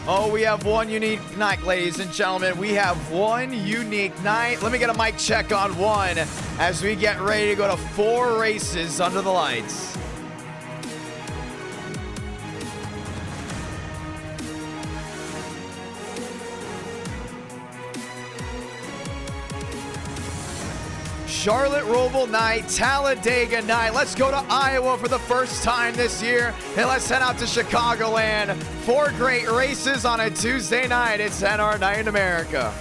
Oh, we have one unique night, ladies and gentlemen. We have one unique night. Let me get a mic check on one as we get ready to go to 4 races under the lights. Charlotte Roval night, Talladega night. Let's go to Iowa for the first time this year. And let's head out to Chicagoland. 4 great races on a Tuesday night. It's NR Night in America.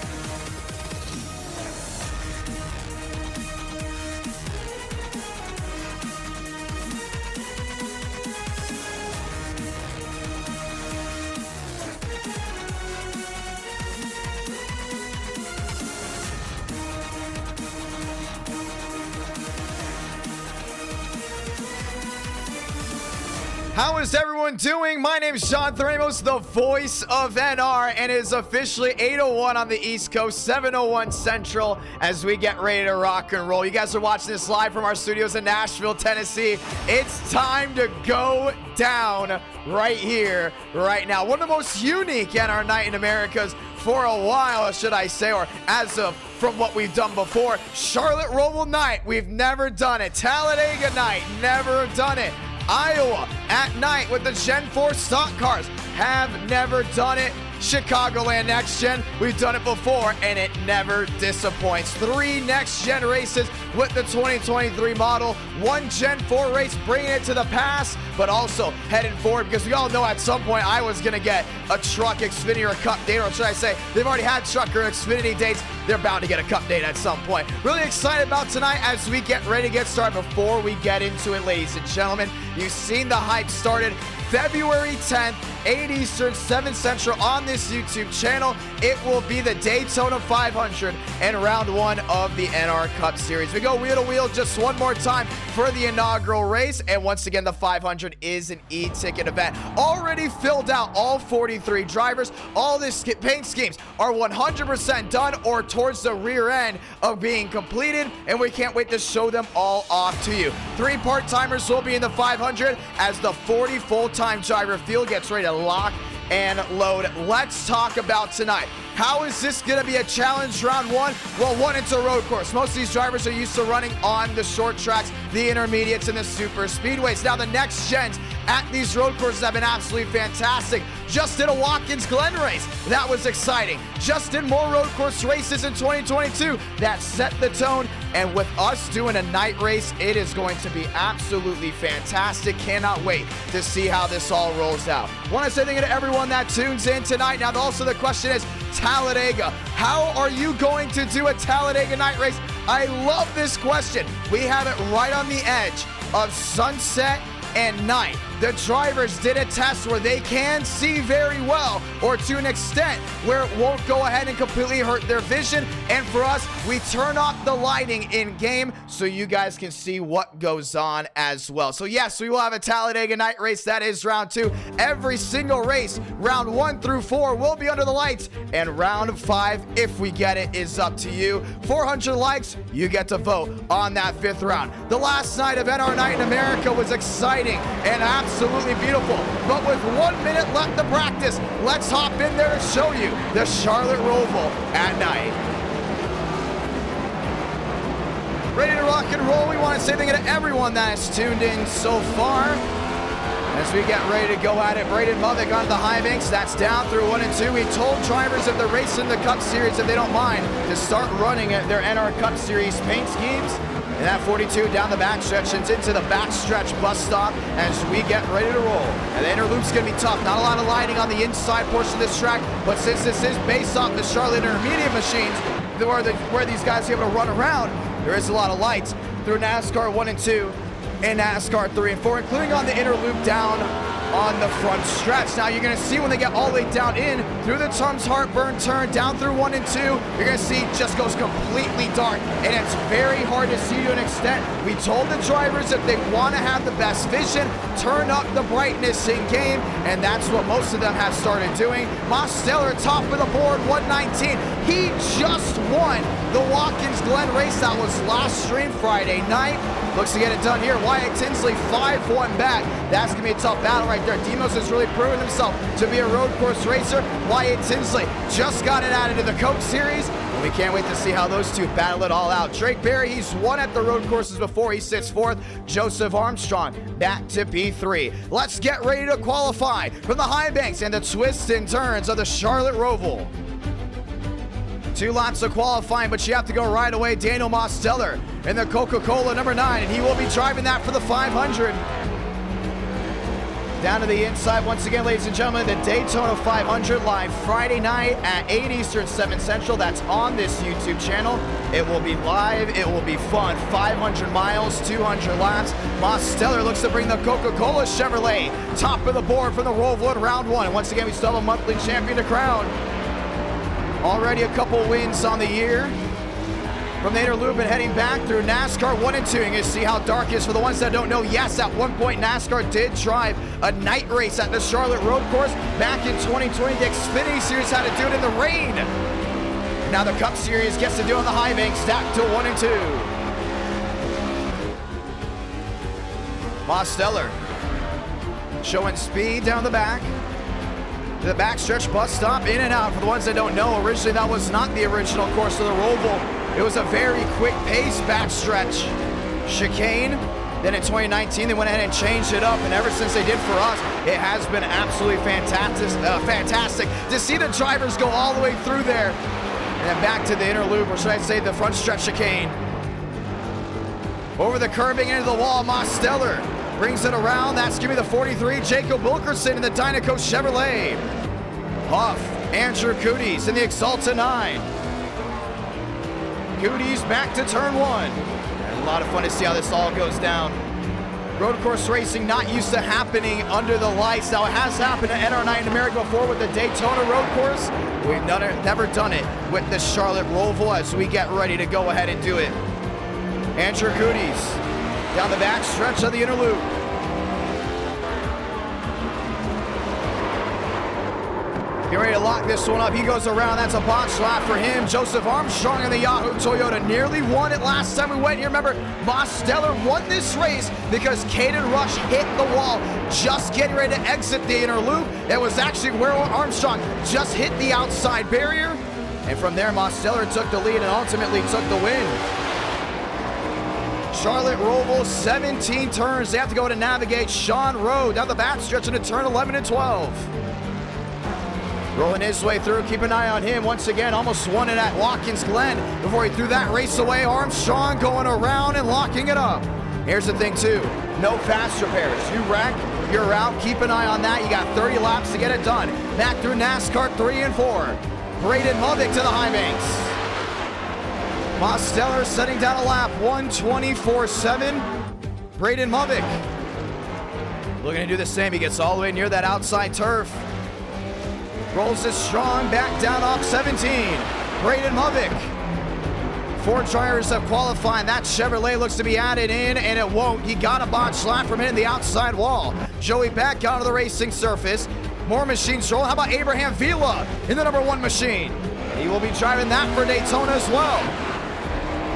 How is everyone doing? My name is Sean Thramos, the voice of NR, and it is officially 8:01 on the East Coast, 7:01 Central, as we get ready to rock and roll. You guys are watching this live from our studios in Nashville, Tennessee. It's time to go down right here, right now. One of the most unique NR Night in Americas for a while, should I say, or as of from what we've done before. Charlotte Roval night, we've never done it. Talladega night, never done it. Iowa at night with the Gen 4 stock cars, have never done it. Chicagoland Next Gen, we've done it before and it never disappoints. 3 Next Gen races with the 2023 model, 1 Gen 4 race bringing it to the pass, but also heading forward because we all know at some point I was going to get a truck Xfinity or a Cup date, or should I say, they've already had truck or Xfinity dates. They're bound to get a Cup date at some point. Really excited about tonight as we get ready to get started. Before we get into it, ladies and gentlemen, you've seen the hype started. February 10th, 8 Eastern, 7 Central on this YouTube channel. It will be the Daytona 500 and round 1 of the NR Cup Series. We go wheel to wheel just one more time for the inaugural race. And once again, the 500 is an e-ticket event. Already filled out all 43 drivers. All this paint schemes are 100% done or towards the rear end of being completed. And we can't wait to show them all off to you. 3 part-timers will be in the 500 as the 40 full-time driver field gets ready to lock and load. Let's talk about tonight. How is this going to be a challenge round 1? Well, 1, it's a road course. Most of these drivers are used to running on the short tracks, the intermediates, and the super speedways. Now, the next gens at these road courses have been absolutely fantastic. Just did a Watkins Glen race. That was exciting. Just did more road course races in 2022. That set the tone. And with us doing a night race, it is going to be absolutely fantastic. Cannot wait to see how this all rolls out. Want to say thank you to everyone that tunes in tonight. Now, also the question is, Talladega. How are you going to do a Talladega night race? I love this question. We have it right on the edge of sunset and night. The drivers did a test where they can see very well, or to an extent where it won't go ahead and completely hurt their vision. And for us, we turn off the lighting in game so you guys can see what goes on as well. So yes, we will have a Talladega night race. That is round 2. Every single race, round 1 through 4 will be under the lights, and round 5, if we get it, is up to you. 400 likes, you get to vote on that 5th round. The last night of NR Night in America was exciting and absolutely beautiful, but with 1 minute left to practice, let's hop in there to show you the Charlotte Roval at night. Ready to rock and roll. We want to say thank you to everyone that has tuned in so far as we get ready to go at it. Braden Mothick onto the high banks. That's down through 1 and 2. We told drivers if they're racing the Cup Series, if they don't mind, to start running at their NR Cup Series paint schemes. And that 42 down the backstretch and into the backstretch bus stop as we get ready to roll. And the inner loop's going to be tough. Not a lot of lighting on the inside portion of this track, but since this is based off the Charlotte Intermediate machines, where these guys are able to run around, there is a lot of lights through NASCAR 1 and 2 and NASCAR 3 and 4, including on the inner loop down on the front stretch. Now you're going to see when they get all the way down in through the Tums Heartburn turn down through 1 and 2, you're going to see it just goes completely dark, and it's very hard to see to an extent. We told the drivers if they want to have the best vision, turn up the brightness in game, and that's what most of them have started doing. Mosteller top of the board, 119. He just won the Watkins Glen race that was last stream Friday night. Looks to get it done here. Wyatt Tinsley 5-1 back. That's going to be a tough battle right there. Demos has really proven himself to be a road course racer. Wyatt Tinsley just got it added to the Coke Series. We can't wait to see how those two battle it all out. Drake Berry, he's won at the road courses before. He sits fourth. Joseph Armstrong back to P3. Let's get ready to qualify from the high banks and the twists and turns of the Charlotte Roval. 2 laps of qualifying, but you have to go right away. Daniel Mosteller in the Coca-Cola number 9, and he will be driving that for the 500. Down to the inside once again, ladies and gentlemen, the Daytona 500 live Friday night at 8 Eastern, 7 Central. That's on this YouTube channel. It will be live. It will be fun. 500 miles, 200 laps. Mosteller looks to bring the Coca-Cola Chevrolet top of the board for the Roval in round 1. And once again, we still have a monthly champion to crown. Already a couple wins on the year. From the interloop and heading back through NASCAR 1 and 2. You can see how dark it is for the ones that don't know. Yes, at one point NASCAR did drive a night race at the Charlotte Road Course. Back in 2020, the Xfinity Series had to do it in the rain. Now the Cup Series gets to do it on the high bank, stacked to 1 and 2. Mosteller showing speed down the back. To the backstretch bus stop, in and out. For the ones that don't know, originally that was not the original course of the Roval. It was a very quick pace backstretch chicane. Then in 2019, they went ahead and changed it up, and ever since they did for us, it has been absolutely fantastic to see the drivers go all the way through there. And then back to the inner loop, or should I say the front stretch chicane. Over the curbing into the wall, Mosteller brings it around. That's going to be the 43, Jacob Wilkerson in the Dynaco Chevrolet. Huff, Andrew Cooties in the Exalta 9. Cooties back to turn 1. And a lot of fun to see how this all goes down. Road course racing not used to happening under the lights. Now it has happened at NR9 in America before with the Daytona road course. We've never done it with the Charlotte Roval as we get ready to go ahead and do it. Andrew Cooties down the back stretch of the inner loop. Get ready to lock this one up. He goes around. That's a box lap for him. Joseph Armstrong in the Yahoo Toyota nearly won it last time we went here. Remember, Mosteller won this race because Caden Rush hit the wall just getting ready to exit the inner loop. It was actually where Armstrong just hit the outside barrier. And from there, Mosteller took the lead and ultimately took the win. Charlotte Roval, 17 turns. They have to go to navigate Sean Rowe down the backstretch into turn 11 and 12. Rolling his way through, keep an eye on him. Once again, almost won it at Watkins Glen before he threw that race away. Armstrong going around and locking it up. Here's the thing too, no fast repairs. You wreck, you're out. Keep an eye on that. You got 30 laps to get it done. Back through NASCAR 3 and 4. Braden Movick to the high banks. Mosteller setting down a lap, 1:24.7. Braden Movick looking to do the same. He gets all the way near that outside turf. Rolls it strong, back down off 17. Braden Movick. 4 drivers have qualified. That Chevrolet looks to be added in, and it won't. He got a botch lap from hitting the outside wall. Joey back onto the racing surface. More machines roll. How about Abraham Vila in the number 1 machine? He will be driving that for Daytona as well.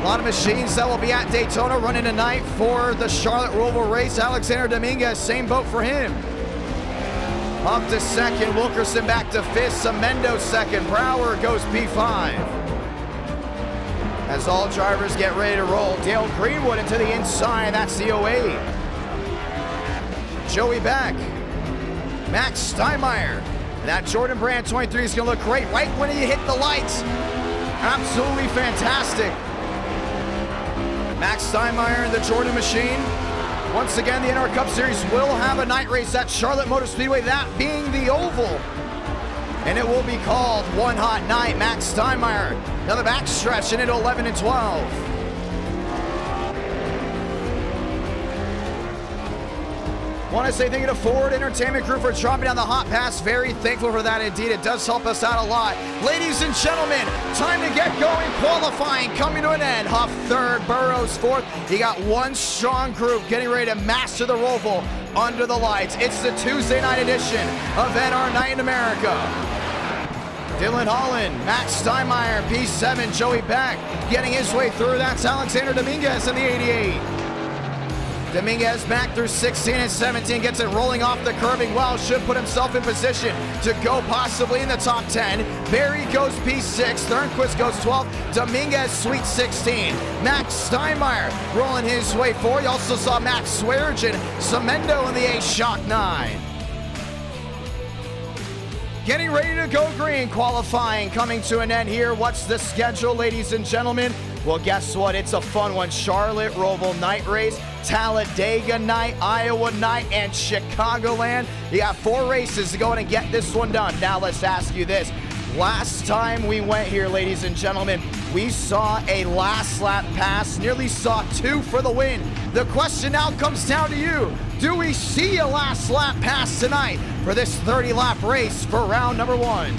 A lot of machines that will be at Daytona running tonight for the Charlotte Roval race. Alexander Dominguez, same boat for him. Up to second, Wilkerson back to 5th, Semendo second, Brower goes P5. As all drivers get ready to roll, Dale Greenwood into the inside, that's the 08. Joey back, Max Steinmeier. And that Jordan Brand 23 is gonna look great right when he hit the lights. Absolutely fantastic. Max Steinmeier in the Jordan machine. Once again, the NR Cup Series will have a night race at Charlotte Motor Speedway, that being the Oval. And it will be called One Hot Night. Max Steinmeier, another backstretch into 11 and 12. Want to say thank you to Ford Entertainment Group for dropping down the hot pass. Very thankful for that indeed. It does help us out a lot. Ladies and gentlemen, time to get going. Qualifying coming to an end. Huff 3rd, Burrows 4th. You got one strong group getting ready to master the Roval under the lights. It's the Tuesday night edition of NR Night in America. Dylan Holland, Max Steinmeier, P7, Joey Beck getting his way through. That's Alexander Dominguez in the 88. Dominguez back through 16 and 17, gets it rolling off the curbing well, should put himself in position to go possibly in the top 10. Berry goes P6, Thornquist goes 12, Dominguez sweet 16. Max Steinmeier rolling his way forward. You also saw Max Swearengin, Semendo in the A Shock 9. Getting ready to go green, qualifying coming to an end here. What's the schedule, ladies and gentlemen? Well, guess what? It's a fun one. Charlotte, ROVAL night race, Talladega night, Iowa night, and Chicagoland. You got 4 races to go in and get this one done. Now let's ask you this. Last time we went here, ladies and gentlemen, we saw a last lap pass, nearly saw 2 for the win. The question now comes down to you. Do we see a last lap pass tonight for this 30-lap race for round number 1?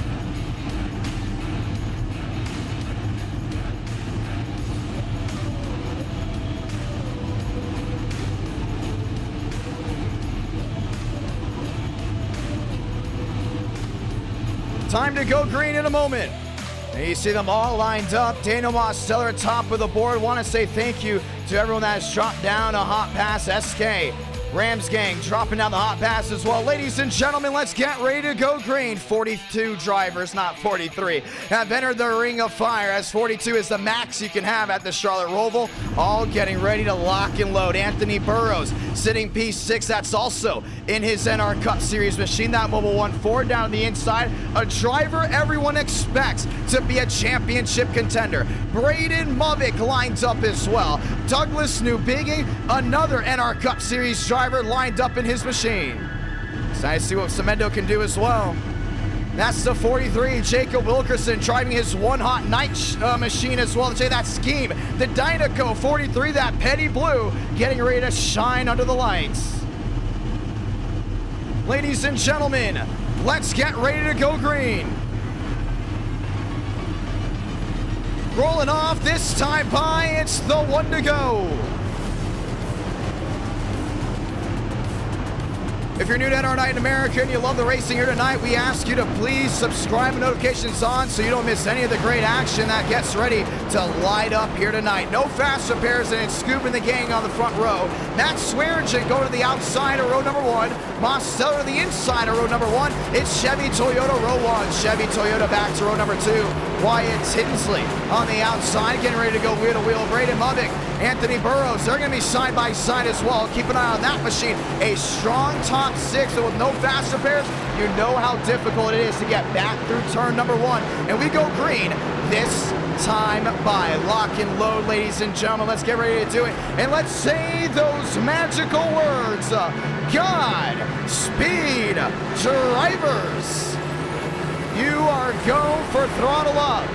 Time to go green in a moment. And you see them all lined up. Daniel Mosteller top of the board. Want to say thank you to everyone that has dropped down a hot pass. SK, Rams gang dropping down the hot pass as well. Ladies and gentlemen, let's get ready to go green. 42 drivers, not 43, have entered the ring of fire, as 42 is the max you can have at the Charlotte ROVAL. All getting ready to lock and load. Anthony Burrows sitting P6. That's also in his NR Cup Series machine. That Mobile 1-4 down the inside. A driver everyone expects to be a championship contender. Braden Mubick lines up as well. Douglas Newbigging, another NR Cup Series driver, lined up in his machine. Excited to see what Semendo can do as well. That's the 43, Jacob Wilkerson, driving his one hot night machine as well. That scheme, the Dynaco 43, that petty blue, getting ready to shine under the lights. Ladies and gentlemen, let's get ready to go green. Rolling off this time by, it's the one to go. If you're new to NR Night in America and you love the racing here tonight, we ask you to please subscribe and notifications on so you don't miss any of the great action that gets ready to light up here tonight. No fast repairs, and it's scooping the gang on the front row. Matt Swearengin going to the outside of row number 1. Mosteller to the inside of row number 1. It's Chevy Toyota row 1. Chevy Toyota back to row number 2. Wyatt Tinsley on the outside, getting ready to go wheel to wheel. Braden Mubick, Anthony Burrows, they're going to be side by side as well. Keep an eye on that machine. A strong top 6, so with no fast repairs, you know how difficult it is to get back through turn number 1. And we go green this time by. Lock and load, ladies and gentlemen. Let's get ready to do it. And let's say those magical words. God speed drivers. You are go for throttle up.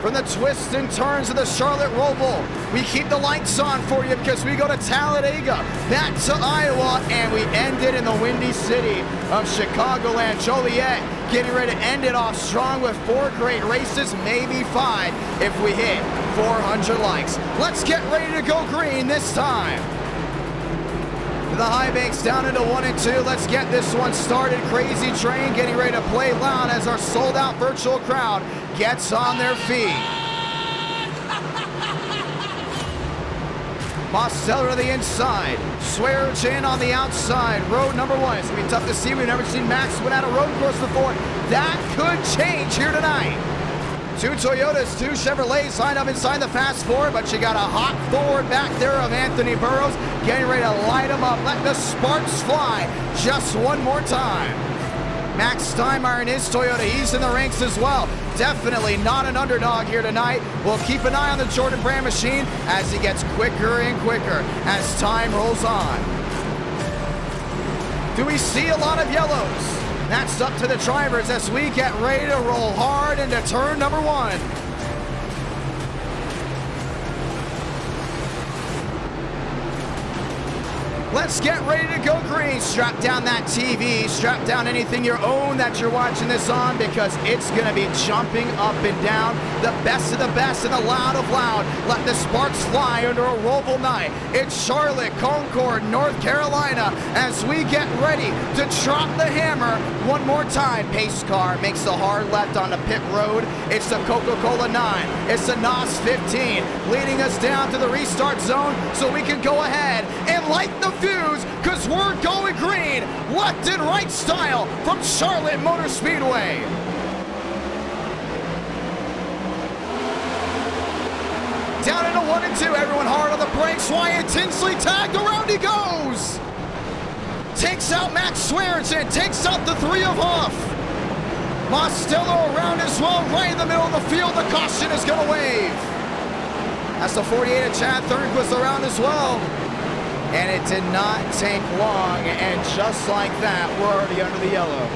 From the twists and turns of the Charlotte ROVAL, we keep the lights on for you because we go to Talladega, back to Iowa, and we end it in the windy city of Chicagoland. Joliet getting ready to end it off strong with 4 great races, maybe 5 if we hit 400 likes. Let's get ready to go green this time. The high banks down into 1 and 2. Let's get this one started. Crazy Train getting ready to play loud as our sold-out virtual crowd gets on their feet. Mosteller to the inside. Swearengin on the outside. Road number 1. It's going to be tough to see. We've never seen Max win out a road course before. That could change here tonight. 2 Toyotas, 2 Chevrolets lined up inside the fast forward, but you got a hot forward back there of Anthony Burrows, getting ready to light him up. Let the sparks fly just one more time. Max Steinmeier in his Toyota, he's in the ranks as well. Definitely not an underdog here tonight. We'll keep an eye on the Jordan Brand machine as he gets quicker and quicker as time rolls on. Do we see a lot of yellows? That's up to the drivers as we get ready to roll hard into turn number 1. Let's get ready to go green. Strap down that TV, strap down anything you own that you're watching this on, because it's going to be jumping up and down. The best of the best and the loud of loud. Let the sparks fly under a ROVAL night. It's Charlotte, Concord, North Carolina, as we get ready to drop the hammer one more time. Pace car makes the hard left on the pit road. It's the Coca-Cola 9. It's the NOS 15 leading us down to the restart zone so we can go ahead and light the fuse, because we're going green, left and right style from Charlotte Motor Speedway. Down into 1 and 2, everyone hard on the brakes. Wyatt Tinsley tagged, around he goes. Takes out Max Swearingen, takes out the 3 of Hoff. Mostello around as well, right in the middle of the field. The caution is going to wave. That's the 48 of Chad Thornquist around as well. And it did not take long, and just like that, we're already under the yellow.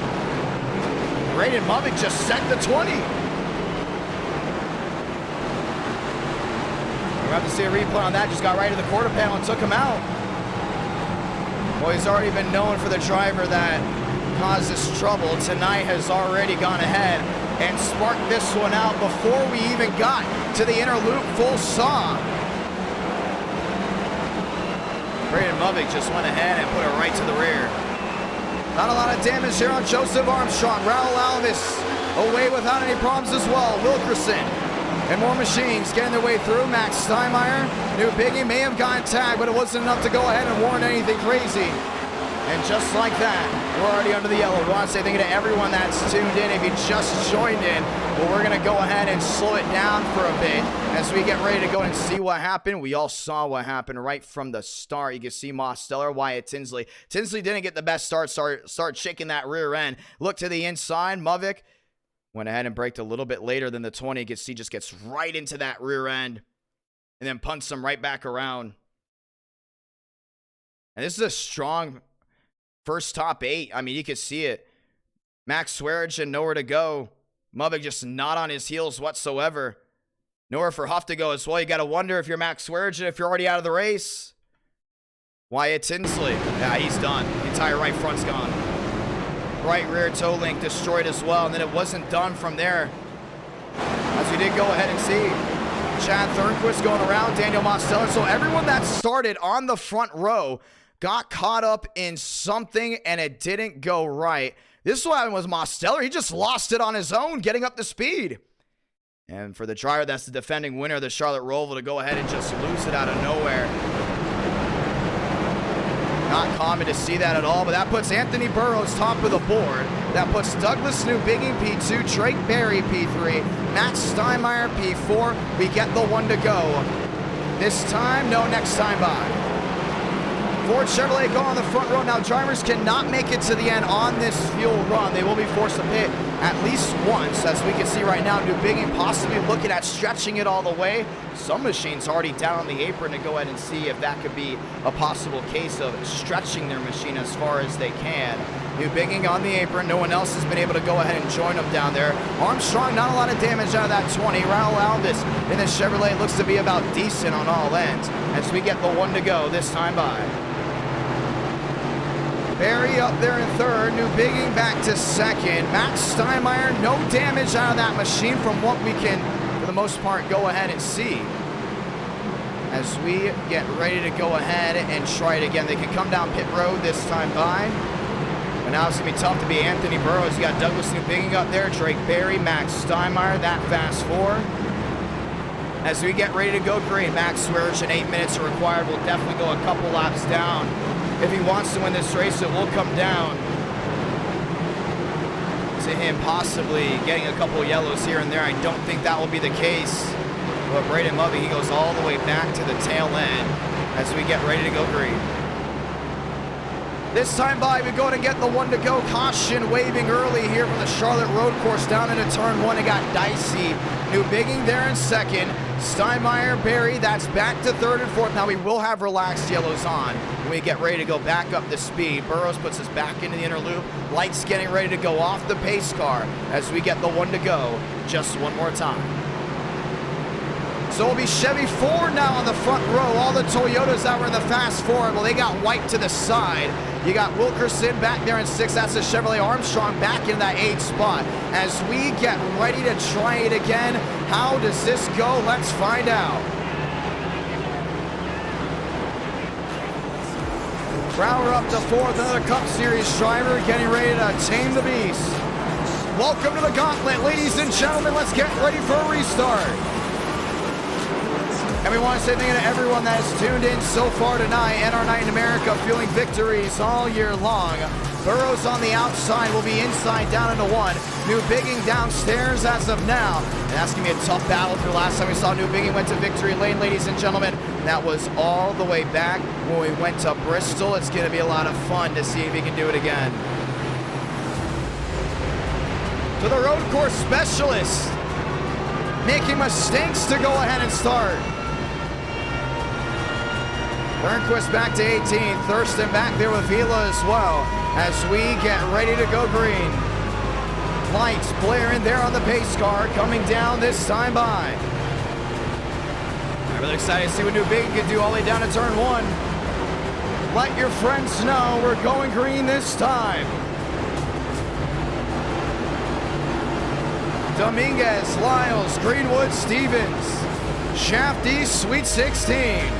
Braden Mubbock just set the 20. We're about to see a replay on that. Just got right to the quarter panel and took him out. Well, he's already been known for the driver that causes trouble. Tonight has already gone ahead and sparked this one out before we even got to the inner loop full saw. Braden Mubbock just went ahead and put it right to the rear. Not a lot of damage here on Joseph Armstrong. Raul Alvis away without any problems as well. Wilkerson and more machines getting their way through. Max Steinmeier, New Biggie may have gotten tagged, but it wasn't enough to go ahead and warrant anything crazy. And just like that, we're already under the yellow. We want to say thank you to everyone that's tuned in. If you just joined in, well, we're going to go ahead and slow it down for a bit as we get ready to go and see what happened. We all saw what happened right from the start. You can see Mostello, Wyatt Tinsley. Tinsley didn't get the best start shaking that rear end. Look to the inside. Mubbock went ahead and braked a little bit later than the 20. You can see just gets right into that rear end and then punts him right back around. And this is a strong first top 8. I mean, you could see it. Max Swearingen nowhere to go. Mubbock just not on his heels whatsoever. Nowhere for Huff to go as well. You got to wonder if you're Max Swearingen, if you're already out of the race. Wyatt Tinsley. Yeah, he's done. The entire right front's gone. Right rear toe link destroyed as well. And then it wasn't done from there. As we did go ahead and see Chad Thornquist going around, Daniel Mostello. So everyone that started on the front row got caught up in something and it didn't go right. This one was Mostello. He just lost it on his own, getting up to speed. And for the driver that's the defending winner of the Charlotte ROVAL to go ahead and just lose it out of nowhere. Not common to see that at all, but that puts Anthony Burrows top of the board. That puts Douglas Newbigging P2, Drake Berry P3, Max Steinmeier P4. We get the 1 to go. This time, no, next time by. Ford Chevrolet go on the front row. Now, drivers cannot make it to the end on this fuel run. They will be forced to pit at least once, as we can see right now. Newbigging possibly looking at stretching it all the way. Some machines already down on the apron to go ahead and see if that could be a possible case of stretching their machine as far as they can. Newbigging on the apron. No one else has been able to go ahead and join them down there. Armstrong, not a lot of damage out of that 20. Raul Alvis in the Chevrolet looks to be about decent on all ends as we get the 1 to go this time by. Berry up there in third. Newbigging back to second. Max Steinmeier, no damage out of that machine from what we can, for the most part, go ahead and see. As we get ready to go ahead and try it again. They can come down pit road this time by. But now it's going to be tough to be Anthony Burrows. You got Douglas Newbigging up there. Drake Berry, Max Steinmeier, that fast 4. As we get ready to go green, Max Swearingen, 8 minutes are required. We'll definitely go a couple laps down. If he wants to win this race, it will come down to him possibly getting a couple yellows here and there. I don't think that will be the case. But Braden Mubbock, he goes all the way back to the tail end as we get ready to go green. This time by, we go to get the 1 to go. Caution waving early here from the Charlotte Road Course down into turn 1. It got dicey. Newbigging there in second. Steinmeier, Berry, that's back to third and fourth. Now we will have relaxed yellows on when we get ready to go back up the speed. Burrows puts us back into the inner loop. Lights getting ready to go off the pace car as we get the 1 to go just one more time. So it'll be Chevy 4 now on the front row. All the Toyotas that were in the fast four, well, they got wiped to the side. You got Wilkerson back there in 6th. That's a Chevrolet Armstrong back in that 8th spot. As we get ready to try it again, how does this go? Let's find out. Brower up to 4th, another Cup Series driver getting ready to tame the beast. Welcome to the gauntlet, ladies and gentlemen. Let's get ready for a restart. And we want to say thank you to everyone that has tuned in so far tonight. NR Night in America, fueling victories all year long. Burrows on the outside will be inside down into 1. New Bigging downstairs as of now. And that's going to be a tough battle for the last time we saw New Bigging went to victory lane, ladies and gentlemen. That was all the way back when we went to Bristol. It's going to be a lot of fun to see if he can do it again. To the road course specialist, making mistakes to go ahead and start. Burnquist back to 18th, Thurston back there with Vila as well, as we get ready to go green. Lights blaring there on the pace car, coming down this time by. I'm really excited to see what New Bigging can do all the way down to turn 1. Let your friends know we're going green this time. Dominguez, Lyles, Greenwood, Stevens. Shafty, Sweet 16.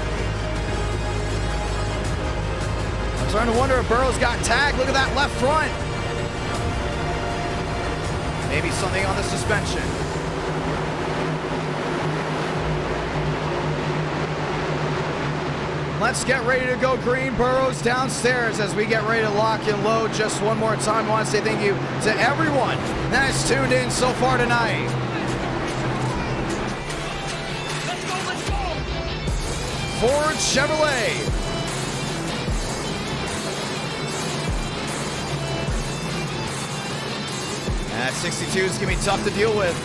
I'm starting to wonder if Burrows got tagged. Look at that left front. Maybe something on the suspension. Let's get ready to go green. Burrows downstairs as we get ready to lock and load. Just one more time, I want to say thank you to everyone that has tuned in so far tonight. Let's go! Ford Chevrolet. That 62 is going to be tough to deal with.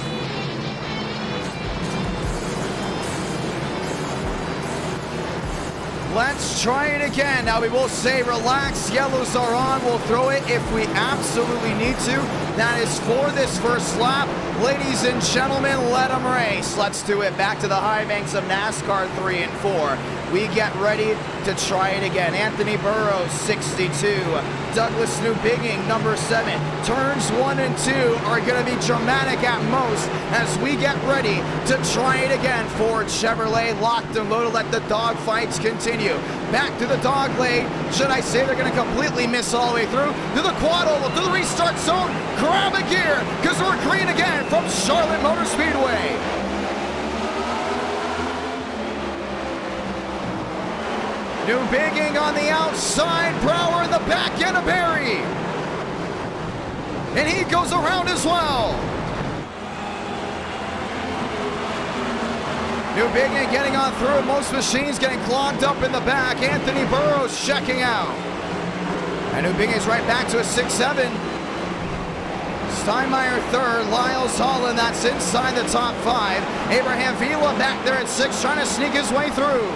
Let's try it again. Now we will say relax, yellows are on. We'll throw it if we absolutely need to. That is for this first lap. Ladies and gentlemen, let them race. Let's do it back to the high banks of NASCAR 3 and 4. We get ready to try it again. Anthony Burrows, 62. Douglas New Bigging, number 7. Turns 1 and 2 are going to be dramatic at most as we get ready to try it again. Ford Chevrolet locked and loaded. Let the dog fights continue. Back to the dog lane. Should I say they're going to completely miss all the way through? To the quad oval, to the restart zone. Grab a gear because we're green again from Charlotte Motor Speedway. New Bigging on the outside, Brower in the back end of Barry. And he goes around as well. New Bigging getting on through, most machines getting clogged up in the back. Anthony Burrows checking out. And New Bigging's right back to a 6-7. Steinmeier 3rd, Lyles Holland, that's inside the top 5. Abraham Vila back there at 6, trying to sneak his way through.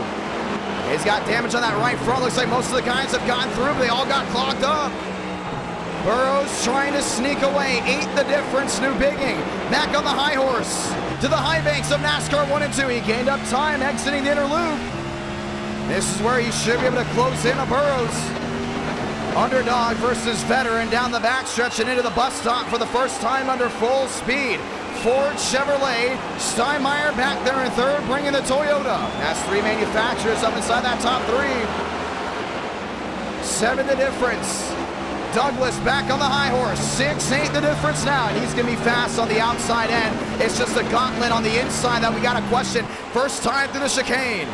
He's got damage on that right front. Looks like most of the guys have gone through, but they all got clogged up. Burrows trying to sneak away. 8 the difference. New Bigging back on the high horse to the high banks of NASCAR 1 and 2. He gained up time exiting the inner loop. This is where he should be able to close in a Burrows. Underdog versus veteran down the backstretch and into the bus stop for the first time under full speed. Ford Chevrolet, Steinmeier back there in 3rd, bringing the Toyota. That's 3 manufacturers up inside that top 3. 7 the difference. Douglas back on the high horse. 6-8 the difference now. He's going to be fast on the outside end. It's just a gauntlet on the inside that we got to question. First time through the chicane.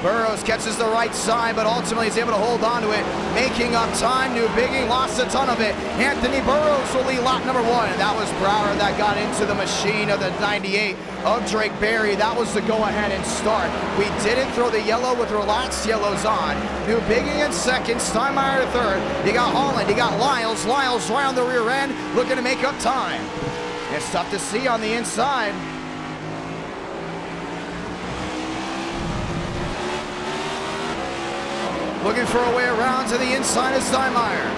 Burrows catches the right side, but ultimately he's able to hold on to it, making up time. New Bigging lost a ton of it. Anthony Burrows will lead lap number 1, and that was Brower that got into the machine of the 98 of Drake Berry. That was the go-ahead and start. We didn't throw the yellow with relaxed yellows on. New Bigging in 2nd, Steinmeier 3rd. You got Holland, you got Lyles. Lyles right on the rear end, looking to make up time. It's tough to see on the inside. Looking for a way around to the inside of Steinmeier.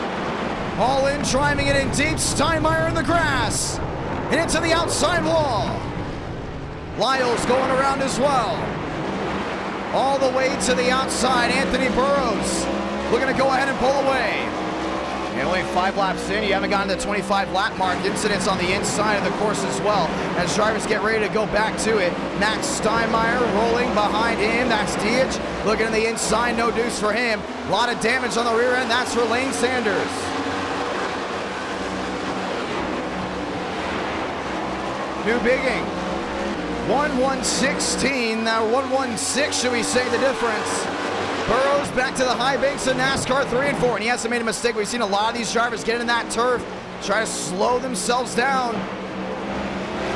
All in, driving it in deep. Steinmeier in the grass. And into the outside wall. Lyle's going around as well. All the way to the outside, Anthony Burrows looking to go ahead and pull away. And only 5 laps in, you haven't gotten to the 25 lap mark. Incidents on the inside of the course as well, as drivers get ready to go back to it. Max Steinmeier rolling behind him. That's Dietz looking on the inside, no deuce for him. A lot of damage on the rear end, that's for Lane Sanders. New Bigging, 1-1-16, now 1-1-6, should we say, the difference. Burrows back to the high banks of NASCAR 3 and 4, and he hasn't made a mistake. We've seen a lot of these drivers get in that turf, try to slow themselves down.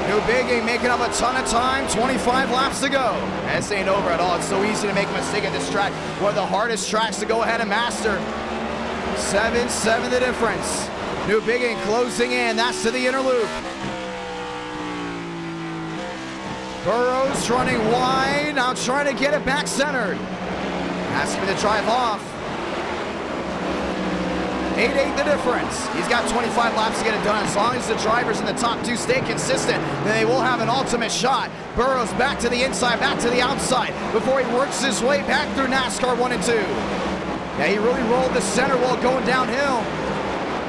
New Bigging making up a ton of time, 25 laps to go. And this ain't over at all. It's so easy to make a mistake at this track, one of the hardest tracks to go ahead and master. 7-7 the difference. New Bigging closing in, that's to the inner loop. Burrows running wide, now trying to get it back centered. Asking to drive off. 8-8 the difference. He's got 25 laps to get it done. As long as the drivers in the top 2 stay consistent, then they will have an ultimate shot. Burrows back to the inside, back to the outside, before he works his way back through NASCAR 1 and 2. Yeah, he really rolled the center wall going downhill.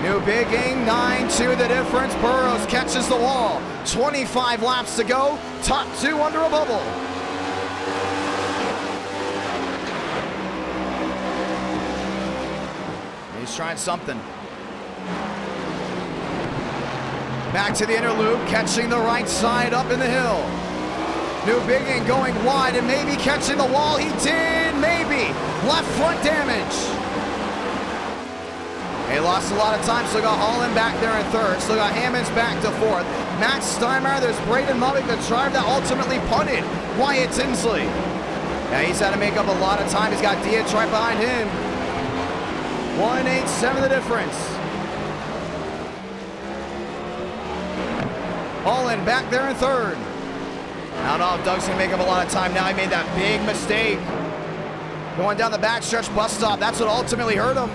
New Bigging, 9-2 the difference. Burrows catches the wall. 25 laps to go. Top 2 under a bubble. He's trying something. Back to the inner loop, catching the right side up in the hill. New Bigging going wide and maybe catching the wall. He did, maybe. Left front damage. He lost a lot of time, still got Holland back there in 3rd. Still got Hammonds back to 4th. Matt Steinmeier, there's Braden Mullick, the driver that ultimately punted Wyatt Tinsley. Yeah, he's had to make up a lot of time. He's got Dietz right behind him. 1-8-7 the difference. Holland back there in 3rd. I don't know if Doug's gonna make up a lot of time now. He made that big mistake. Going down the backstretch bus stop, that's what ultimately hurt him.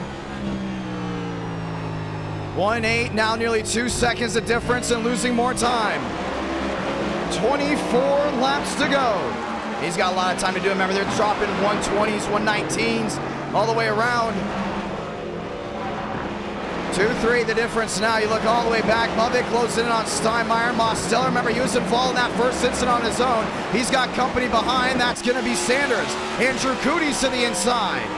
1-8, now nearly 2 seconds the difference and losing more time. 24 laps to go. He's got a lot of time to do it. Remember, they're dropping 120s, 119s all the way around. 2-3 the difference now. You look all the way back. Mullick closing in on Steinmeier. Mosteller, remember, he was involved in that first incident on his own. He's got company behind. That's going to be Sanders. Andrew Cooties to the inside.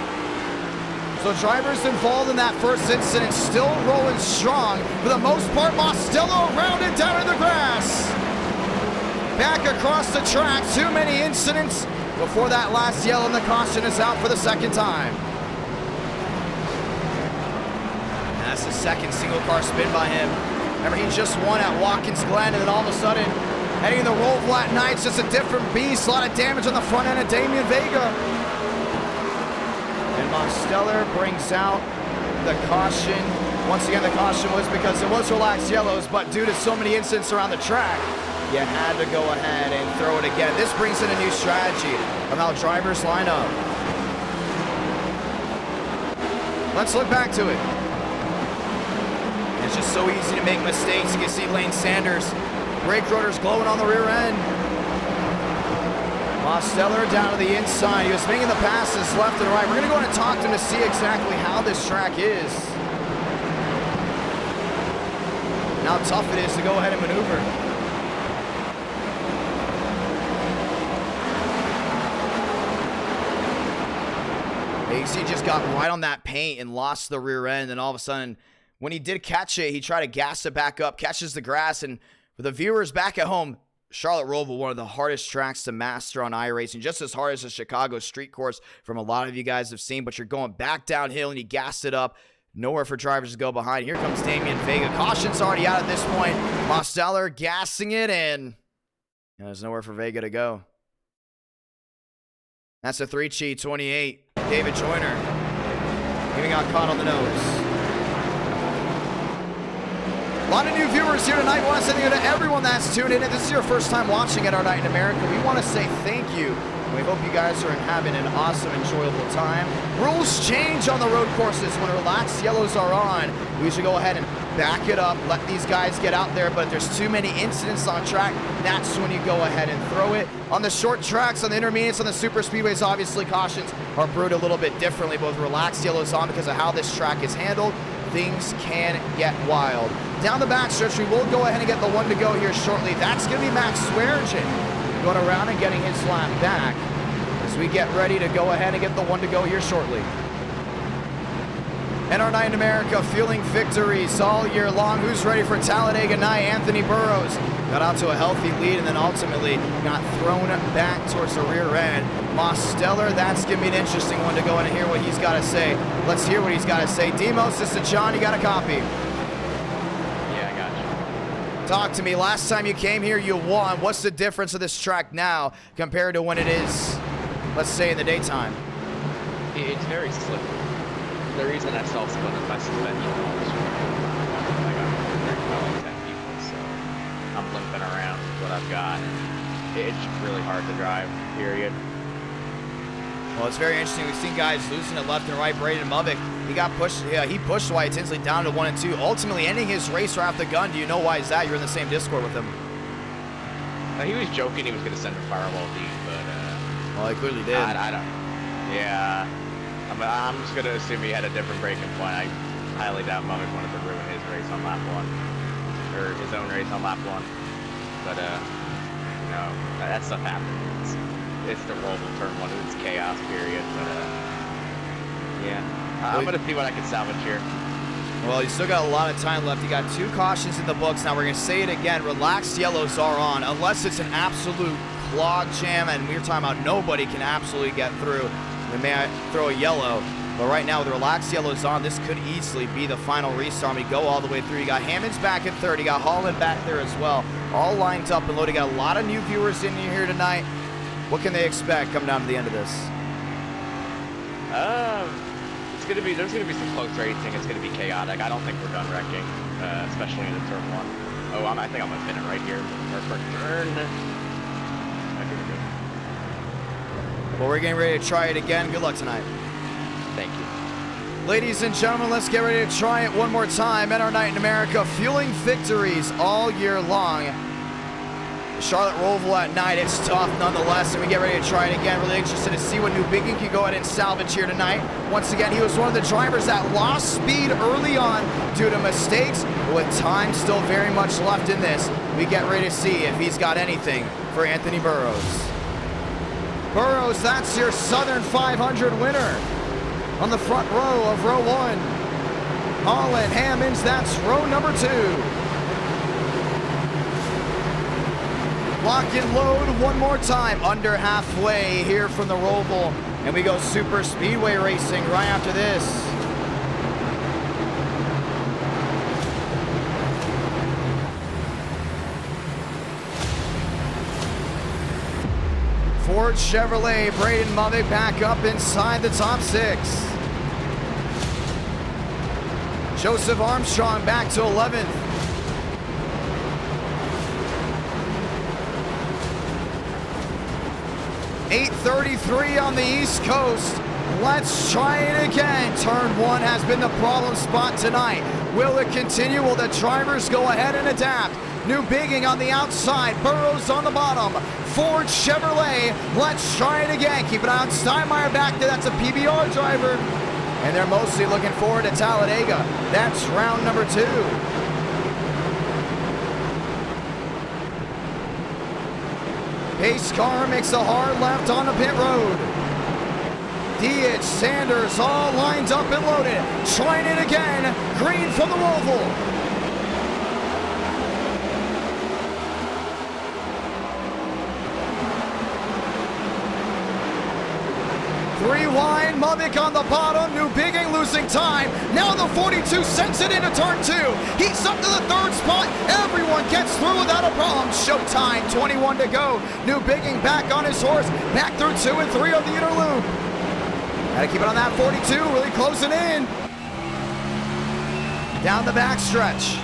So drivers involved in that first incident still rolling strong. For the most part, Mosteller around and down in the grass. Back across the track. Too many incidents before that last yell, and the caution is out for the 2nd time. That's the 2nd single car spin by him. Remember, he just won at Watkins Glen, and then all of a sudden, heading to the ROVAL at night, it's just a different beast. A lot of damage on the front end of Damian Vega. And Mosteller brings out the caution. Once again, the caution was because it was relaxed yellows, but due to so many incidents around the track, you had to go ahead and throw it again. This brings in a new strategy of how drivers line up. Let's look back to it. It's just so easy to make mistakes. You can see Lane Sanders, brake rotors glowing on the rear end. Mosteller down to the inside. He was making the passes left and right. We're going to go in and talk to him to see exactly how this track is. And how tough it is to go ahead and maneuver. AC just got right on that paint and lost the rear end, and all of a sudden, when he did catch it, he tried to gas it back up, catches the grass, and for the viewers back at home, Charlotte Roval, one of the hardest tracks to master on iRacing, just as hard as the Chicago street course from a lot of you guys have seen, but you're going back downhill and you gassed it up. Nowhere for drivers to go behind. Here comes Damian Vega. Caution's already out at this point. Mosteller gassing it, and there's nowhere for Vega to go. That's a 3-cheat, 28. David Joyner. Even got caught on the nose. A lot of new viewers here tonight. We want to say thank you to everyone that's tuned in. If this is your first time watching at our Night in America, we want to say thank you. We We hope you guys are having an awesome, enjoyable time. Rules change on the road courses when relaxed yellows are on. We should go ahead and back it up, let these guys get out there, but if there's too many incidents on track, that's when you go ahead and throw it. On the short tracks, on the intermediates, on the super speedways, obviously cautions are brewed a little bit differently, but with relaxed yellows on because of how this track is handled, things can get wild. Down the backstretch, we will go ahead and get the one to go here shortly. That's going to be Max Swearengin going around and getting his lap back as we get ready to go ahead and get the one to go here shortly. NR9 in America feeling victories all year long. Who's ready for Talladega night? Anthony Burrows got out to a healthy lead and then ultimately got thrown back towards the rear end. Mosteller, that's going to be an interesting one to go in and hear what he's got to say. Let's hear what he's got to say. Demos, this is John. You got a copy? Yeah, I got you. Talk to me. Last time you came here, you won. What's the difference of this track now compared to when it is, let's say, in the daytime? It's very slick. The reason I self-spun is my suspension was I got very well like 10 people, so I'm limping around with what I've got. It's really hard to drive, period. Well, it's very interesting. We've seen guys losing it left and right. Braden Movick, he got pushed. Yeah, he pushed Wyatt Tinsley down to 1 and 2, ultimately ending his race right off the gun. Do you know why is that? You're in the same Discord with him. He was joking he was going to send a fireball deep, but well, he clearly did. I don't. Yeah. I'm just going to assume he had a different breaking point. I highly doubt Movick wanted to ruin his race on lap 1, or his own race on lap 1. But, you know, that stuff happens. It's the ROVAL turn 1. It's chaos, period. But, yeah. I'm going to see what I can salvage here. Well, you still got a lot of time left. You got 2 cautions in the books. Now, we're going to say it again. Relaxed yellows are on, unless it's an absolute clog jam, and we're talking about nobody can absolutely get through. We may throw a yellow, but right now with the relaxed yellows on, this could easily be the final restart. We go all the way through. You got Hammonds back at 30. You got Holland back there as well. All lined up and loaded. You got a lot of new viewers in here tonight. What can they expect coming down to the end of this? There's gonna be some close racing. It's gonna be chaotic. I don't think we're done wrecking, especially in the turn 1. Oh, I think I'm gonna pin it right here. Perfect turn. Well, we're getting ready to try it again. Good luck tonight. Thank you. Ladies and gentlemen, let's get ready to try it one more time. NR9 in America fueling victories all year long. The Charlotte ROVAL at night, it's tough nonetheless, and we get ready to try it again. Really interested to see what New Biggin can go ahead and salvage here tonight. Once again, he was one of the drivers that lost speed early on due to mistakes, but with time still very much left in this, we get ready to see if he's got anything for Anthony Burrows. Burrows, that's your Southern 500 winner on the front row of row 1. Holland, Hammonds, that's row number 2. Lock and load one more time, under halfway here from the ROVAL, and we go super speedway racing right after this. Ford Chevrolet, Braden Movick back up inside the top 6. Joseph Armstrong back to 11th. .833 on the East Coast. Let's try it again. Turn 1 has been the problem spot tonight. Will it continue? Will the drivers go ahead and adapt? New Biggin on the outside, Burrows on the bottom. Ford Chevrolet, let's try it again. Keep an eye on Steinmeier back there, that's a PBR driver. And they're mostly looking forward to Talladega. That's round number 2. Pace car makes a hard left on the pit road. Dietz, Sanders, all lined up and loaded. Trying it again, green from the ROVAL. 3 wide, Movick on the bottom, New Biggin losing time. Now the 42 sends it into turn 2. He's up to the 3rd spot. Everyone gets through without a problem. Showtime, 21 to go. New Biggin back on his horse, back through 2 and 3 of the inner loop. Gotta keep it on that 42, really closing in. Down the backstretch.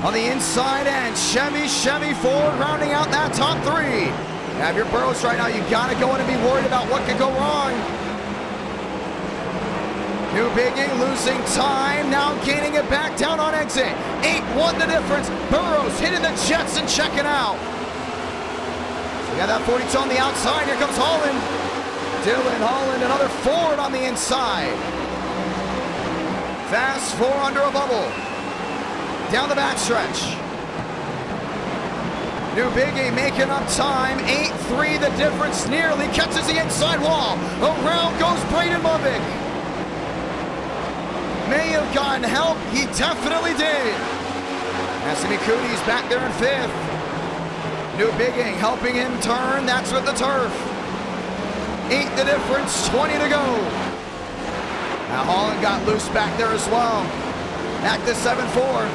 On the inside end, Chevy Ford rounding out that top 3. Have your Burrows right now. You got to go in and be worried about what could go wrong. New Bigging losing time, now gaining it back down on exit. 8-1 the difference. Burrows hitting the jets and checking out. We got that 42 on the outside. Here comes Holland. Dylan Holland, another Ford on the inside. Fast 4 under a bubble. Down the backstretch. New Biggie making up time. 8-3 the difference. Nearly catches the inside wall. Around goes Braden Movick. May have gotten help. He definitely did. Anthony Cootie's back there in 5th. New Bigging helping him turn. That's with the turf. 8 the difference. 20 to go. Now Holland got loose back there as well. Back to 7-4.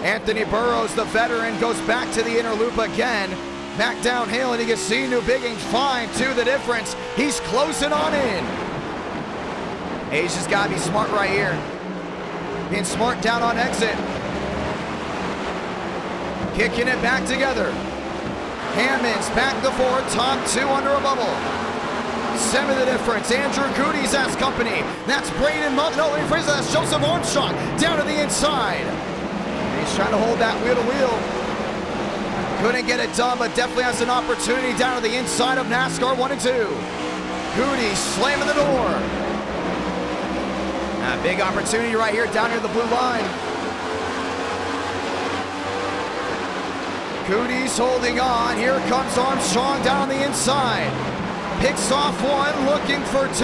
Anthony Burrows, the veteran, goes back to the inner loop again. Back downhill, and you can see New Bigging 5-2 the difference. He's closing on in. Asia's got to be smart right here. Being smart down on exit. Kicking it back together. Hammond's back to 4, top 2 under a bubble. 7 the difference. Andrew Cootie's has company. That's Braden no, that's Joseph Armstrong down to the inside. He's trying to hold that wheel to wheel. Couldn't get it done, but definitely has an opportunity down to the inside of NASCAR 1 and 2. Cootie slamming the door. A big opportunity right here down near the blue line. Cootie's holding on. Here comes Armstrong down on the inside. Picks off 1, looking for 2.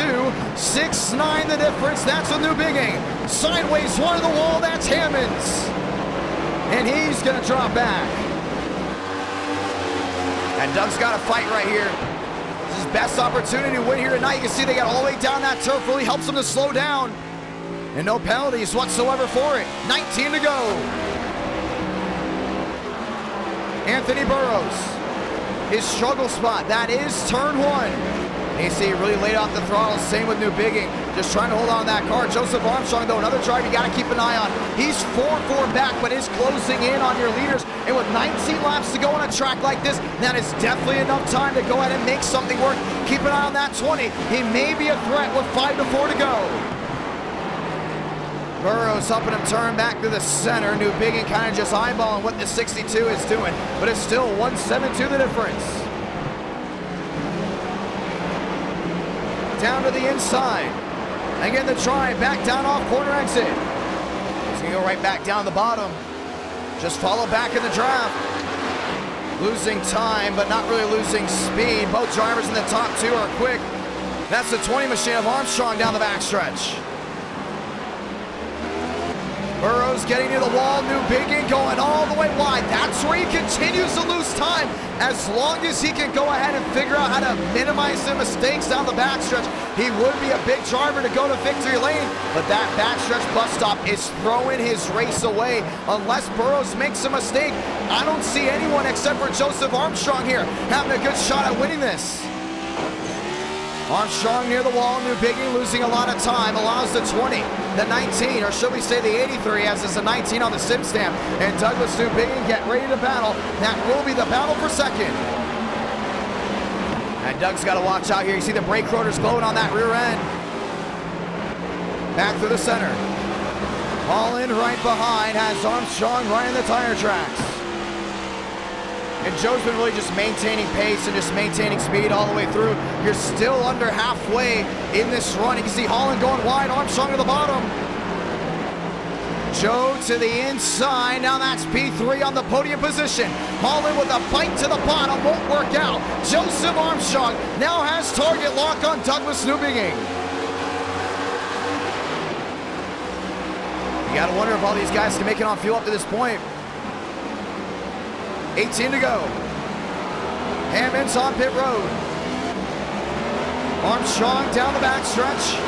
6-9 the difference. That's a New Bigging. Sideways 1 to the wall. That's Hammonds. And he's going to drop back. And Doug's got to fight right here. This is his best opportunity to win here tonight. You can see they got all the way down that turf. Really helps him to slow down. And no penalties whatsoever for it. 19 to go. Anthony Burrows. His struggle spot. That is turn 1. You see, he really laid off the throttle. Same with New Bigging. Just trying to hold on to that car. Joseph Armstrong, though, another driver you got to keep an eye on. He's 4-4 back, but is closing in on your leaders. And with 19 laps to go on a track like this, that is definitely enough time to go ahead and make something work. Keep an eye on that 20. He may be a threat with 5-4 to go. Burrows helping him turn back to the center. New Bigging kind of just eyeballing what the 62 is doing, but it's still 1-7-2 the difference. Down to the inside. Again, the try back down off corner exit. He's gonna go right back down the bottom. Just follow back in the draft. Losing time, but not really losing speed. Both drivers in the top 2 are quick. That's the 20 machine of Armstrong down the backstretch. Burrows getting to the wall. New Bigging going all the way wide. That's where he continues to lose time. As long as he can go ahead and figure out how to minimize the mistakes down the backstretch, he would be a big driver to go to victory lane. But that backstretch bus stop is throwing his race away. Unless Burrows makes a mistake, I don't see anyone except for Joseph Armstrong here having a good shot at winning this. Armstrong near the wall. New Bigging losing a lot of time. Allows the 20, the 19, or should we say the 83, as it's a 19 on the sim stamp. And Douglas New Bigging get ready to battle. That will be the battle for second. And Doug's got to watch out here. You see the brake rotors glowing on that rear end. Back through the center. Holland right behind has Armstrong right in the tire tracks. And Joe's been really just maintaining pace and just maintaining speed all the way through. You're still under halfway in this run. You can see Holland going wide, Armstrong to the bottom. Joe to the inside. Now that's P3 on the podium position. Holland with a bite to the bottom. Won't work out. Joseph Armstrong now has target lock on Douglas New Bigging. You got to wonder if all these guys can make it on fuel up to this point. 18 to go. Hammond's on pit road. Armstrong down the backstretch.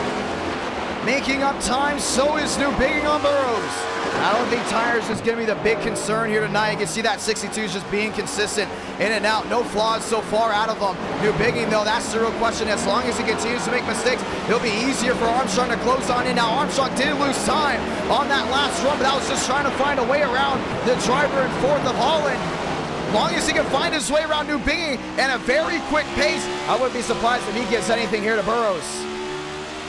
Making up time, so is New Bigging on Burrows. I don't think tires is going to be the big concern here tonight. You can see that 62 is just being consistent in and out. No flaws so far out of them. New Bigging, though, that's the real question. As long as he continues to make mistakes, it'll be easier for Armstrong to close on in. Now, Armstrong did lose time on that last run, but that was just trying to find a way around the driver in 4th of Holland. long as he can find his way around New Binging at a very quick pace, I wouldn't be surprised if he gives anything here to Burrows.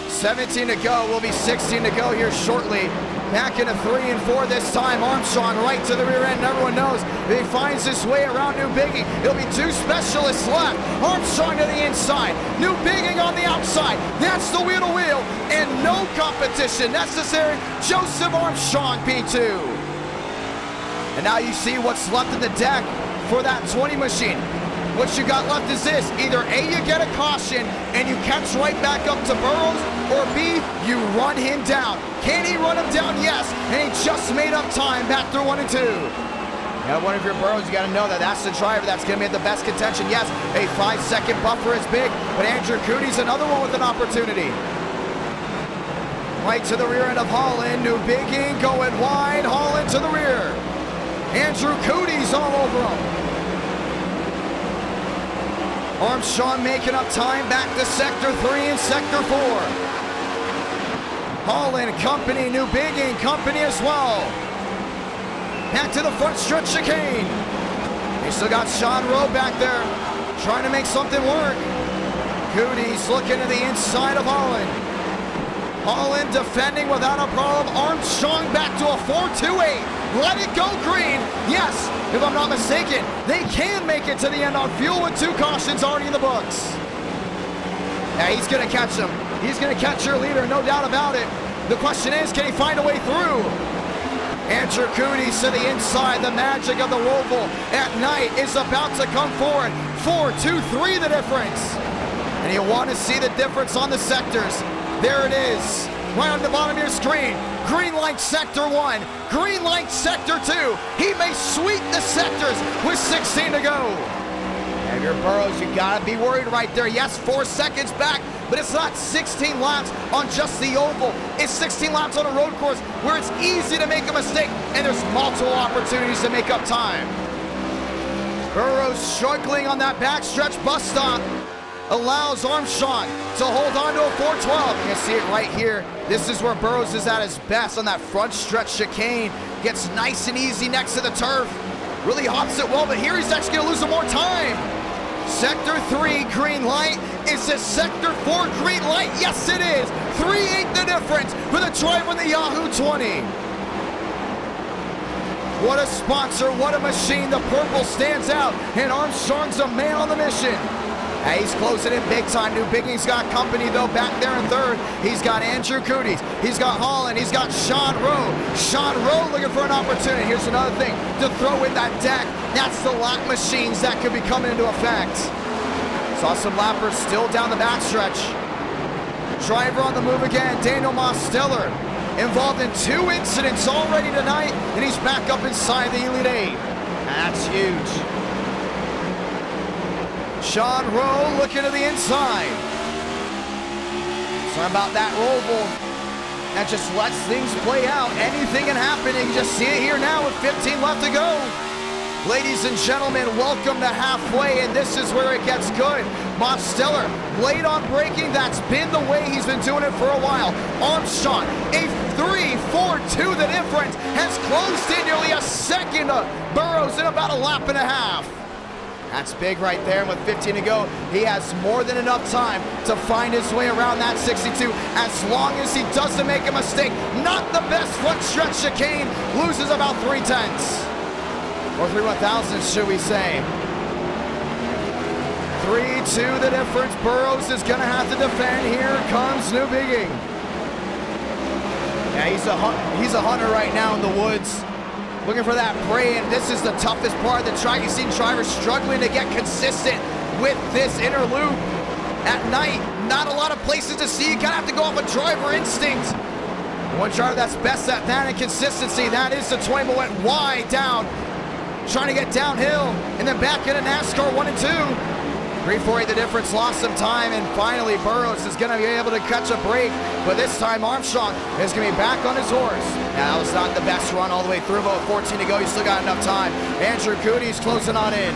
17 to go, will be 16 to go here shortly. Back into 3 and 4 this time. Armstrong right to the rear end. Everyone knows if he finds his way around New Binging, it'll be 2 specialists left. Armstrong to the inside. New Binging on the outside. That's the wheel to wheel, and no competition necessary. Joseph Armstrong, P2. And now you see what's left in the deck for that 20 machine. What you got left is this. Either A, you get a caution and you catch right back up to Burrows, or B, you run him down. Can he run him down? Yes. And he just made up time back through 1 and 2. Now, one of your Burrows, you got to know that that's the driver that's going to be at the best contention. Yes, a 5-second buffer is big, but Andrew Cootie's another one with an opportunity. Right to the rear end of Holland. New Binging going wide. Holland to the rear. Andrew Cootie's all over him. Armstrong making up time back to Sector 3 and Sector 4. Holland, company, New Binging, company as well. Back to the front stretch chicane. They still got Sean Rowe back there trying to make something work. Cootie's looking to the inside of Holland. Holland defending without a problem. Armstrong back to a 4.28. Let it go, Green. Yes, if I'm not mistaken, they can make it to the end on fuel with 2 cautions already in the books. Yeah, he's going to catch him. He's going to catch your leader, no doubt about it. The question is, can he find a way through? Andrew Cootie's to the inside. The magic of the ROVAL at night is about to come forward. 4, 2, 3 the difference. And you want to see the difference on the sectors. There it is, right on the bottom of your screen. Green light Sector 1, green light Sector 2. He may sweep the sectors with 16 to go. And your Burrows, you gotta be worried right there. Yes, 4 seconds back, but it's not 16 laps on just the oval. It's 16 laps on a road course where it's easy to make a mistake, and there's multiple opportunities to make up time. Burrows struggling on that backstretch bus stop. Allows Armstrong to hold on to a 412. You can see it right here. This is where Burrows is at his best on that front stretch chicane. Gets nice and easy next to the turf. Really hops it well, but here he's actually gonna lose some more time. Sector 3, green light. Is it Sector 4, green light? Yes, it is. 3/8 the difference for the driver in the Yahoo 20. What a sponsor, what a machine. The purple stands out, and Armstrong's a man on the mission. He's closing in big time. New Binging's got company, though, back there in 3rd. He's got Andrew Cootie's. He's got Holland. He's got Sean Rowe. Sean Rowe looking for an opportunity. Here's another thing to throw in that deck. That's the lap machines that could be coming into effect. Saw some lappers still down the backstretch. Driver on the move again. Daniel Mosteller involved in 2 incidents already tonight, and he's back up inside the Elite 8. That's huge. Sean Rowe looking to the inside. Sorry about that ROVAL. That just lets things play out. Anything can happen. You can just see it here now with 15 left to go. Ladies and gentlemen, welcome to halfway, and this is where it gets good. Mosteller, late on braking. That's been the way he's been doing it for a while. Armstrong, a 3.42 the difference, has closed in nearly a second to Burrows in about a lap and a half. That's big right there, and with 15 to go, he has more than enough time to find his way around that 62, as long as he doesn't make a mistake. Not the best front stretch chicane, loses about 3/10. Or 3/1000, should we say. 3-2 the difference. Burrows is gonna have to defend. Here comes New Binging. Yeah, he's a hunter right now in the woods. Looking for that prey, and this is the toughest part of the track. You've seen drivers struggling to get consistent with this inner loop. At night, not a lot of places to see. You kind of have to go off of driver instinct. One driver that's best at that and consistency, that is the 20, but went wide down, trying to get downhill, and then back into NASCAR 1 and 2. 3.48 the difference, lost some time, and finally Burrows is going to be able to catch a break, but this time Armstrong is going to be back on his horse. Now, that was not the best run all the way through, but with 14 to go, he's still got enough time. Andrew Cootie's closing on in.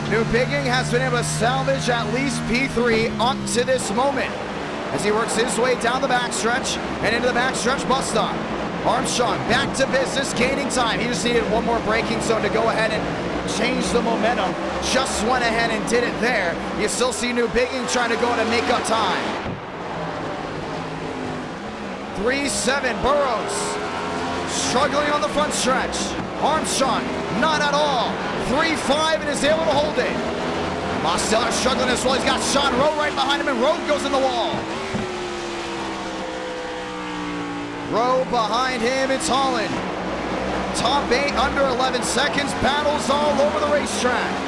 New Binging has been able to salvage at least P3 up to this moment as he works his way down the backstretch and into the backstretch bus stop. Armstrong back to business, gaining time. He just needed one more braking zone to go ahead and changed the momentum. Just went ahead and did it there. You still see New Bigging trying to go in and make up time. 3-7, Burrows. Struggling on the front stretch. Armstrong, not at all. 3-5 and is able to hold it. Mosteller struggling as well. He's got Sean Rowe right behind him, and Rowe goes in the wall. Rowe behind him, it's Holland. Top 8 under 11 seconds. Battles all over the racetrack.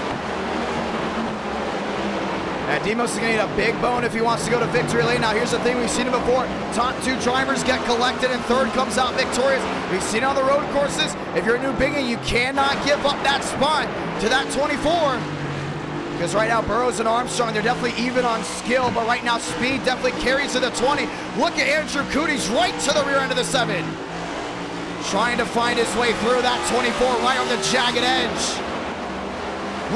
And Demos is going to need a big bone if he wants to go to victory lane. Now, here's the thing. We've seen it before. Top 2 drivers get collected, and third comes out victorious. We've seen it on the road courses. If you're a New Bigging, you cannot give up that spot to that 24. Because right now, Burrows and Armstrong, they're definitely even on skill, but right now, speed definitely carries to the 20. Look at Andrew Cooties right to the rear end of the 7. Trying to find his way through that 24 right on the jagged edge.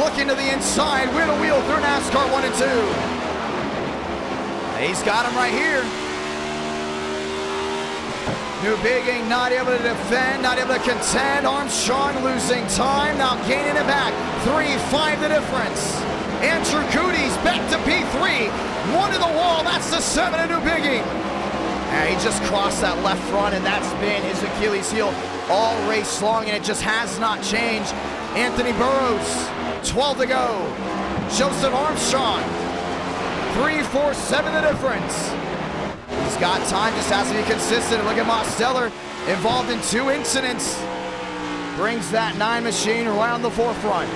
Looking to the inside, wheel to wheel through NASCAR 1 and 2. He's got him right here. New Bigging not able to defend, not able to contend. Armstrong losing time, now gaining it back. 3-5 the difference. Andrew Cooties back to P3. 1 to the wall, that's the 7 of New Bigging. And he just crossed that left front, and that's been his Achilles heel all race long, and it just has not changed. Anthony Burrows, 12 to go. Joseph Armstrong, 3-4-7 the difference. He's got time, just has to be consistent. Look at Mosteller, involved in 2 incidents. Brings that 9 machine around the forefront.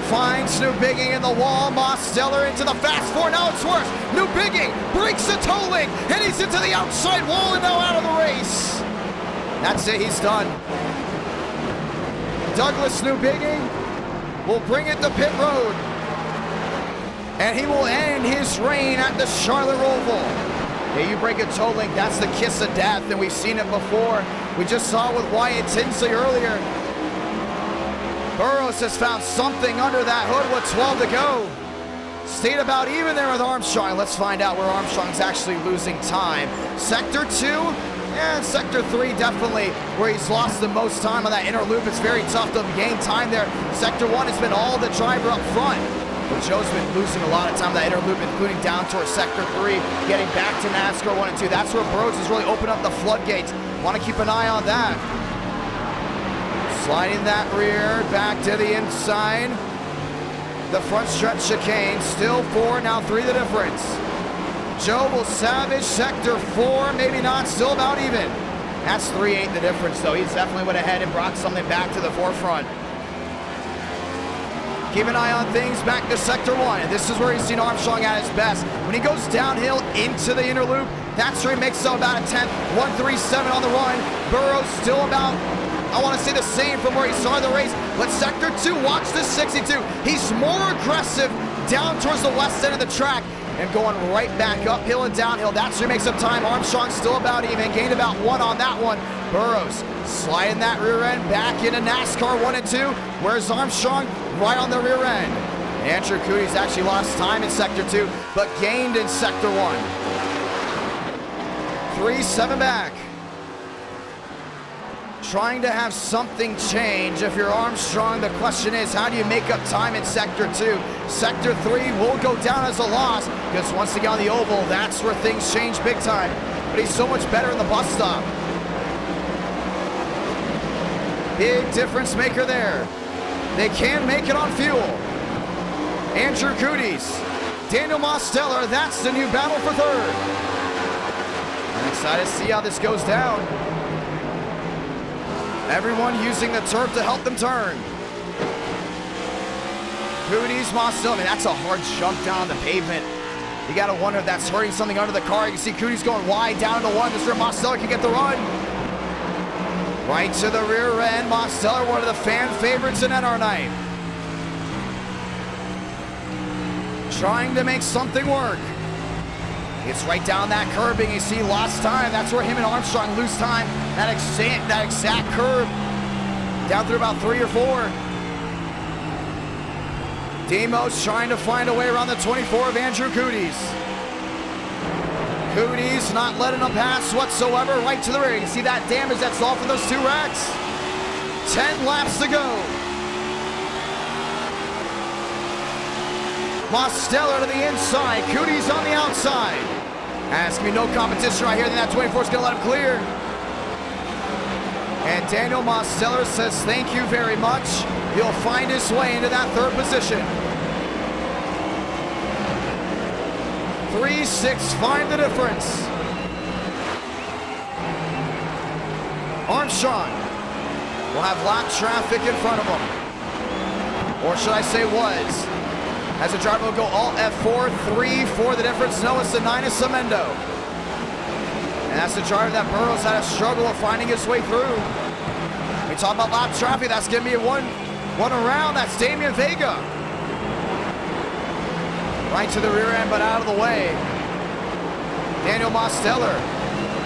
Finds New Bigging in the wall. Mosteller into the fast 4. Now it's worse. New Bigging breaks the toe link, and he's into the outside wall and now out of the race. That's it. He's done. Douglas New Bigging will bring it to pit road, and he will end his reign at the Charlotte Roval. Yeah, you break a toe link, that's the kiss of death, and we've seen it before. We just saw it with Wyatt Tinsley earlier. Burrows has found something under that hood with 12 to go. Stayed about even there with Armstrong. Let's find out where Armstrong's actually losing time. Sector 2, and Sector 3 definitely where he's lost the most time on that inner loop. It's very tough to gain time there. Sector 1 has been all the driver up front. But Joe's been losing a lot of time on that inner loop, including down towards Sector 3, getting back to NASCAR 1 and 2. That's where Burrows has really opened up the floodgates. Want to keep an eye on that. Sliding that rear back to the inside. The front stretch chicane, still 4, now 3 the difference. Joe will savage Sector 4, maybe not, still about even. That's 3-8 the difference, though. He's definitely went ahead and brought something back to the forefront. Keep an eye on things back to Sector 1, and this is where he's seen Armstrong at his best. When he goes downhill into the inner loop, that's where he makes up about a 10th, 1:37 on the run. Burrows still about, I want to say the same from where he started the race, but Sector 2, watch this 62. He's more aggressive down towards the west end of the track and going right back uphill and downhill. That's where he makes up time. Armstrong still about even, gained about 1 on that one. Burrows sliding that rear end back into NASCAR 1 and 2. Where's Armstrong? Right on the rear end. Andrew Cooties actually lost time in Sector 2, but gained in Sector 1. 3-7 back. Trying to have something change. If you're Armstrong, the question is, how do you make up time in Sector 2? Sector 3 will go down as a loss, because once again on the oval, that's where things change big time. But he's so much better in the bus stop. Big difference maker there. They can make it on fuel. Andrew Cooties, Daniel Mosteller, that's the new battle for third. I'm excited to see how this goes down. Everyone using the turf to help them turn. Cooties, Mosteller, I mean, that's a hard jump down the pavement. You gotta wonder if that's hurting something under the car. You can see Cooties going wide down to 1. This is where Mosteller can get the run. Right to the rear end, Mosteller, one of the fan favorites in NR night. Trying to make something work. It's right down that curbing. You see, lost time. That's where him and Armstrong lose time. That exact curve. Down through about 3 or 4. Demos trying to find a way around the 24 of Andrew Cooties. Cooties not letting them pass whatsoever, right to the rear. You see that damage that's off of those 2 racks? 10 laps to go. Mosteller to the inside. Cootie's on the outside. There's going to be no competition right here. Then that 24 is going to let him clear. And Daniel Mosteller says thank you very much. He'll find his way into that third position. 3-6-5 the difference. Armstrong will have lap traffic in front of him. Or should I say was. As the driver will go Alt F4, 3-4 the difference. Noah Sinina Cemendo. And that's the driver that Burrows had a struggle of finding his way through. We talk about lap traffic, that's gonna be one around. That's Damian Vega. Right to the rear end, but out of the way. Daniel Mosteller,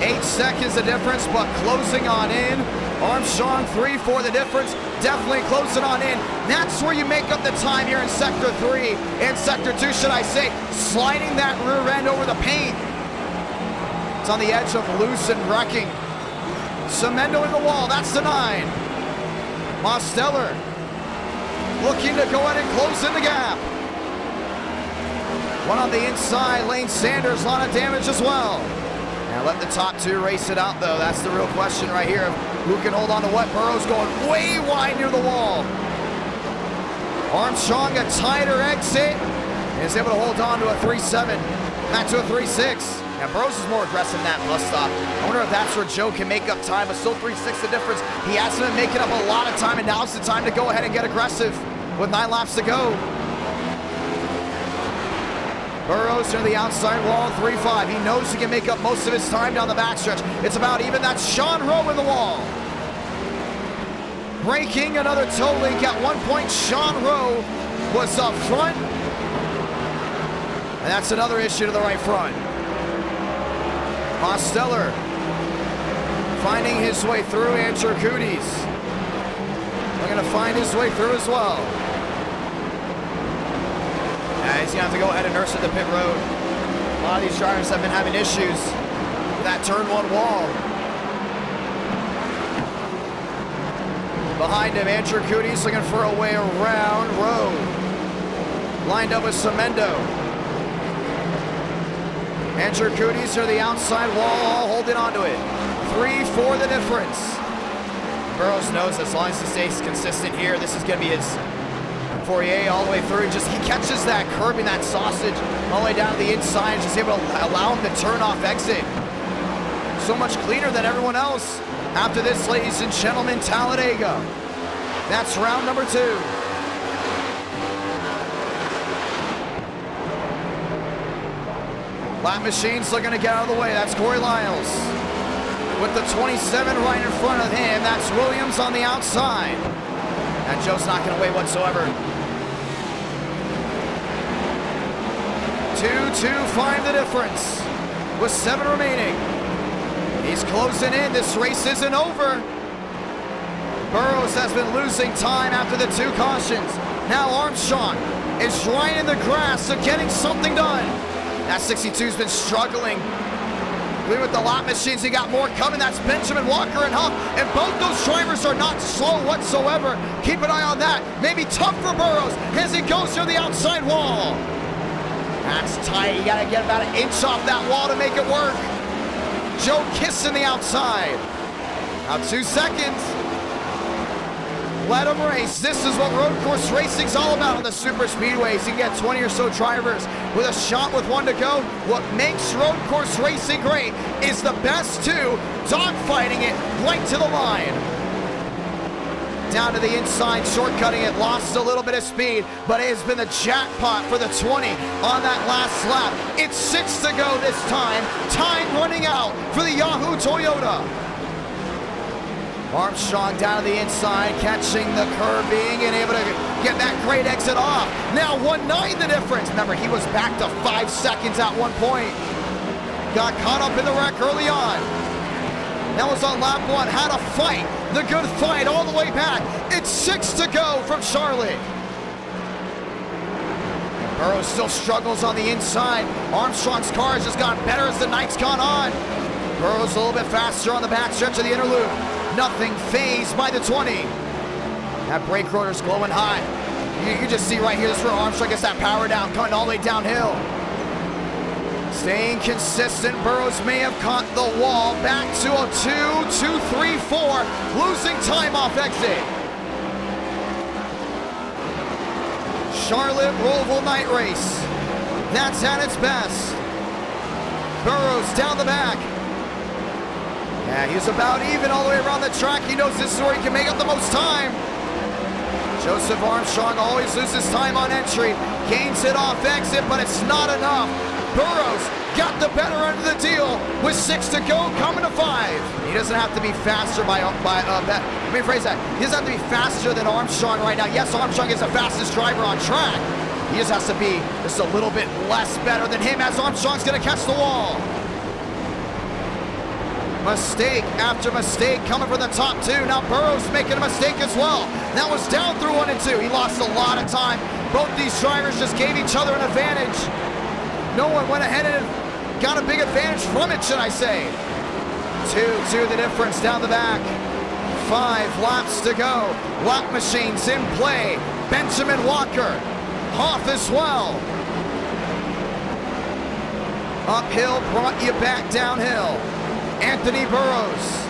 8 seconds the difference, but closing on in. Armstrong, 3-4 the difference, definitely closing on in. That's where you make up the time here in Sector 3, and Sector 2, should I say, sliding that rear end over the paint. It's on the edge of loose and wrecking. Cemendo in the wall, that's the 9. Mosteller looking to go ahead and close in the gap. One on the inside, Lane Sanders, a lot of damage as well. Now let the top 2 race it out though. That's the real question right here of who can hold on to what. Burrow's going way wide near the wall. Armstrong a tighter exit. And is able to hold on to a 3-7. Back to a 3-6. Now Burrows is more aggressive in that bus stop. I wonder if that's where Joe can make up time, but still 3-6 the difference. He hasn't been making up a lot of time, and now's the time to go ahead and get aggressive with 9 laps to go. Burrows to the outside wall, 3-5. He knows he can make up most of his time down the backstretch. It's about even. That's Sean Rowe in the wall. Breaking another toe link at one point. Sean Rowe was up front. And that's another issue to the right front. Mosteller finding his way through. Andrew Cooties looking to find his way through as well. He's going to have to go ahead and nurse at the pit road. A lot of these drivers have been having issues with that turn 1 wall. Behind him, Andrew Cooties looking for a way around Rowe. Lined up with Cemendo. Andrew Cooties to the outside wall, holding onto it. 3-4 the difference. Burrows knows as long as he stays consistent here, this is going to be his Fourier all the way through. Just he catches that curb in that sausage all the way down to the inside, just able to allow him to turn off exit. So much cleaner than everyone else. After this, ladies and gentlemen, Talladega. That's round number 2. Lap machines looking to get out of the way. That's Corey Lyles. With the 27 right in front of him, that's Williams on the outside. And Joe's not going to wait whatsoever. 2-2-5 the difference with 7 remaining. He's closing in. This race isn't over. Burrows has been losing time after the 2 cautions. Now Armstrong is right in the grasp of getting something done. That 62's been struggling. With the lap machines, he got more coming. That's Benjamin Walker and Huff. And both those drivers are not slow whatsoever. Keep an eye on that. Maybe tough for Burrows as he goes through the outside wall. That's tight. You got to get about an inch off that wall to make it work. Joe kissing the outside. Now 2 seconds. Let them race. This is what road course racing's all about on the super speedways. You get 20 or so drivers with a shot with 1 to go. What makes road course racing great is the best 2 dogfighting it right to the line. Down to the inside, shortcutting it, lost a little bit of speed, but it has been the jackpot for the 20 on that last lap. It's 6 to go this time. Time running out for the Yahoo Toyota. Armstrong down to the inside, catching the curbing and able to get that great exit off. Now 1-9 the difference. Remember, he was back to 5 seconds at one point. Got caught up in the wreck early on. That was on lap 1. Had a fight, the good fight all the way back. It's 6 to go from Charlotte. Burrows still struggles on the inside. Armstrong's car has just gotten better as the night's gone on. Burrows a little bit faster on the back stretch of the interlude. Nothing phased by the 20. That brake rotor's glowing hot. You just see right here, this is where Armstrong gets that power down, coming all the way downhill. Staying consistent, Burrows may have caught the wall. Back to a 2-2-3-4, losing time off exit. Charlotte Roval night race. That's at its best. Burrows down the back. Yeah, he's about even all the way around the track. He knows this is where he can make up the most time. Joseph Armstrong always loses time on entry. Gains it off exit, but it's not enough. Burrows got the better end of the deal with 6 to go, coming to 5. He doesn't have to be faster let me rephrase that. He doesn't have to be faster than Armstrong right now. Yes, Armstrong is the fastest driver on track. He just has to be just a little bit less better than him as Armstrong's gonna catch the wall. Mistake after mistake coming from the top 2. Now Burrows making a mistake as well. That was down through 1 and 2. He lost a lot of time. Both these drivers just gave each other an advantage. No one went ahead and got a big advantage from it, should I say. 2 the difference down the back. 5 laps to go. Lap machines in play. Benjamin Walker. Hoff as well. Uphill brought you back downhill. Anthony Burrows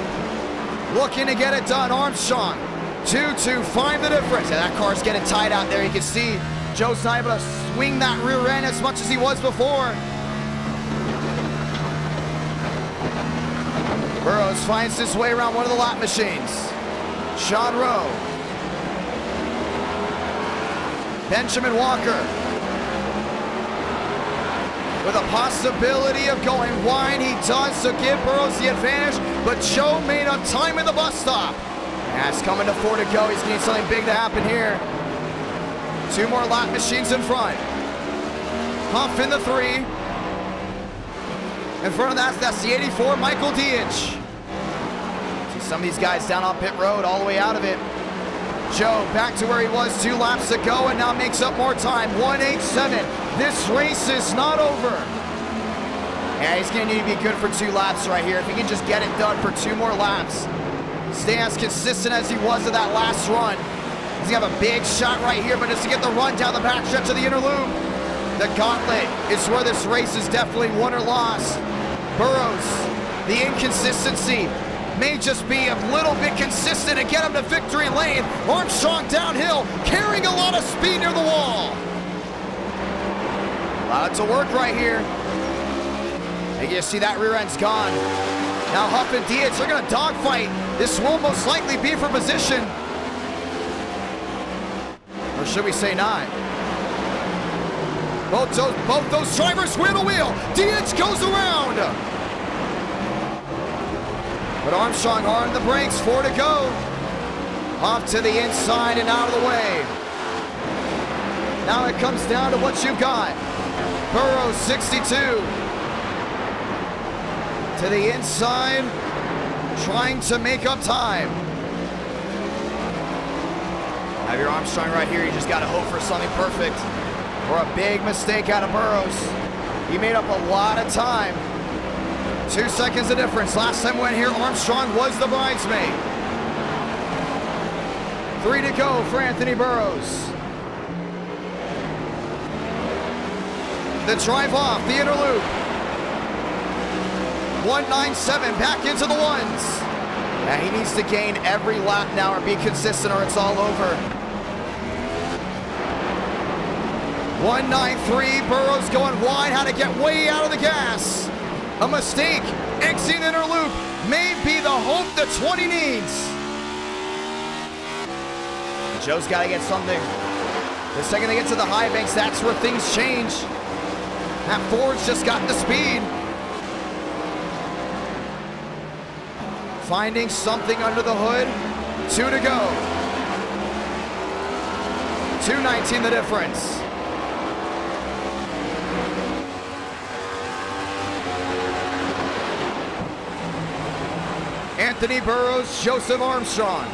looking to get it done. Armstrong 2-5 the difference. And that car's getting tight out there. You can see Joe's not able to swing that rear end as much as he was before. Burrows finds his way around one of the lap machines. Sean Rowe. Benjamin Walker. With a possibility of going wide, he does to give Burrows the advantage, but Joe made up time in the bus stop. That's coming to 4 to go. He's getting something big to happen here. 2 more lap machines in front. Huff in the 3. In front of that's the 84, Michael Dietz. See some of these guys down on pit road, all the way out of it. Joe back to where he was 2 laps to go and now makes up more time. 1:87. This race is not over. Yeah, he's gonna need to be good for 2 laps right here. If he can just get it done for 2 more laps. Stay as consistent as he was at that last run. He's gonna have a big shot right here, but just to get the run down the back stretch of the inner loop. The gauntlet is where this race is definitely won or lost. Burrows, the inconsistency may just be a little bit consistent to get him to victory lane. Armstrong downhill, carrying a lot of speed near the wall. Allowed to work right here. And you see that rear end's gone. Now Huff and Dietz are gonna dogfight. This will most likely be for position. Or should we say not? Both those drivers wheel to wheel. Dietz goes around. But Armstrong hard on the brakes, 4 to go. Off to the inside and out of the way. Now it comes down to what you've got. Burrows 62. To the inside, trying to make up time. Have your Armstrong right here, you just gotta hope for something perfect. Or a big mistake out of Burrows. He made up a lot of time. 2 seconds of difference. Last time we went here, Armstrong was the bridesmaid. 3 to go for Anthony Burrows. The drive off, the inner loop. 197, back into the ones. Yeah, he needs to gain every lap now or be consistent or it's all over. 193, Burrows going wide, had to get way out of the gas. A mistake, exiting the inner loop may be the hope the 20 needs. Joe's got to get something. The second they get to the high banks, that's where things change. That Ford's just got the speed. Finding something under the hood. 2 to go. 2:19 the difference. Anthony Burrows, Joseph Armstrong.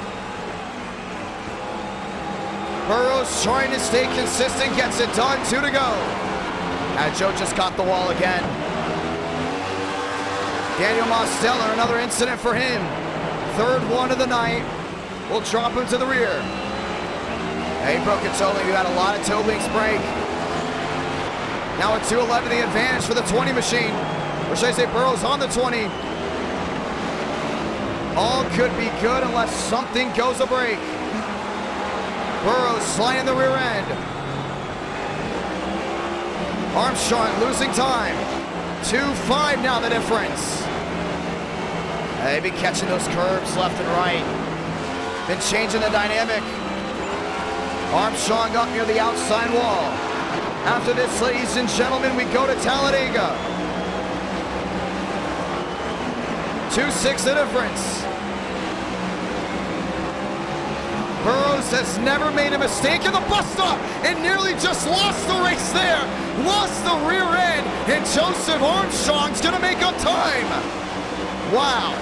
Burrows trying to stay consistent, gets it done, 2 to go. And Joe just caught the wall again. Daniel Mosteller, another incident for him. 3rd one of the night. Will drop him to the rear. He broke a toe link. We had a lot of toe links break. Now a 211 the advantage for the 20 machine. Or should I say Burrows on the 20. All could be good unless something goes a break. Burrows sliding the rear end. Armstrong losing time. 2.5 now the difference. They've been catching those curves left and right. Been changing the dynamic. Armstrong up near the outside wall. After this, ladies and gentlemen, we go to Talladega. 2.6 the difference. Burrows has never made a mistake in the bus stop and nearly just lost the race there. Lost the rear end, and Joseph Armstrong's gonna make up time. Wow.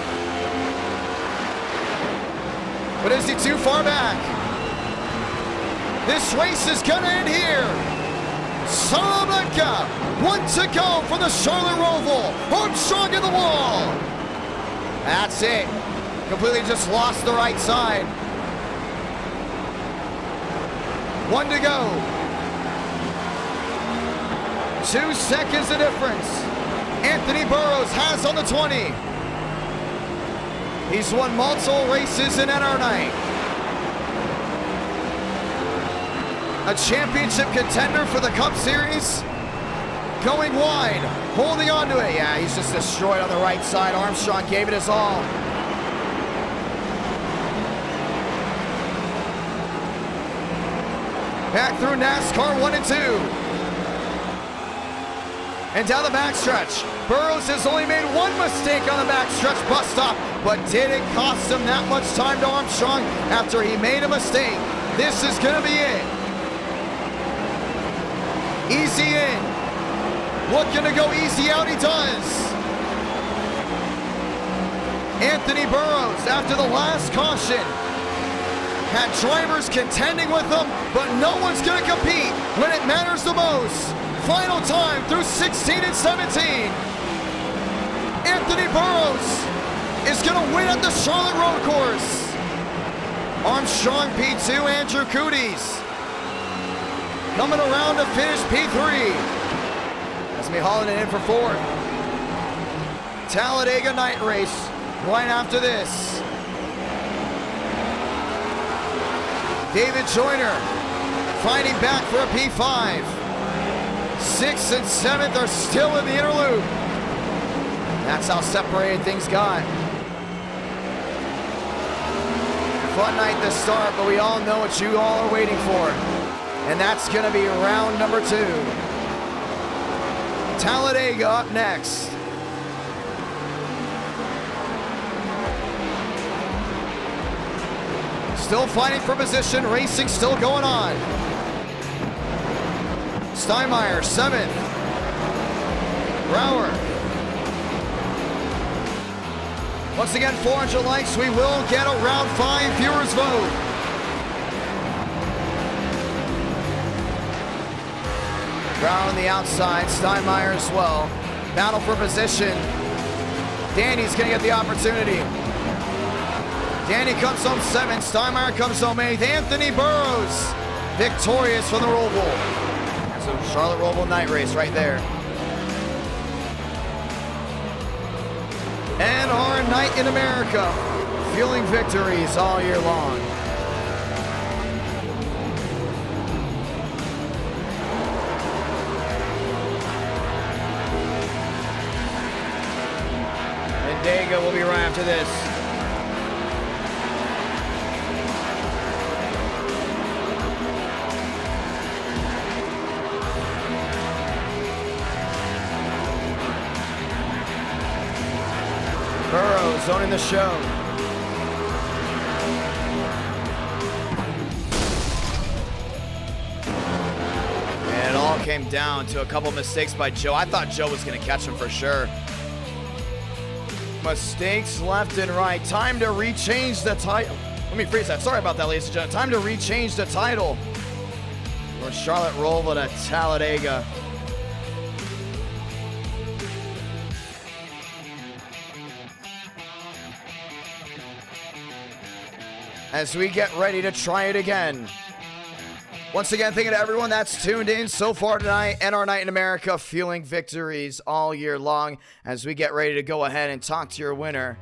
But is he too far back? This race is gonna end here. Salamanca, 1 to go for the Charlotte Roval. Armstrong in the wall. That's it. Completely just lost the right side. 1 to go. 2 seconds the difference. Anthony Burrows has on the 20. He's won multiple races in NR9. A championship contender for the Cup Series. Going wide, holding on to it. Yeah, he's just destroyed on the right side. Armstrong gave it his all. Back through NASCAR 1 and 2. And down the backstretch. Burrows has only made one mistake on the backstretch bus stop, but didn't cost him that much time to Armstrong after he made a mistake. This is gonna be it. Easy in. Looking to go easy out, he does. Anthony Burrows, after the last caution, had drivers contending with him, but no one's gonna compete when it matters the most. Final time through 16 and 17. Anthony Burrows is gonna win at the Charlotte Road Course. Armstrong P2, Andrew Cooties coming around to finish P3. That's me hauling it in for 4th. Talladega night race right after this. David Joyner fighting back for a P5. 6th and 7th are still in the interlude. That's how separated things got. Fun night to start, but we all know what you all are waiting for. And that's gonna be round number 2. Talladega up next. Still fighting for position, racing still going on. Steinmeier, 7th. Brower. Once again, 400 likes, we will get a round 5 viewers vote. Brown on the outside, Steinmeier as well. Battle for position. Danny's gonna get the opportunity. Danny comes home 7th, Steinmeier comes home 8th. Anthony Burrows, victorious for the Roval. So Charlotte Roval night race right there. And our night in America, fueling victories all year long. And Daytona will be right after this. Burrows owning the show. And it all came down to a couple mistakes by Joe. I thought Joe was going to catch him for sure. Mistakes left and right. Time to rechange the title. Let me freeze that. Sorry about that, ladies and gentlemen. Time to rechange the title for Charlotte Roval to Talladega. As we get ready to try it again. Once again, thank you to everyone that's tuned in so far tonight. NR Night in America, fueling victories all year long as we get ready to go ahead and talk to your winner,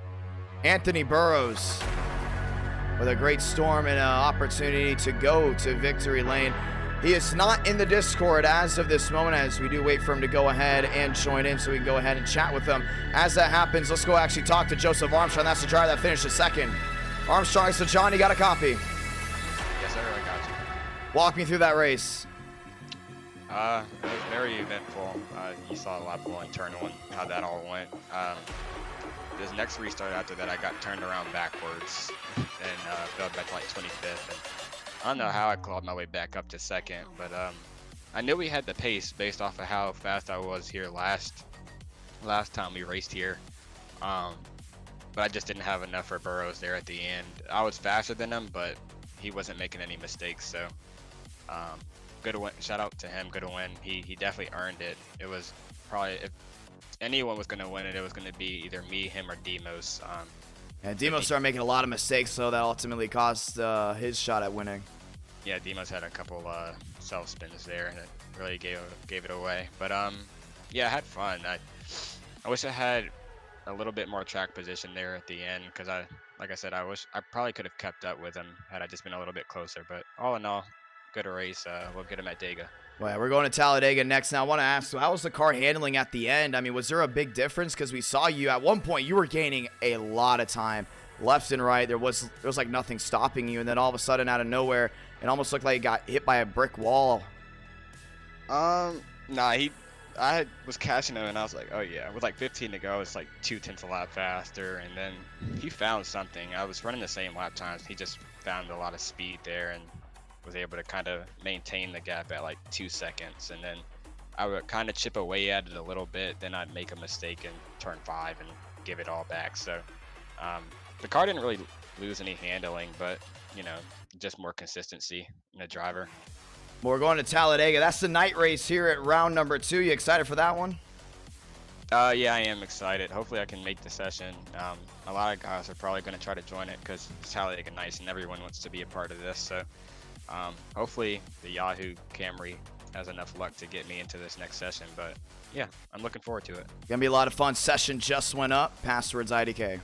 Anthony Burrows, with a great storm and an opportunity to go to victory lane. He is not in the Discord as of this moment, as we do wait for him to go ahead and join in so we can go ahead and chat with him. As that happens, let's go actually talk to Joseph Armstrong. That's the driver that finished second. Armstrong, so John, you got a copy? Yes, sir, I got you. Walk me through that race. It was very eventful. You saw lap 1, turn 1, how that all went. This next restart after that, I got turned around backwards and fell back to like 25th. And I don't know how I clawed my way back up to second, but I knew we had the pace based off of how fast I was here last time we raced here. But I just didn't have enough for Burrows there at the end. I was faster than him, but he wasn't making any mistakes, so good win. Shout out to him, good win. He definitely earned it. It was probably, if anyone was going to win it, it was going to be either me, him, or Demos. And Demos started making a lot of mistakes, so that ultimately cost his shot at winning. Yeah, Demos had a couple self spins there, and it really gave it away. But yeah, I had fun. I wish I had a little bit more track position there at the end, because like I said, I probably could have kept up with him had I just been a little bit closer. But all in all, good race. We'll get him at Dega. Well, we're going to Talladega next. Now, I want to ask, how was the car handling at the end? I mean, was there a big difference? Because we saw you at one point, you were gaining a lot of time left and right. There was like nothing stopping you, and then all of a sudden, out of nowhere, it almost looked like you got hit by a brick wall. Nah, I was catching him, and I was like, oh yeah, with like 15 to go, it's like 0.2 a lap faster, and then he found something. I was running the same lap times. He just found a lot of speed there and was able to kind of maintain the gap at like 2 seconds, and then I would kind of chip away at it a little bit, then I'd make a mistake in turn 5 and give it all back. So the car didn't really lose any handling, but you know, just more consistency in the driver. Well, we're going to Talladega. That's the night race here at round number 2. You excited for that one? Yeah, I am excited. Hopefully I can make the session. A lot of guys are probably going to try to join it because it's Talladega nice and everyone wants to be a part of this. So hopefully the Yahoo Camry has enough luck to get me into this next session. But yeah, I'm looking forward to it. Gonna be a lot of fun. Session just went up. Passwords IDK.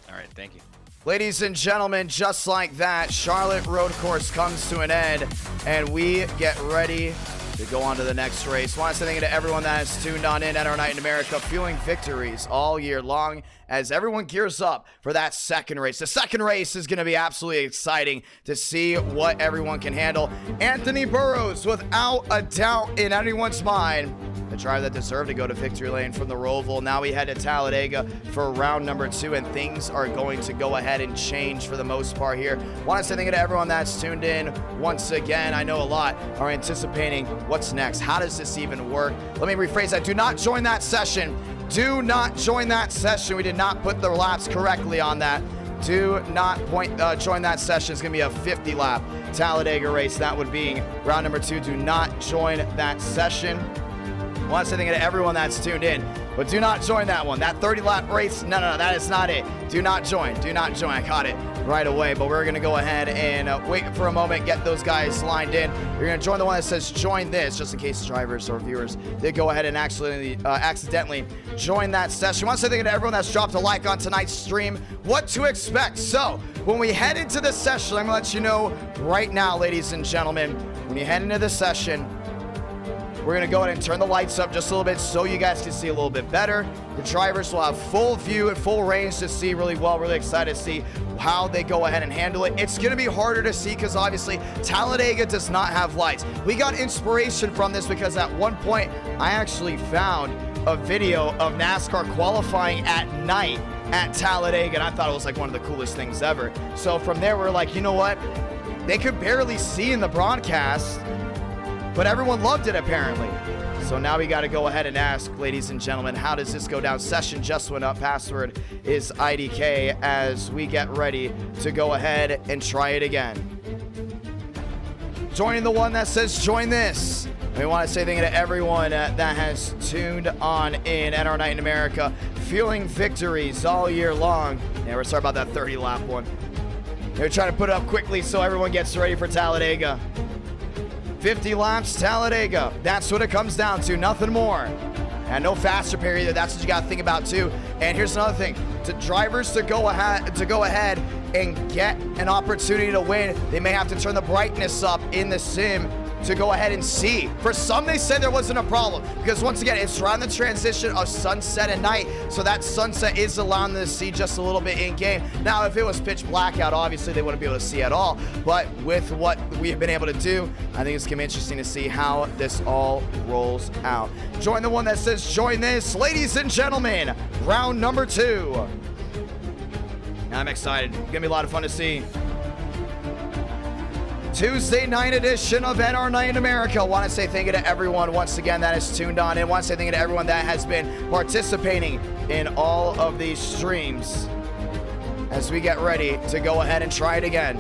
All right, thank you. Ladies and gentlemen, just like that, Charlotte Road Course comes to an end, and we get ready to go on to the next race. Want to say thank you to everyone that has tuned on in at our Night in America, fueling victories all year long as everyone gears up for that second race. The second race is going to be absolutely exciting to see what everyone can handle. Anthony Burrows, without a doubt in anyone's mind, the driver that deserved to go to victory lane from the ROVAL. Now we head to Talladega for round number 2, and things are going to go ahead and change for the most part here. Want to say thank you to everyone that's tuned in once again. I know a lot are anticipating what's next. How does this even work? Let me rephrase that. Do not join that session. Do not join that session. We did not put the laps correctly on that. Do not join that session. It's going to be a 50-lap Talladega race. That would be round number 2. Do not join that session. I want to say thank you to everyone that's tuned in, but do not join that one. That 30-lap race, no, that is not it. Do not join. Do not join. I caught it right away, but we're going to go ahead and wait for a moment, get those guys lined in. You're going to join the one that says join this, just in case drivers or viewers did go ahead and accidentally join that session. I want to say thank you to everyone that's dropped a like on tonight's stream. What to expect. So when we head into the session, I'm going to let you know right now, ladies and gentlemen, when you head into the session, we're going to go ahead and turn the lights up just a little bit so you guys can see a little bit better. The drivers will have full view and full range to see really well. Really excited to see how they go ahead and handle it. It's going to be harder to see because obviously Talladega does not have lights. We got inspiration from this because at one point I actually found a video of NASCAR qualifying at night at Talladega, and I thought it was like one of the coolest things ever. So from there, we're like, you know what? They could barely see in the broadcast, but everyone loved it apparently. So now we got to go ahead and ask, ladies and gentlemen, how does this go down? Session just went up. Password is IDK as we get ready to go ahead and try it again. Joining the one that says join this. We want to say thank you to everyone that has tuned on in at our Night in America, fueling victories all year long. Yeah, we're sorry about that 30-lap one. They're trying to put it up quickly so everyone gets ready for Talladega. 50 laps, Talladega. That's what it comes down to, nothing more. And no faster period either. That's what you got to think about too. And here's another thing: to drivers to go ahead and get an opportunity to win, they may have to turn the brightness up in the sim to go ahead and see. For some, they said there wasn't a problem because once again, it's around the transition of sunset and night, so that sunset is allowing them to see just a little bit in game. Now, if it was pitch black out, obviously they wouldn't be able to see at all. But with what we have been able to do, I think it's gonna be interesting to see how this all rolls out. Join the one that says join this, ladies and gentlemen. Round number 2. I'm excited. It's gonna be a lot of fun to see. Tuesday night edition of NR Night in America. I want to say thank you to everyone once again that has tuned on in. I want to say thank you to everyone that has been participating in all of these streams as we get ready to go ahead and try it again.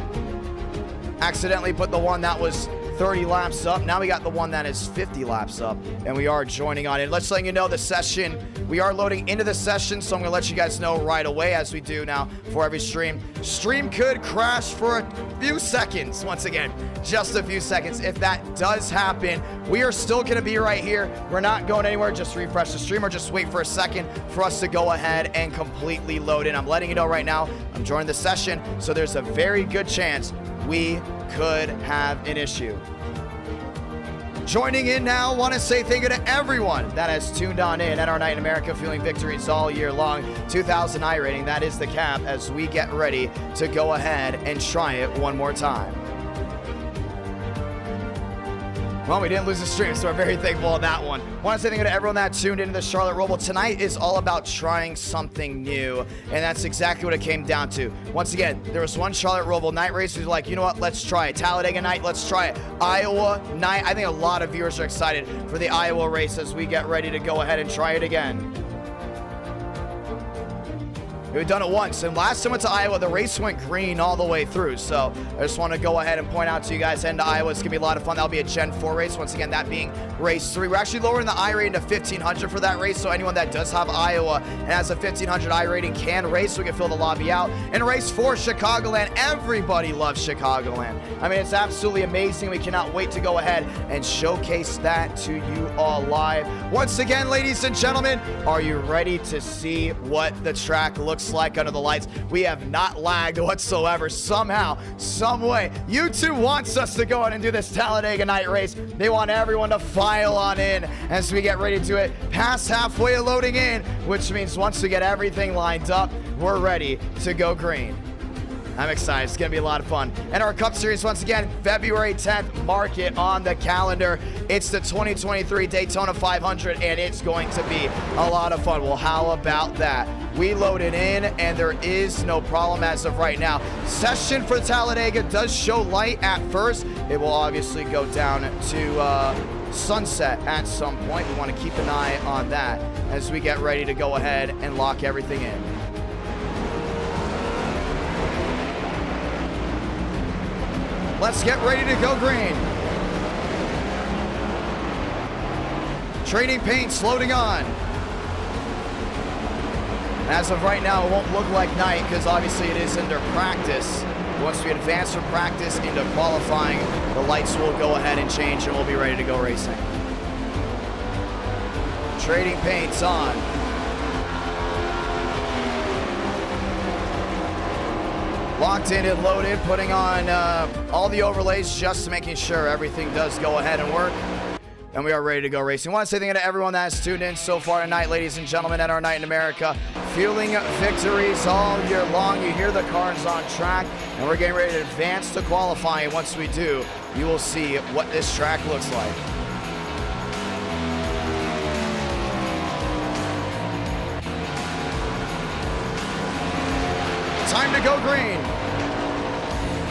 Accidentally put the one that was 30 laps up. Now we got the one that is 50 laps up, and we are joining on it. Let's let you know the session. We are loading into the session, so I'm gonna let you guys know right away, as we do now for every stream. Stream could crash for a few seconds. Once again, just a few seconds. If that does happen, we are still gonna be right here. We're not going anywhere. Just refresh the stream or just wait for a second for us to go ahead and completely load in. I'm letting you know right now, I'm joining the session, so there's a very good chance we could have an issue. Joining in now, want to say thank you to everyone that has tuned on in at our Night in America, fueling victories all year long. 2,000 iRating, that is the cap as we get ready to go ahead and try it one more time. Well, we didn't lose the stream, so we're very thankful on that one. Want to say thank you to everyone that tuned into the Charlotte ROVAL. Tonight is all about trying something new, and that's exactly what it came down to. Once again, there was one Charlotte ROVAL night race. We were like, you know what, let's try it. Talladega night, let's try it. Iowa night, I think a lot of viewers are excited for the Iowa race as we get ready to go ahead and try it again. We've done it once, and last time we went to Iowa, the race went green all the way through. So I just want to go ahead and point out to you guys, heading to Iowa, it's going to be a lot of fun. That'll be a Gen 4 race. Once again, that being race 3. We're actually lowering the I rating to 1,500 for that race, so anyone that does have Iowa and has a 1,500 I rating can race, so we can fill the lobby out. And race 4, Chicagoland. Everybody loves Chicagoland. I mean, it's absolutely amazing. We cannot wait to go ahead and showcase that to you all live. Once again, ladies and gentlemen, are you ready to see what the track looks like under the lights? We have not lagged whatsoever. Somehow, some way, YouTube wants us to go in and do this Talladega night race. They want everyone to file on in as we get ready to do it. Past halfway of loading in, which means once we get everything lined up, we're ready to go green. I'm excited. It's going to be a lot of fun. And our Cup Series, once again, February 10th, mark it on the calendar. It's the 2023 Daytona 500, and it's going to be a lot of fun. Well, how about that? We loaded in, and there is no problem as of right now. Session for Talladega does show light at first. It will obviously go down to sunset at some point. We want to keep an eye on that as we get ready to go ahead and lock everything in. Let's get ready to go green. Training paints loading on. As of right now, it won't look like night because obviously it is under practice. Once we advance from practice into qualifying, the lights will go ahead and change and we'll be ready to go racing. Trading paints on. Locked in and loaded, putting on all the overlays just making sure everything does go ahead and work. And we are ready to go racing. I want to say thank you to everyone that has tuned in so far tonight, ladies and gentlemen, at our Night in America. Fueling victories all year long. You hear the cars on track, and we're getting ready to advance to qualifying. Once we do, you will see what this track looks like. Time to go green.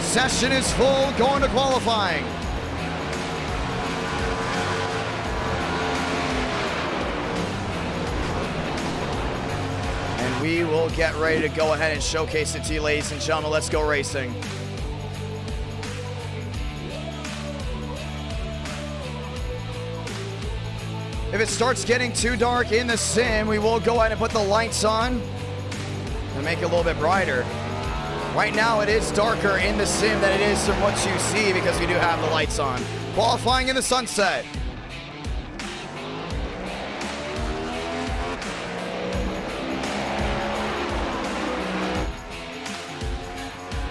Session is full, going to qualifying. And we will get ready to go ahead and showcase it to you, ladies and gentlemen. Let's go racing. If it starts getting too dark in the sim, we will go ahead and put the lights on and make it a little bit brighter. Right now it is darker in the sim than it is from what you see because we do have the lights on. Qualifying in the sunset.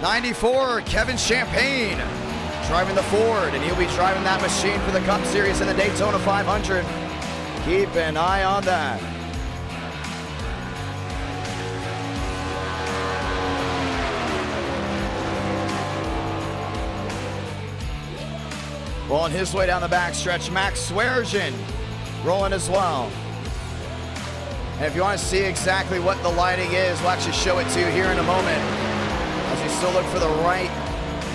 '94, Kevin Champagne driving the Ford, and he'll be driving that machine for the Cup Series in the Daytona 500. Keep an eye on that. Rolling his way down the backstretch, Max Sweargen rolling as well. And if you want to see exactly what the lighting is, we'll actually show it to you here in a moment, as we still look for the right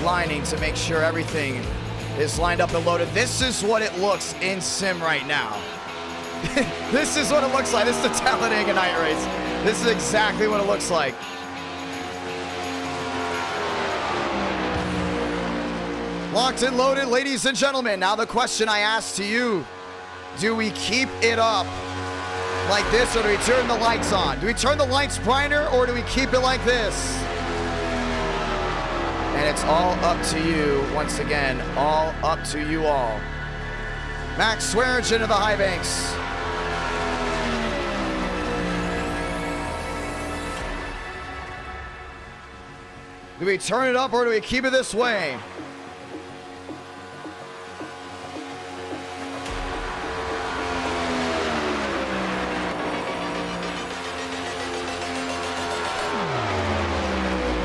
lining to make sure everything is lined up and loaded. This is what it looks in sim right now. This is what it looks like. This is the Talladega night race. This is exactly what it looks like. Locked and loaded, ladies and gentlemen. Now the question I ask to you, do we keep it up like this, or do we turn the lights on? Do we turn the lights brighter, or do we keep it like this? And it's all up to you, once again, all up to you all. Max Sweargen of the high banks. Do we turn it up, or do we keep it this way?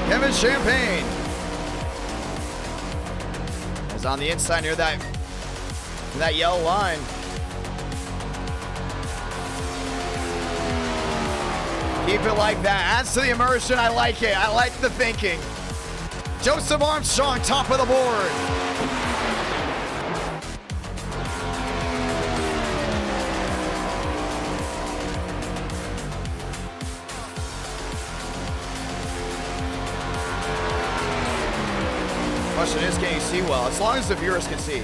Kevin Champagne is on the inside near that yellow line. Keep it like that. Adds to the immersion. I like it. I like the thinking. Joseph Armstrong, top of the board. Question is, can you see well? As long as the viewers can see.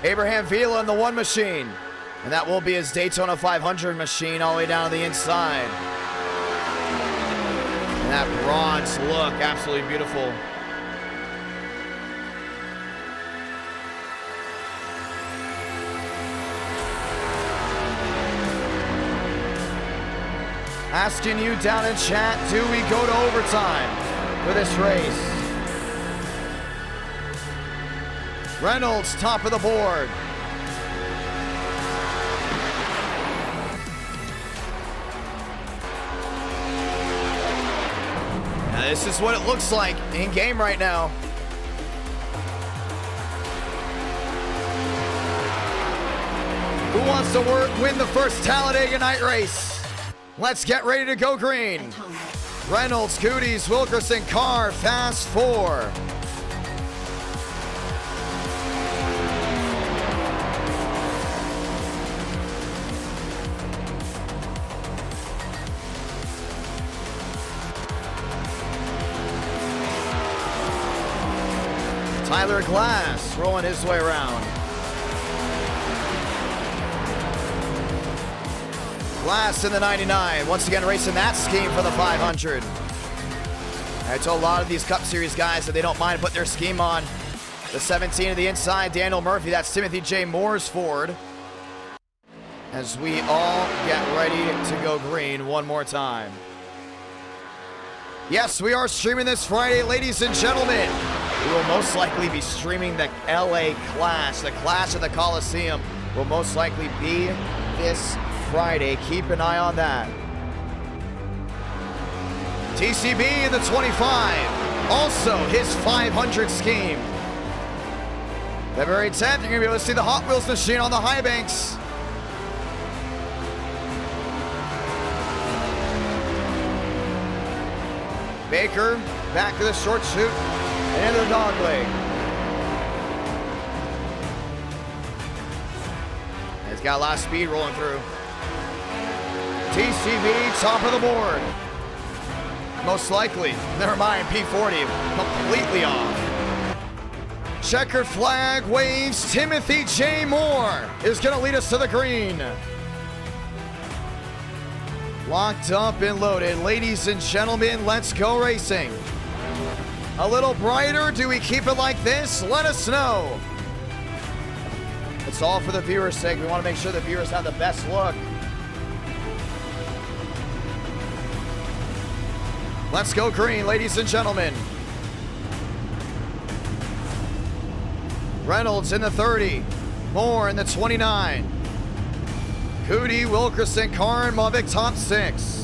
Abraham Vila in the one machine. And that will be his Daytona 500 machine all the way down to the inside. And that bronze look, absolutely beautiful. Asking you down in chat, do we go to overtime for this race? Reynolds, top of the board. Now this is what it looks like in game right now. Who wants to win the first Talladega night race? Let's get ready to go green. Reynolds, Cooties, Wilkerson, Carr, Fast 4. Tyler Glass rolling his way around. Glass in the 99, once again racing that scheme for the 500. I told a lot of these Cup Series guys that they don't mind putting their scheme on. The 17 to the inside, Daniel Murphy, that's Timothy J. Moore's Ford. As we all get ready to go green one more time. Yes, we are streaming this Friday, ladies and gentlemen. We will most likely be streaming the LA Clash. The Clash of the Coliseum will most likely be this Friday. Keep an eye on that. TCB in the 25. Also his 500 scheme. February 10th, you're going to be able to see the Hot Wheels machine on the high banks. Baker back to the short chute and into the dog leg. He's got a lot of speed rolling through. TCB top of the board. Most likely. Never mind, P40 completely off. Checker flag waves. Timothy J. Moore is going to lead us to the green. Locked up and loaded. Ladies and gentlemen, let's go racing. A little brighter? Do we keep it like this? Let us know. It's all for the viewers' sake. We want to make sure the viewers have the best look. Let's go green, ladies and gentlemen. Reynolds in the 30. Moore in the 29. Cootie, Wilkerson, Karn, Mavic, top 6.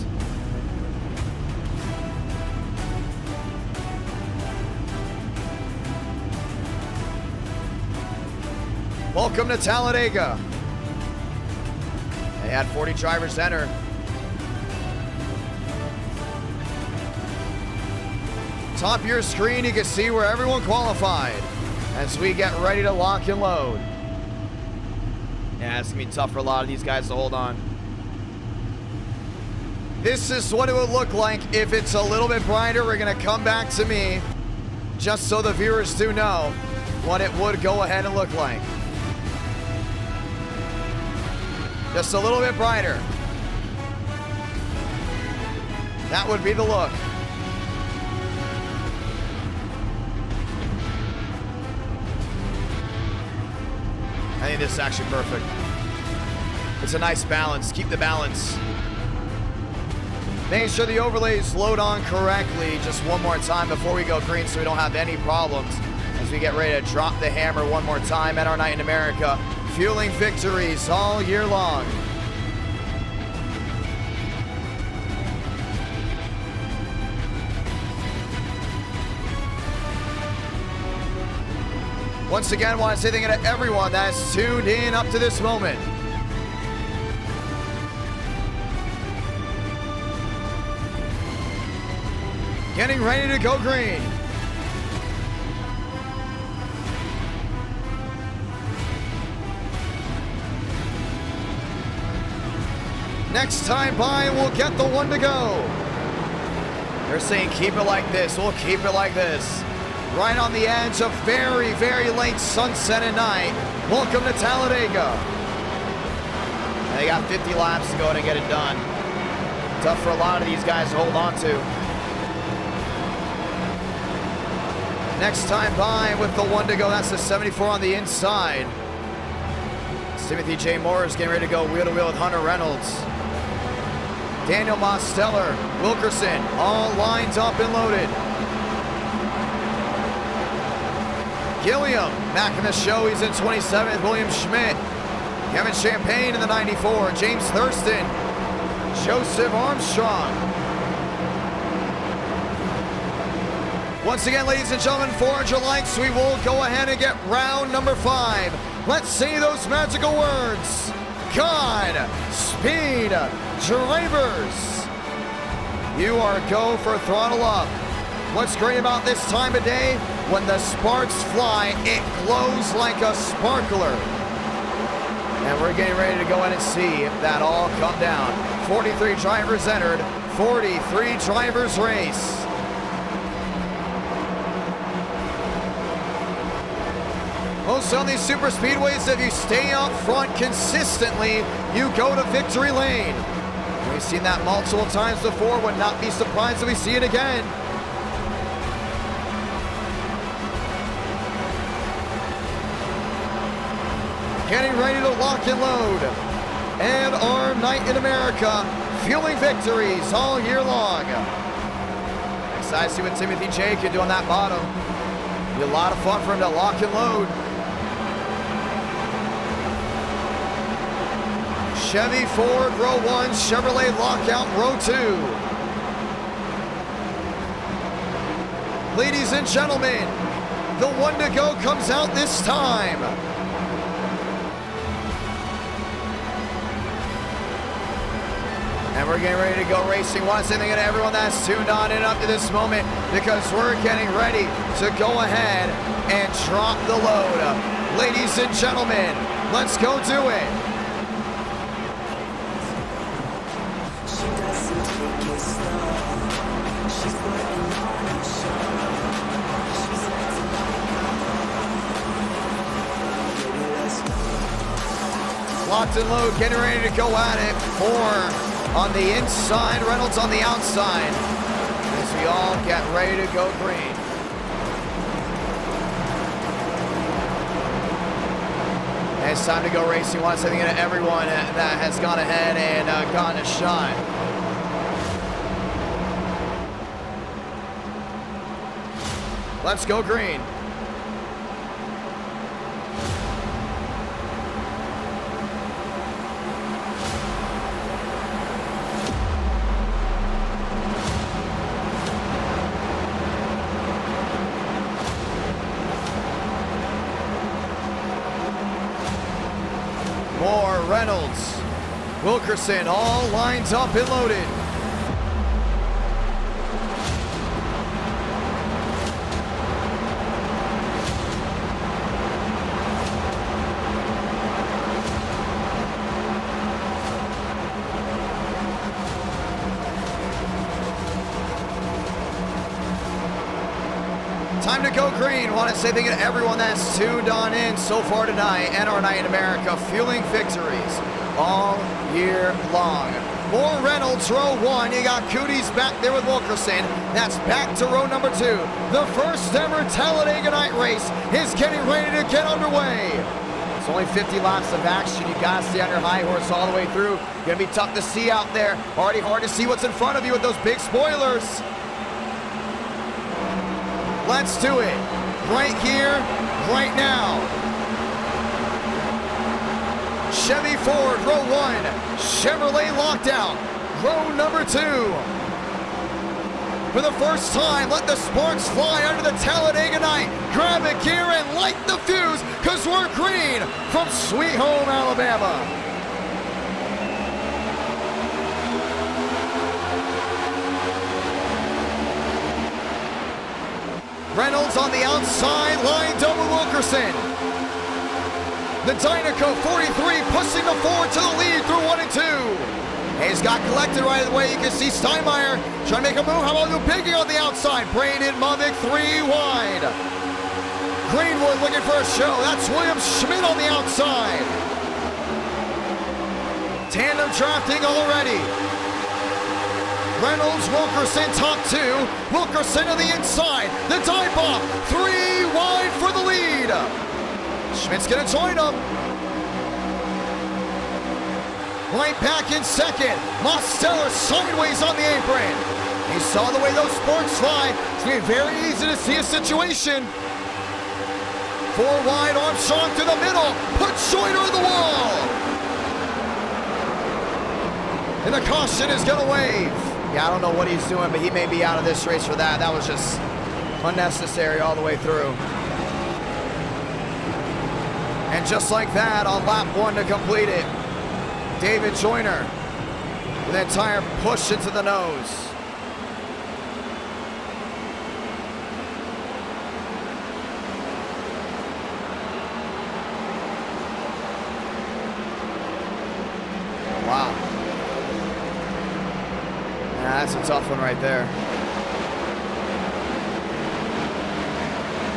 Welcome to Talladega. They had 40 drivers enter. Top of your screen, you can see where everyone qualified as we get ready to lock and load. Yeah, it's gonna be tough for a lot of these guys to hold on. This is what it would look like if it's a little bit brighter. We're gonna come back to me just so the viewers do know what it would go ahead and look like. Just a little bit brighter. That would be the look. I think this is actually perfect. It's a nice balance. Keep the balance. Making sure the overlays load on correctly just one more time before we go green so we don't have any problems as we get ready to drop the hammer one more time at our night in America. Fueling victories all year long. Once again, I want to say thank you to everyone that has tuned in up to this moment. Getting ready to go green. Next time by, we'll get the one to go. They're saying keep it like this. We'll keep it like this. Right on the edge of very, very late sunset at night. Welcome to Talladega. They got 50 laps to go to get it done. Tough for a lot of these guys to hold on to. Next time by with the one to go. That's the 74 on the inside. Timothy J. Moore is getting ready to go wheel to wheel with Hunter Reynolds. Daniel Mosteller, Wilkerson, all lined up and loaded. Gilliam back in the show. He's in 27th. William Schmidt. Kevin Champagne in the 94. James Thurston. Joseph Armstrong. Once again, ladies and gentlemen, 400 likes. We will go ahead and get round number 5. Let's say those magical words. God speed drivers. You are go for throttle up. What's great about this time of day? When the sparks fly, it glows like a sparkler. And we're getting ready to go in and see that all come down. 43 drivers entered, 43 drivers race. Most on these super speedways, if you stay up front consistently, you go to victory lane. We've seen that multiple times before, would not be surprised if we see it again. Getting ready to lock and load. And our night in America, fueling victories all year long. Excited to see what Timothy J can do on that bottom. Be a lot of fun for him to lock and load. Chevy Ford, row 1, Chevrolet lockout, row 2. Ladies and gentlemen, the one to go comes out this time. And we're getting ready to go racing. Want to say thank you to everyone that's tuned on in up to this moment because we're getting ready to go ahead and drop the load. Ladies and gentlemen, let's go do it. Locked and load, getting ready to go at it. 4 on the inside, Reynolds on the outside. As we all get ready to go green. And it's time to go racing. Want to say thank you to everyone that has gone ahead and gotten a shot. Let's go green. Moore, Reynolds, Wilkerson, all lines up and loaded. Time to go green. Want to say thank you to everyone that's tuned on in so far tonight. NR Night in America, fueling victories all year long. More Reynolds, row 1. You got Cooties back there with Wilkerson. That's back to row number 2. The first ever Talladega night race is getting ready to get underway. It's only 50 laps of action. You gotta stay on your high horse all the way through. Gonna be tough to see out there. Already hard to see what's in front of you with those big spoilers. Let's do it. Right here, right now. Chevy Ford, row 1. Chevrolet locked out, row number 2. For the first time, let the sparks fly under the Talladega night. Grab a gear and light the fuse, because we're green from Sweet Home, Alabama. Reynolds on the outside, lined up with Wilkerson. The Dynaco 43 pushing the Ford to the lead through 1 and 2. Hayes got collected right away. You can see Steinmeier trying to make a move. How about Biggie on the outside? Braden Mavic 3 wide. Greenwood looking for a show. That's William Schmidt on the outside. Tandem drafting already. Reynolds, Wilkerson, top 2. Wilkerson on the inside. The dive bomb, 3 wide for the lead. Schmidt's gonna join him. Right back in second. Mosteller sideways on the apron. He saw the way those sparks fly. It's gonna be very easy to see a situation. 4 wide, Armstrong to the middle. Put Joyner in the wall. And the caution is gonna wave. Yeah, I don't know what he's doing, but he may be out of this race for that. That was just unnecessary all the way through. And just like that, on lap 1 to complete it, David Joyner with an entire push into the nose. Wow. Yeah, that's a tough one right there.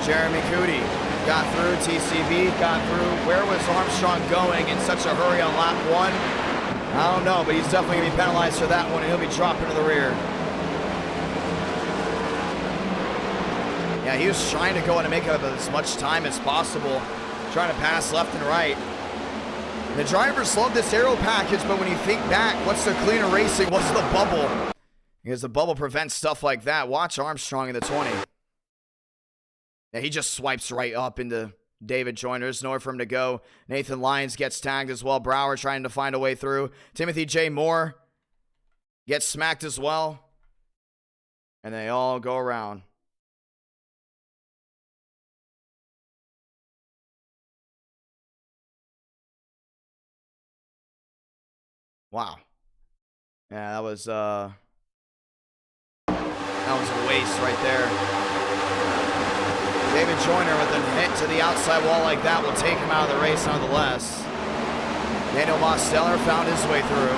Jeremy Cootie got through, TCB got through. Where was Armstrong going in such a hurry on lap 1? I don't know, but he's definitely going to be penalized for that one, and he'll be dropping to the rear. Yeah, he was trying to go in and make up as much time as possible, trying to pass left and right. The drivers love this aero package, but when you think back, what's the cleaner racing? What's the bubble? Because the bubble prevents stuff like that. Watch Armstrong in the 20. Yeah, he just swipes right up into David Joyner. There's nowhere for him to go. Nathan Lyons gets tagged as well. Brower trying to find a way through. Timothy J. Moore gets smacked as well. And they all go around. Wow. Yeah, that was a waste right there. David Joyner with a hit to the outside wall like that will take him out of the race nonetheless. Daniel Mosteller found his way through.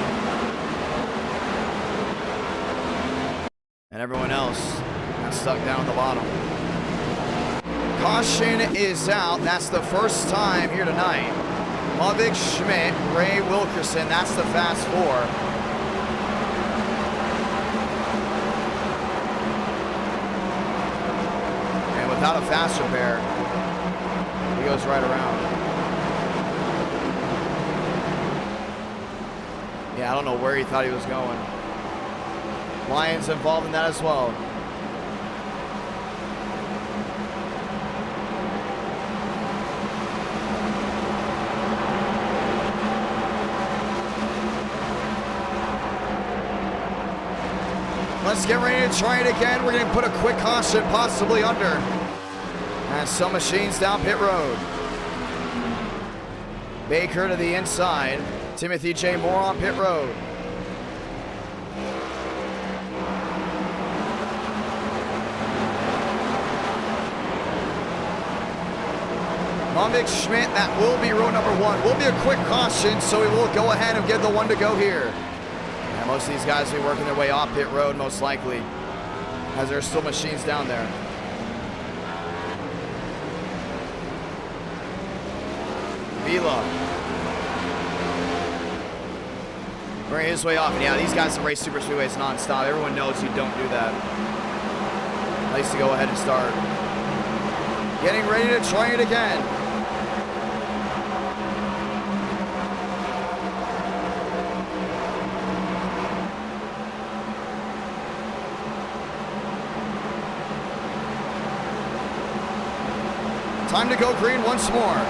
And everyone else got stuck down at the bottom. Caution is out. That's the first time here tonight. Mavic Schmidt, Ray Wilkerson, that's the fast 4. Without a fast repair, he goes right around. Yeah, I don't know where he thought he was going. Lions involved in that as well. Let's get ready to try it again. We're going to put a quick caution, possibly under. And some machines down pit road. Baker to the inside. Timothy J. Moore on pit road. Maverick Schmidt, that will be row number 1. Will be a quick caution, so we will go ahead and get the one to go here. And most of these guys will be working their way off pit road, most likely, as there are still machines down there. Vila. Bring his way off. And yeah, these guys have raced super speedways non-stop. Everyone knows you don't do that. Nice to go ahead and start. Getting ready to try it again. Time to go green once more.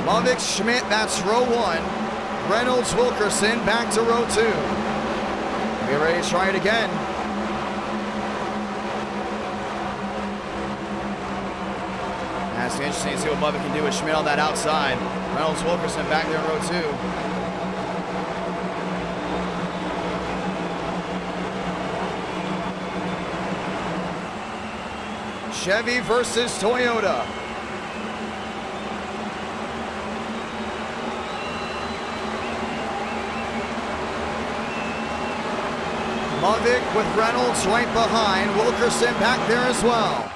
Maverick Schmidt, that's row 1. Reynolds Wilkerson back to row 2. Get ready to try it again. That's interesting to see what Maverick can do with Schmidt on that outside. Reynolds Wilkerson back there in row 2. Chevy versus Toyota. Maverick with Reynolds right behind. Wilkerson back there as well.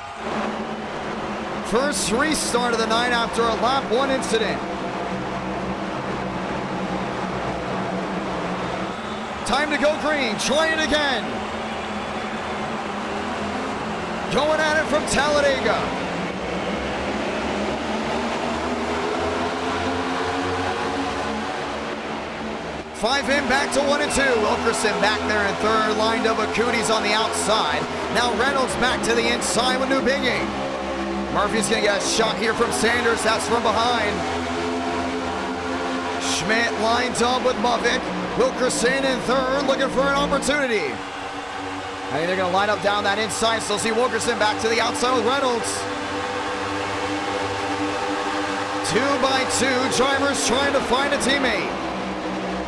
First restart of the night after a lap 1 incident. Time to go green. Try it again. Going at it from Talladega. Five in, back to 1 and 2. Wilkerson back there in third, lined up with Cooties on the outside. Now Reynolds back to the inside with New Bigging. Murphy's gonna get a shot here from Sanders, that's from behind. Schmidt lines up with Maverick. Wilkerson in third, looking for an opportunity. I think they're going to line up down that inside, so see Wilkerson back to the outside with Reynolds. 2 by 2, drivers trying to find a teammate.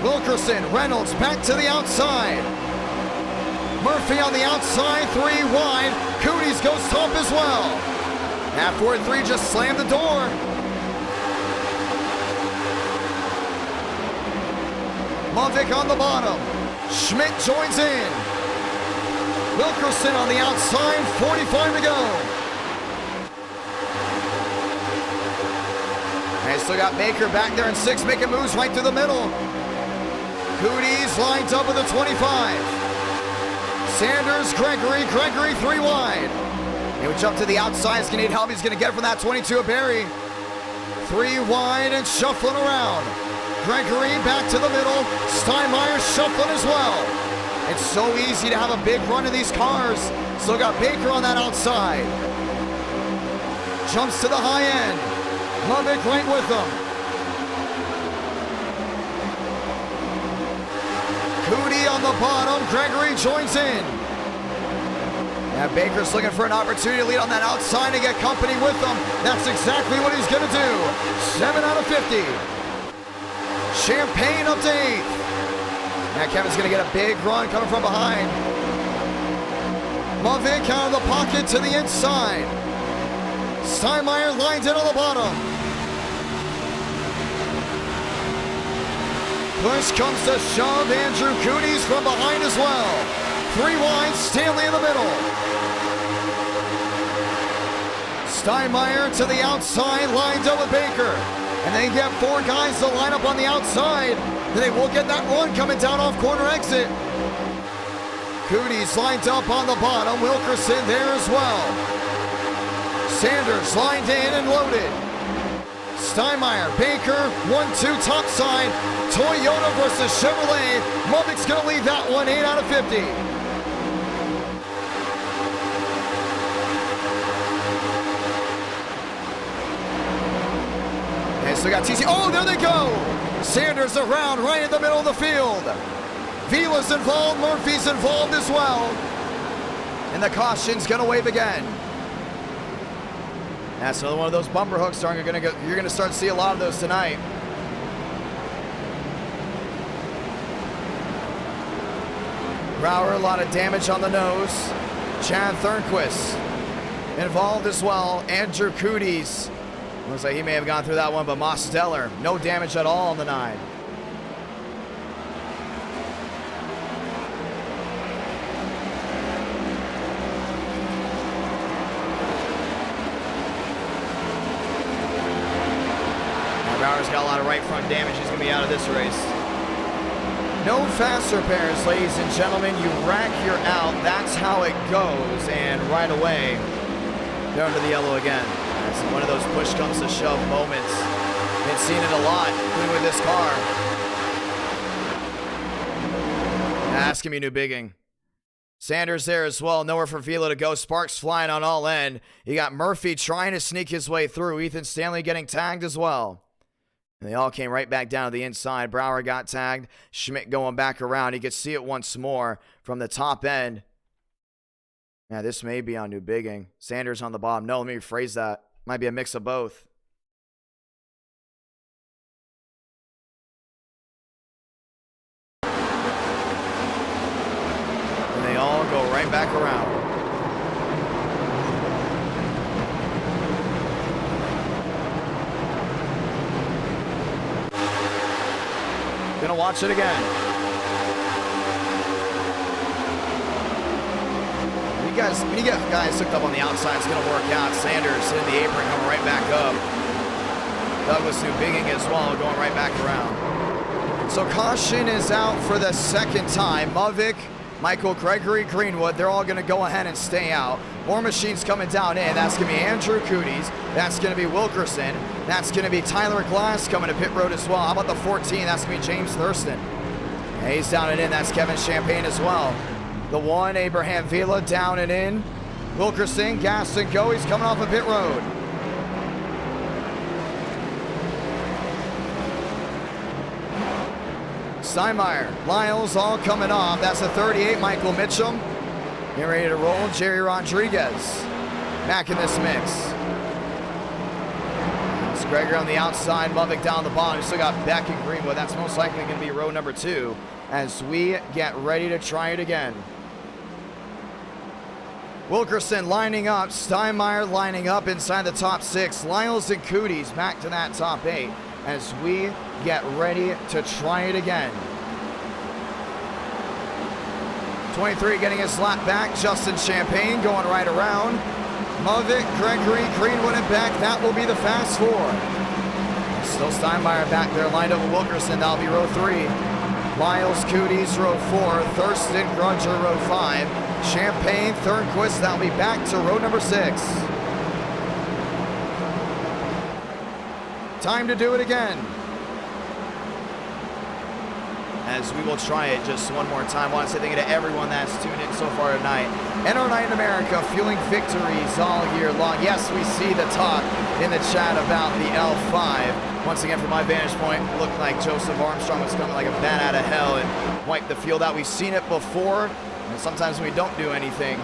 Wilkerson, Reynolds back to the outside. Murphy on the outside, 3 wide. Cooties goes top as well. Half forward 3 just slammed the door. Maverick on the bottom. Schmidt joins in. Wilkerson on the outside, 45 to go. And still got Baker back there in 6, making moves right through the middle. Cooties lines up with a 25. Sanders, Gregory 3 wide. And we jump to the outside. It's gonna need help. He's gonna get it from that 22 of Barry. 3 wide and shuffling around. Gregory back to the middle. Steinmeier shuffling as well. It's so easy to have a big run in these cars. Still got Baker on that outside. Jumps to the high end. Maverick right with them. Cootie on the bottom. Gregory joins in. And Baker's looking for an opportunity to lead on that outside and get company with them. That's exactly what he's going to do. 7 out of 50. Champagne up to 8th. Now Kevin's going to get a big run coming from behind. Maverick out of the pocket to the inside. Steinmeier lines it on the bottom. Push comes to shove. Andrew Cooties from behind as well. 3 wide, Stanley in the middle. Steinmeier to the outside, lines up with Baker. And they get 4 guys to line up on the outside. Then they will get that run coming down off corner exit. Cooties lined up on the bottom. Wilkerson there as well. Sanders lined in and loaded. Steinmeier, Baker, 1-2 top side. Toyota versus Chevrolet. Mubik's going to lead that one 8 out of 50. And so we got TC. Oh, there they go. Sanders around right in the middle of the field. Vila's involved, Murphy's involved as well. And the caution's gonna wave again. That's another one of those bumper hooks. You're gonna start to see a lot of those tonight. Brower, a lot of damage on the nose. Chad Thornquist involved as well. Andrew Cooties. Looks like he may have gone through that one, but Mosteller, no damage at all on the 9. Brower's got a lot of right front damage. He's going to be out of this race. No fast repairs, ladies and gentlemen. You rack, you're out. That's how it goes. And right away, they're under the yellow again. It's one of those push comes to shove moments. Been seeing it a lot, including with this car. Asking me new bigging. Sanders there as well. Nowhere for Vila to go. Sparks flying on all end. You got Murphy trying to sneak his way through. Ethan Stanley getting tagged as well. And they all came right back down to the inside. Brower got tagged. Schmidt going back around. He could see it once more from the top end. Yeah, this may be on new bigging. Sanders on the bottom. No, let me rephrase that. Might be a mix of both. And they all go right back around. Gonna watch it again. When you get guys hooked up on the outside, it's going to work out. Sanders in the apron coming right back up. Douglas new bigging as well, going right back around. So caution is out for the second time. Muvik, Michael Gregory, Greenwood, they're all going to go ahead and stay out. More machines coming down in. That's going to be Andrew Cooties. That's going to be Wilkerson. That's going to be Tyler Glass coming to pit road as well. How about the 14? That's going to be James Thurston. And he's down and in. That's Kevin Champagne as well. The 1, Abraham Vila, down and in. Wilkerson, gas and go. He's coming off of pit road. Steinmeier, Lyles all coming off. That's a 38, Michael Mitchum. Getting ready to roll. Jerry Rodriguez back in this mix. It's Gregory on the outside, Mubik down the bottom. We still got Beck and Greenwood. That's most likely going to be row number 2 as we get ready to try it again. Wilkerson lining up, Steinmeier lining up inside the top 6. Lyles and Cooties back to that top 8 as we get ready to try it again. 23 getting his lap back. Justin Champagne going right around. Muvik, Gregory, Greenwood, and Beck. That will be the fast 4. Still Steinmeier back there lined up with Wilkerson. That'll be row 3. Lyles, Cooties, row 4. Thurston, Grudger, row 5. Champagne, Thornquist, that'll be back to row number 6. Time to do it again. As we will try it just one more time. I want to say thank you to everyone that's tuned in so far tonight. NR Night in America, fueling victories all year long. Yes, we see the talk in the chat about the L5. Once again, from my vantage point, it looked like Joseph Armstrong was coming like a bat out of hell and wiped the field out. We've seen it before. And sometimes when we don't do anything,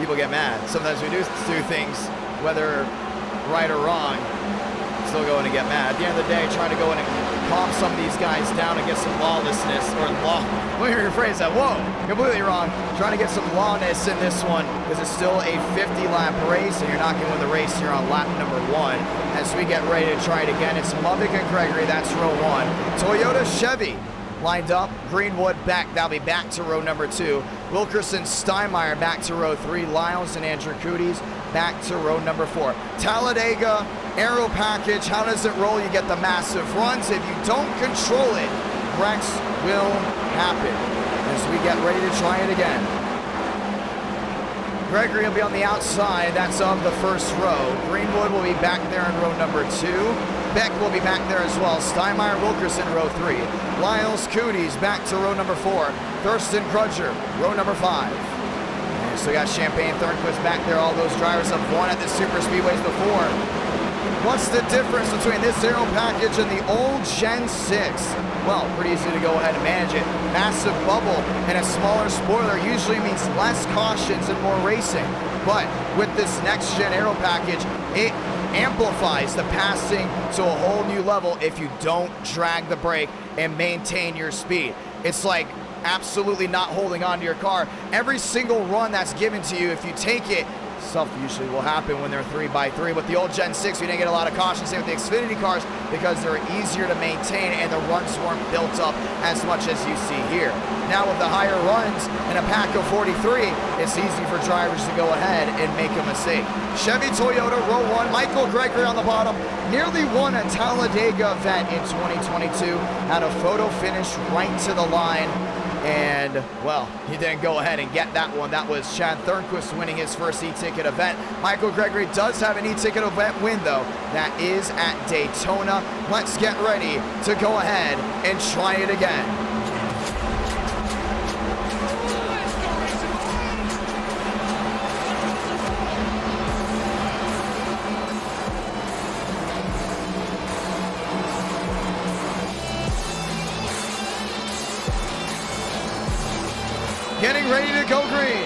people get mad. Sometimes we do things, whether right or wrong, still going to get mad. At the end of the day, trying to go in and calm some of these guys down and get some lawlessness, or let me rephrase that. Whoa, completely wrong. Trying to get some lawness in this one because it's still a 50-lap race, and you're not going to win the race here on lap number 1. As we get ready to try it again, it's Mubik and Gregory. That's row 1. Toyota, Chevy lined up. Greenwood back. That'll be back to row number 2. Wilkerson, Steinmeier back to row 3. Lyles and Andrew Cooties back to row number 4. Talladega, aero package. How does it roll? You get the massive runs. If you don't control it, wrecks will happen. as we get ready to try it again. Gregory will be on the outside. That's of the first row. Greenwood will be back there in row number 2. Beck will be back there as well. Steinmeier, Wilkerson, row 3. Lyles, Cooties back to row number 4. Thurston, Crutcher, row number 5. And so we got Champagne, Thornquist back there. All those drivers have won at the super speedways before. What's the difference between this aero package and the old Gen 6? Well, pretty easy to go ahead and manage it. Massive bubble and a smaller spoiler usually means less cautions and more racing. But with this next gen aero package, it amplifies the passing to a whole new level if you don't drag the brake and maintain your speed. It's like absolutely not holding on to your car. Every single run that's given to you, if you take it, stuff usually will happen when they're 3x3. With the old Gen 6, we didn't get a lot of caution. Same with the Xfinity cars because they're easier to maintain and the runs weren't built up as much as you see here. Now with the higher runs and a pack of 43, it's easy for drivers to go ahead and make a mistake. Chevy Toyota, row 1, Michael Gregory on the bottom. Nearly won a Talladega event in 2022. Had a photo finish right to the line. And, well, he didn't go ahead and get that one. That was Chad Thornquist winning his first eTicket event. Michael Gregory does have an eTicket event win, though. That is at Daytona. Let's get ready to go ahead and try it again. Getting ready to go green.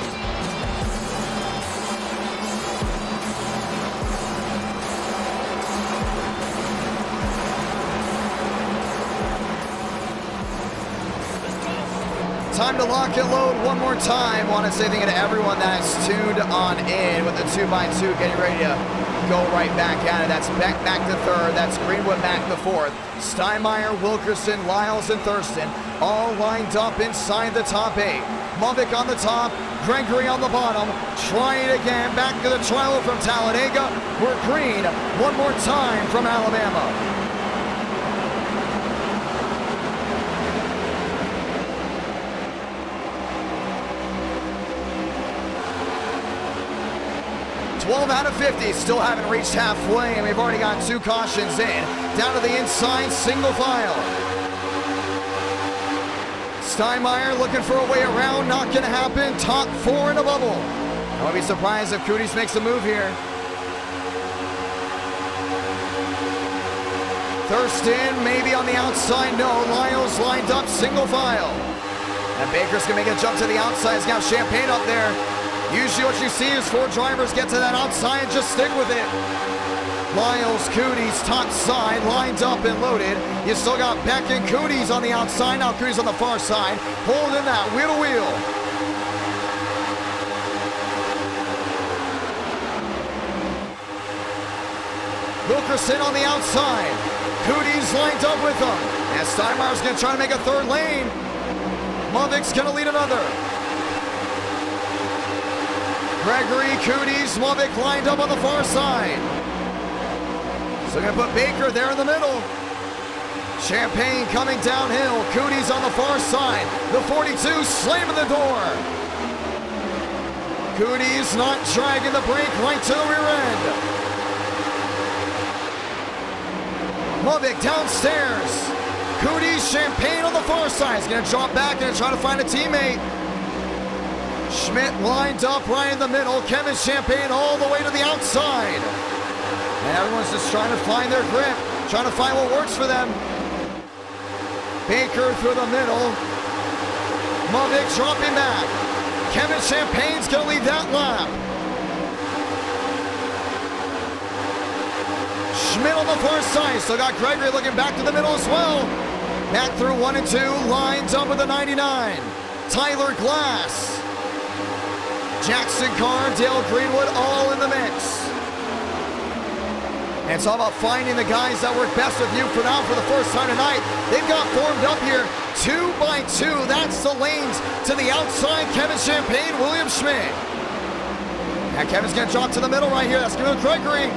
Time to lock and load one more time. Want to say thank you to everyone that's tuned on in with the 2x2, getting ready to go right back at it. That's Beck back to 3rd. That's Greenwood back to 4th. Steinmeier, Wilkerson, Lyles, and Thurston all lined up inside the top 8. Movic on the top, Gregory on the bottom. Try it again, back to the trial from Talladega. We're green one more time from Alabama. Out of 50, still haven't reached halfway, and we've already got 2 cautions in. Down to the inside, single file. Steinmeier looking for a way around, not gonna happen. Top 4 in a bubble. I won't be surprised if Cooties makes a move here. Thurston maybe on the outside, no. Lyles lined up, single file. And Baker's gonna make a jump to the outside. He's got Champagne up there. Usually what you see is 4 drivers get to that outside, just stick with it. Lyles, Cooties, top side, lined up and loaded. You still got Beck and Cooties on the outside. Now Cooties on the far side, holding that wheel to wheel. Wilkerson on the outside. Cooties lined up with them. And Steinmeier's gonna try to make a 3rd lane. Movic's gonna lead another. Gregory, Cooties, Movic lined up on the far side. So they're gonna put Baker there in the middle. Champagne coming downhill. Cooties on the far side. The 42 slamming the door. Cooties not dragging the brake right to the rear end. Movic downstairs. Cooties, Champagne on the far side. He's gonna drop back and try to find a teammate. Schmidt lined up right in the middle. Kevin Champagne all the way to the outside. And everyone's just trying to find their grip, trying to find what works for them. Baker through the middle. Movic dropping back. Kevin Champagne's gonna lead that lap. Schmidt on the far side. Still got Gregory looking back to the middle as well. Back through 1 and 2. Lines up with the 99. Tyler Glass. Jackson Carr, Dale Greenwood, all in the mix. And it's all about finding the guys that work best with you for now for the first time tonight. They've got formed up here 2 by 2. That's the lanes to the outside. Kevin Champagne, William Schmidt. And Kevin's gonna drop to the middle right here. That's gonna be Gregory.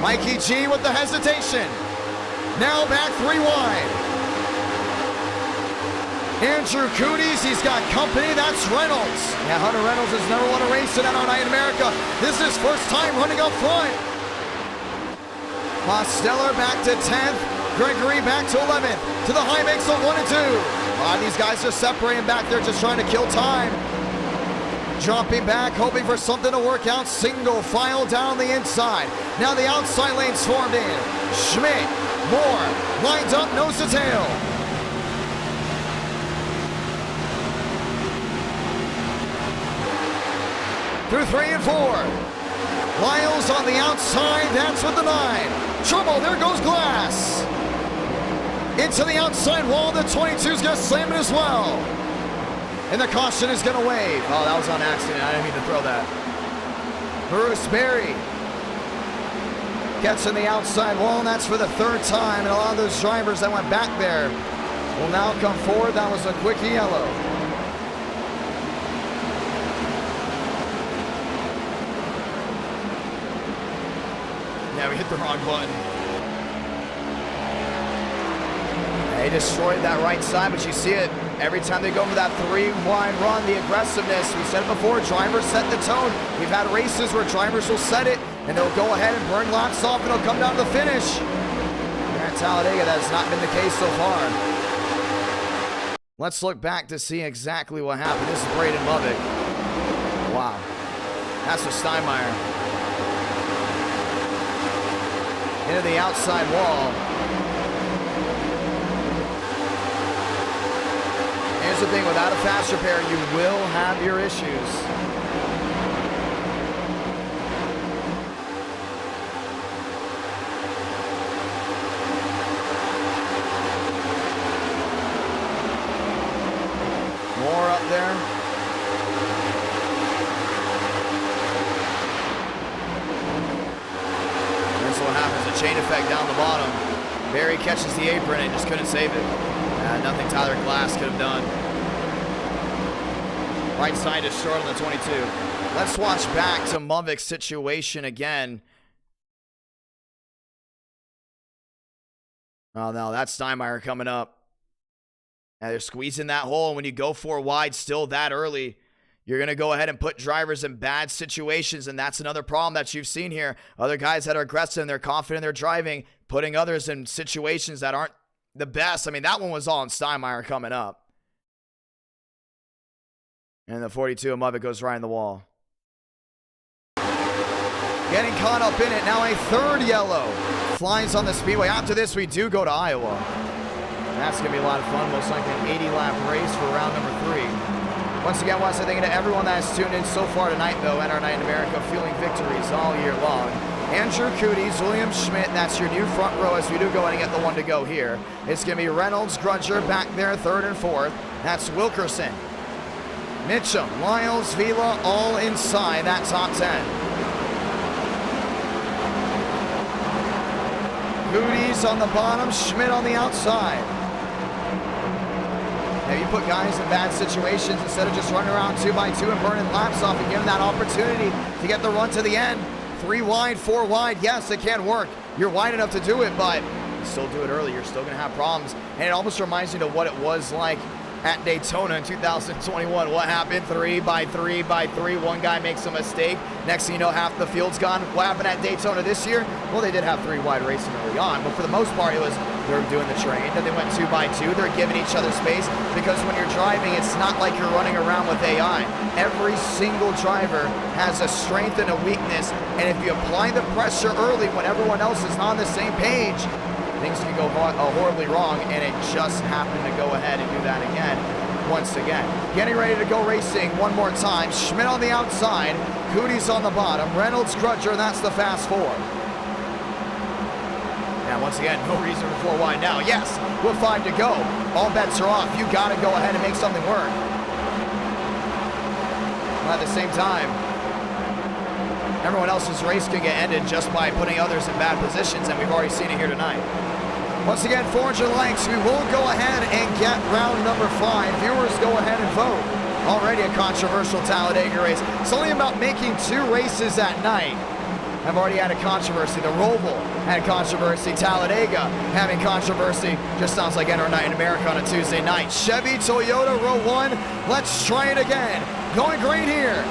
Mikey G with the hesitation. Now back 3 wide. Andrew Cooties, he's got company, that's Reynolds. Yeah, Hunter Reynolds has never won a race in NR Night in America. This is his first time running up front. Mosteller back to 10th. Gregory back to 11th. To the high mix of 1 and 2. A lot of these guys are separating back there, just trying to kill time. Dropping back, hoping for something to work out. Single file down the inside. Now the outside lane's formed in. Schmidt, Moore, lined up nose to tail. Through 3 and 4. Lyles on the outside, that's with the 9. Trouble, there goes Glass. Into the outside wall, the 22's gonna slam it as well. And the caution is gonna wave. Oh, that was on accident, I didn't mean to throw that. Bruce Berry gets in the outside wall, and that's for the 3rd time. And a lot of those drivers that went back there will now come forward. That was a quick yellow. Yeah, we hit the wrong button. They destroyed that right side, but you see it every time they go for that 3-wide run, the aggressiveness. We said it before, drivers set the tone. We've had races where drivers will set it, and they'll go ahead and burn laps off, and they'll come down to the finish. Here at Talladega, that has not been the case so far. Let's look back to see exactly what happened. This is Braden Lovick. Wow. That's for Steinmeier. Into the outside wall. Here's the thing, without a fast repair, you will have your issues. More up there. That's what happens, a chain effect down the bottom. Barry catches the apron and just couldn't save it. Nothing Tyler Glass could have done. Right side is short on the 22. Let's watch back to Movick's situation again. Oh no, that's Steinmeier coming up. Now they're squeezing that hole, and when you go 4 wide still that early, you're going to go ahead and put drivers in bad situations, and that's another problem that you've seen here. Other guys that are aggressive and they're confident in their driving, putting others in situations that aren't the best. I mean, that one was all on Steinmeier coming up. And the 42 of Movick goes right in the wall. Getting caught up in it. Now a 3rd yellow flies on the speedway. After this, we do go to Iowa. And that's going to be a lot of fun. Most likely an 80-lap race for round number 3. Once again, I want to say thank you to everyone that has tuned in so far tonight, though. NR Night in America, feeling victories all year long. Andrew Cooties, William Schmidt, that's your new front row as we do go ahead and get the one to go here. It's going to be Reynolds, Grudger back there, 3rd and 4th. That's Wilkerson, Mitchum, Lyles, Vila, all inside that top 10. Cooties on the bottom, Schmidt on the outside. Now you put guys in bad situations instead of just running around 2x2 and burning laps off and giving that opportunity to get the run to the end. 3 wide, 4 wide, yes, it can work. You're wide enough to do it, but you still do it early, you're still going to have problems. And it almost reminds me of what it was like at Daytona in 2021. What happened? 3x3x3. One guy makes a mistake. Next thing you know, half the field's gone. What happened at Daytona this year? Well, they did have 3 wide racing early on, but for the most part, it was they're doing the train. Then they went 2x2. They're giving each other space because when you're driving, it's not like you're running around with AI. Every single driver has a strength and a weakness, and if you apply the pressure early when everyone else is on the same page, things can go horribly wrong, and it just happened to go ahead and do that again, once again. Getting ready to go racing one more time. Schmidt on the outside, Cooties on the bottom, Reynolds, Grudger, that's the fast 4. Now, once again, no reason for 4 wide now. Yes, with 5 to go. All bets are off. You got to go ahead and make something work. But at the same time, everyone else's race can get ended just by putting others in bad positions, and we've already seen it here tonight. Once again, 400 likes. We will go ahead and get round number 5. Viewers, go ahead and vote. Already a controversial Talladega race. It's only about making 2 races at night. have already had a controversy. The ROVAL had controversy. Talladega having controversy. Just sounds like Enter Night in America on a Tuesday night. Chevy, Toyota, row 1. Let's try it again. Going green here.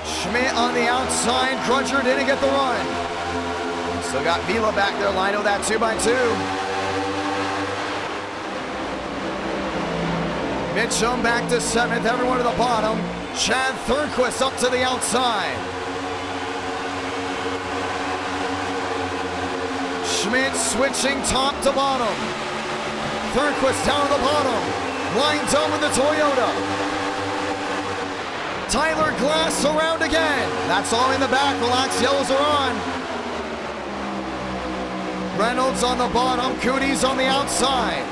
Schmidt on the outside. Crutcher didn't get the run. Still got Vila back there. Lino that 2x2. Mitchum back to 7th, everyone to the bottom. Chad Thurnquist up to the outside. Schmidt switching top to bottom. Thurnquist down to the bottom. Lines up with the Toyota. Tyler Glass around again. That's all in the back. Relax, yellows are on. Reynolds on the bottom. Cooties on the outside.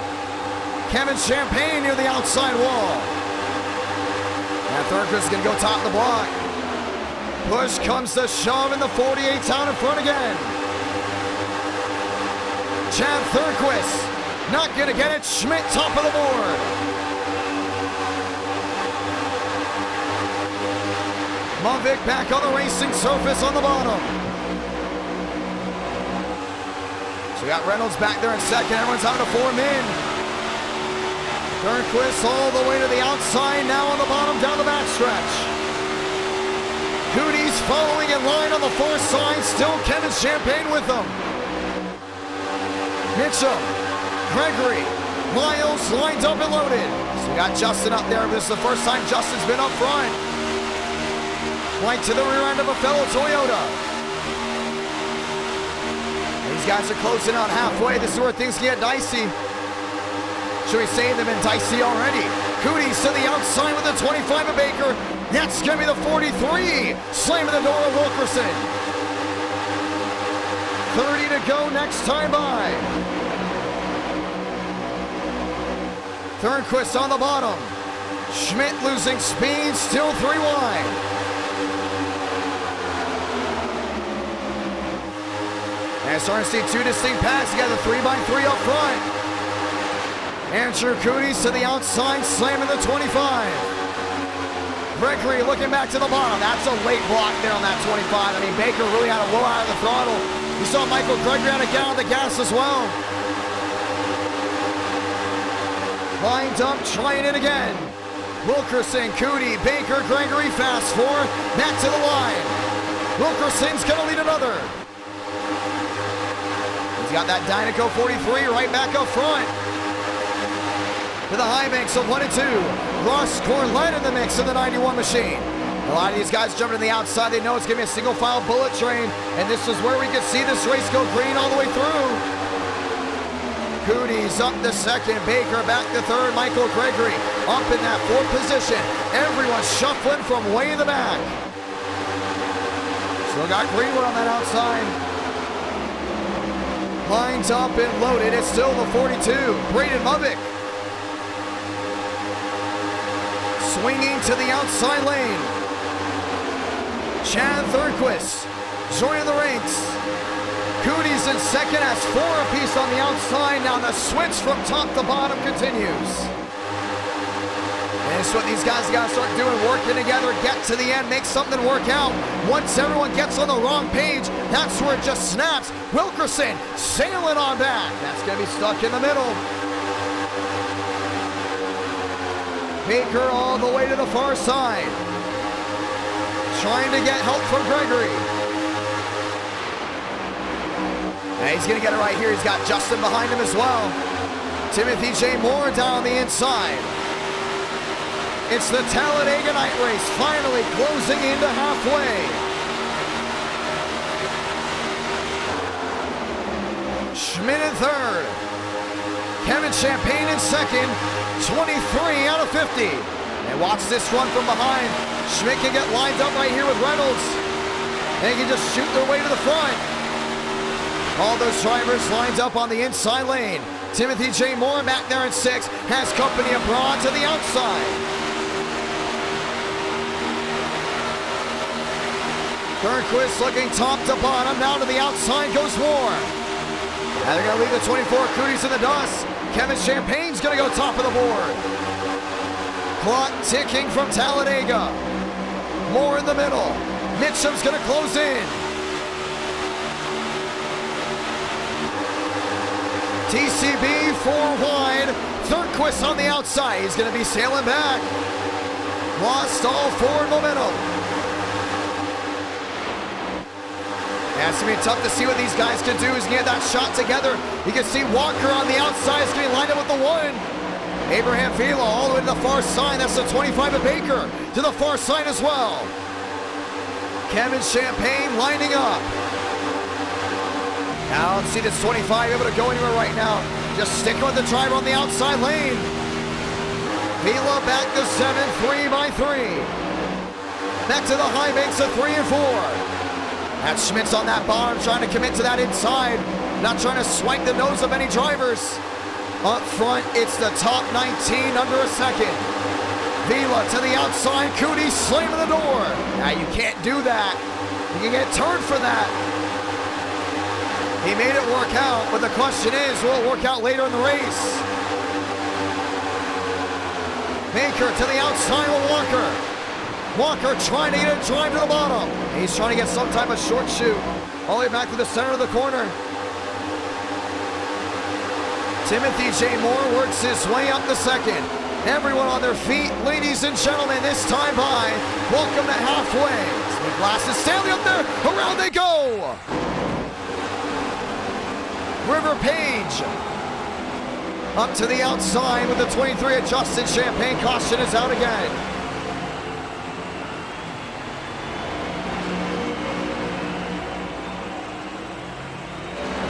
Kevin Champagne near the outside wall. And Thurnquist is going to go top the block. Push comes to shove, and the 48's out in front again. Chad Thurnquist not going to get it. Schmidt top of the board. Mavic back on the racing surface on the bottom. So we got Reynolds back there in second. Everyone's having to form in. Thurnquist all the way to the outside, now on the bottom, down the backstretch. Cooties following in line on the far side, still Kevin Champagne with them. Mitchum, Gregory, Miles lined up and loaded. So we got Justin up there. This is the first time Justin's been up front. Right to the rear end of a fellow Toyota. These guys are closing out halfway. This is where things get dicey. Should we say they've been dicey already? Cooties to the outside with the 25 of Baker. That's going to be the 43. Slamming the door of Wilkerson. 30 to go next time by. Thurnquist on the bottom. Schmidt losing speed, still 3 wide. And starting to see 2 distinct passes. You got the 3x3 up front. Andrew Cooties to the outside, slamming the 25. Gregory looking back to the bottom. That's a late block there on that 25. I mean, Baker really had to blow out of the throttle. You saw Michael Gregory had to get on the gas as well. Lined up, trying it again. Wilkerson, Cootie, Baker, Gregory, fast 4. Back to the line. Wilkerson's going to lead another. He's got that Dynaco 43 right back up front. To the high banks of 1 and 2. Ross Corlett in the mix of the 91 machine. A lot of these guys jumping to the outside. They know it's going to be a single file bullet train. And this is where we can see this race go green all the way through. Cooties up to second. Baker back to third. Michael Gregory up in that 4th position. Everyone shuffling from way in the back. Still got Greenwood on that outside. Lines up and loaded. It's still the 42. Braden Mavic. Swinging to the outside lane. Chad Thurnquist joining the ranks. Cooties in second, has 4 apiece on the outside. Now the switch from top to bottom continues. And it's what these guys got to start doing, working together, get to the end, make something work out. Once everyone gets on the wrong page, that's where it just snaps. Wilkerson sailing on back. That's going to be stuck in the middle. Baker all the way to the far side. Trying to get help from Gregory. And he's going to get it right here. He's got Justin behind him as well. Timothy J. Moore down the inside. It's the Talladega night race finally closing into halfway. Schmidt in third. Kevin Champagne in second. 23 out of 50. And watch this run from behind. Schmidt can get lined up right here with Reynolds. They can just shoot their way to the front. All those drivers lined up on the inside lane. Timothy J. Moore back there in 6. Has company abroad to the outside. Thurnquist looking top to bottom. Now to the outside goes Moore. Now they're going to leave the 24 Cooties in the dust. Kevin Champagne's going to go top of the board. Clock ticking from Talladega. Moore in the middle. Mitchum's going to close in. TCB 4 wide. Thurquist on the outside. He's going to be sailing back. Lost all forward momentum. Yeah, it's going to be tough to see what these guys can do as you get that shot together. You can see Walker on the outside is going to be lined up with the 1. Abraham Vila all the way to the far side. That's the 25 of Baker to the far side as well. Kevin Champagne lining up. Now let's see this 25 able to go anywhere right now. Just sticking with the driver on the outside lane. Vila back to 7, 3 by 3. Back to the high banks of 3 and 4. That's Schmitz on that bottom, trying to commit to that inside. Not trying to swipe the nose of any drivers. Up front, it's the top 19 under a second. Vila to the outside, Cootie slamming the door. Now you can't do that. You can get turned for that. He made it work out, but the question is, will it work out later in the race? Baker to the outside with Walker. Walker trying to get a drive to the bottom. He's trying to get some type of short shoot. All the way back to the center of the corner. Timothy J. Moore works his way up the second. Everyone on their feet, ladies and gentlemen, this time by. Welcome to halfway. Smith Glasses, Stanley up there, around they go. River Page up to the outside with the 23 of Justin Champagne. Caution is out again.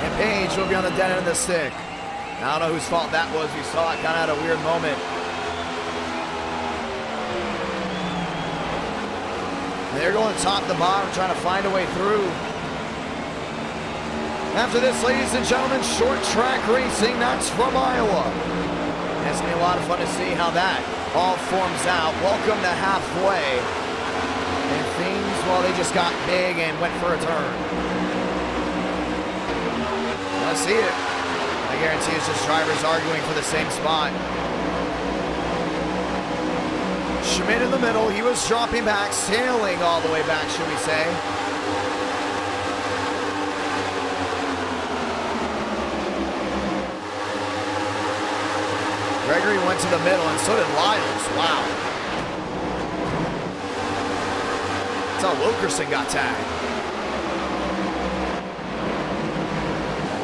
And Page will be on the dead end of the stick. I don't know whose fault that was. We saw it kind of at a weird moment. They're going top to bottom, trying to find a way through. After this, ladies and gentlemen, short track racing, that's from Iowa. It's going to be a lot of fun to see how that all forms out. Welcome to halfway. And things, well, they just got big and went for a turn. Let's see it. I guarantee it's just drivers arguing for the same spot. Schmidt in the middle, he was dropping back, sailing all the way back, should we say. Gregory went to the middle, and so did Lyles. Wow. That's how Wilkerson got tagged.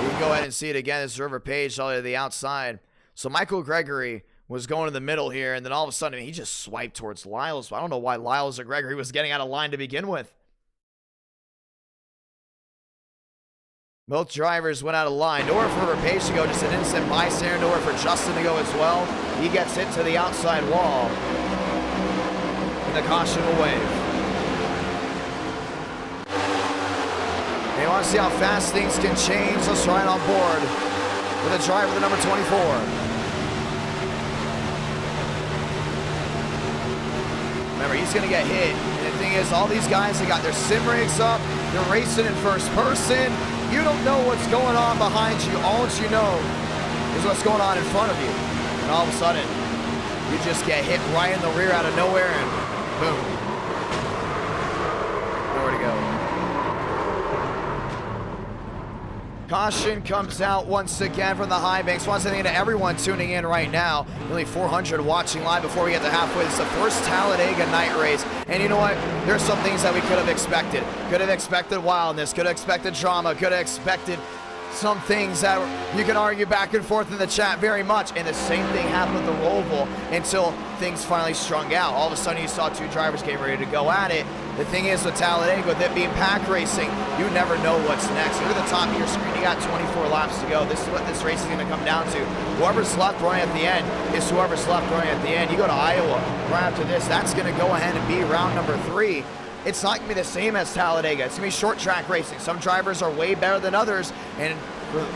You can go ahead and see it again. This is River Page all the way to the outside. So Michael Gregory was going to the middle here, and then all of a sudden he just swiped towards Lyles. I don't know why Lyles or Gregory was getting out of line to begin with. Both drivers went out of line. Nowhere for River Page to go, just an innocent bystander. Nowhere for Justin to go as well. He gets hit to the outside wall. And the caution will wave. They want to see how fast things can change. Let's try it on board with the driver, the number 24. Remember, he's going to get hit. And the thing is, all these guys, they got their sim rigs up. They're racing in first person. You don't know what's going on behind you. All that you know is what's going on in front of you. And all of a sudden, you just get hit right in the rear out of nowhere, and boom. Nowhere to go. Caution comes out once again from the high banks. Once again to everyone tuning in right now. Nearly 400 watching live before we get to halfway. This is the first Talladega night race. And you know what? There's some things that we could have expected. Could have expected wildness. Could have expected drama. Could have expected some things that you can argue back and forth in the chat very much. And the same thing happened with the ROVAL until things finally strung out. All of a sudden you saw two drivers getting ready to go at it. The thing is with Talladega, with it being pack racing, you never know what's next. Look at the top of your screen, you got 24 laps to go. This is what this race is going to come down to. Whoever's left running at the end is whoever's left running at the end. You go to Iowa right after this, that's going to go ahead and be round number 3. It's not going to be the same as Talladega. It's going to be short track racing. Some drivers are way better than others, and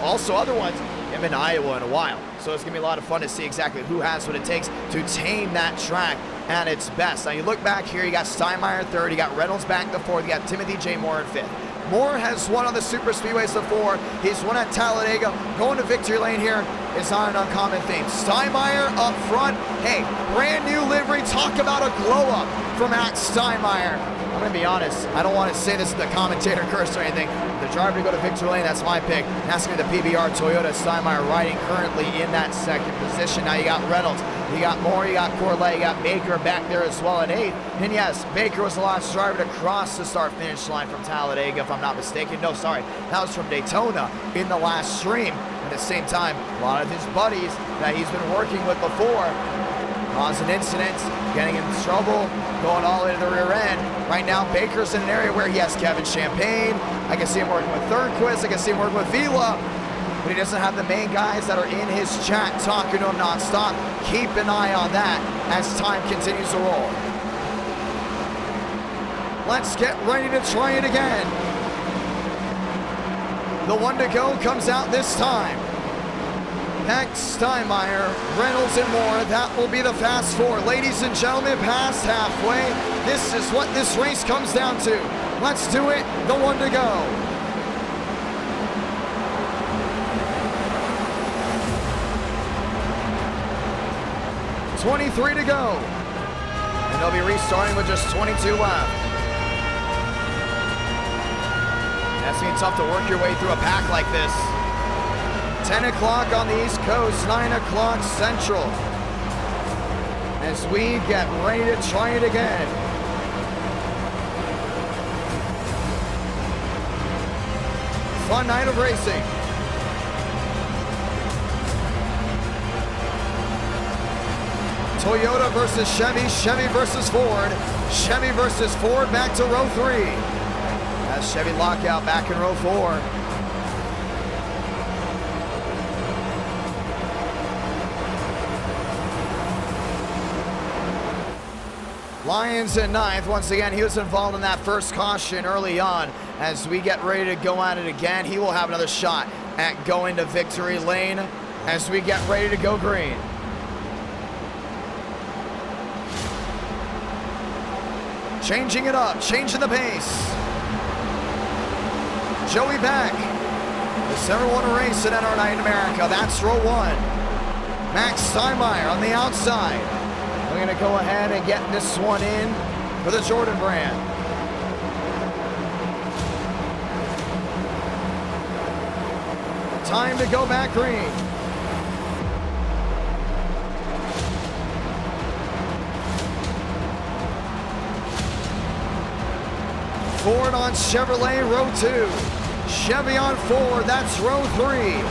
also other ones haven't been to Iowa in a while. So it's going to be a lot of fun to see exactly who has what it takes to tame that track at its best. Now you look back here, you got Steinmeier in 3rd, you got Reynolds back in the 4th, you got Timothy J. Moore in 5th. Moore has won on the super speedways before. He's won at Talladega. Going to victory lane here is not an uncommon theme. Steinmeier up front. Hey, brand new livery. Talk about a glow up from Max Steinmeier. I'm going to be honest. I don't want to say this to the commentator curse or anything. The driver to go to victory lane, that's my pick. That's going to be the PBR Toyota. Steinmeier riding currently in that second position. Now you got Reynolds. You got Moore, you got Corlett, you got Baker back there as well at 8th. And yes, Baker was the last driver to cross the start-finish line from Talladega, if I'm not mistaken. No, sorry, that was from Daytona in the last stream. At the same time, a lot of his buddies that he's been working with before causing incidents, getting in trouble, going all the way to the rear end. Right now, Baker's in an area where he has Kevin Champagne. I can see him working with Thirdquist. I can see him working with Vila. But he doesn't have the main guys that are in his chat talking to him nonstop. Keep an eye on that as time continues to roll. Let's get ready to try it again. The one to go comes out this time. Max Steinmeier, Reynolds, and Moore. That will be the fast four. Ladies and gentlemen, past halfway. This is what this race comes down to. Let's do it. The one to go. .23 to go. And they'll be restarting with just 22 left. That's going to be tough to work your way through a pack like this. 10 o'clock on the East Coast, 9 o'clock Central. As we get ready to try it again. Fun night of racing. Toyota versus Chevy, Chevy versus Ford, Chevy versus Ford back to row 3. As Chevy lockout back in row 4. Lyons in 9th. Once again, he was involved in that first caution early on. As we get ready to go at it again, he will have another shot at going to victory lane as we get ready to go green. Changing it up, changing the pace. Joey back. This ever won a race at NR Night in America. That's row 1. Max Steinmeier on the outside. We're going to go ahead and get this one in for the Jordan brand. Time to go back green. Ford on Chevrolet, row 2. Chevy on Ford, that's row 3.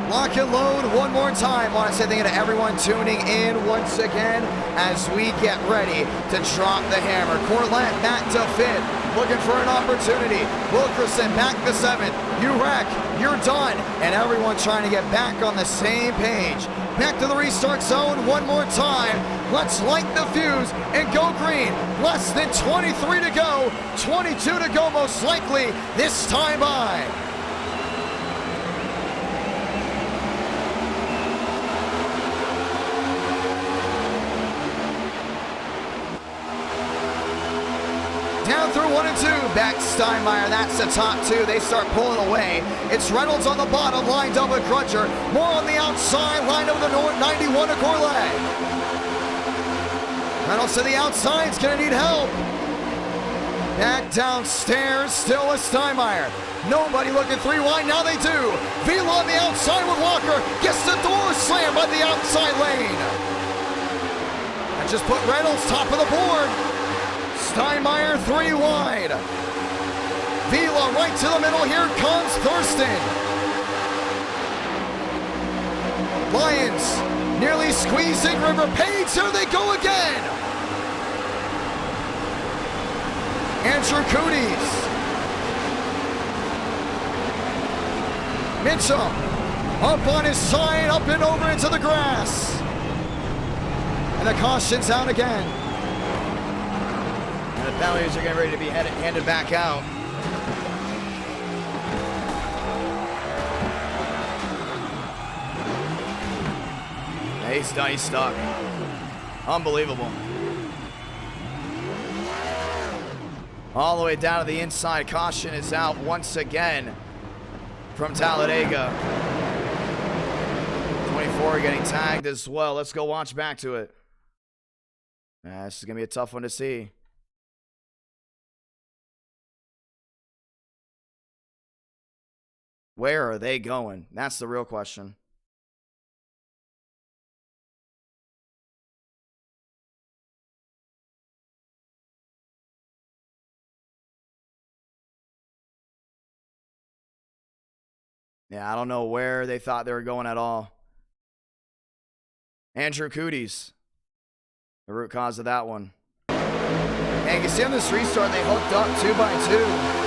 Lock and load one more time. I want to say thank you to everyone tuning in once again as we get ready to drop the hammer. Corlett back to 5th, looking for an opportunity. Wilkerson back to 7th. You wreck, you're done. And everyone trying to get back on the same page. Back to the restart zone one more time. Let's light the fuse and go green. Less than 23 to go. 22 to go most likely this time by. Down through 1 and 2, back Steinmeier, that's the top 2, they start pulling away. It's Reynolds on the bottom, lined up with Crutcher. More on the outside, lined up with the 91 to Corlett. Reynolds to the outside, is gonna need help. Back downstairs, still with Steinmeier. Nobody looking 3 wide, now they do. Vila on the outside with Walker, gets the door slammed by the outside lane. That just put Reynolds top of the board. Steinmeier 3 wide. Vila right to the middle. Here comes Thurston. Lyons nearly squeezing River Page. Here they go again. Andrew Cooties. Mitchum up on his side, up and over into the grass. And the caution's out again. The penalties are getting ready to be handed back out. Yeah, he's stuck. Unbelievable. All the way down to the inside. Caution is out once again from Talladega. 24 getting tagged as well. Let's go watch back to it. This is going to be a tough one to see. Where are they going? That's the real question. Yeah, I don't know where they thought they were going at all. Andrew Cooties, the root cause of that one. And you can see on this restart, they hooked up 2 by 2.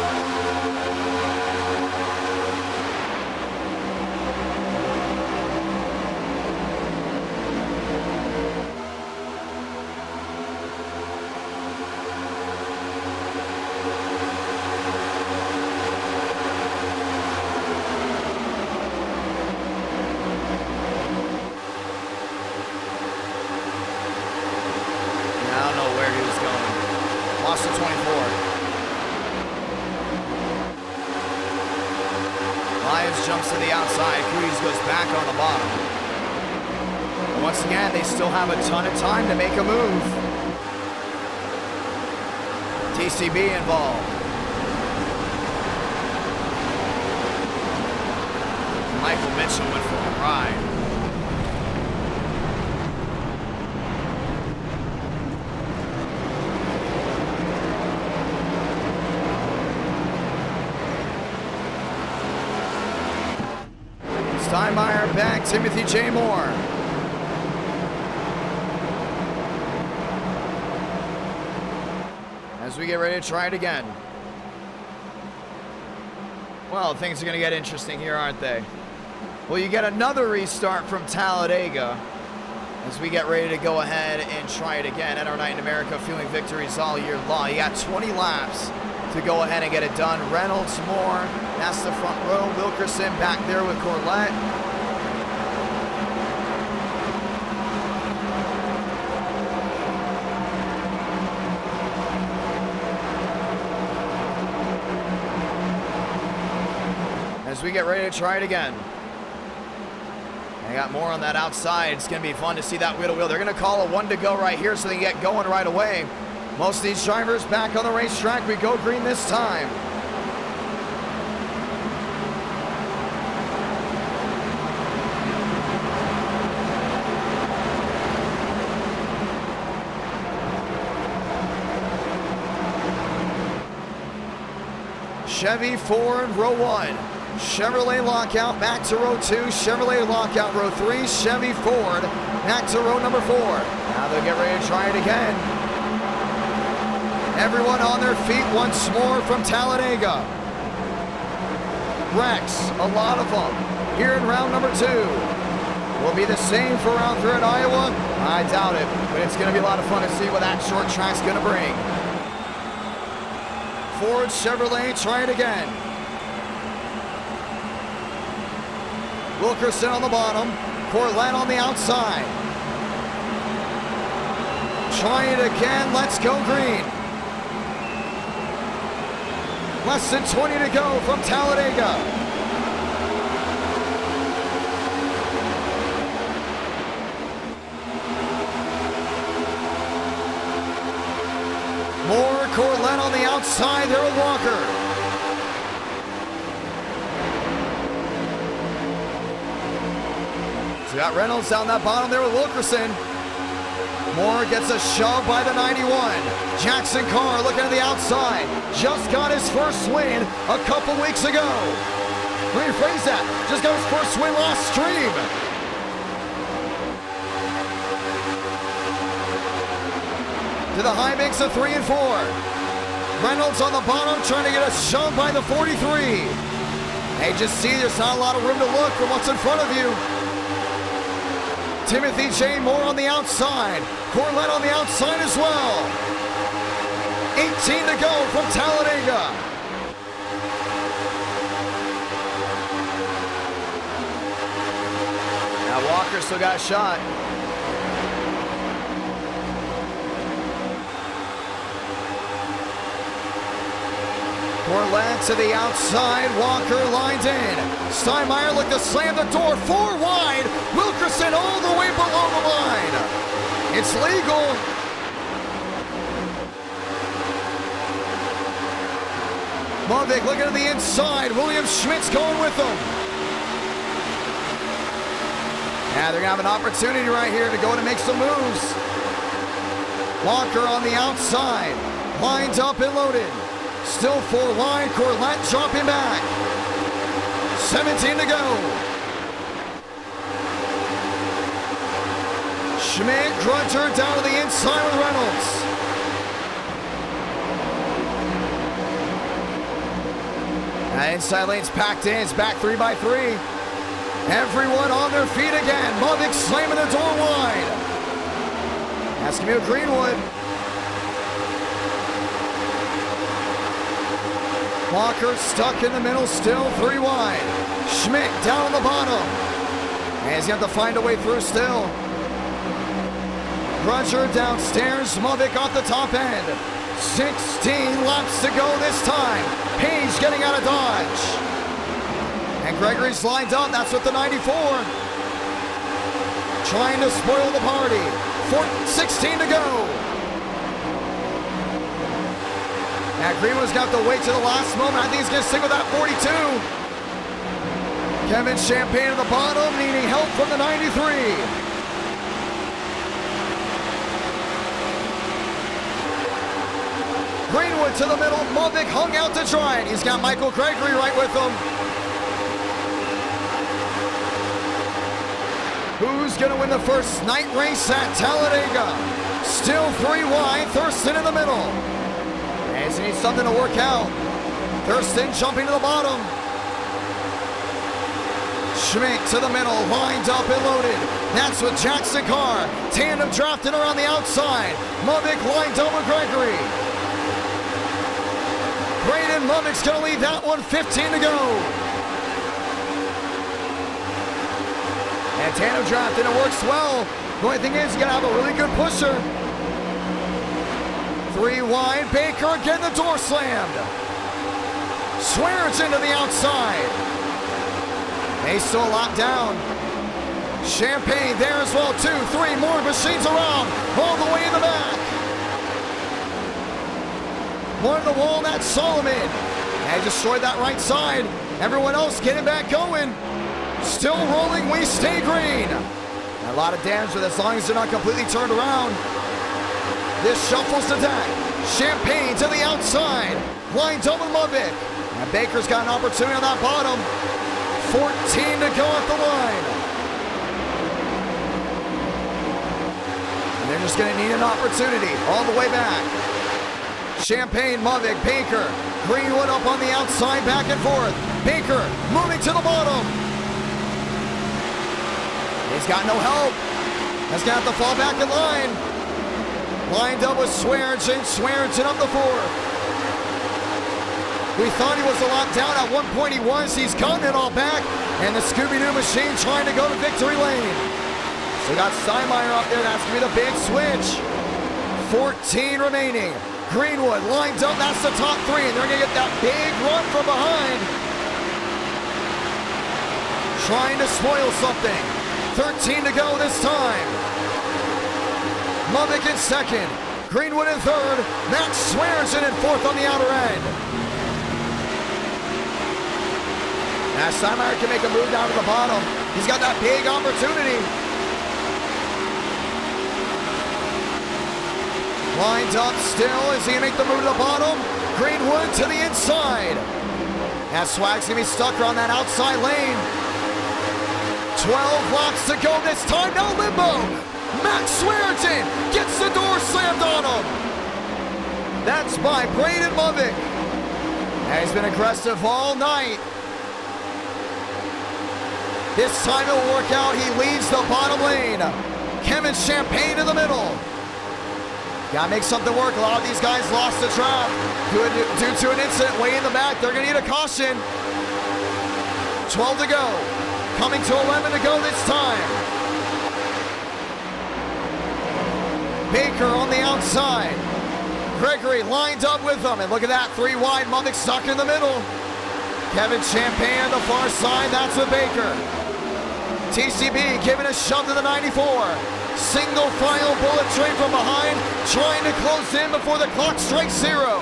Jumps to the outside. Cooties goes back on the bottom. And once again, they still have a ton of time to make a move. TCB involved. Michael Mitchell went for a ride. Steinmeier back, Timothy J. Moore. As we get ready to try it again. Well, things are going to get interesting here, aren't they? Well, you get another restart from Talladega as we get ready to go ahead and try it again. NR Night in America, feeling victories all year long. You got 20 laps to go ahead and get it done. Reynolds, Moore, that's the front row. Wilkerson back there with Corlett. As we get ready to try it again. I got more on that outside. It's going to be fun to see that wheel to wheel. They're going to call a 1 to go right here so they can get going right away. Most of these drivers back on the racetrack. We go green this time. Chevy Ford row 1. Chevrolet lockout back to row 2. Chevrolet lockout row 3. Chevy Ford back to row number 4. Now they'll get ready to try it again. Everyone on their feet once more from Talladega. Rex, a lot of them here in round number 2. Will be the same for round 3 at Iowa? I doubt it, but it's going to be a lot of fun to see what that short track's going to bring. Ford, Chevrolet, try it again. Wilkerson on the bottom, Corlett on the outside. Try it again, let's go green. Less than 20 to go from Talladega. Moore, Corlett on the outside there with Walker. So we got Reynolds down that bottom there with Wilkerson. Moore gets a shove by the 91. Jackson Carr looking at the outside. Just got his first win a couple weeks ago. Let me rephrase that. Just got his first win last stream. To the high banks of 3 and 4. Reynolds on the bottom trying to get a shove by the 43. Hey, just see there's not a lot of room to look from what's in front of you. Timothy J. Moore on the outside. Corlett on the outside as well. 18 to go from Talladega. Now Walker still got a shot. Corlett to the outside. Walker lined in. Steinmeier looked to slam the door. 4 wide. Wilkerson all the way below the line. It's legal. Movic looking to the inside. William Schmidt's going with them. Yeah, they're going to have an opportunity right here to go in and make some moves. Walker on the outside. Lined up and loaded. Still 4 wide. Corlett dropping back. 17 to go. Schmidt, Grunter down to the inside with Reynolds. That inside lane's packed in. It's back 3 by 3. Everyone on their feet again. Movic slamming the door wide. That's going to be Greenwood. Walker stuck in the middle still. 3 wide. Schmidt down on the bottom. And he's going to have to find a way through still. Grunter downstairs. Movic off the top end. 16 laps to go this time. Page getting out of Dodge. And Gregory's lined up. That's with the 94. Trying to spoil the party. 16 to go. Now Greenwood's got to wait to the last moment. I think he's going to stick with that 42. Kevin Champagne at the bottom, needing help from the 93. Greenwood to the middle. Movic hung out to try it. He's got Michael Gregory right with him. Who's going to win the first night race at Talladega? Still 3 wide. Thurston in the middle. And he needs something to work out. Thurston jumping to the bottom. Schmidt to the middle. Lined up and loaded. That's with Jackson Carr. Tandem drafting around the outside. Movic lined up with Gregory. Braden Mummick's going to lead that one, 15 to go. And tandem draft, and it works well. The only thing is, you got to have a really good pusher. 3 wide, Baker, again the door slammed. Swears into the outside. They still locked down. Champagne there as well, 2, 3 more machines around, all the way in the back. One in the wall, that's Solomon. And destroyed that right side. Everyone else getting back going. Still rolling, we stay green. A lot of damage, but as long as they're not completely turned around. This shuffles the deck. Champagne to the outside. Lined up with Movic. And Baker's got an opportunity on that bottom. 14 to go at the line. And they're just going to need an opportunity all the way back. Champagne, Movic, Baker, Greenwood up on the outside, back and forth. Baker moving to the bottom. He's got no help. He's going to have to fall back in line. Lined up with Swearingen. Swearingen up the 4th. We thought he was a lot down. At one point he was. He's gotten it all back. And the Scooby-Doo machine trying to go to victory lane. So we got Steinmeier up there. That's going to be the big switch. 14 remaining. Greenwood lined up, that's the top 3, and they're going to get that big run from behind. Trying to spoil something. 13 to go this time. Movic in 2nd. Greenwood in 3rd. Max Swearingen in 4th on the outer end. Now Steinmeier can make a move down to the bottom. He's got that big opportunity. Lined up still. Is he going to make the move to the bottom? Greenwood to the inside. Now Swag's going to be stuck around that outside lane. 12 laps to go this time. No limbo. Max Swearingen gets the door slammed on him. That's by Braden Movic. And he's been aggressive all night. This time it'll work out. He leads the bottom lane. Kevin Champagne in the middle. Gotta make something work. A lot of these guys lost the trap due to an incident way in the back. They're gonna need a caution. 12 to go. Coming to 11 to go this time. Baker on the outside. Gregory lined up with them, and look at that, 3 wide, Mummick stuck in the middle. Kevin Champagne on the far side, that's with Baker. TCB giving a shove to the 94. Single file bullet train from behind, trying to close in before the clock strikes 0.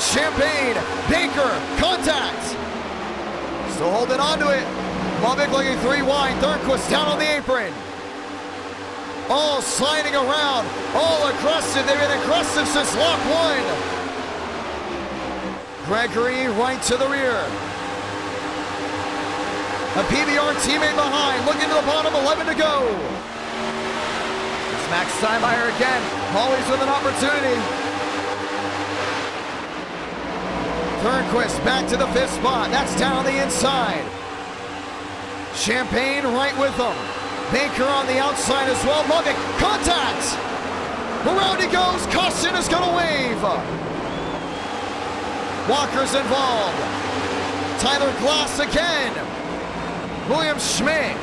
Champagne, Baker, contact. Still holding on to it. Mummick looking 3 wide, Thornquist down on the apron. All sliding around, all aggressive. They've been aggressive since lock 1. Gregory right to the rear. A PBR teammate behind, looking to the bottom, 11 to go. It's Max Steinmeier again, always with an opportunity. Thornquist back to the 5th spot, that's down the inside. Champagne right with them. Baker on the outside as well. Mummick, contact! Around he goes, caution is gonna wave. Walker's involved. Tyler Glass again. William Schmidt.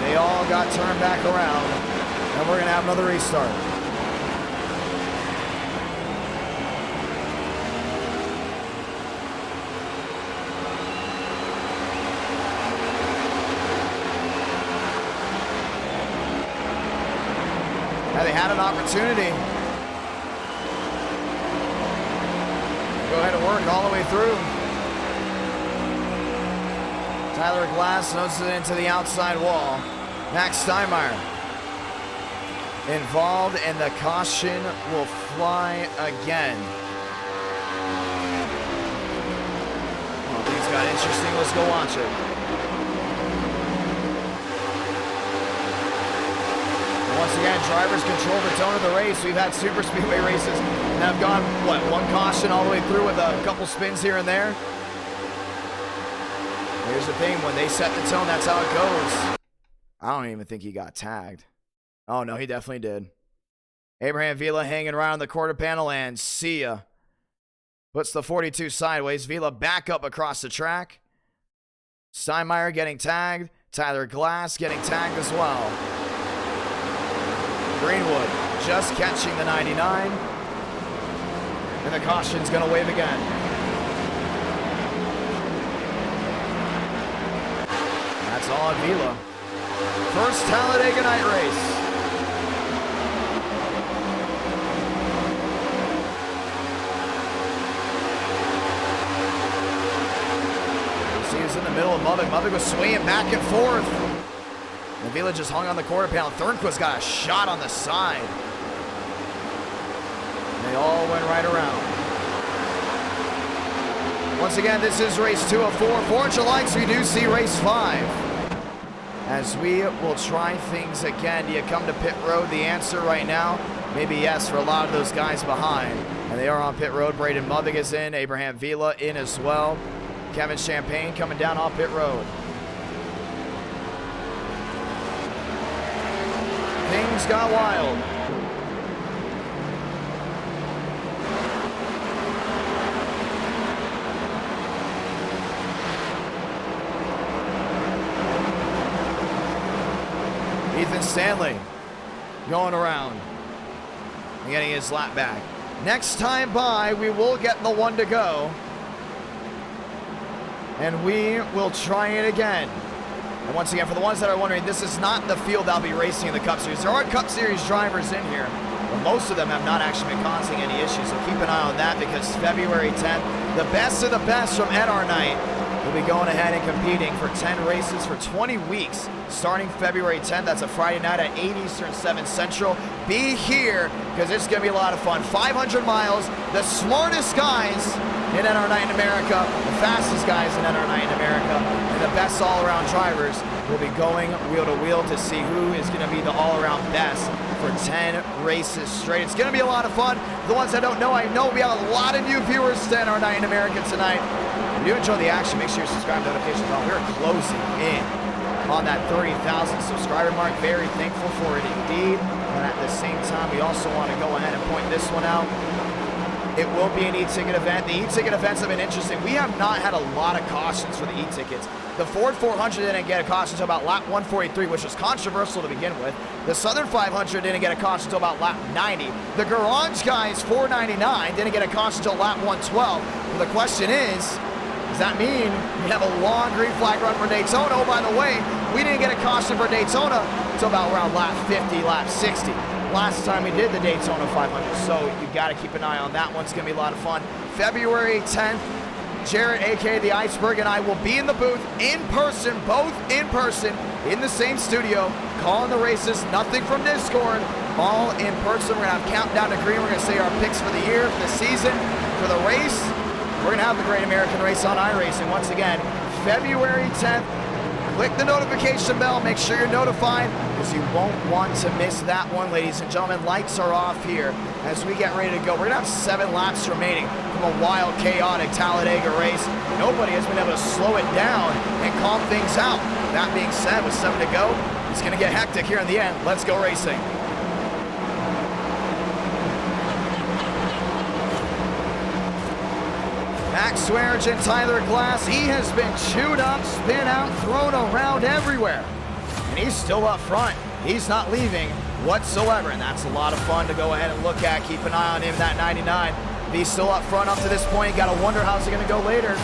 They all got turned back around, and we're gonna have another restart. They had an opportunity. Go ahead and work all the way through. Tyler Glass noses it into the outside wall. Max Steinmeier involved, and the caution will fly again. Oh, things got interesting. Let's go watch it. Once again, drivers control the tone of the race. We've had super speedway races that have gone, what, 1 caution all the way through with a couple spins here and there. Here's the thing, when they set the tone, that's how it goes. I don't even think he got tagged. Oh, no, he definitely did. Abraham Vila hanging around the quarter panel, and see ya. Puts the 42 sideways. Vila back up across the track. Steinmeier getting tagged. Tyler Glass getting tagged as well. Greenwood just catching the 99. And the caution's going to wave again. That's all on Vila. First Talladega night race. You see he's in the middle of Mummick. Mummick was swinging back and forth. And Vila just hung on the quarter panel. Thornquist got a shot on the side. And they all went right around. Once again, this is race 2 of 4. For July, we do see race 5. As we will try things again. Do you come to pit road? The answer right now, maybe yes for a lot of those guys behind. And they are on pit road. Braden Mummick is in. Abraham Vila in as well. Kevin Champagne coming down off pit road. Things got wild. Ethan Stanley going around and getting his lap back. Next time by, we will get the 1 to go. And we will try it again. And once again, for the ones that are wondering, this is not the field I'll be racing in the Cup Series. There are Cup Series drivers in here, but most of them have not actually been causing any issues. So keep an eye on that, because February 10th, the best of the best from NR Night will be going ahead and competing for 10 races for 20 weeks, starting February 10th. That's a Friday night at 8 Eastern, 7 Central. Be here, because it's going to be a lot of fun. 500 miles, the smartest guys in NR Night in America, the fastest guys in NR Night in America, and the best all-around drivers will be going wheel to wheel to see who is going to be the all-around best for 10 races straight. It's going to be a lot of fun. The ones that don't know, I know we have a lot of new viewers to NR Night in America tonight. If you enjoy the action, make sure you subscribe, notifications on. We're closing in on that 30,000 subscriber mark. Very thankful for it indeed. But at the same time, we also want to go ahead and point this one out. it will be an e-ticket event. The e-ticket events have been interesting. We have not had a lot of cautions for the e-tickets. The Ford 400 didn't get a caution until about lap 143, which was controversial to begin with. The Southern 500 didn't get a caution until about lap 90. The Garage Guys 499 didn't get a caution until lap 112. Well, the question is, does that mean we have a long green flag run for Daytona? Oh, by the way, we didn't get a caution for Daytona until about around lap 50, lap 60. Last time we did the Daytona 500, so you got to keep an eye on that one. It's going to be a lot of fun. February 10th, Jarrett, aka the Iceberg, and I will be in the booth in person, both in person, in the same studio, calling the races. Nothing from Discord, all in person. We're going to have countdown to green. We're going to say our picks for the year, for the season, for the race. We're going to have the Great American Race on iRacing once again, February 10th. Click the notification bell, make sure you're notified, because you won't want to miss that one, ladies and gentlemen. Lights are off here as we get ready to go. We're gonna have 7 laps remaining from a wild, chaotic Talladega race. Nobody has been able to slow it down and calm things out. That being said, with 7 to go, it's gonna get hectic here in the end. Let's go racing. Max Swearinger and Tyler Glass, he has been chewed up, spin out, thrown around everywhere. And he's still up front. He's not leaving whatsoever, and that's a lot of fun to go ahead and look at. Keep an eye on him, that 99. If he's still up front up to this point, you gotta wonder how's he gonna go later.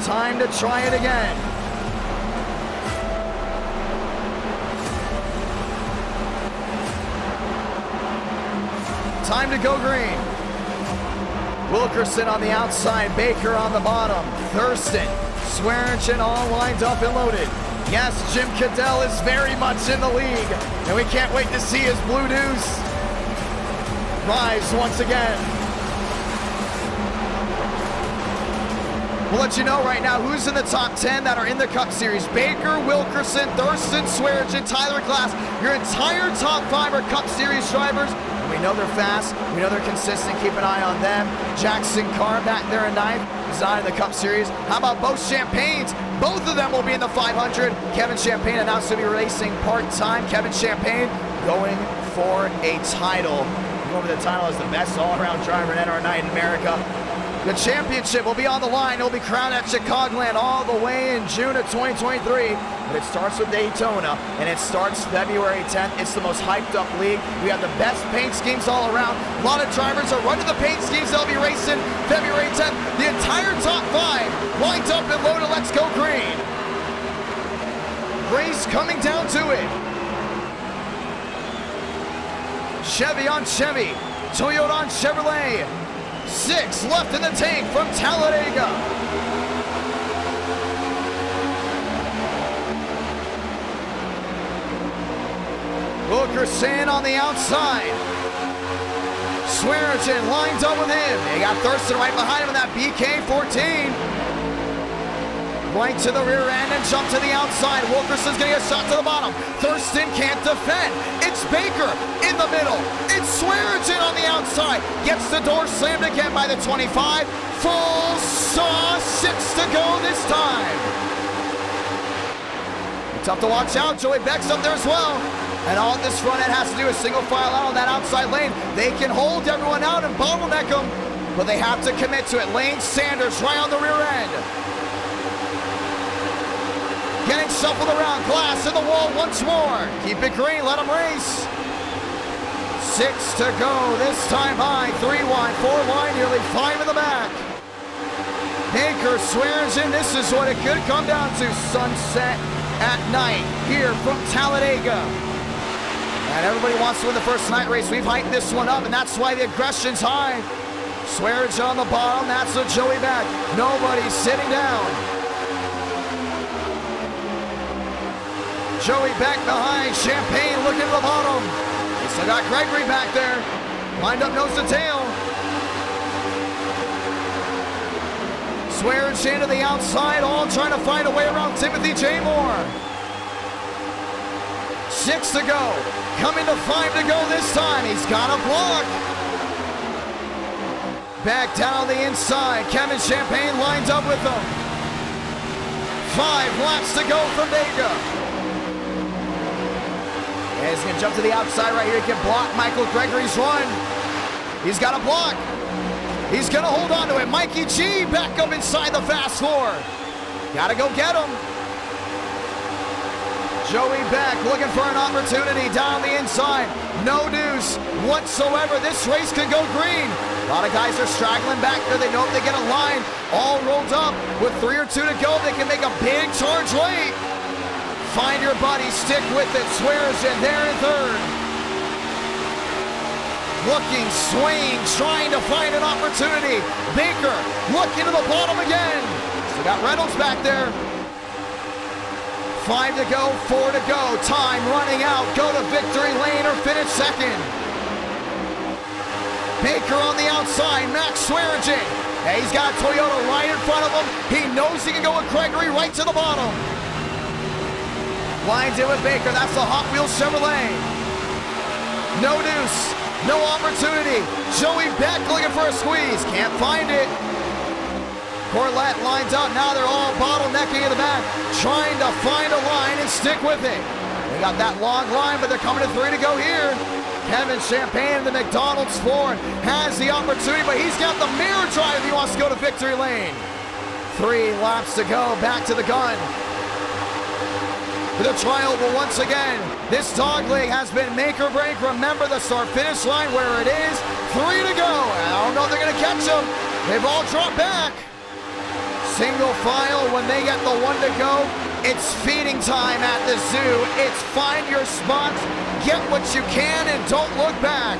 Time to try it again. Time to go green. Wilkerson on the outside, Baker on the bottom, Thurston, Swearinger all lined up and loaded. Yes, Jim Cadell is very much in the league, and we can't wait to see his Blue Deuce rise once again. We'll let you know right now who's in the top 10 that are in the Cup Series. Baker, Wilkerson, Thurston, Swearinger, Tyler Glass. Your entire top 5 are Cup Series drivers. We know they're fast. We know they're consistent. Keep an eye on them. Jackson Carr back there in 9th. He's not in the Cup Series. How about both Champagnes? Both of them will be in the 500. Kevin Champagne announced to be racing part-time. Kevin Champagne going for a title. Going for the title as the best all-around driver in NR9 in America. The championship will be on the line. It'll be crowned at CHICAGOLAND all the way in June of 2023. But it starts with Daytona, and it starts February 10th. It's the most hyped up league. We have the best paint schemes all around. A lot of drivers are running the paint schemes. They'll be racing February 10th. The entire top 5 lined up and loaded. Let's go green. Race coming down to it. Chevy on Chevy. Toyota on Chevrolet. 6 left in the tank from Talladega. Wilkerson on the outside. Swearinger lined up with him. They got Thurston right behind him in that BK14. Right to the rear end and jump to the outside. Wilkerson's gonna get shot to the bottom. Thurston can't defend. It's Baker in the middle. It's Swearinger on the outside. Gets the door slammed again by the 25. Full saw, 6 to go this time. Tough to watch out. Joey Beck's up there as well. And all this front end has to do is single file out on that outside lane. They can hold everyone out and bottleneck them, but they have to commit to it. Lane Sanders right on the rear end. Getting shuffled around, Glass in the wall once more. Keep it green, let them race. 6 to go, this time high, 3 wide, 4 wide, nearly 5 in the back. Baker swears in, this is what it could come down to. Sunset at night here from Talladega. And everybody wants to win the first night race. We've hyped this one up, and that's why the aggression's high. Swearinger on the bottom, that's a Joey Beck. Nobody's sitting down. Joey Beck behind, Champagne looking at the bottom. They still got Gregory back there. Lined up nose to tail. Swearinger to the outside, all trying to find a way around Timothy J. Moore. 6 to go. Coming to 5 to go this time. He's got a block. Back down the inside. Kevin Champagne lines up with them. 5 laps to go from Vega. And he's going to jump to the outside right here. He can block Michael Gregory's run. He's got a block. He's gonna hold on to it. Mikey G back up inside the fast four. Gotta go get him. Joey Beck looking for an opportunity down the inside. No news whatsoever. This race could go green. A lot of guys are straggling back there. They know if they get a line all rolled up with 3 or 2 to go, they can make a big charge late. Find your buddy, stick with it. Swearigan there in third. Looking, swaying, trying to find an opportunity. Baker looking to the bottom again. Still got Reynolds back there. 5 to go, 4 to go. Time running out. Go to victory lane or finish second. Baker on the outside. Max Swearigan. Hey, he's got a Toyota right in front of him. He knows he can go with Gregory right to the bottom. Lines in with Baker. That's the Hot Wheels Chevrolet. No deuce. No opportunity. Joey Beck looking for a squeeze. Can't find it. Corlett lines out. Now they're all bottlenecking in the back, trying to find a line and stick with it. They got that long line, but they're coming to 3 to go here. Kevin Champagne in the McDonald's Ford has the opportunity, but he's got the mirror drive if he wants to go to victory lane. 3 laps to go. Back to the gun. For the trioval once again. This dog leg has been make or break. Remember the start-finish line where it is. 3 to go. I don't know if they're going to catch them. They've all dropped back. Single file when they get the 1 to go. It's feeding time at the zoo. It's find your spots, get what you can, and don't look back.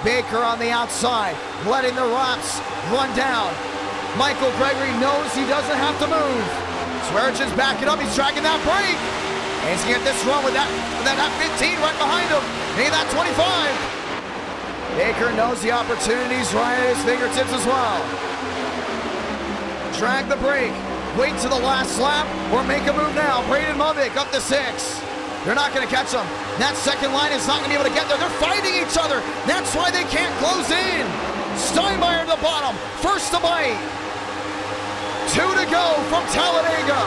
Baker on the outside, letting the laps run down. Michael Gregory knows he doesn't have to move. Swearigan's backing up. He's dragging that brake. And he's going to get this run with that 15 right behind him. Maybe that 25. Baker knows the opportunities right at his fingertips as well. Drag the brake, wait to the last lap, or make a move now. Braden Movick up to 6. They're not going to catch them. That second line is not going to be able to get there. They're fighting each other. That's why they can't close in. Steinmeier to the bottom, first to bite. 2 to go from Talladega.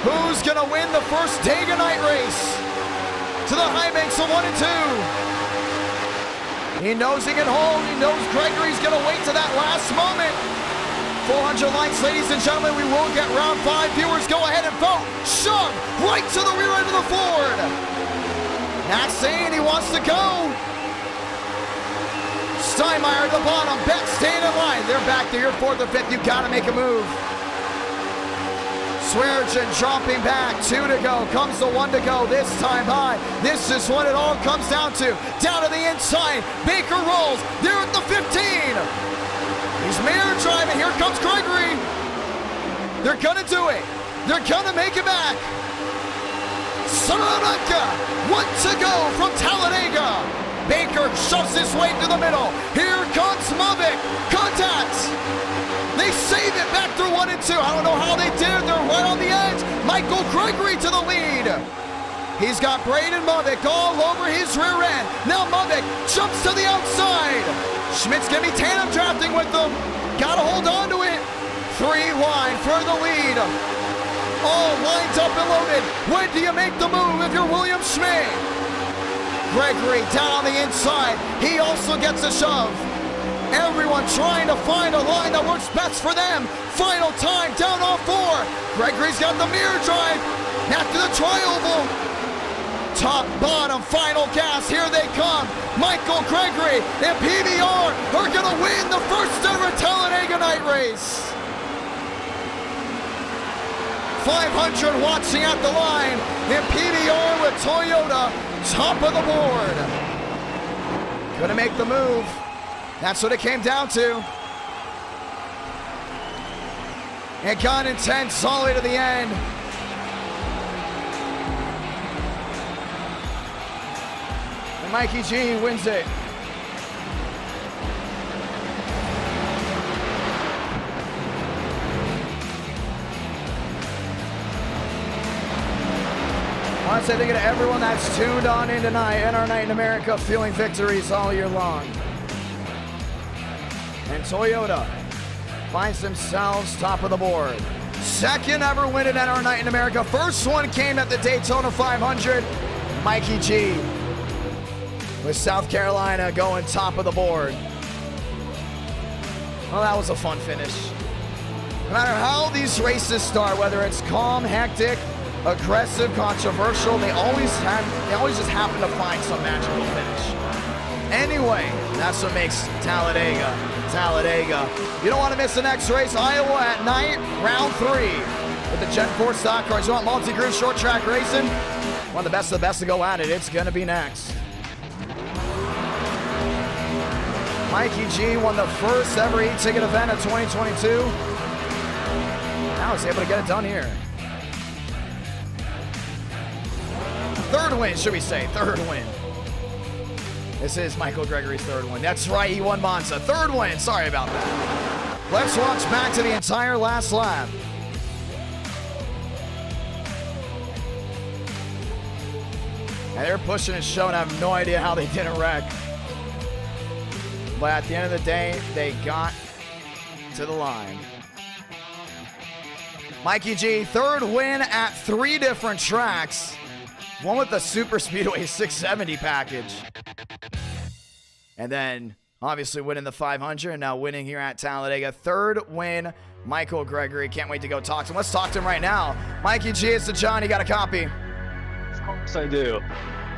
Who's going to win the first Dega night race? To the high banks of 1 and 2. He knows he can hold. He knows Gregory's going to wait to that last moment. 400 likes, ladies and gentlemen. We will get round 5. Viewers, go ahead and vote. Shove right to the rear end of the Ford. Not saying he wants to go. Steinmeier at the bottom. Beck staying in line. They're back to your 4th or 5th. You got to make a move. Swearigan dropping back. 2 to go. Comes the 1 to go. This time high. This is what it all comes down to. Down to the inside. Baker rolls. They're at the 15. He's mirror driving. Here comes Gregory. They're going to do it. They're going to make it back. Salamanca. 1 to go from Talladega. Baker shoves his way to the middle. Here comes Movick. Contact. They save it back through 1 and 2. I don't know how they did it. They're right on the edge. Michael Gregory to the lead. He's got Braden Movick all over his rear end. Now Movick jumps to the outside. Schmidt's going to be tandem drafting with them. Got to hold on to it. 3 line for the lead. All lined up and loaded. When do you make the move if you're William Schmidt? Gregory down on the inside. He also gets a shove. Everyone trying to find a line that works best for them. Final time down on 4. Gregory's got the mirror drive. After the trioval. Top, bottom, final gas. Here they come. Michael Gregory and PBR are going to win the first ever Talladega night race. 500 watching at the line. And PBR with Toyota top of the board. Couldn't make the move. That's what it came down to. It got intense all the way to the end. And Mikey G wins it. I want to say thank you to everyone that's tuned on in tonight. NR Night in America, feeling victories all year long. And Toyota finds themselves top of the board. Second ever win at NR Night in America. First one came at the Daytona 500. Mikey G with South Carolina going top of the board. Well, that was a fun finish. No matter how these races start, whether it's calm, hectic, aggressive, controversial, they always just happen to find some magical finish. Anyway, that's what makes Talladega, Talladega. You don't want to miss the next race, Iowa at night, round 3. With the Gen 4 stock cars, you want multi-group short track racing? One of the best to go at it. It's going to be next. Mikey G won the first ever eTicket event of 2022. Now he's able to get it done here. Third win, should we say? Third win. This is Michael Gregory's third win. That's right, he won Monza. Third win, sorry about that. Let's watch back to the entire last lap. And they're pushing and showing. I have no idea how they didn't wreck. But at the end of the day, they got to the line. Mikey G, third win at 3 different tracks. One with the Super Speedway 670 package. And then, obviously, winning the 500 and now winning here at Talladega. Third win, Michael Gregory. Can't wait to go talk to him. Let's talk to him right now. Mikey G, it's the John. You got a copy? Of course I do.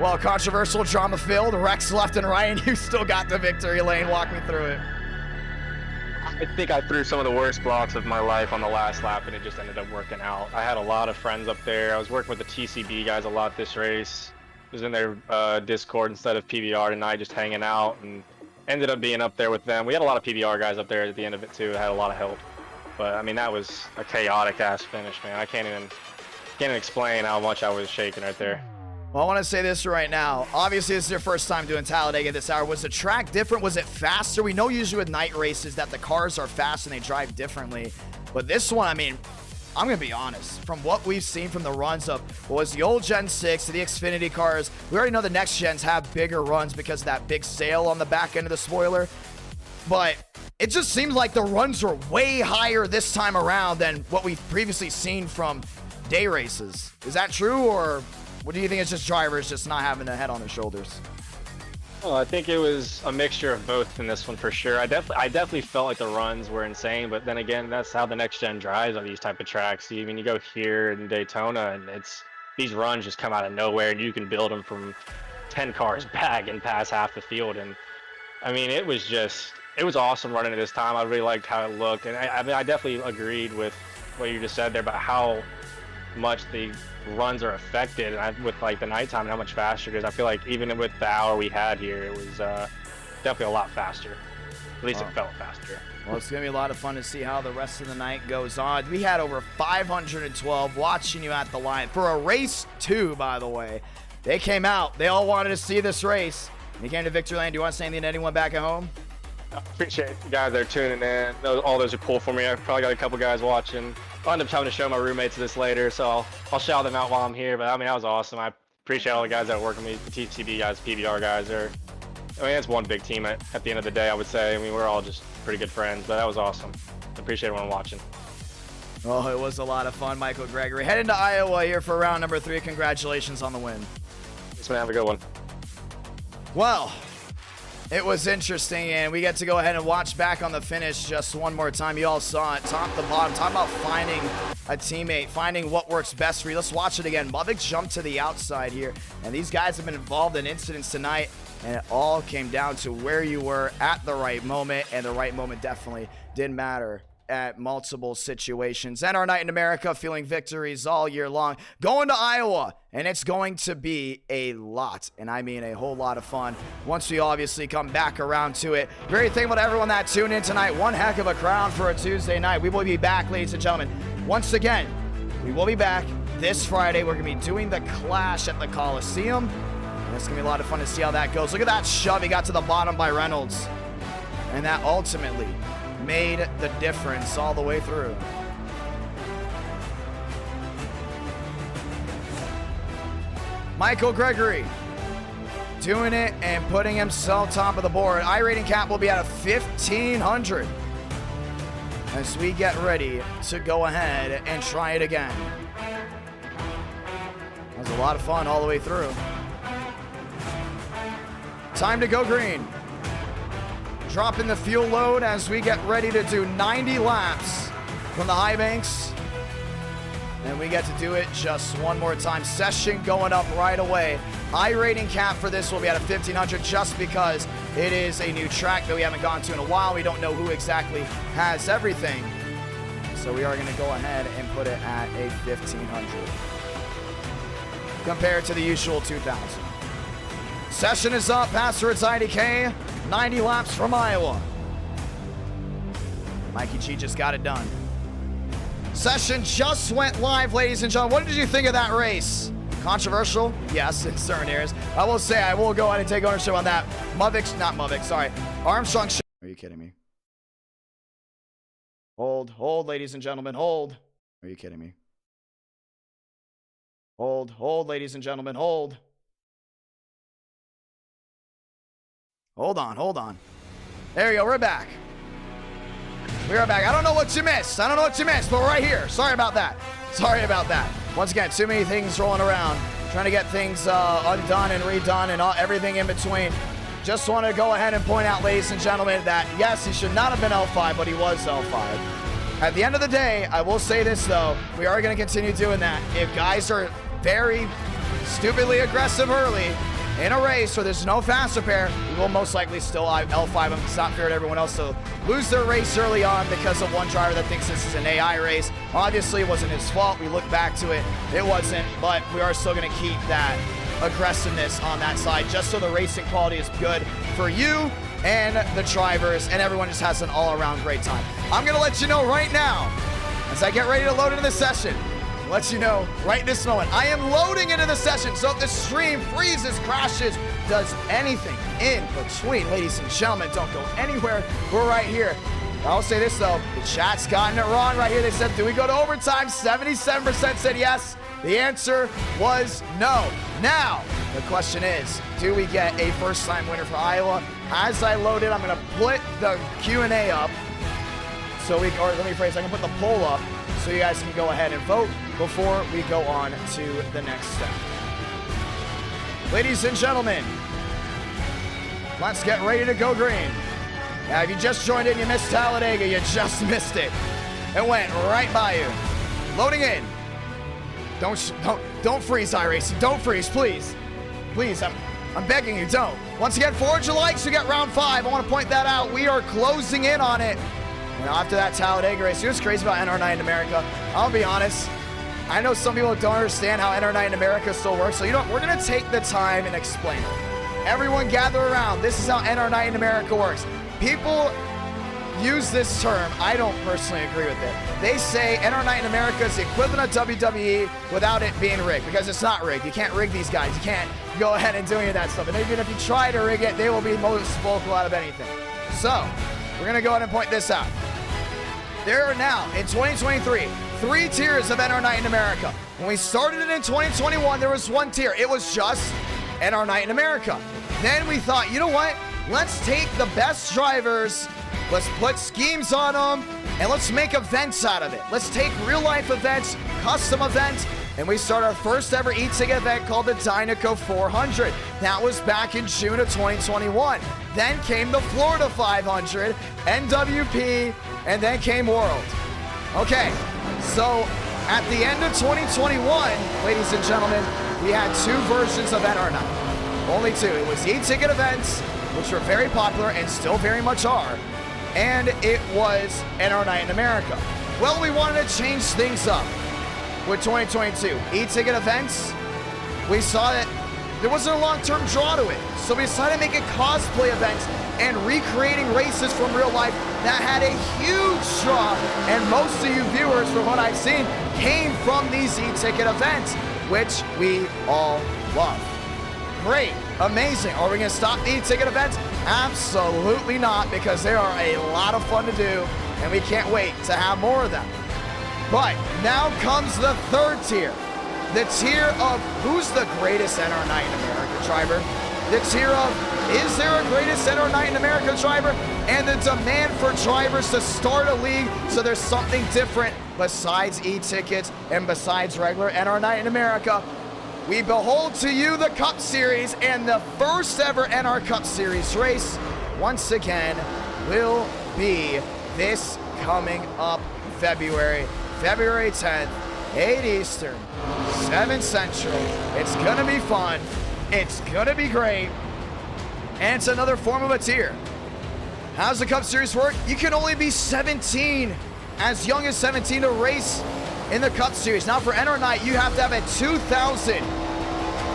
Well, controversial, drama-filled, wrecks left and right, and you still got the victory lane. Walk me through it. I think I threw some of the worst blocks of my life on the last lap, and it just ended up working out. I had a lot of friends up there. I was working with the TCB guys a lot this race. I was in their Discord instead of PBR tonight, just hanging out, and ended up being up there with them. We had a lot of PBR guys up there at the end of it, too. It had a lot of help. But, I mean, that was a chaotic-ass finish, man. I can't even explain how much I was shaking right there. Well, I want to say this right now. Obviously, this is your first time doing Talladega this hour. Was the track different? Was it faster? We know usually with night races that the cars are fast and they drive differently. But this one, I mean, I'm going to be honest. From what we've seen from the runs of what was the old Gen 6 to the Xfinity cars, we already know the next gens have bigger runs because of that big sail on the back end of the spoiler. But it just seems like the runs were way higher this time around than what we've previously seen from day races. Is that true, or what do you think? It's just drivers just not having a head on their shoulders? Well, I think it was a mixture of both in this one for sure. I definitely felt like the runs were insane, but then again, that's how the next gen drives on these type of tracks. I mean, you go here in Daytona, and these runs just come out of nowhere, and you can build them from 10 cars back and pass half the field. And I mean, it was awesome running it this time. I really liked how it looked, and I mean, I definitely agreed with what you just said there about how much the runs are affected with like the nighttime and how much faster it is. I feel like even with the hour we had here, it was definitely a lot faster. At least it felt faster. Well, it's going to be a lot of fun to see how the rest of the night goes on. We had over 512 watching you at the line for a race 2, by the way. They came out. They all wanted to see this race. You came to Victory Lane. Do you want to say anything to anyone back at home? I appreciate you guys that are tuning in. All those are cool for me. I've probably got a couple guys watching. I'll end up having to show my roommates this later, so I'll shout them out while I'm here. But I mean, that was awesome. I appreciate all the guys that work with me, the TCB guys, PBR guys. I mean, it's one big team at the end of the day, I would say. I mean, we're all just pretty good friends, but that was awesome. I appreciate everyone watching. Well, it was a lot of fun, Michael Gregory. Heading to Iowa here for round number 3. Congratulations on the win. Thanks, man. Have a good one. Well, it was interesting, and we get to go ahead and watch back on the finish just one more time. You all saw it, top to bottom. Talk about finding a teammate, finding what works best for you. Let's watch it again. Bubbick jumped to the outside here, and these guys have been involved in incidents tonight, and it all came down to where you were at the right moment, and the right moment definitely did matter at multiple situations. And our night in America, feeling victories all year long, going to Iowa, and it's going to be a lot, and I mean a whole lot of fun once we obviously come back around to it. Very thankful to everyone that tuned in tonight. One heck of a crowd for a Tuesday night. We will be back, ladies and gentlemen. Once again, we will be back this Friday. We're going to be doing the Clash at the Coliseum, and it's going to be a lot of fun to see how that goes. Look at that shove. He got to the bottom by Reynolds, and that ultimately made the difference all the way through. Michael Gregory doing it and putting himself top of the board. iRating cap will be at a 1,500 as we get ready to go ahead and try it again. That was a lot of fun all the way through. Time to go green. Drop in the fuel load as we get ready to do 90 laps from the high banks. And we get to do it just one more time. Session going up right away. iRating cap for this will be at a 1500 just because it is a new track that we haven't gone to in a while. We don't know who exactly has everything. So we are going to go ahead and put it at a 1500 compared to the usual 2000. Session is up. Passwords IDK. 90 laps from Iowa. Mikey G just got it done. Session just went live, ladies and gentlemen. What did you think of that race? Controversial? Yes, in certain areas. I will say, I will go ahead and take ownership on that. Armstrong. Are you kidding me? Hold, ladies and gentlemen, hold. Are you kidding me? Hold, ladies and gentlemen, hold. Hold on. There you go, we're back. We are back. I don't know what you missed. But we're right here. Sorry about that. Once again, too many things rolling around. Trying to get things undone and redone and everything in between. Just want to go ahead and point out, ladies and gentlemen, that yes, he should not have been L5, but he was L5. At the end of the day, I will say this, though. We are going to continue doing that. If guys are very stupidly aggressive early in a race where there's no fast repair, we will most likely still L5 them. It's not fair to everyone else to lose their race early on because of one driver that thinks this is an AI race. Obviously, it wasn't his fault. We look back to it. It wasn't, but we are still going to keep that aggressiveness on that side just so the racing quality is good for you and the drivers, and everyone just has an all-around great time. I'm going to let you know right now, as I get ready to load into the session, let you know right this moment, I am loading into the session. So if the stream freezes, crashes, does anything in between, ladies and gentlemen, don't go anywhere. We're right here. I'll say this though, the chat's gotten it wrong right here. They said, do we go to overtime? 77% said yes. The answer was no. Now, the question is, do we get a first-time winner for Iowa? As I load it, I'm going to put the Q&A up. Or let me phrase, I can put the poll up so you guys can go ahead and vote before we go on to the next step. Ladies and gentlemen, let's get ready to go green. Now, if you just joined in, you missed Talladega, you just missed it. It went right by you. Loading in. Don't freeze, iRacing. Don't freeze, please. Please, I'm begging you, don't. Once again, forward your likes, you get round 5. I want to point that out. We are closing in on it. And after that Talladega race, you know what's crazy about NR9 in America? I'll be honest. I know some people don't understand how NR9 in America still works. So, you know what? We're going to take the time and explain it. Everyone gather around. This is how NR9 in America works. People use this term. I don't personally agree with it. They say NR9 in America is the equivalent of WWE without it being rigged, because it's not rigged. You can't rig these guys. You can't go ahead and do any of that stuff. And even if you try to rig it, they will be most vocal out of anything. So, we're going to go ahead and point this out. There are now, in 2023, 3 tiers of NR9 in America. When we started it in 2021, there was 1 tier. It was just NR9 in America. Then we thought, you know what? Let's take the best drivers, let's put schemes on them, and let's make events out of it. Let's take real-life events, custom events, and we start our first ever eTicket event called the Dynaco 400. That was back in June of 2021. Then came the Florida 500, NWP, and then came World. Okay, so at the end of 2021, ladies and gentlemen, we had 2 versions of NR9. Only 2. It was eTicket events, which were very popular and still very much are, and it was NR9 in America. Well, we wanted to change things up with 2022. E-ticket events, we saw that there wasn't a long-term draw to it. So we decided to make it cosplay events and recreating races from real life that had a huge draw. And most of you viewers, from what I've seen, came from these e-ticket events, which we all love. Great, amazing. Are we gonna stop the e-ticket events? Absolutely not, because they are a lot of fun to do, and we can't wait to have more of them. But now comes the 3rd tier. The tier of who's the greatest NR9 in America driver? The tier of is there a greatest NR9 in America driver? And the demand for drivers to start a league so there's something different besides e-tickets and besides regular NR9 in America. We behold to you the Cup Series and the first ever NR Cup Series race. Once again, will be this coming up February 10th, 8 Eastern, 7 Central. It's gonna be fun. It's gonna be great. And it's another form of a tier. How's the Cup Series work? You can only be 17, as young as 17, to race in the Cup Series. Now for NR Night, you have to have a 2000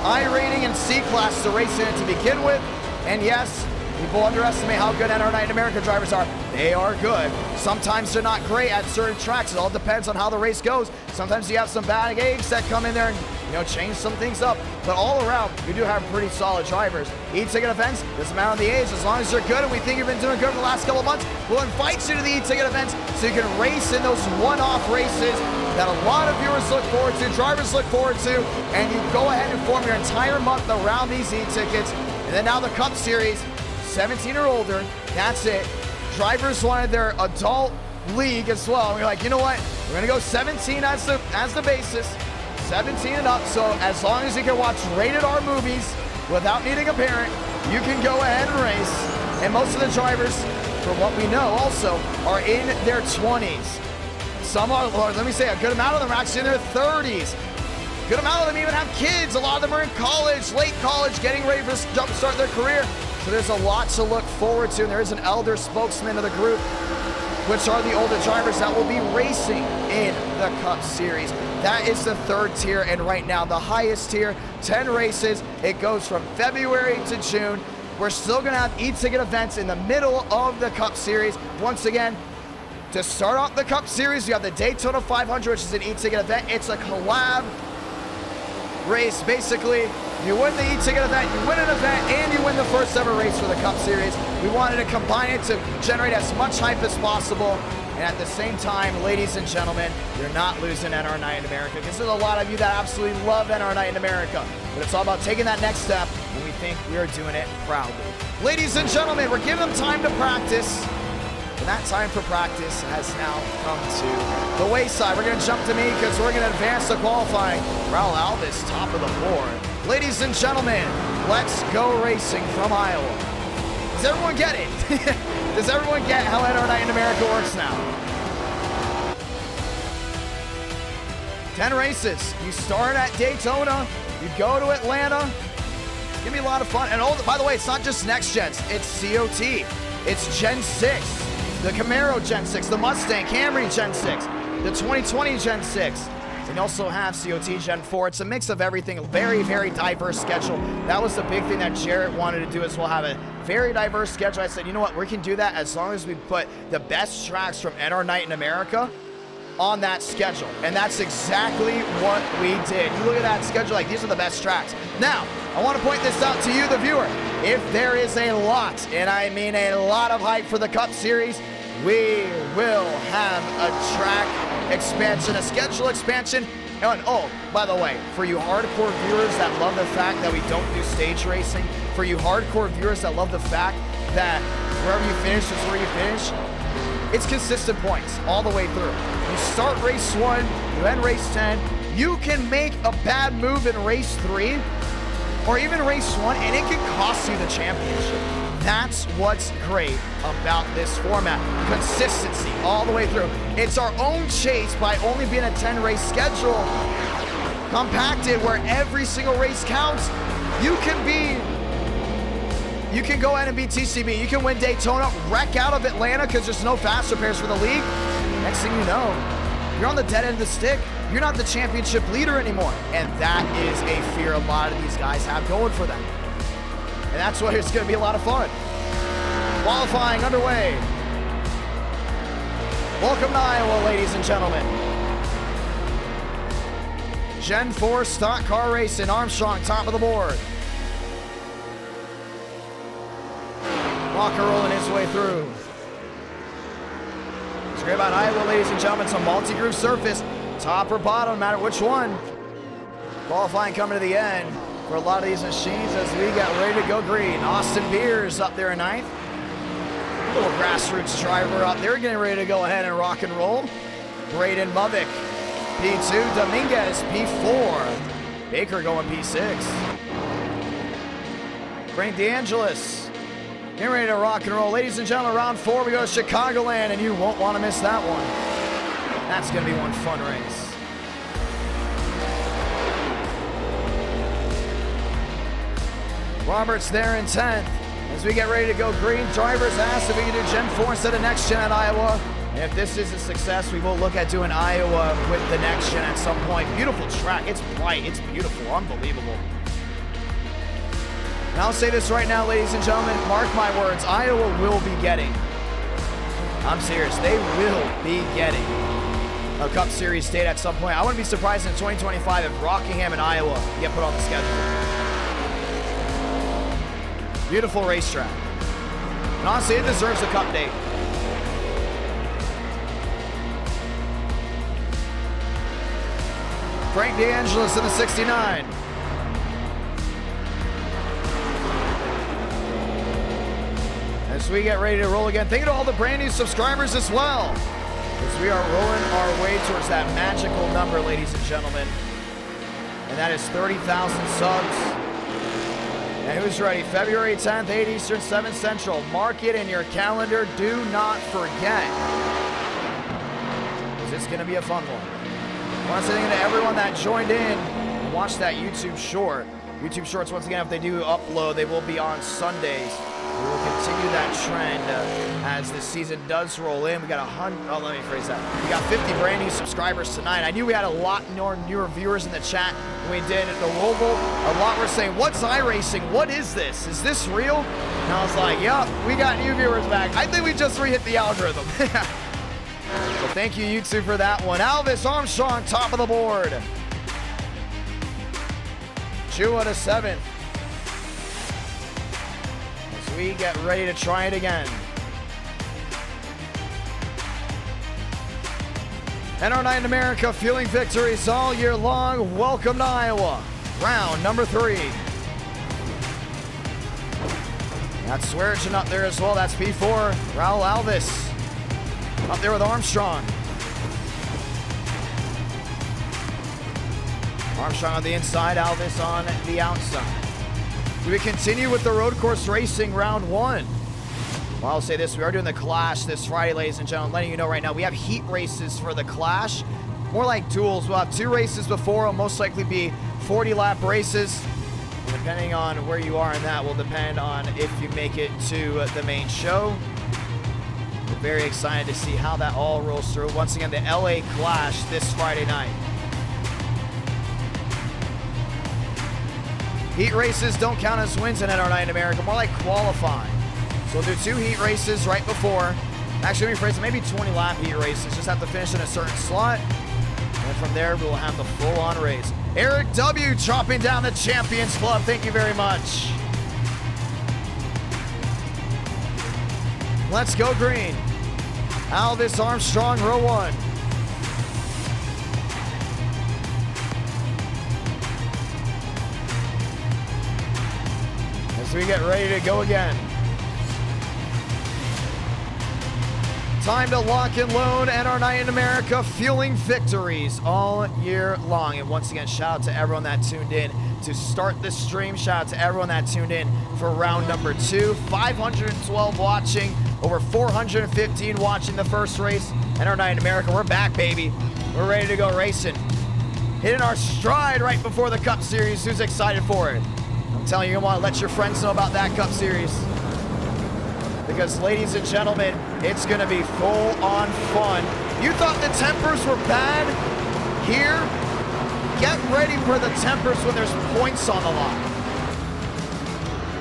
I rating and C class to race in it to begin with. And yes, people underestimate how good NR Night in America drivers are. They are good. Sometimes they're not great at certain tracks. It all depends on how the race goes. Sometimes you have some bad eggs that come in there and, you know, change some things up. But all around, you do have pretty solid drivers. E-ticket events, doesn't matter the age, as long as you're good and we think you've been doing good for the last couple of months, we'll invite you to the e-ticket events so you can race in those one-off races that a lot of viewers look forward to, drivers look forward to, and you go ahead and form your entire month around these e-tickets. And then now the Cup Series, 17 or older, that's it. Drivers wanted their adult league as well. And we're like, you know what? We're gonna go 17 as the basis, 17 and up. So as long as you can watch rated R movies without needing a parent, you can go ahead and race. And most of the drivers, from what we know also, are in their 20s. Some are, or let me say, a good amount of them are actually in their 30s. A good amount of them even have kids. A lot of them are in college, late college, getting ready to jumpstart their career. So there's a lot to look forward to, and there is an elder spokesman of the group, which are the older drivers that will be racing in the Cup Series. That is the third tier, and right now the highest tier, 10 races. It goes from February to June. We're still gonna have e-ticket events in the middle of the Cup Series. Once again, to start off the Cup Series, we have the Daytona 500, which is an e-ticket event. It's a collab race. Basically, you win the e-ticket event, you win an event, and you win the first ever race for the Cup Series. We wanted to combine it to generate as much hype as possible. And at the same time, ladies and gentlemen, you're not losing NR Night in America, because there's a lot of you that absolutely love NR Night in America. But it's all about taking that next step, and we think we are doing it proudly. Ladies and gentlemen, we're giving them time to practice. And that time for practice has now come to the wayside. We're going to jump to me because we're going to advance to qualifying. Raul Alvis, top of the board. Ladies and gentlemen, let's go racing from Iowa. Does everyone get it? Does everyone get how NR Night in America works now? 10 races. You start at Daytona. You go to Atlanta. It's going to be a lot of fun. And oh, by the way, it's not just next gens. It's COT. It's Gen 6. The Camaro Gen 6, the Mustang Camry Gen 6, the 2020 Gen 6. And you also have COT Gen 4. It's a mix of everything, a very, very diverse schedule. That was the big thing that Jarrett wanted to do, is we'll have a very diverse schedule. I said, you know what, we can do that as long as we put the best tracks from NR Night in America on that schedule. And that's exactly what we did. You look at that schedule, like, these are the best tracks. Now, I want to point this out to you, the viewer. If there is a lot, and I mean a lot of hype for the Cup Series, we will have a track expansion, a schedule expansion. And oh, by the way, for you hardcore viewers that love the fact that we don't do stage racing, for you hardcore viewers that love the fact that wherever you finish is where you finish, it's consistent points all the way through. You start race 1, you end race 10, you can make a bad move in race 3, or even race 1, and it can cost you the championship. That's what's great about this format. Consistency all the way through. It's our own chase by only being a 10-race schedule, compacted where every single race counts. You can go ahead and beat TCB. You can win Daytona, wreck out of Atlanta because there's no fast repairs for the league. Next thing you know, you're on the dead end of the stick. You're not the championship leader anymore. And that is a fear a lot of these guys have going for them. And that's why it's going to be a lot of fun. Qualifying underway. Welcome to Iowa, ladies and gentlemen. Gen 4 stock car racing. Armstrong, top of the board. Walker rolling his way through. What's great about Iowa, ladies and gentlemen, it's a multi-groove surface. Top or bottom, no matter which one. Qualifying coming to the end for a lot of these machines as we get ready to go green. Austin Beers up there in 9th. Little grassroots driver up there getting ready to go ahead and rock and roll. Braden Movick, P2. Dominguez, P4. Baker going P6. Frank DeAngelis Get ready to rock and roll. Ladies and gentlemen, round 4, we go to Chicagoland, and you won't want to miss that one. That's going to be one fun race. Roberts there in 10th. As we get ready to go green, drivers asked if we can do Gen 4 instead of Next Gen at Iowa. And if this is a success, we will look at doing Iowa with the Next Gen at some point. Beautiful track. It's bright. It's beautiful. Unbelievable. And I'll say this right now, ladies and gentlemen. Mark my words. Iowa will be getting. I'm serious. They will be getting a Cup Series date at some point. I wouldn't be surprised in 2025 if Rockingham and Iowa get put on the schedule. Beautiful racetrack. And honestly, it deserves a Cup date. Frank DeAngelis in the 69. As we get ready to roll again, thank you to all the brand new subscribers as well. As we are rolling our way towards that magical number, ladies and gentlemen. And that is 30,000 subs. And who's ready? February 10th, 8 Eastern, 7 Central. Mark it in your calendar. Do not forget. It's going to be a fun one. I want to say thank you to everyone that joined in and watched that YouTube short. YouTube shorts, once again, if they do upload, they will be on Sundays. We will continue that trend as the season does roll in. We got 100. Oh, let me phrase that. We got 50 brand new subscribers tonight. I knew we had a lot more newer viewers in the chat when we did at the ROVAL. A lot were saying, "What's iRacing? What is this? Is this real?" And I was like, "Yup, we got new viewers back." I think we just re-hit the algorithm. So thank you, YouTube, for that one. Alvis Armstrong, top of the board. Chua to 7th. As we get ready to try it again. NR9 in America, fueling victories all year long. Welcome to Iowa. Round number 3. That's Swearigan up there as well. That's P4. Raul Alvis up there with Armstrong. Armstrong on the inside, Alvis on the outside. We continue with the road course racing round 1. Well, I'll say this, we are doing the Clash this Friday, ladies and gentlemen. Letting you know right now, we have heat races for the Clash. More like duels. We'll have 2 races before. It'll most likely be 40-lap races. And depending on where you are in that will depend on if you make it to the main show. We're very excited to see how that all rolls through. Once again, the LA Clash this Friday night. Heat races don't count as wins in NR9 in America, more like qualifying. So we'll do 2 heat races right before. Actually, let me phrase it, maybe 20-lap heat races. Just have to finish in a certain slot. And from there, we will have the full-on race. Eric W. chopping down the Champions Club. Thank you very much. Let's go green. Alvis Armstrong, row 1. As we get ready to go again. Time to lock and load NR9 in America, fueling victories all year long. And once again, shout out to everyone that tuned in to start the stream. Shout out to everyone that tuned in for round number 2. 512 watching, over 415 watching the first race. NR9 in America, we're back, baby. We're ready to go racing. Hitting our stride right before the Cup Series. Who's excited for it? I'm telling you, you want to let your friends know about that Cup Series. Because, ladies and gentlemen, it's going to be full-on fun. You thought the tempers were bad? Here, get ready for the tempers when there's points on the line.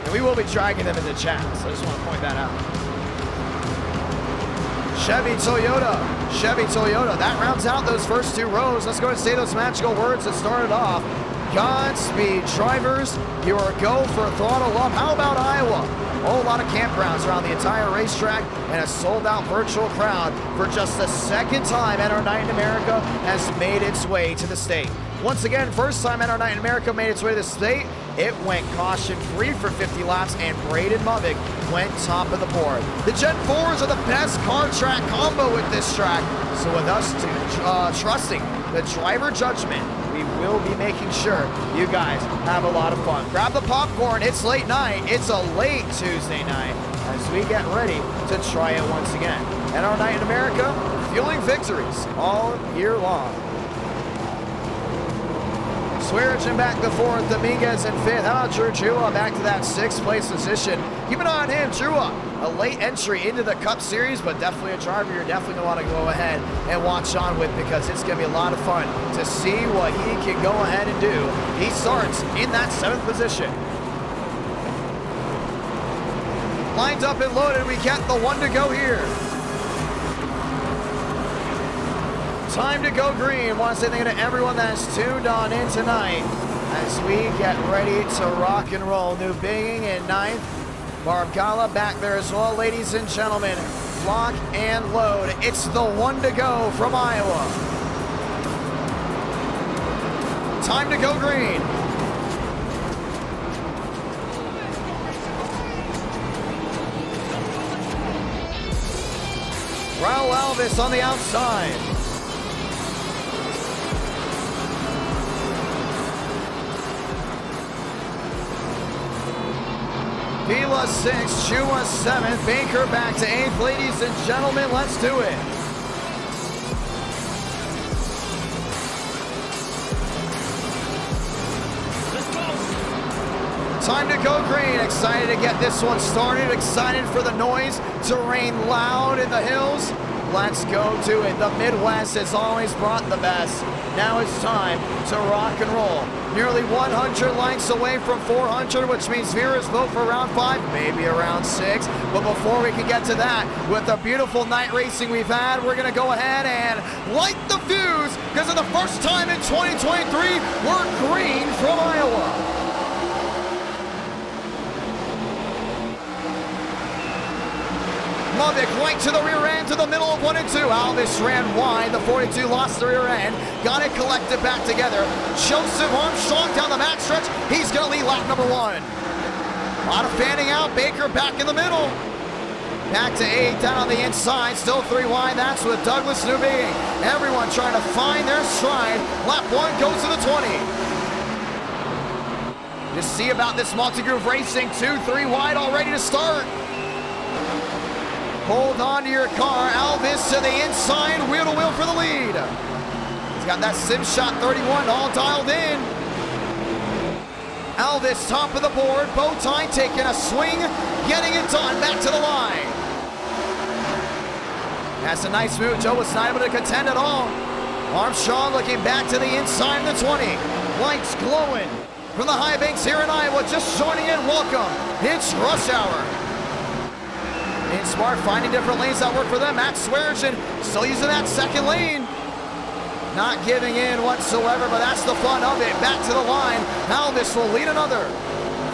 And we will be dragging them in the chat, so I just want to point that out. Chevy Toyota. That rounds out those first 2 rows. Let's go and say those magical words that started off. Godspeed, drivers. You are go for a throttle up. How about Iowa? A whole lot of campgrounds around the entire racetrack and a sold-out virtual crowd for just the 2nd time NR9 in America has made its way to the state. Once again, first time NR9 in America made its way to the state, it went caution-free for 50 laps, and Braden Mubig went top of the board. The Gen 4s are the best car-track combo with this track, so with us trusting the driver judgment, we will be making sure you guys have a lot of fun. Grab the popcorn. It's late night. It's a late Tuesday night. as we get ready to try it once again. And our night in America, fueling victories all year long. Swearigan back to 4th, Dominguez in 5th. How about Drew Chua back to that 6th place position? Keep an eye on him, Chua. A late entry into the Cup Series, but definitely a driver you're definitely going to want to go ahead and watch on with, because it's going to be a lot of fun to see what he can go ahead and do. He starts in that 7th position. Lined up and loaded, we get the 1 to go here. Time to go green. Want to say thank you to everyone that's tuned on in tonight as we get ready to rock and roll. New Bigging in 9th. Barb Gala back there as well. Ladies and gentlemen, lock and load. It's the 1 to go from Iowa. Time to go green. Raul Alvis on the outside. Vila 6th, Chua 7th, Baker back to 8th. Ladies and gentlemen, let's do it. Let's go. Time to go green. Excited to get this one started. Excited for the noise to rain loud in the hills. Let's go to it. The Midwest has always brought the best. Now it's time to rock and roll. Nearly 100 likes away from 400, which means viewers vote for round 5, maybe around 6. But before we can get to that, with the beautiful night racing we've had, we're going to go ahead and light the fuse, because for the first time in 2023, we're green from Iowa. Mavic right to the rear end, to the middle of 1 and 2. Alvis ran wide. The 42 lost the rear end. Got it collected back together. Joseph Armstrong down the backstretch. He's going to lead lap number 1. A lot of fanning out. Baker back in the middle. Back to 8, down on the inside. Still 3 wide. That's with Douglas Newby. Everyone trying to find their stride. Lap 1 goes to the 20. Just see about this multi-groove racing. 2, 3 wide, all ready to start. Hold on to your car. Alvis to the inside, wheel to wheel for the lead. He's got that sim shot 31 all dialed in. Alvis top of the board, bow tie taking a swing, getting it done, back to the line. That's a nice move. Joe was not able to contend at all. Armstrong looking back to the inside of the 20. Lights glowing from the high banks here in Iowa. Just joining in, welcome. It's rush hour. Being smart, finding different lanes that work for them. Max Swearigan still using that second lane. Not giving in whatsoever, but that's the fun of it. Back to the line. Alvis will lead another.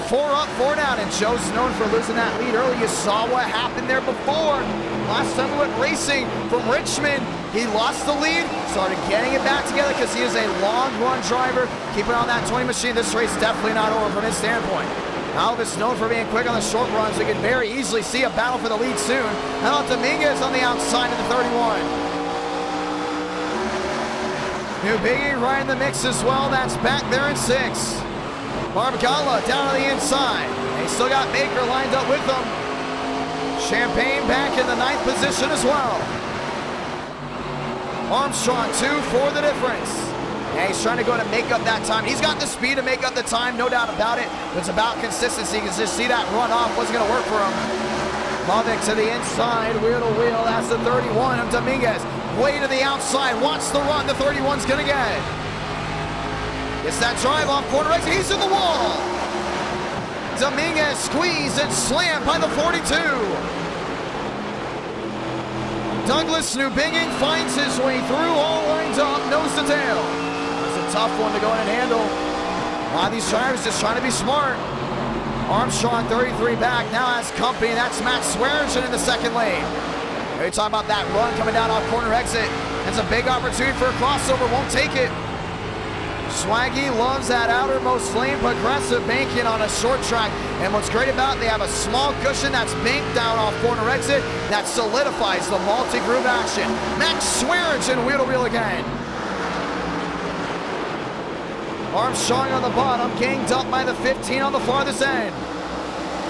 4 up, 4 down, and Joe's known for losing that lead early. You saw what happened there before. Last time we went racing from Richmond, he lost the lead, started getting it back together because he is a long run driver. Keep it on that 20 machine. This race definitely not over from his standpoint. Alvis known for being quick on the short runs. We can very easily see a battle for the lead soon. How about Dominguez on the outside of the 31? New Biggie right in the mix as well. That's back there in 6. Barbagala down on the inside. They still got Baker lined up with them. Champagne back in the 9th position as well. Armstrong 2 for the difference. Yeah, he's trying to go to make up that time. He's got the speed to make up the time, no doubt about it. But it's about consistency. You can just see that run off wasn't going to work for him. Mavic to the inside, wheel to wheel. That's the 31 of Dominguez. Way to the outside. Watch the run the 31's going to get. It's that drive off corner exit. He's in the wall. Dominguez squeezed and slammed by the 42. Douglas Newbinging finds his way through, all lines up, nose to tail. That's a tough one to go in and handle. A lot of these drivers just trying to be smart. Armstrong 33 back, now has company. That's Matt Swearigan in the second lane. We're talking about that run coming down off corner exit. It's a big opportunity for a crossover, won't take it. Swaggy loves that outermost lane, progressive banking on a short track. And what's great about it, they have a small cushion that's banked down off corner exit that solidifies the multi-groove action. Max Swearigan wheel to wheel again. Armstrong on the bottom, ganged up by the 15 on the farthest end.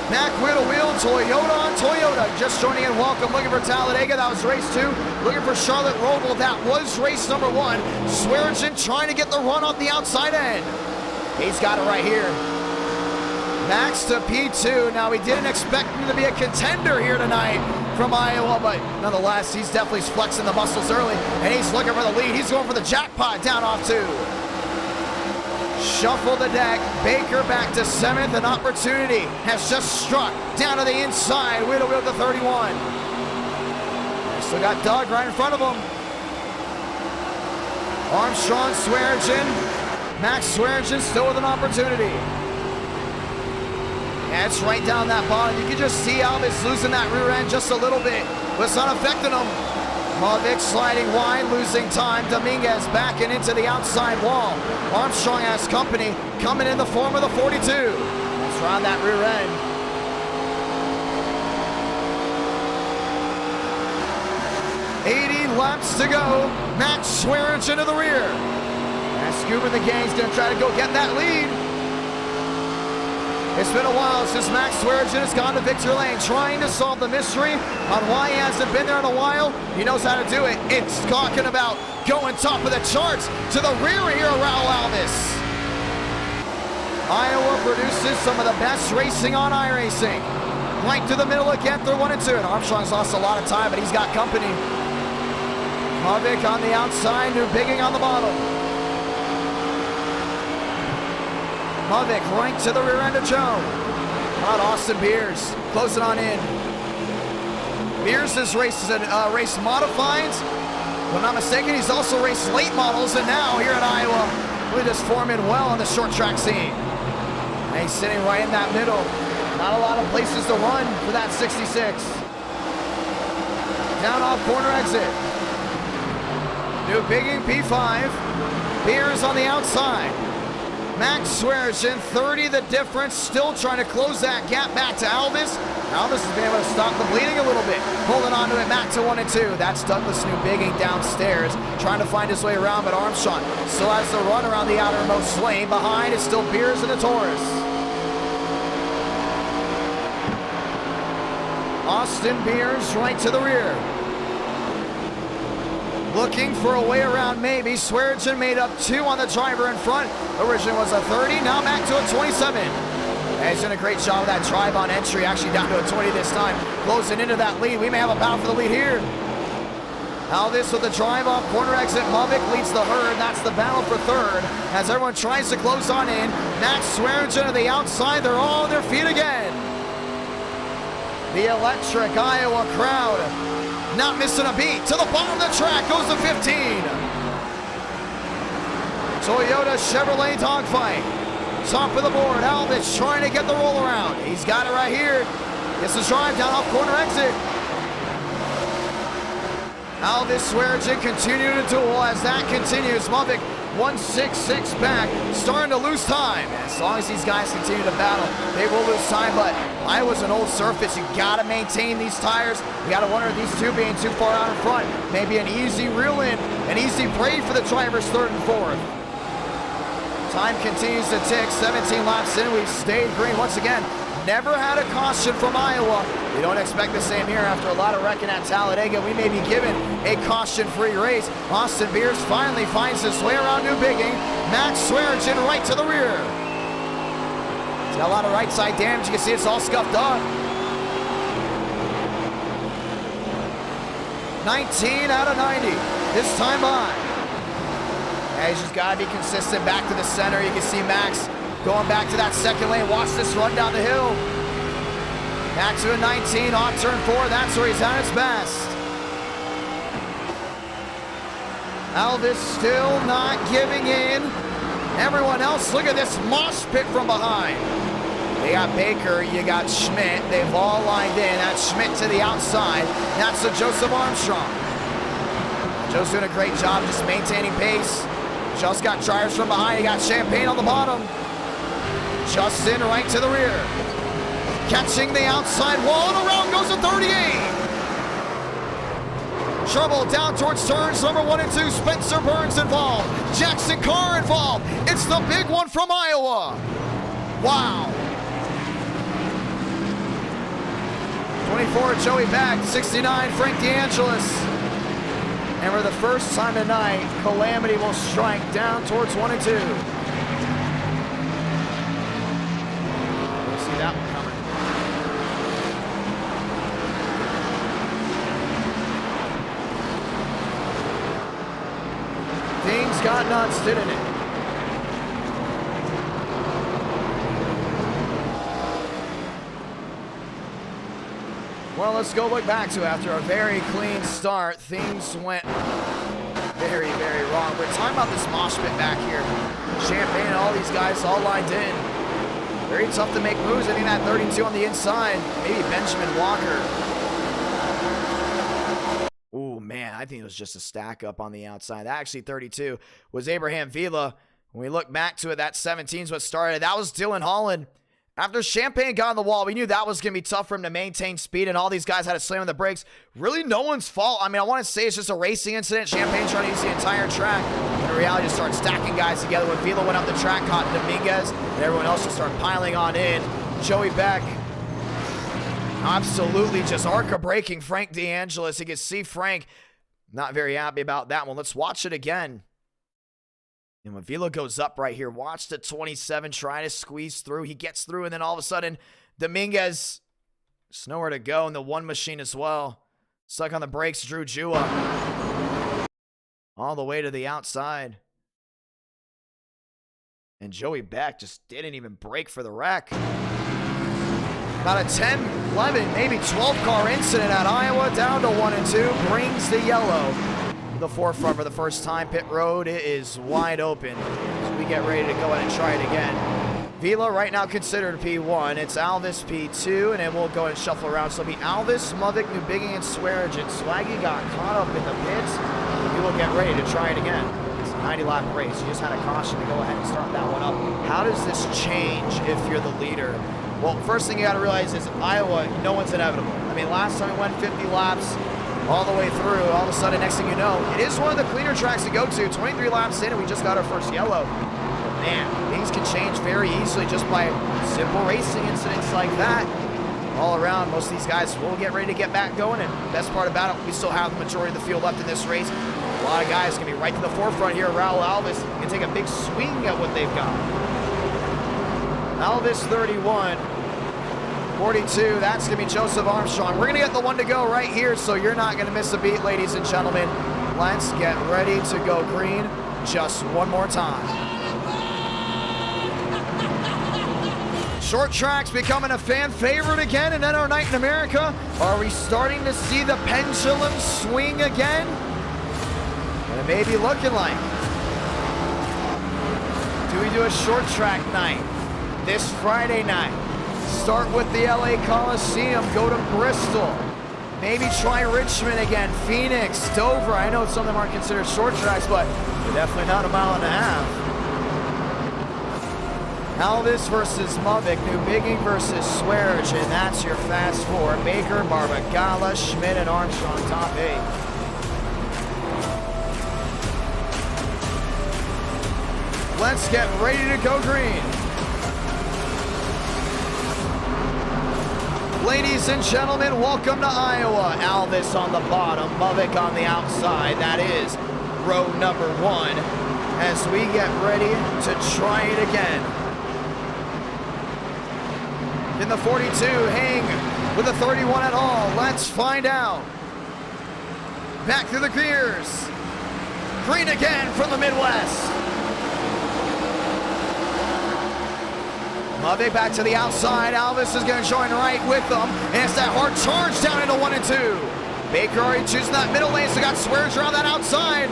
Mac wheel to wheel, Toyota on Toyota. Just joining in, welcome. Looking for Talladega, that was race 2. Looking for Charlotte Roval, that was race number 1. Swearinger trying to get the run off the outside end. He's got it right here. Max to P2. Now, we didn't expect him to be a contender here tonight from Iowa, but nonetheless, he's definitely flexing the muscles early, and he's looking for the lead. He's going for the jackpot down off 2. Shuffle the deck. Baker back to 7th. An opportunity has just struck down to the inside. Wheel to wheel to 31. Still got Doug right in front of him. Armstrong, Swearinger. Max Swearinger still with an opportunity. And it's right down that bottom. You can just see Alvis losing that rear end just a little bit, but it's not affecting him. Mavic sliding wide, losing time. Dominguez backing into the outside wall. Armstrong has company coming in the form of the 42. Let's round that rear end. .80 laps to go. Max Swearinger into the rear. And Scuba the Gang's gonna try to go get that lead. It's been a while since Max Swearinger has gone to victory lane, trying to solve the mystery on why he hasn't been there in a while. He knows how to do it. It's talking about going top of the charts to the rear here, Raul Alvis. Iowa produces some of the best racing on iRacing. Right to the middle again through 1 and 2. And Armstrong's lost a lot of time, but he's got company. Mavic on the outside, New Bigging on the bottom. Mavic right to the rear end of Joe. Not Austin Beers closing on in. Beers has raced modifieds. If I'm not mistaken, he's also raced late models, and now here in Iowa, really just forming well on the short track scene. And he's sitting right in that middle. Not a lot of places to run for that 66. Down off corner exit. New Bigging P5. Beers on the outside. Max Swearinger, 30 the difference, still trying to close that gap back to Alvis. Alvis has been able to stop the bleeding a little bit, holding on to it back to 1 and 2. That's Douglas New Bigging downstairs, trying to find his way around, but Armstrong still has the run around the outermost lane. Behind is still Beers and the Taurus. Austin Beers right to the rear. Looking for a way around maybe. Swearinger made up 2 on the driver in front. Originally was a 30, now back to a 27. And he's doing a great job of that drive on entry, actually down to a 20 this time. Closing into that lead. We may have a battle for the lead here. Alvis with the drive off corner exit. Mavic leads the herd. That's the battle for 3rd as everyone tries to close on in. Max Swearinger to the outside. They're all on their feet again. The electric Iowa crowd not missing a beat. To the bottom of the track goes the 15. Toyota Chevrolet dogfight. Top of the board. Alvis trying to get the roll around. He's got it right here. Gets the drive down off corner exit. Alvis Swearinger continue to duel as that continues. Mavic 166 back, starting to lose time. As long as these guys continue to battle, they will lose time, but Iowa's an old surface. You gotta maintain these tires. You gotta wonder if these 2 being too far out in front. Maybe an easy reel in, an easy break for the drivers 3rd and 4th. Time continues to tick, 17 laps in. We've stayed green once again. Never had a caution from Iowa. We don't expect the same here after a lot of wrecking at Talladega. We may be given a caution-free race. Austin Beers finally finds his way around New Bigging. Max Swearinger right to the rear. He's got a lot of right side damage. You can see it's all scuffed up. 19 out of 90 this time by. And he's just got to be consistent back to the center. You can see Max going back to that 2nd lane. Watch this run down the hill. Back to a 19, off turn 4. That's where he's at his best. Alvis still not giving in. Everyone else, look at this mosh pit from behind. You got Baker, you got Schmidt. They've all lined in. That's Schmidt to the outside. That's a Joseph Armstrong. Joe's doing a great job just maintaining pace. Just got drivers from behind. You got Champagne on the bottom. Justin right to the rear. Catching the outside wall, and around goes a 38. Trouble down towards turns number 1 and 2. Spencer Burns involved. Jackson Carr involved. It's the big one from Iowa. Wow. 24, Joey Beck. 69, Frank DeAngelis. And for the first time tonight, Calamity will strike down towards 1 and 2. We'll see that one coming. Things got nuts, didn't it? Well, let's go look back to after a very clean start. Things went very, very wrong. We're talking about this mosh pit back here. Champagne and all these guys all lined in. Very tough to make moves. I think that 32 on the inside. Maybe Benjamin Walker. Oh, man, I think it was just a stack up on the outside. That actually 32 was Abraham Vila. When we look back to it, that 17 is what started. That was Dylan Holland. After Champagne got on the wall, we knew that was going to be tough for him to maintain speed, and all these guys had to slam on the brakes. Really no one's fault. I mean, I want to say it's just a racing incident. Champagne trying to use the entire track. But in reality, just started stacking guys together. When Vila went up the track, caught Dominguez, and everyone else just started piling on in. Joey Beck absolutely just arca-breaking Frank DeAngelis. You can see Frank not very happy about that one. Let's watch it again. And when Vila goes up right here, watch the 27 try to squeeze through. He gets through, and then all of a sudden, Dominguez, there's nowhere to go, and the one machine as well. Stuck on the brakes, Drew Jua. All the way to the outside. And Joey Beck just didn't even brake for the wreck. About a 10, 11, maybe 12 car incident at Iowa, down to 1 and 2, brings the yellow. The forefront for the first time. Pit road is wide open. So we get ready to go ahead and try it again. Vila right now considered P1. It's Alvis P2, and then we'll go ahead and shuffle around. So it'll be Alvis, Mudvik, Newbigging, and Swearigan. Swaggy got caught up in the pits. We will get ready to try it again. It's a 90-lap race. You just had a caution to go ahead and start that one up. How does this change if you're the leader? Well, first thing you got to realize is Iowa, no one's inevitable. I mean, last time we went 50 laps, all the way through. All of a sudden, next thing you know, it is one of the cleaner tracks to go to. 23 laps in, and we just got our first yellow. But man, things can change very easily just by simple racing incidents like that. All around, most of these guys will get ready to get back going, and the best part about it, we still have the majority of the field left in this race. A lot of guys going to be right to the forefront here. Raul Alvis can take a big swing at what they've got. Alvis 31. 42, that's going to be Joseph Armstrong. We're going to get the one to go right here, so you're not going to miss a beat, ladies and gentlemen. Let's get ready to go green just one more time. Short track's becoming a fan favorite again in NR Night in America. Are we starting to see the pendulum swing again? And it may be looking like. Do we do a short track night this Friday night? Start with the LA Coliseum, go to Bristol. Maybe try Richmond again, Phoenix, Dover. I know some of them aren't considered short tracks, but they're definitely not a mile and a half. Alvis versus Mudvik, Newbigging versus Swearigan. That's your fast four. Baker, Barbagala, Schmidt, and Armstrong, top 8. Let's get ready to go green. Ladies and gentlemen, welcome to Iowa. Alvis on the bottom, Mudvik on the outside. That is row number 1 as we get ready to try it again. In the 42, hang with the 31 at all. Let's find out. Back through the gears. Green again from the Midwest. Mudvik back to the outside. Alvis is going to join right with them. And it's that hard charge down into 1 and 2. Baker already choosing that middle lane, so got Swearigan around that outside.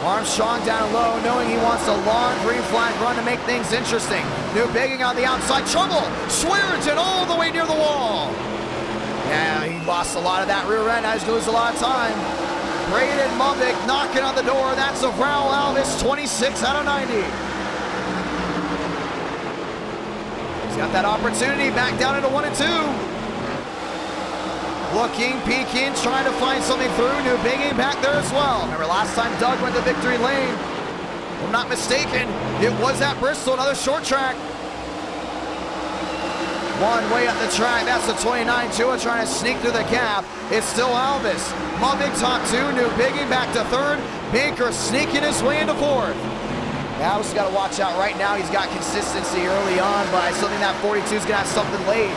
Armstrong down low, knowing he wants a long green flag run to make things interesting. Newbigging on the outside. Trouble. Swearigan all the way near the wall. Yeah, he lost a lot of that rear end. Now he's going to lose a lot of time. Braden Mudvik knocking on the door. That's a Raul Alvis, 26 out of 90. He's got that opportunity, back down into 1 and 2. Looking, peeking, trying to find something through. Newbigging back there as well. Remember last time Doug went to victory lane? If I'm not mistaken, it was at Bristol, another short track. One way up the track. That's the 29. Chua trying to sneak through the gap. It's still Alvis. Mavic top 2. New Biggie back to 3rd. Baker sneaking his way into 4th. Alvis got to watch out right now. He's got consistency early on, but I still think that 42 is going to have something late.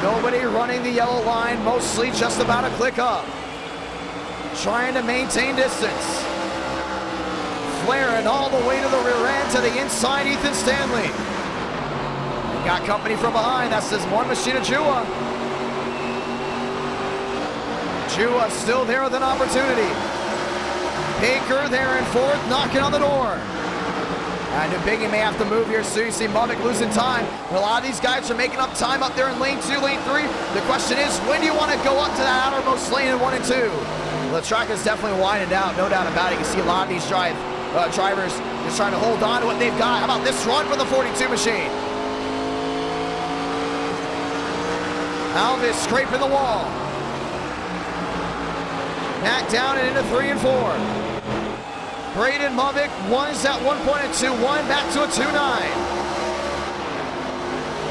Nobody running the yellow line. Mostly just about a click up. Trying to maintain distance. Flaring all the way to the rear end to the inside, Ethan Stanley. Got company from behind. That's this one machine of Chua. Chua still there with an opportunity. Baker there in 4th, knocking on the door. And Biggie may have to move here soon. You see Mavic losing time. A lot of these guys are making up time up there in lane 2, lane 3. The question is, when do you want to go up to that outermost lane in 1 and 2? Well, the track is definitely winding out, no doubt about it. You see a lot of these drivers just trying to hold on to what they've got. How about this run for the 42 machine? Alvis scraping the wall. Back down and into 3 and 4. Braden Mavic was at one point at 2-1, back to a 2-9.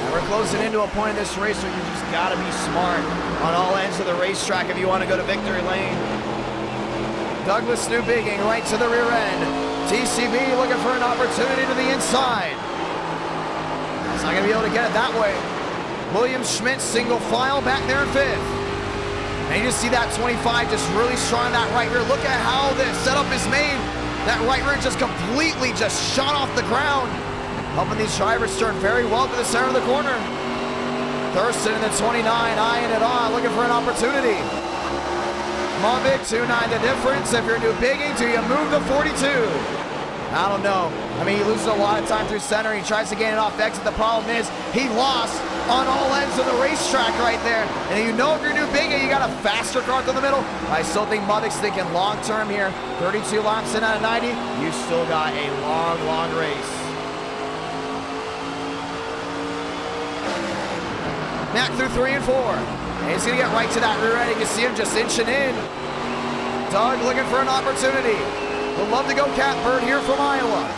And we're closing into a point in this race where you just gotta be smart on all ends of the racetrack if you want to go to victory lane. Douglas Newbigging right to the rear end. TCB looking for an opportunity to the inside. He's not gonna be able to get it that way. William Schmidt single file back there in 5th. And you just see that 25 just really strong that right rear. Look at how the setup is made. That right rear just completely just shot off the ground. Helping these drivers turn very well to the center of the corner. Thurston in the 29, eyeing it on, looking for an opportunity. Mavic, 2-9 the difference. If you're New Bigging, do you move to 42? I don't know. I mean, he loses a lot of time through center. He tries to gain it off exit. The problem is he lost on all ends of the racetrack right there. And you know if you're New Bigging, you got a faster car through the middle. I still think Mavic's thinking long term here. 32 laps in out of 90. You still got a long, long race. Mac through 3 and 4. And he's going to get right to that rear end. You can see him just inching in. Doug looking for an opportunity. Would love to go Catbird here from Iowa.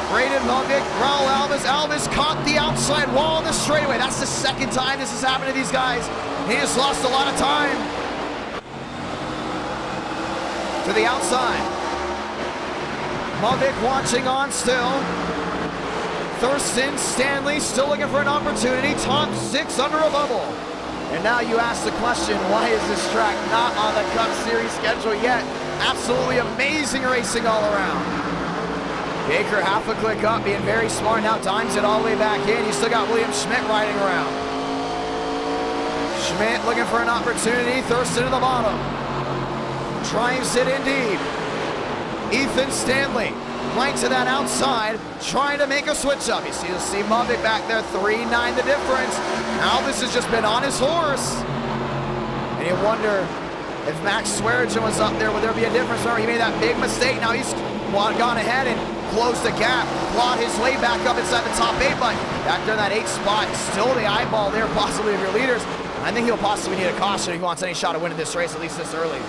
Braden Mavic, Raul Alvis. Alvis caught the outside wall on the straightaway. That's the second time this has happened to these guys. He just lost a lot of time. To the outside. Mavic watching on still. Thurston, Stanley still looking for an opportunity. Top 6 under a bubble. And now you ask the question, why is this track not on the Cup Series schedule yet? Absolutely amazing racing all around. Baker half a click up, being very smart now, times it all the way back in. You still got William Schmidt riding around. Schmidt looking for an opportunity, Thurston to the bottom. Triumphs it indeed. Ethan Stanley right to that outside, trying to make a switch up. You see Mavic back there, 3-9 the difference. Alvis has just been on his horse. And you wonder if Max Swearinger was up there, would there be a difference? Or he made that big mistake. Now he's gone ahead and closed the gap, clawed his way back up inside the top 8, but back there in that 8th spot, still the eyeball there possibly of your leaders. I think he'll possibly need a caution if he wants any shot at winning this race, at least this early.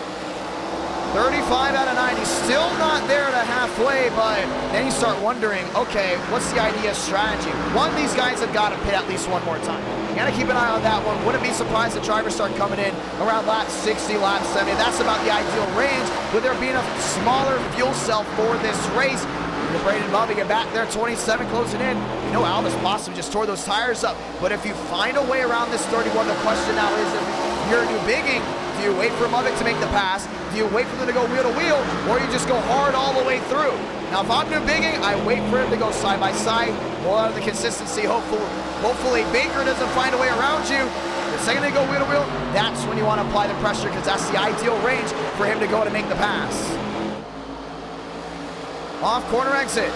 35 out of 90, still not there to halfway, but then you start wondering, okay, what's the idea strategy? One, these guys have got to pit at least one more time. You got to keep an eye on that one. Wouldn't be surprised if drivers start coming in around lap 60, lap 70. That's about the ideal range, with there being a smaller fuel cell for this race. The Braden Mavic get back there, 27 closing in. You know Alvis possibly just tore those tires up, but if you find a way around this 31, the question now is, if you're New Bigging, do you wait for Mavic to make the pass? Do you wait for them to go wheel to wheel? Or you just go hard all the way through? Now, if I'm New Bigging, I wait for him to go side by side. More out of the consistency. Hopefully Baker doesn't find a way around you. The second they go wheel to wheel, that's when you want to apply the pressure, because that's the ideal range for him to go to make the pass. Off corner exit.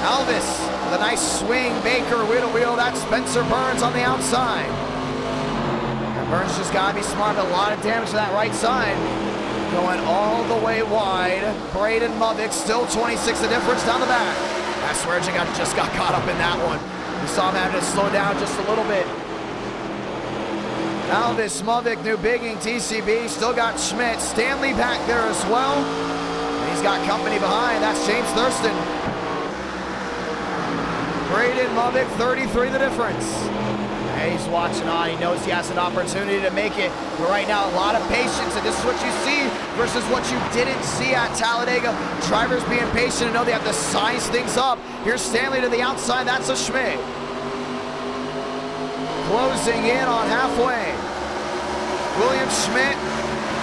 Alvis with a nice swing. Baker wheel to wheel. That's Spencer Burns on the outside. Burns just got to be smart, but a lot of damage to that right side. Going all the way wide. Braden Mavic still 26 the difference down the back. That Swearinger just got caught up in that one. We saw him having to slow down just a little bit. Alvis, Mavic, New Bigging, TCB. Still got Schmidt. Stanley back there as well. And he's got company behind. That's James Thurston. Braden Lubbock, 33 the difference. He's watching on. He knows he has an opportunity to make it. But right now, a lot of patience, and this is what you see versus what you didn't see at Talladega. Drivers being patient and know they have to size things up. Here's Stanley to the outside. That's a Schmidt. Closing in on halfway. William Schmidt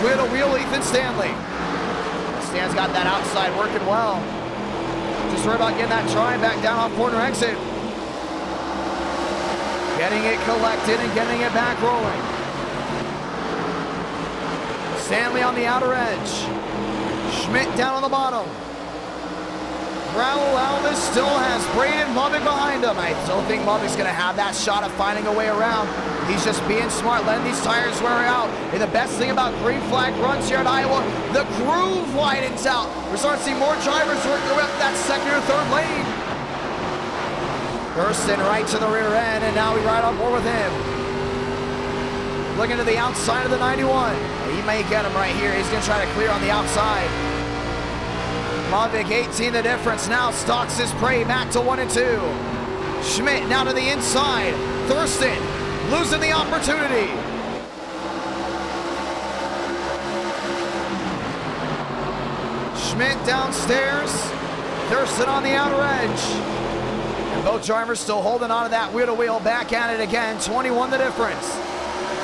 with a wheel, Ethan Stanley. Stan's got that outside working well. Just worry about getting that drive back down off corner exit. Getting it collected and getting it back rolling. Stanley on the outer edge. Schmidt down on the bottom. Raul Alves still has Braden Lubbock behind him. I still think Lubbock's going to have that shot of finding a way around. He's just being smart, letting these tires wear out. And the best thing about green flag runs here at Iowa, the groove widens out. We're starting to see more drivers working their way up that second or third lane. Thurston right to the rear end, and now we ride on board with him. Looking to the outside of the 91. He may get him right here. He's going to try to clear on the outside. Lubbock, 18 the difference. Now stalks his prey back to 1 and 2. Schmidt now to the inside. Thurston losing the opportunity. Schmidt downstairs. Thurston on the outer edge. And both drivers still holding on to that wheel-to-wheel, back at it again, 21 the difference.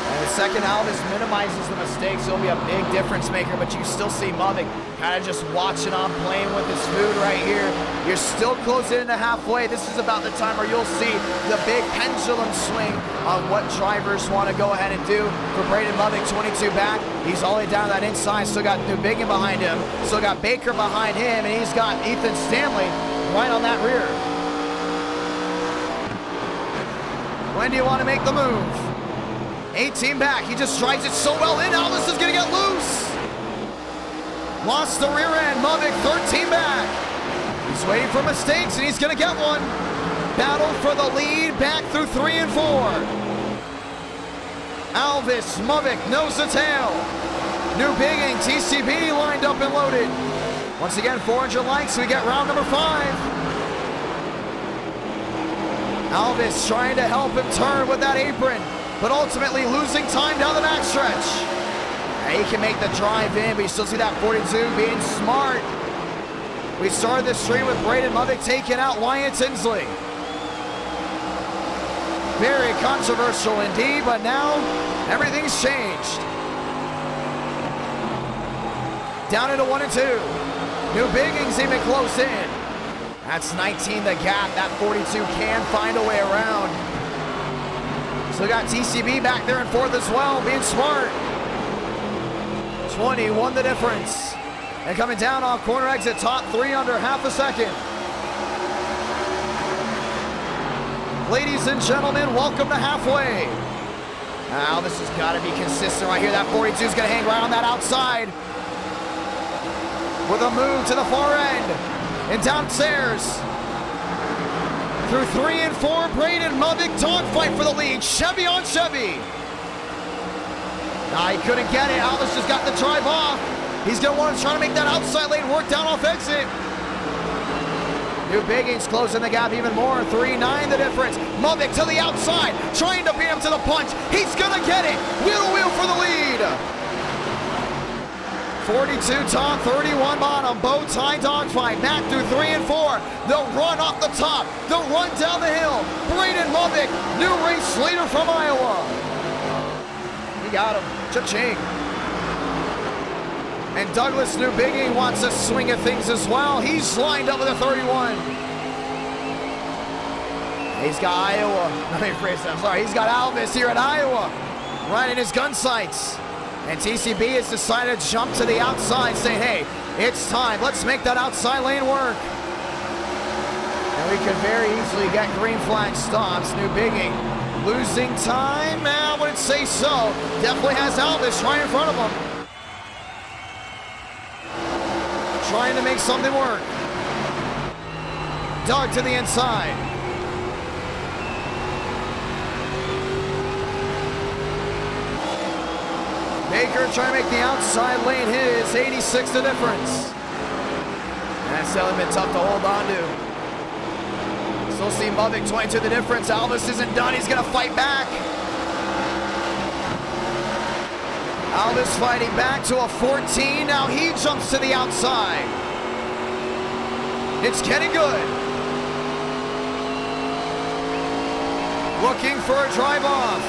And the second Alves minimizes the mistakes. It'll be a big difference maker, but you still see Lubbock kind of just watching on, playing with his food right here. You're still closing into halfway. This is about the time where you'll see the big pendulum swing on what drivers want to go ahead and do. For Braden Lubbock, 22 back. He's all the way down that inside. Still got Newbiggin behind him. Still got Baker behind him, and he's got Ethan Stanley right on that rear. When do you want to make the move? 18 back. He just drives it so well in. Alves is going to get loose. Lost the rear end. Lubbock 13 back. He's waiting for mistakes, and he's going to get one. Battle for the lead back through 3 and 4. Alves, Lubbock, nose to tail. Newbiggin, TCB lined up and loaded. Once again, 400 likes. We get round number 5. Alves trying to help him turn with that apron, but ultimately losing time down the backstretch. He can make the drive in, but you still see that 42 being smart. We started this stream with Braden Lubbock taking out Wyatt Tinsley. Very controversial indeed, but now everything's changed. Down into 1 and 2. Newbiggin's even close in. That's 19 the gap. That 42 can find a way around. Still got TCB back there in 4th as well, being smart. 21 the difference. And coming down off corner exit, top 3 under half a second. Ladies and gentlemen, welcome to halfway. Now this has got to be consistent right here. That 42 is going to hang right on that outside. With a move to the far end. And downstairs, through 3 and 4, Braden Lubbock dogfight for the lead. Chevy on Chevy. Nah, he couldn't get it. Alves just got the drive off. He's going to want to try to make that outside lane work down off exit. Newbiggin's closing the gap even more. 3-9 the difference. Lubbock to the outside, trying to beat him to the punch. He's going to get it. Wheel for the lead. 42 top, 31 bottom, bow tie dogfight, back through 3 and 4. They'll run off the top, they'll run down the hill. Braden Lubbock, new race leader from Iowa. He got him, cha-ching. And Douglas Newbiggin wants a swing at things as well. He's lined up with a 31. He's got Iowa, let me rephrase that, I'm sorry. He's got Alves here at Iowa, right in his gun sights. And TCB has decided to jump to the outside, saying, hey, it's time. Let's make that outside lane work. And we could very easily get green flag stops. Newbiggin losing time. I wouldn't say so. Definitely has Alves right in front of him. Trying to make something work. Doug to the inside. Baker trying to make the outside lane his, 86 the difference. That's been tough to hold on to. Still see Muddick 22 the difference. Alvis isn't done. He's going to fight back. Alvis fighting back to a 14. Now he jumps to the outside. It's getting good. Looking for a drive off.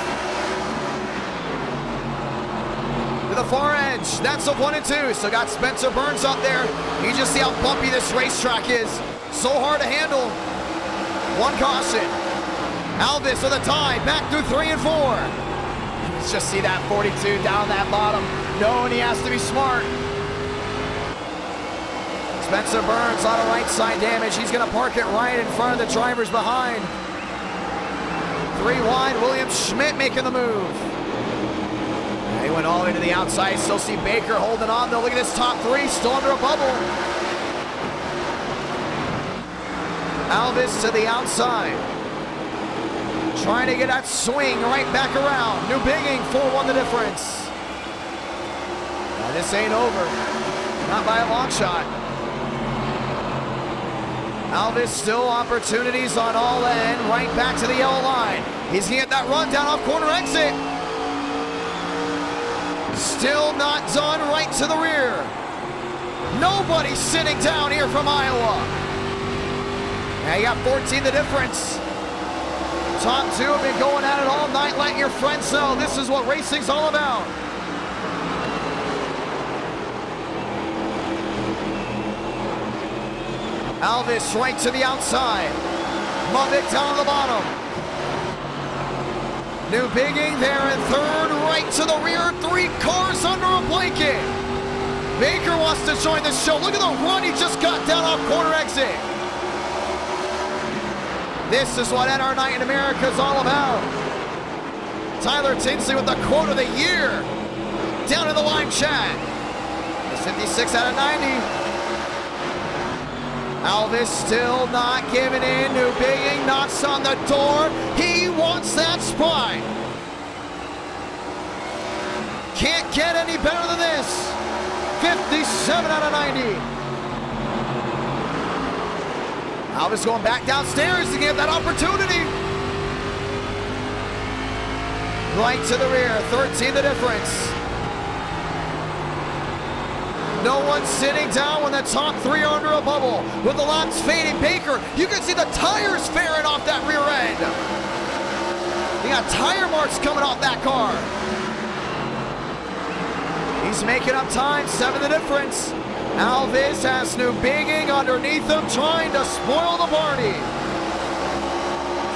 To the far edge. That's a 1 and 2. So got Spencer Burns up there. You just see how bumpy this racetrack is. So hard to handle. One caution. Alvis with a tie. Back through 3 and 4. Let's just see that 42 down that bottom. Knowing he has to be smart. Spencer Burns on a right side damage. He's going to park it right in front of the drivers behind. 3 wide. William Schmidt making the move. He went all the way to the outside. Still see Baker holding on though. Look at this top 3 still under a bubble. Alvis to the outside. Trying to get that swing right back around. New Bigging 4-1 the difference. Now this ain't over. Not by a long shot. Alvis still opportunities on all end. Right back to the yellow line. He's gonna get that run down off corner exit. Still not done, right to the rear. Nobody's sitting down here from Iowa. Now you got 14 the difference. Top 2 have been going at it all night. Let your friends know this is what racing's all about. Alvis right to the outside. Muddick down to the bottom. New Bigging there in 3rd, right to the rear. 3 cars under a blanket. Baker wants to join the show. Look at the run he just got down off corner exit. This is what NR Night in America is all about. Tyler Tinsley with the quote of the year. Down in the live chat. It's 56 out of 90. Alvis still not giving in. New Bigging knocks on the door. He wants that spot. Can't get any better than this. 57 out of 90. Alvis going back downstairs to get that opportunity. Right to the rear, 13 the difference. No one's sitting down when the top 3 are under a bubble. With the laps fading, Baker, you can see the tires faring off that rear end. You got tire marks coming off that car. He's making up time, 7 the difference. Alvis has New Bigging underneath him, trying to spoil the party.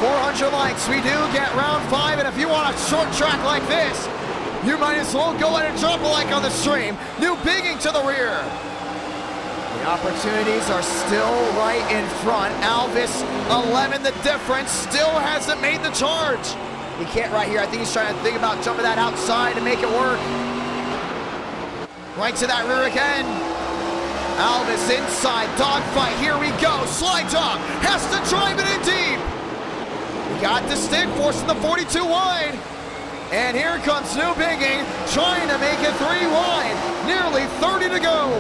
400 likes, we do get round 5, and if you want a short track like this, you might as well go ahead and drop a like on the stream. New Bigging to the rear. The opportunities are still right in front. Alvis, 11 the difference, still hasn't made the charge. He can't right here. I think he's trying to think about jumping that outside to make it work. Right to that rear again. Alvis inside, dogfight, here we go. Slide dog, has to drive it in deep. He got the stick, forcing the 42 wide. And here comes New Bigging, trying to make it 3 wide. Nearly 30 to go.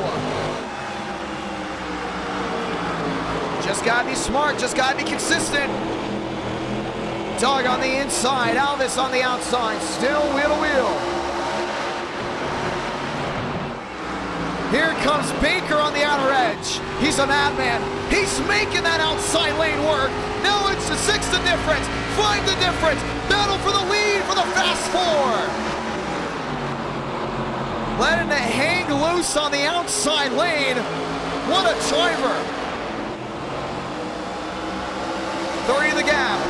Just gotta be smart, just gotta be consistent. Doug on the inside, Alvis on the outside, still wheel to wheel. Here comes Baker on the outer edge. He's a madman. He's making that outside lane work. Now it's the 6 the difference, 5 the difference. Battle for the lead for the Fast 4. Letting it hang loose on the outside lane. What a driver. 30 the gap.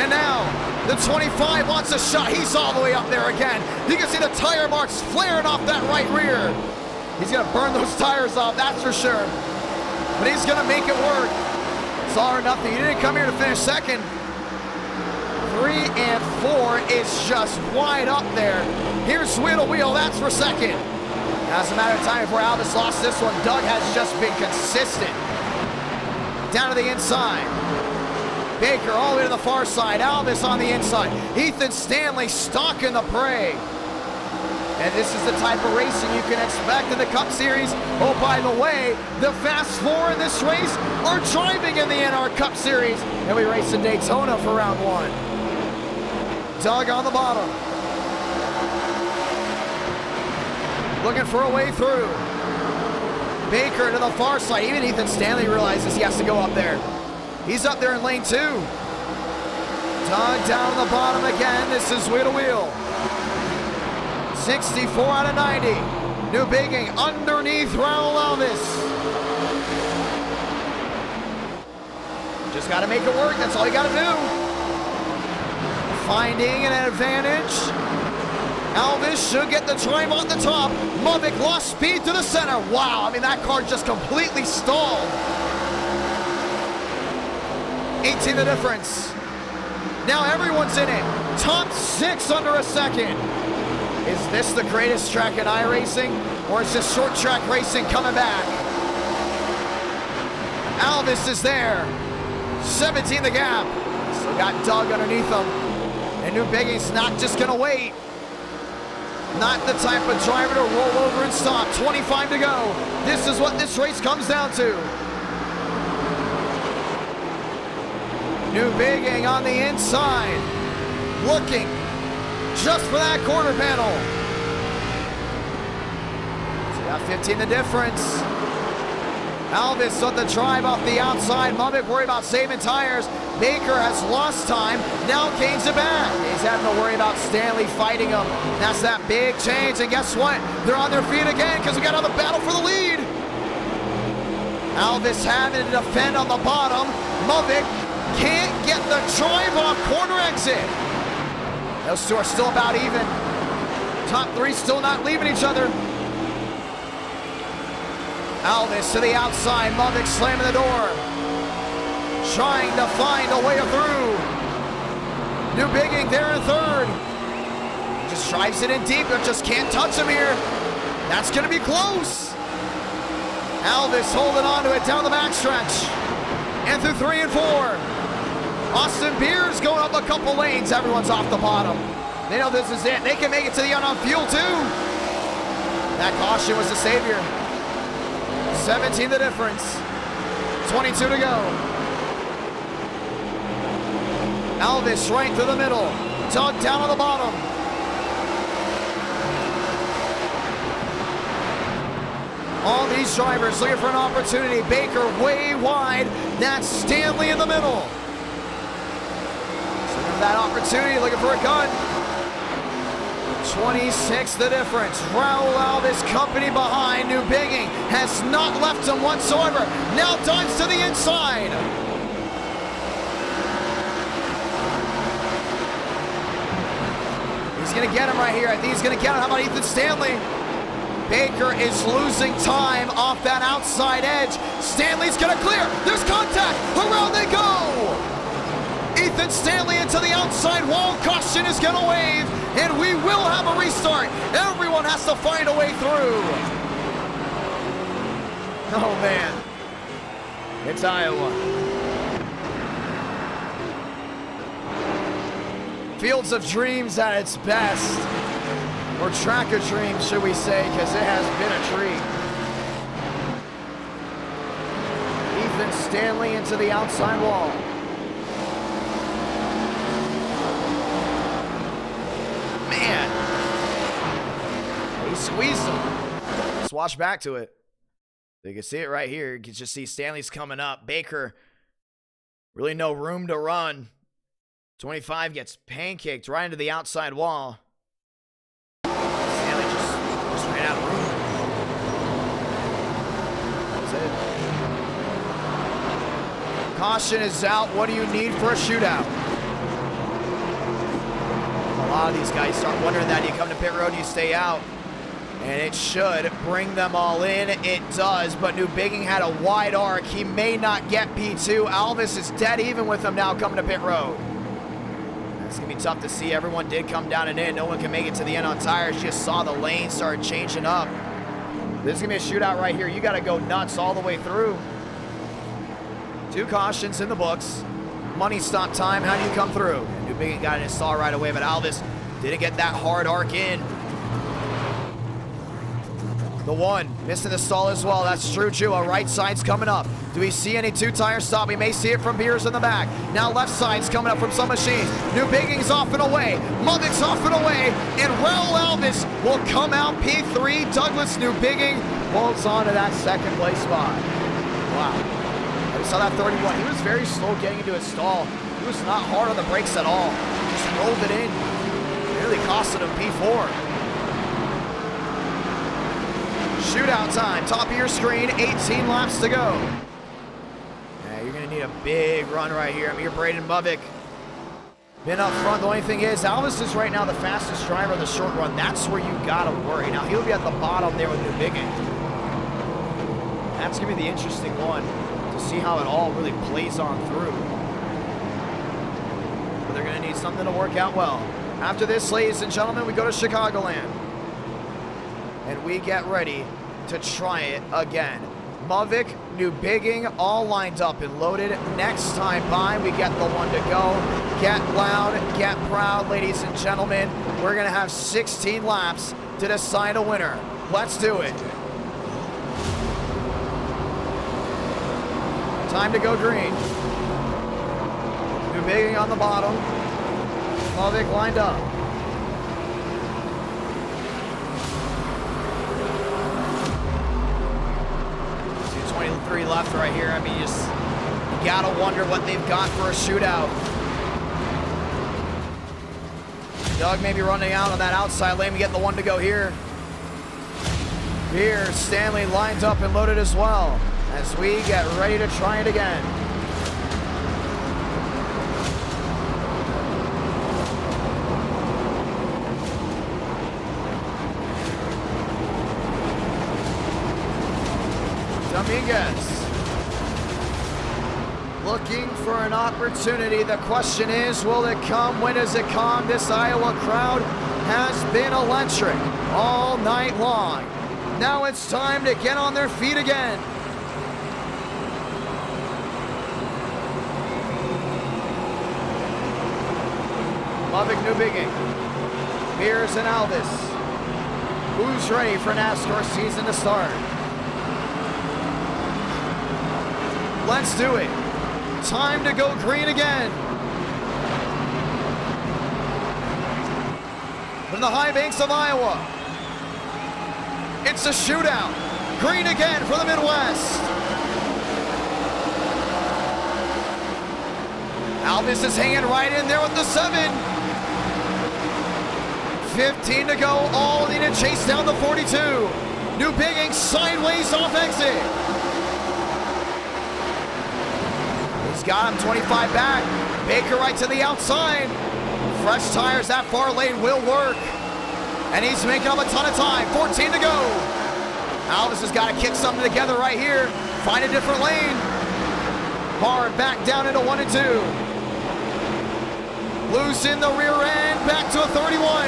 And now the 25 wants a shot. He's all the way up there again. You can see the tire marks flaring off that right rear. He's gonna burn those tires off, that's for sure. But he's gonna make it work. It's all or nothing. He didn't come here to finish second. 3 and 4 is just wide up there. Here's wheel to wheel, that's for second. Now it's a matter of time before Alvis lost this one. Doug has just been consistent. Down to the inside. Baker all the way to the far side. Alvis on the inside. Ethan Stanley stalking the prey. And this is the type of racing you can expect in the Cup Series. Oh, by the way, the Fast Four in this race are driving in the NR Cup Series. And we race in Daytona for round 1. Doug on the bottom. Looking for a way through. Baker to the far side. Even Ethan Stanley realizes he has to go up there. He's up there in lane 2. Doug down the bottom again. This is wheel to wheel. 64 out of 90. New Bigging underneath Raul Alvis. Just got to make it work. That's all you got to do. Finding an advantage. Alvis should get the drive on the top. Mavic lost speed to the center. Wow, I mean, that car just completely stalled. 18 the difference. Now everyone's in it. Top 6 under a second. Is this the greatest track in iRacing? Or is this short track racing coming back? Alvis is there. 17 the gap. Still got Doug underneath him. And New Bigging's not just gonna wait. Not the type of driver to roll over and stop. 25 to go. This is what this race comes down to. New Bigging on the inside. Looking just for that quarter panel. So got 15 the difference. Alvis on the drive off the outside. Mavic worried about saving tires. Baker has lost time, now gains it back. He's having to worry about Stanley fighting him. That's that big change, and guess what? They're on their feet again because we got another battle for the lead. Alvis having to defend on the bottom. Mavic can't get the drive off corner exit. Those two are still about even. Top 3 still not leaving each other. Alvis to the outside, Mavic slamming the door. Trying to find a way through. New Bigging there in 3rd. Just drives it in deep, but just can't touch him here. That's gonna be close. Alvis holding on to it down the backstretch. And through 3 and 4. Austin Beers going up a couple lanes. Everyone's off the bottom. They know this is it. They can make it to the end on fuel too. That caution was the savior. 17 the difference. 22 to go. Alvis right through the middle. Doug down on the bottom. All these drivers looking for an opportunity. Baker way wide. That's Stanley in the middle. So looking for that opportunity, looking for a gun. 26 the difference. Raul Alvis company behind. New Bigging has not left him whatsoever. Now dives to the inside. He's gonna get him right here. I think he's gonna get him. How about Ethan Stanley? Baker is losing time off that outside edge. Stanley's gonna clear. There's contact. Around they go. Ethan Stanley into the outside wall. Caution is gonna wave, and we will have a restart. Everyone has to find a way through. Oh man, it's Iowa. Fields of Dreams at its best. Or Track of Dreams, should we say, because it has been a treat. Ethan Stanley into the outside wall. Man. He squeezed him. Let's watch back to it. You can see it right here. You can just see Stanley's coming up. Baker, really no room to run. 25 gets pancaked right into the outside wall. Stanley just ran out of room. That was it. Caution is out. What do you need for a shootout? A lot of these guys start wondering that. You come to pit road, you stay out. And it should bring them all in. It does, but New Bigging had a wide arc. He may not get P2. Alvis is dead even with him now coming to pit road. It's going to be tough to see. Everyone did come down and in. No one can make it to the end on tires. Just saw the lane start changing up. This is going to be a shootout right here. You got to go nuts all the way through. 2 cautions in the books. Money stop time. How do you come through? New Bigging got an install right away, but Alvis didn't get that hard arc in. The one, missing the stall as well. That's true, too. A right side's coming up. Do we see any two-tire stop? We may see it from Beers in the back. Now left side's coming up from some machines. New Bigging's off and away. Muddick's off and away. And Raul Alvis will come out P3. Douglas New Bigging holds on to that second place spot. Wow. We saw that 31. He was very slow getting into his stall. He was not hard on the brakes at all. Just rolled it in. Nearly costed him P4. Shootout time, top of your screen, 18 laps to go. Yeah, you're gonna need a big run right here. I mean, you're Braden Movick. Been up front. The only thing is, Alvis is right now the fastest driver in the short run. That's where you gotta worry. Now, he'll be at the bottom there with New Bigging. That's gonna be the interesting one to see how it all really plays on through. But they're gonna need something to work out well. After this, ladies and gentlemen, we go to Chicagoland. And we get ready to try it again. Movick, New Bigging, all lined up and loaded. Next time by, we get the one to go. Get loud, get proud, ladies and gentlemen. We're gonna have 16 laps to decide a winner. Let's do it. Time to go green. New Bigging on the bottom. Movick lined up. 23 left right here. I mean, you gotta wonder what they've got for a shootout. Doug may be running out on that outside lane. We get the one to go here. Here, Stanley lined up and loaded as well as we get ready to try it again. Dominguez looking for an opportunity. The question is, will it come? When does it come? This Iowa crowd has been electric all night long. Now it's time to get on their feet again. Movick, New Bigging, Beers and Alvis. Who's ready for NASCAR season to start? Let's do it. Time to go green again. From the high banks of Iowa, it's a shootout. Green again for the Midwest. Alvis is hanging right in there with the 7. 15 to go. All need to chase down the 42. New Bigging sideways off exit. He's got him 25 back. Baker right to the outside. Fresh tires, that far lane will work. And he's making up a ton of time. 14 to go. Alvis has got to kick something together right here. Find a different lane. Hard back down into 1 and 2. Loose in the rear end. Back to a 31.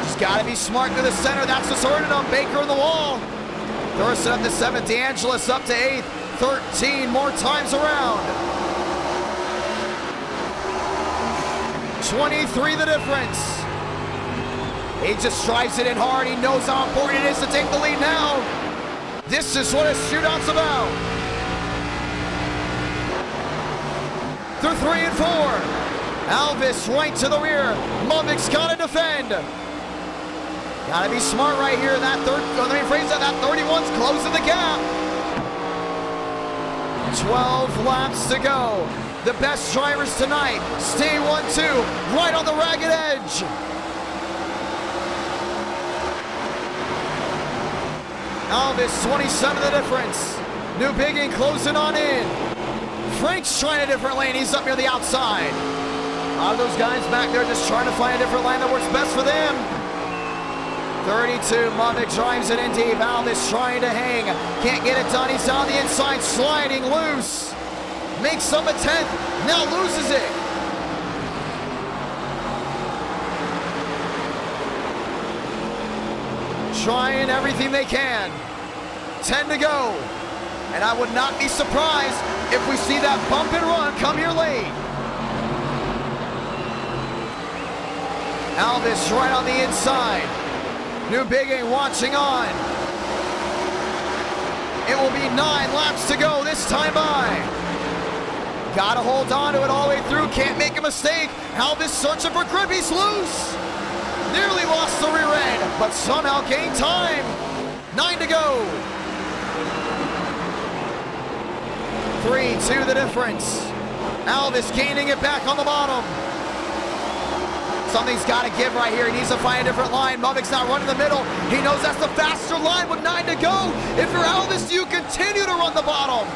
Just got to be smart to the center. That's what's hurting him. Baker in the wall. Thurston up to 7th. DeAngelis up to 8th. 13 more times around. 23 the difference. He just drives it in hard. He knows how important it is to take the lead now. This is what a shootout's about. Through 3 and 4. Alvis right to the rear. Movick's got to defend. Got to be smart right here. That 31's closing the gap. 12 laps to go. The best drivers tonight stay 1-2, right on the ragged edge. Alvis, 27 the difference. New Bigging closing on in. Frank's trying a different lane. He's up near the outside. A lot of those guys back there just trying to find a different line that works best for them. 32, Movick drives it in deep. Alvis trying to hang. Can't get it done. He's on the inside, sliding loose. Makes some a 10th, now loses it. Trying everything they can. 10 to go. And I would not be surprised if we see that bump and run come here late. Alvis right on the inside. New Bigging watching on. It will be 9 laps to go this time by. Gotta hold on to it all the way through. Can't make a mistake. Alvis searching for grip. He's loose. Nearly lost the rear end, but somehow gained time. 9 to go. 3-2 the difference. Alvis gaining it back on the bottom. Something's got to give right here. He needs to find a different line. Muvic's not running the middle. He knows that's the faster line with 9 to go. If you're Alvis, do you continue to run the bottom?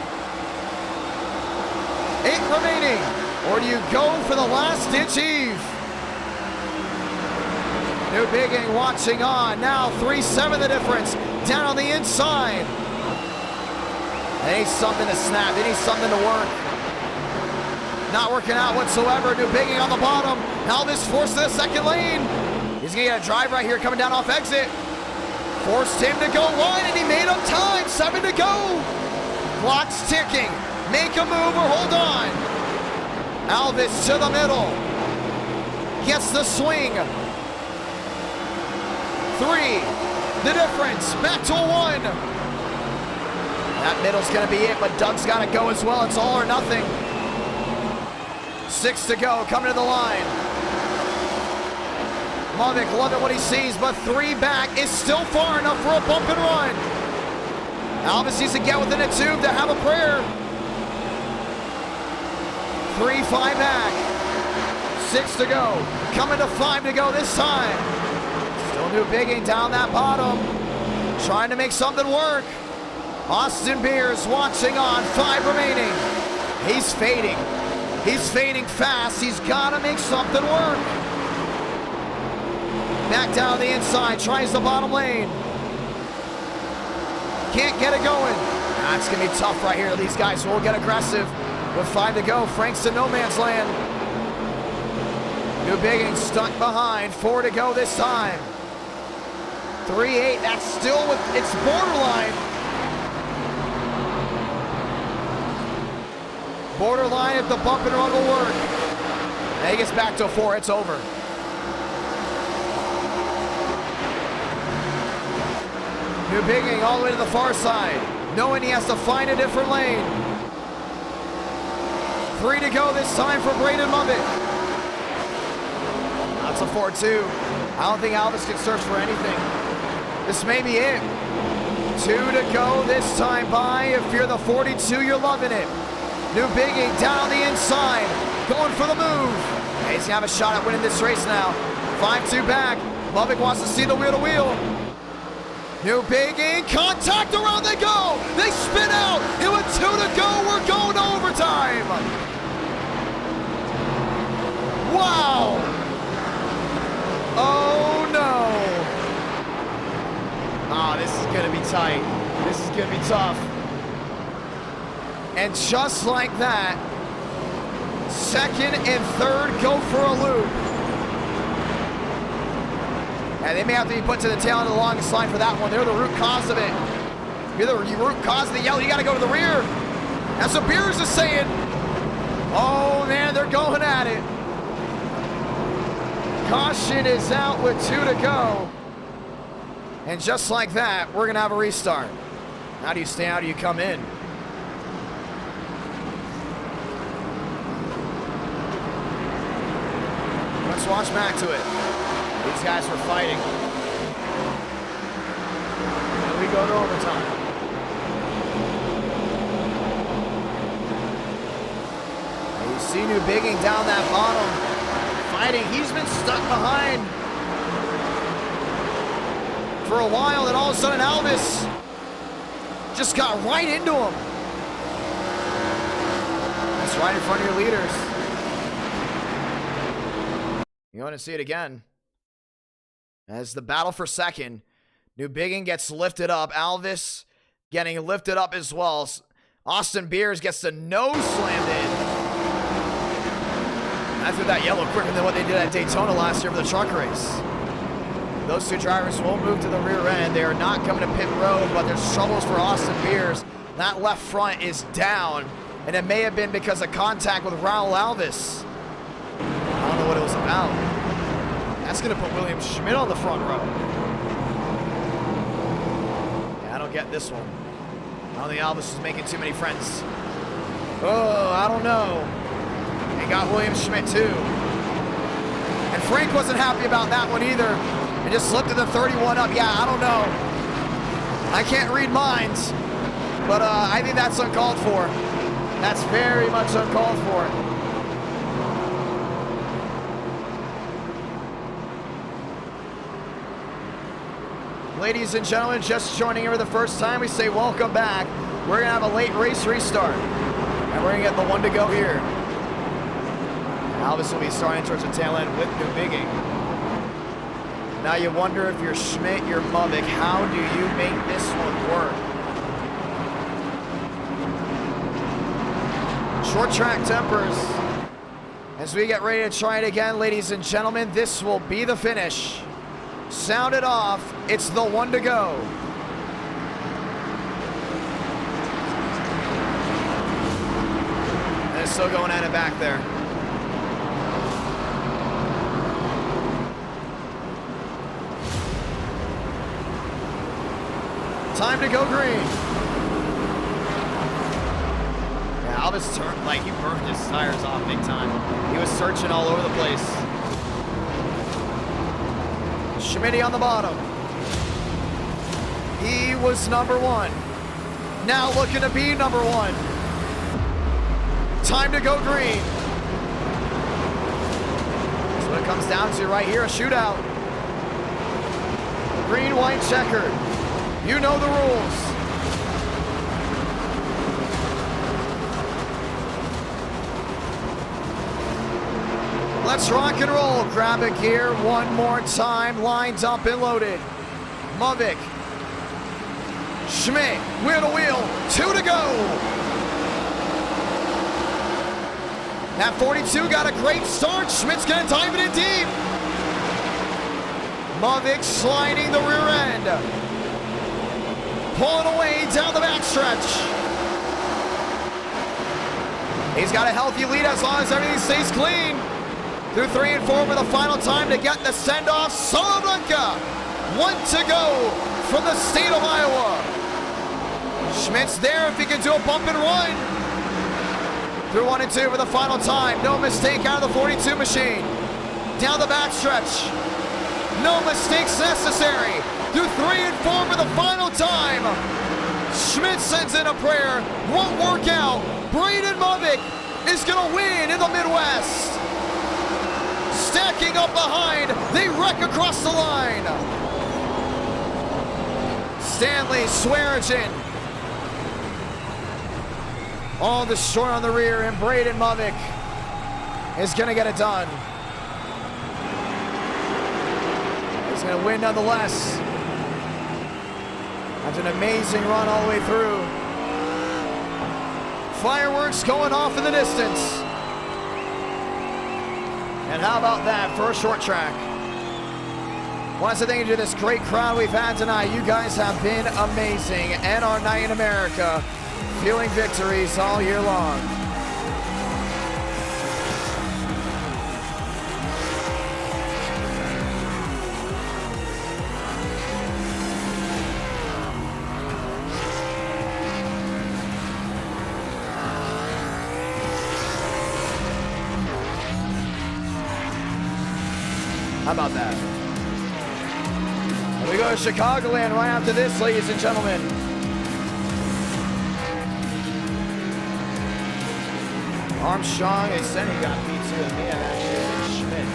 8 remaining. Or do you go for the last ditch heave? New Bigging watching on. Now 3-7 the difference. Down on the inside. They need something to snap. They need something to work. Not working out whatsoever. New Bigging on the bottom. Alvis forced to the second lane. He's going to get a drive right here coming down off exit. Forced him to go wide, and he made up time. 7 to go. Clock's ticking. Make a move or hold on. Alvis to the middle. Gets the swing. 3. The difference. Back to a 1. That middle's going to be it, but Doug's got to go as well. It's all or nothing. 6 to go, coming to the line. Movic loving what he sees, but 3 back is still far enough for a bump and run. Alvis needs to get within a tube to have a prayer. 3-5 back. 6 to go. Coming to 5 to go this time. Still New Bigging down that bottom. Trying to make something work. Austin Beers watching on. 5 remaining. He's fading. He's fading fast. He's got to make something work. Back down the inside. Tries the bottom lane. Can't get it going. That's going to be tough right here. These guys will get aggressive. With 5 to go, Frank's in no man's land. New Bigging stuck behind. 4 to go this time. 3-8, that's still with, it's borderline. Borderline if the bump and run will work. And he gets back to a 4, it's over. New Bigging all the way to the far side, knowing he has to find a different lane. 3 to go this time for Braden Muvic. That's a 4-2. I don't think Alvis can search for anything. This may be it. 2 to go this time by. If you're the 42, you're loving it. New Bigging down the inside, going for the move. He's gonna have a shot at winning this race now. 5-2 back. Muvic wants to see the wheel to wheel. New Bigging, contact, around they go. They spin out. It with 2 to go. We're going to overtime. Wow. Oh no. Oh, this is gonna be tight. This is gonna be tough. And just like that, 2nd and 3rd go for a loop. And they may have to be put to the tail end of the longest line for that one. They're the root cause of it. You're the root cause of the yellow. You got to go to the rear. That's what Beers is saying. Oh, man, they're going at it. Caution is out with 2 to go. And just like that, we're going to have a restart. How do you stay? How do you come in? Let's watch back to it. These guys were fighting. And we go to overtime. And you see New Bigging down that bottom. Fighting. He's been stuck behind for a while, and all of a sudden Alvis just got right into him. That's right in front of your leaders. You want to see it again. As the battle for 2nd, New Bigging gets lifted up. Alvis getting lifted up as well. Austin Beers gets the nose slammed in. I threw that yellow quicker than what they did at Daytona last year for the truck race. Those 2 drivers will move to the rear end. They are not coming to pit road, but there's troubles for Austin Beers. That left front is down, and it may have been because of contact with Raul Alvis. I don't know what it was about. That's going to put William Schmidt on the front row. get this one. I don't think Elvis is making too many friends. Oh, I don't know. He got William Schmidt too. And Frank wasn't happy about that one either. And just slipped to the 31 up. Yeah, I don't know. I can't read minds. But I think that's uncalled for. That's very much uncalled for. Ladies and gentlemen, just joining in for the first time, we say welcome back. We're gonna have a late race restart. And we're gonna get the one to go here. Elvis will be starting towards the tail end with New Bigging. Now you wonder if you're Schmidt, you're Mubik, how do you make this one work? Short track tempers. As we get ready to try it again, ladies and gentlemen, this will be the finish. Sound it off, it's the one to go. And it's still going at it back there. Time to go green. Yeah, Elvis turned, like he burned his tires off big time. He was searching all over the place. Schmidt on the bottom. He was number one. Now looking to be number one. Time to go green. That's what it comes down to right here, a shootout. Green, white, checkered. You know the rules. Let's rock and roll. Grab a gear one more time. Lines up and loaded. Mubik. Schmidt, wheel to wheel. 2 to go. That 42 got a great start. Schmidt's gonna dive it in deep. Mubik sliding the rear end. Pulling away down the backstretch. He's got a healthy lead as long as everything stays clean. Through 3 and 4 for the final time to get the send-off. Salamanca, 1 to go from the state of Iowa. Schmidt's there if he can do a bump and run. Through 1 and 2 for the final time. No mistake out of the 42 machine. Down the backstretch. No mistakes necessary. Through 3 and 4 for the final time. Schmidt sends in a prayer. Won't work out. Braden Mubik is going to win in the Midwest. Stacking up behind, they wreck across the line. Stanley Swearigan. All the short on the rear, and Braden Mubik is gonna get it done. He's gonna win nonetheless. After an amazing run all the way through. Fireworks going off in the distance. And how about that for a short track? Want to thank you to this great crowd we've had tonight. You guys have been amazing. And our night in America, fueling victories all year long. How about that? And we go to Chicagoland right after this, ladies and gentlemen. Armstrong, they said he got P2, and me, I've actually Schmidt.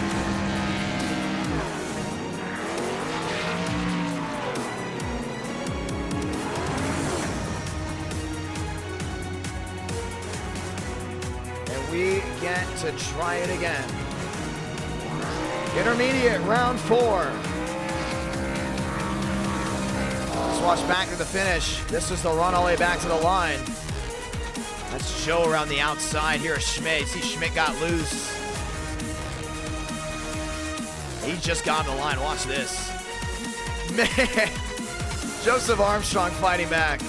And we get to try it again. Intermediate, round 4. Let's watch back to the finish. This is the run all the way back to the line. That's Joe around the outside. Here is Schmidt. See, Schmidt got loose. He just got on the line. Watch this. Man, Joseph Armstrong fighting back.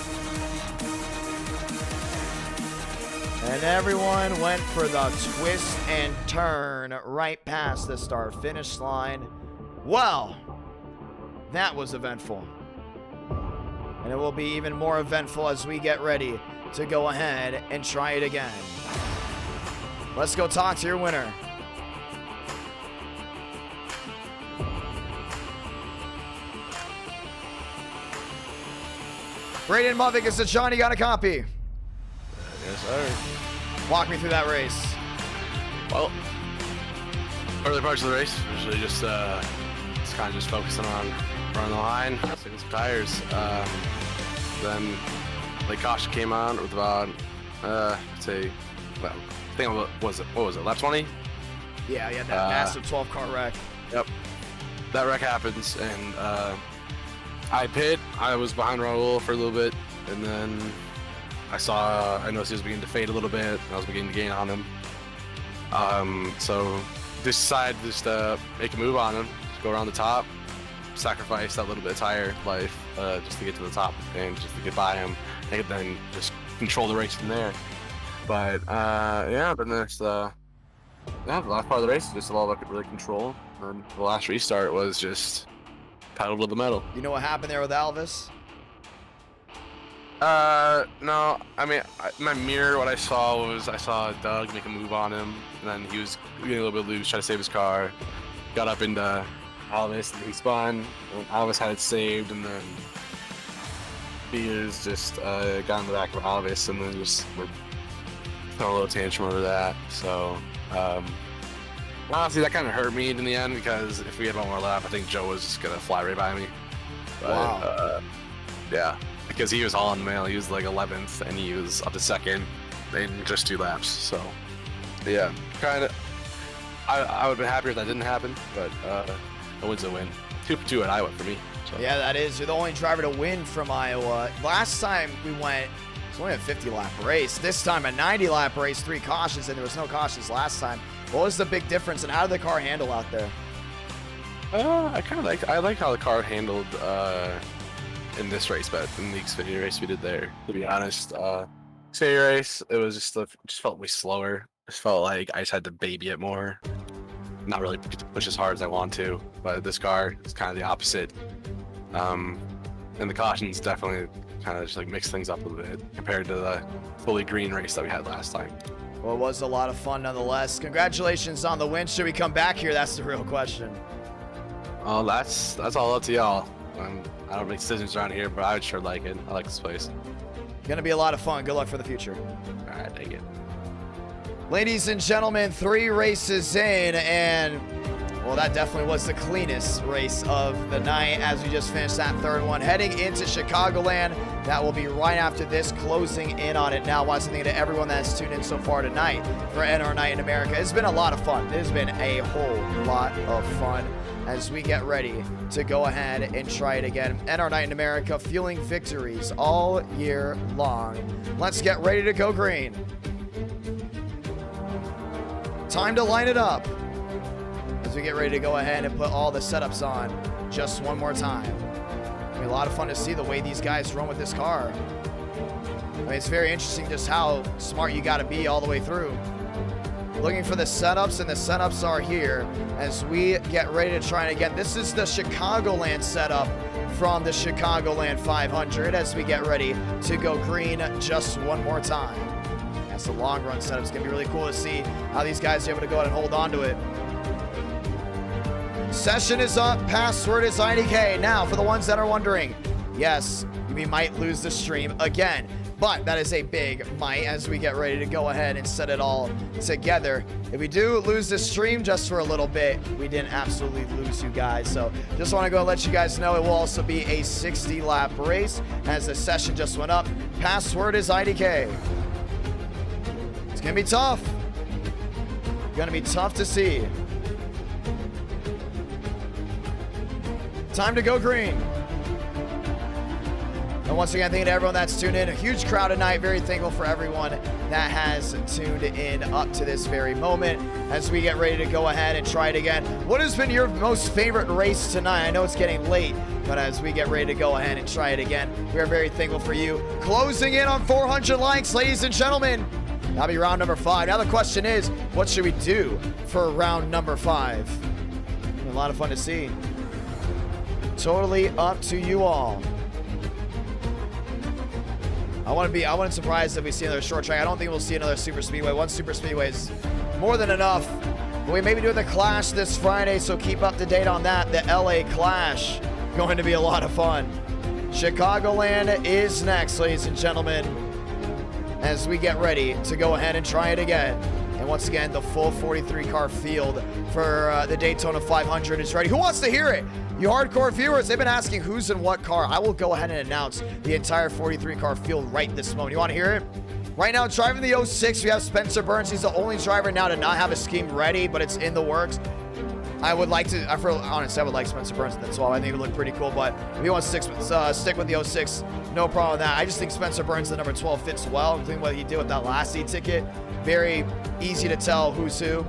And everyone went for the twist and turn right past the start-finish line. Well, that was eventful. And it will be even more eventful as we get ready to go ahead and try it again. Let's go talk to your winner. Braden Movick is the Johnny. Got a copy? Yes, sir. Walk me through that race. Well, early parts of the race, usually just kind of just focusing on running the line, sticking some tires. Then late caution came on with about, say, well, I think what was it, lap 20? Yeah, that massive 12-car wreck. Yep. That wreck happens, and I pit. I was behind ROVAL for a little bit, and then I noticed he was beginning to fade a little bit, and I was beginning to gain on him. So decided just to make a move on him, just go around the top, sacrifice that little bit of tire life just to get to the top and just to get by him, and then just control the race from there. But yeah, then there's the last part of the race is just all I could really control. And the last restart was just pedal to the metal. You know what happened there with Alvis? No, I mean, my mirror, what I saw Doug make a move on him, and then he was getting a little bit loose, trying to save his car, got up into Alvis, and he spun, and Alvis had it saved, and then Beers just got in the back of Alvis, and then just were throwing a little tantrum over that. So, honestly, that kind of hurt me in the end, because if we had one more lap, I think Joe was just gonna fly right by me. But, wow. Yeah. Because he was all in the mail. He was like 11th, and he was up to second in just 2 laps. So, yeah, kind of. I would have been happier if that didn't happen, but a win's a win. 2 for 2 at Iowa for me. So. Yeah, that is. You're the only driver to win from Iowa. Last time we went, it was only a 50-lap race. This time a 90-lap race, 3 cautions, and there was no cautions last time. What was the big difference, and how did the car handle out there? I like how the car handled in this race, but in the Xfinity race we did there, to be honest. Xfinity race, it was just felt way slower. Just felt like I just had to baby it more, not really push as hard as I want to. But this car is kind of the opposite, and the cautions definitely kind of just like mix things up a little bit compared to the fully green race that we had last time. Well, it was a lot of fun nonetheless. Congratulations on the win. Should we come back here? That's the real question. Oh, that's all up to y'all. I don't make decisions around here, but I would sure like it. I like this place. Gonna be a lot of fun. Good luck for the future. All right, take it. Ladies and gentlemen, 3 races in, and well, that definitely was the cleanest race of the night as we just finished that 3rd one. Heading into Chicagoland, that will be right after this, closing in on it now. Once again to everyone that's tuned in so far tonight for NR Night in America. It's been a lot of fun. It has been a whole lot of fun as we get ready to go ahead and try it again. NR Night in America, fueling victories all year long. Let's get ready to go green. Time to line it up as we get ready to go ahead and put all the setups on just one more time. It'll be a lot of fun to see the way these guys run with this car. I mean, it's very interesting just how smart you got to be all the way through. Looking for the setups, and the setups are here as we get ready to try it again. This is the Chicagoland setup from the Chicagoland 500 as we get ready to go green just one more time. That's the long run setup. It's going to be really cool to see how these guys are able to go ahead and hold on to it. Session is up. Password is IDK. Now, for the ones that are wondering, yes, we might lose the stream again. But that is a big might as we get ready to go ahead and set it all together. If we do lose the stream just for a little bit, we didn't absolutely lose you guys. So just want to go and let you guys know it will also be a 60-lap race as the session just went up. Password is IDK. It's going to be tough. Going to be tough to see. Time to go green. And once again, thank you to everyone that's tuned in. A huge crowd tonight. Very thankful for everyone that has tuned in up to this very moment as we get ready to go ahead and try it again. What has been your most favorite race tonight? I know it's getting late, but as we get ready to go ahead and try it again, we are very thankful for you. Closing in on 400 likes, ladies and gentlemen. That'll be round number 5. Now the question is, what should we do for round number 5? A lot of fun to see. Totally up to you all. I wouldn't surprised if we see another short track. I don't think we'll see another super speedway. One super speedway is more than enough. But we may be doing the Clash this Friday, so keep up to date on that. The LA Clash, going to be a lot of fun. Chicagoland is next, ladies and gentlemen, as we get ready to go ahead and try it again. And once again, the full 43-car field for the Daytona 500 is ready. Who wants to hear it? You hardcore viewers, they've been asking who's in what car. I will go ahead and announce the entire 43-car field right this moment. You want to hear it? Right now, driving the 06, we have Spencer Burns. He's the only driver now to not have a scheme ready, but it's in the works. I would like to, honestly, I would like Spencer Burns in the 12. I think it would look pretty cool, but if you want to stick with the 06, no problem with that. I just think Spencer Burns, the number 12, fits well, including what he did with that last eTicket. Very easy to tell who's who.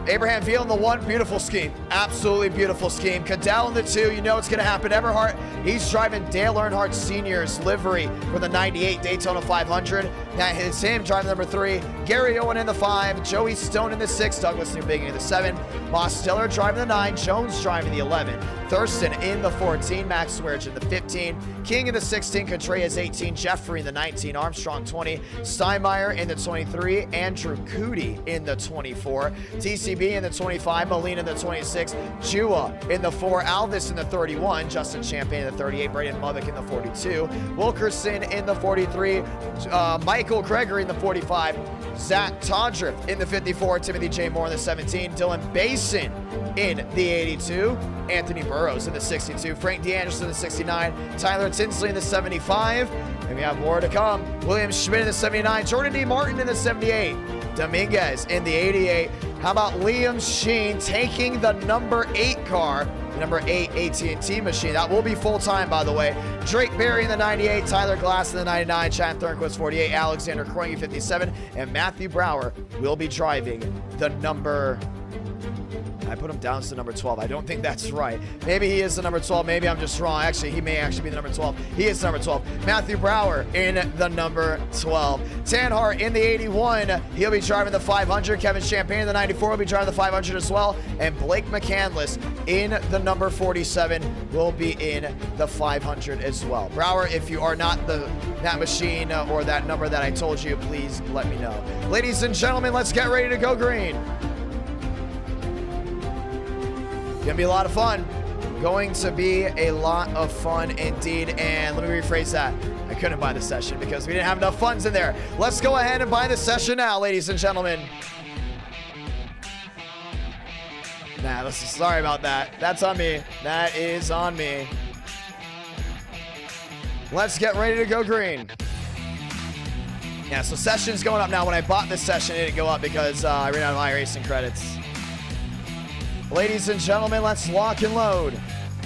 Abraham Veal in the 1, beautiful scheme. Absolutely beautiful scheme. Cadell in the 2, you know it's going to happen. Everhart, he's driving Dale Earnhardt Sr.'s livery for the 98 Daytona 500. That is him driving number 3. Gary Owen in the 5. Joey Stone in the 6. Douglas Newbigin in the 7. Moss Stiller driving the 9. Jones driving the 11. Thurston in the 14. Max Swearge in the 15. King in the 16. Contreras 18. Jeffrey in the 19. Armstrong 20. Steinmeier in the 23. Andrew Cootie in the 24. TCB in the 25. Molina in the 26. Jua in the 4. Alvis in the 31. Justin Champagne in the 38. Braden Movick in the 42. Wilkerson in the 43. Michael Gregory in the 45. Zach Todriff in the 54. Timothy J. Moore in the 17. Dylan Basin in the 82. Anthony Burrows in the 62. Frank DeAnderson in the 69. Tyler Tinsley in the 75. And we have more to come. William Schmidt in the 79. Jordan D. Martin in the 78. Dominguez in the 88. How about Liam Sheen taking the number 8 car, the number 8 AT&T machine. That will be full-time, by the way. Drake Berry in the 98, Tyler Glass in the 99, Chad Thornquist 48, Alexander Kroenke 57, and Matthew Brower will be driving the number... I put him down to the number 12. I don't think that's right. Maybe he is the number 12. Maybe I'm just wrong. Actually, he may actually be the number 12. He is the number 12. Matthew Brower in the number 12. Tanhart in the 81. He'll be driving the 500. Kevin Champagne in the 94 will be driving the 500 as well. And Blake McCandless in the number 47 will be in the 500 as well. Brower, if you are not that machine or that number that I told you, please let me know. Ladies and gentlemen, let's get ready to go green. Gonna be a lot of fun. Going to be a lot of fun indeed. And let me rephrase that. I couldn't buy the session because we didn't have enough funds in there. Let's go ahead and buy the session now, ladies and gentlemen. Sorry about that. That's on me. That is on me. Let's get ready to go green. Yeah, so session's going up now. When I bought this session, it didn't go up because I ran out of iRacing credits. Ladies and gentlemen, let's lock and load.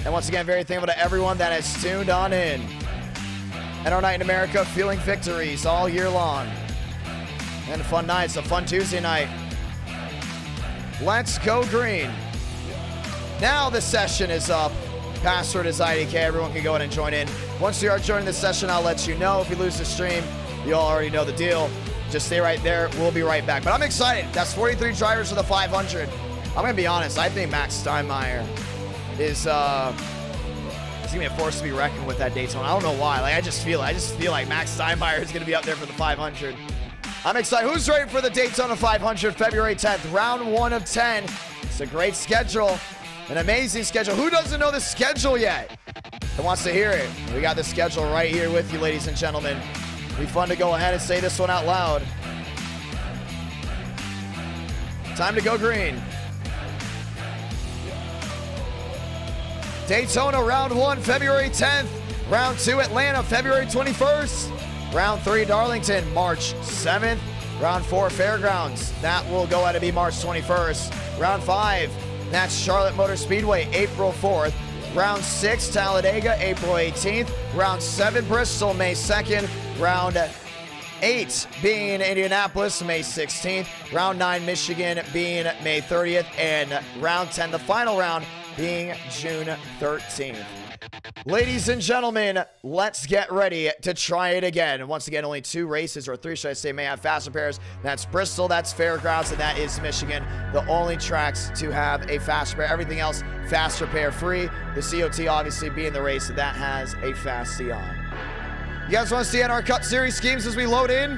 And once again, very thankful to everyone that has tuned on in. And our night in America, feeling victories all year long. And fun nights, a fun Tuesday night. Let's go green. Now the session is up. Password is IDK. Everyone can go ahead and join in. Once you are joining the session, I'll let you know. If we lose the stream, you all already know the deal. Just stay right there. We'll be right back. But I'm excited. That's 43 drivers for the 500. I'm going to be honest. I think Max Steinmeier is going to be a force to be reckoned with that Daytona. I don't know why. I just feel like Max Steinmeier is going to be up there for the 500. I'm excited. Who's ready for the Daytona 500 February 10th? Round 1 of 10. It's a great schedule. An amazing schedule. Who doesn't know the schedule yet? Who wants to hear it? We got the schedule right here with you, ladies and gentlemen. It'll be fun to go ahead and say this one out loud. Time to go green. Daytona, round 1, February 10th. Round 2, Atlanta, February 21st. Round 3, Darlington, March 7th. Round 4, Fairgrounds. That will go out to be March 21st. Round 5, that's Charlotte Motor Speedway, April 4th. Round 6, Talladega, April 18th. Round 7, Bristol, May 2nd. Round 8 being Indianapolis, May 16th. Round 9, Michigan being May 30th. And round 10, the final round, being June 13th. Ladies and gentlemen, let's get ready to try it again. And once again, only 2 races, or 3 should I say, may have faster pairs. That's Bristol, that's Fairgrounds, and that is Michigan. The only tracks to have a faster pair. Everything else, faster pair free. The COT obviously being the race that has a fast C on. You guys want to see NR Cup Series schemes as we load in?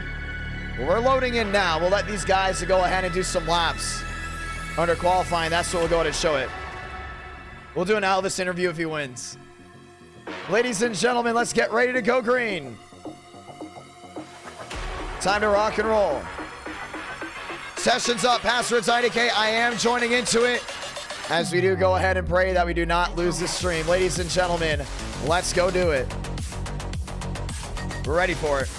Well, we're loading in now. We'll let these guys go ahead and do some laps under qualifying. That's what we'll go ahead and show it. We'll do an Elvis interview if he wins. Ladies and gentlemen, let's get ready to go green. Time to rock and roll. Sessions up, passwords IDK. I am joining into it as we do go ahead and pray that we do not lose the stream. Ladies and gentlemen, let's go do it. We're ready for it.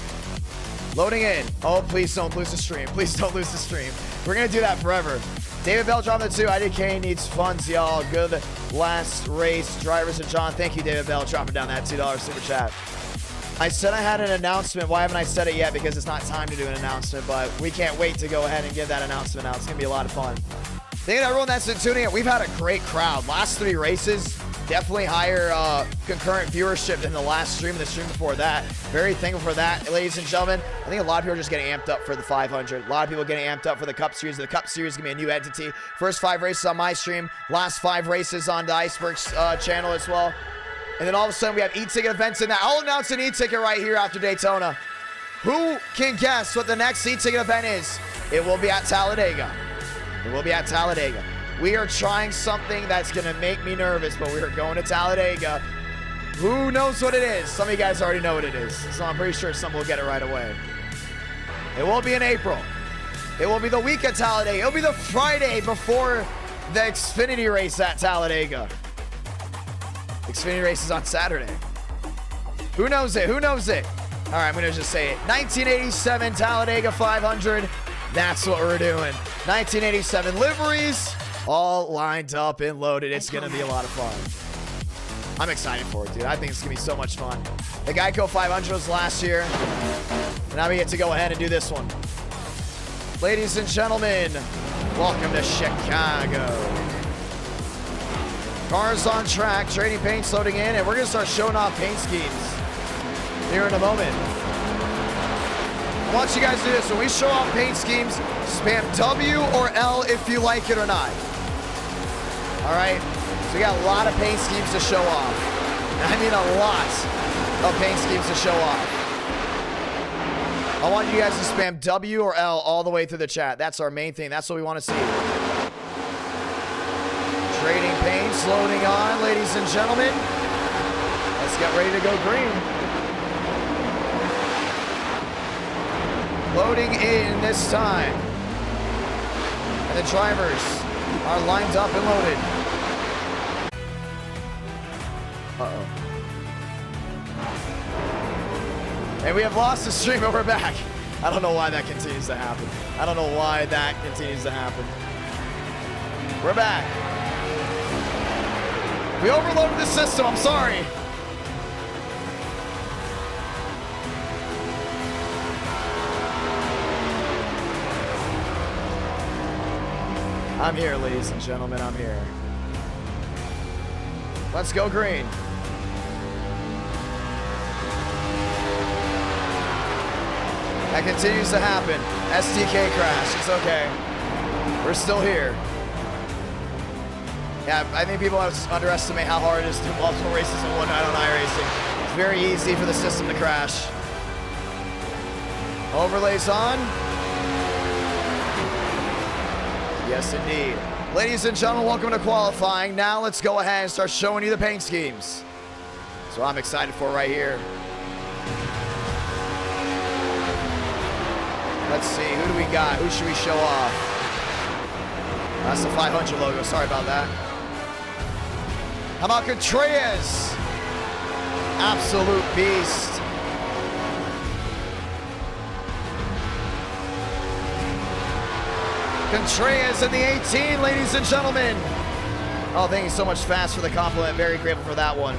Loading in. Oh, please don't lose the stream. Please don't lose the stream. We're going to do that forever. David Bell dropping the 2. IDK needs funds, y'all. Good last race. Drivers and John. Thank you, David Bell, dropping down that $2 super chat. I said I had an announcement. Why haven't I said it yet? Because it's not time to do an announcement, but we can't wait to go ahead and give that announcement out. It's going to be a lot of fun. Thank you to everyone that's been tuning in. We've had a great crowd. Last 3 races, definitely higher concurrent viewership than the last stream and the stream before that. Very thankful for that, ladies and gentlemen. I think a lot of people are just getting amped up for the 500. A lot of people getting amped up for the Cup Series. The Cup Series is going to be a new entity. First 5 races on my stream. Last 5 races on the Iceberg's channel as well. And then all of a sudden we have eTicket events in that. I'll announce an eTicket right here after Daytona. Who can guess what the next eTicket event is? It will be at Talladega. It will be at Talladega. We are trying something that's going to make me nervous, but we are going to Talladega. Who knows what it is? Some of you guys already know what it is, so I'm pretty sure some will get it right away. It will be in April. It will be the week at Talladega. It'll be the Friday before the Xfinity race at Talladega. Xfinity race is on Saturday. Who knows it? Who knows it? All right, I'm going to just say it. 1987 Talladega 500. That's what we're doing. 1987 liveries, all lined up and loaded. It's going to be a lot of fun. I'm excited for it, dude. I think it's going to be so much fun. The Geico 500 was last year, and now we get to go ahead and do this one. Ladies and gentlemen, welcome to Chicago. Cars on track, trading paints loading in, and we're going to start showing off paint schemes here in a moment. I want you guys to do this. When we show off paint schemes, spam W or L if you like it or not. All right? So we got a lot of paint schemes to show off. And I mean a lot of paint schemes to show off. I want you guys to spam W or L all the way through the chat. That's our main thing. That's what we want to see. Trading paints loading on, ladies and gentlemen. Let's get ready to go green. Loading in this time. And the drivers are lined up and loaded. Uh-oh. And we have lost the stream, but we're back. I don't know why that continues to happen. I don't know why that continues to happen. We're back. We overloaded the system, I'm sorry. I'm here, ladies and gentlemen, I'm here. Let's go green. That continues to happen. SDK crash, it's okay. We're still here. Yeah, I think people underestimate how hard it is to do multiple races in one night on iRacing. It's very easy for the system to crash. Overlays on. Yes, indeed. Ladies and gentlemen, welcome to qualifying. Now let's go ahead and start showing you the paint schemes. So I'm excited for right here. Let's see, who do we got? Who should we show off? That's the 500 logo, sorry about that. How about Contreras? Absolute beast. Contreras in the 18, ladies and gentlemen. Oh, thank you so much, Fast, for the compliment. Very grateful for that one.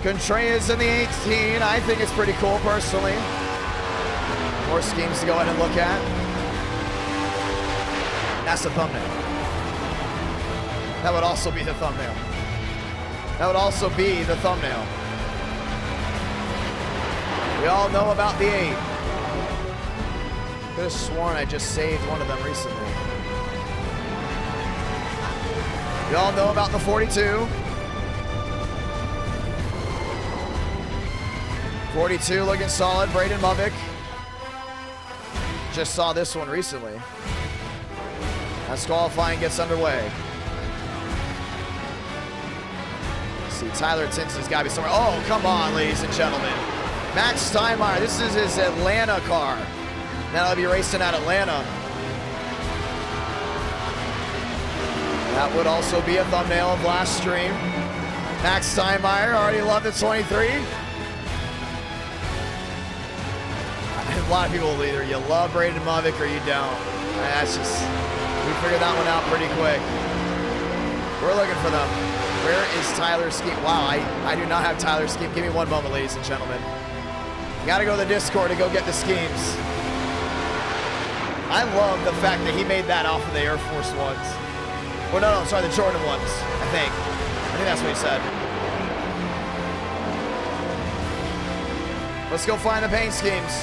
Contreras in the 18. I think it's pretty cool, personally. More schemes to go ahead and look at. That's the thumbnail. That would also be the thumbnail. That would also be the thumbnail. We all know about the 8. Could have sworn I just saved one of them recently. We all know about the 42. 42 looking solid. Braden Movick. Just saw this one recently. As qualifying gets underway. Let's see, Tyler Tinson's got to be somewhere. Oh, come on, ladies and gentlemen. Max Steinmeier, this is his Atlanta car. Now he'll be racing at Atlanta. That would also be a thumbnail of last stream. Max Steinmeier, already love the 23. A lot of people, either you love Braden Movick or you don't. That's just, we figured that one out pretty quick. We're looking for them. Where is Tyler Scheme? Wow, I do not have Tyler Scheme. Give me one moment, ladies and gentlemen. You gotta go to the Discord to go get the schemes. I love the fact that he made that off of the Air Force ones. Well, no, sorry, the Jordan ones, I think that's what he said. Let's go find the paint schemes.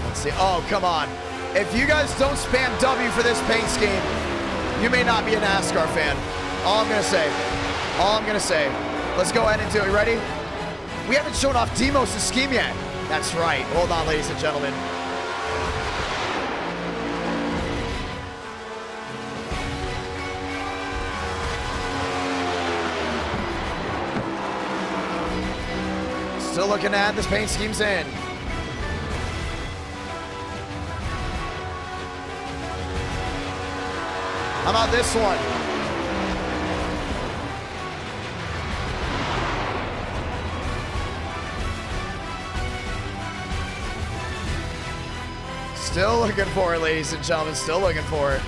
Let's see. Oh, come on. If you guys don't spam W for this paint scheme, you may not be a NASCAR fan. All I'm gonna say. Let's go ahead and do it. Ready? We haven't shown off Demos' scheme yet. That's right. Hold on, ladies and gentlemen. Still looking at this paint scheme's in. How about this one? Still looking for it, ladies and gentlemen. Still looking for it.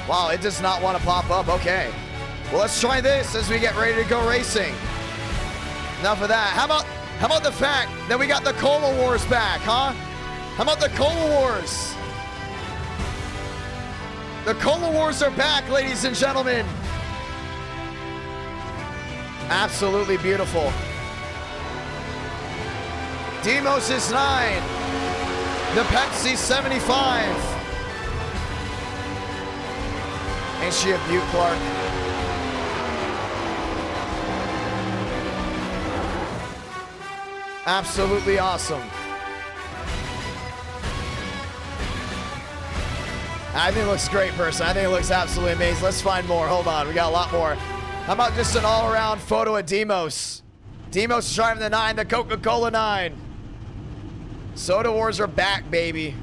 Wow, it does not want to pop up. Okay. Well, let's try this as we get ready to go racing. Enough of that. How about the fact that we got the Cola Wars back, huh? How about the Cola Wars? The Cola Wars are back, ladies and gentlemen. Absolutely beautiful. Demos is 9. The Pepsi 75. Ain't she a beaut, Clark? Absolutely awesome. I think it looks great, person. I think it looks absolutely amazing. Let's find more. Hold on. We got a lot more. How about just an all-around photo of Demos? Demos is driving the 9, the Coca-Cola 9. Soda Wars are back, baby.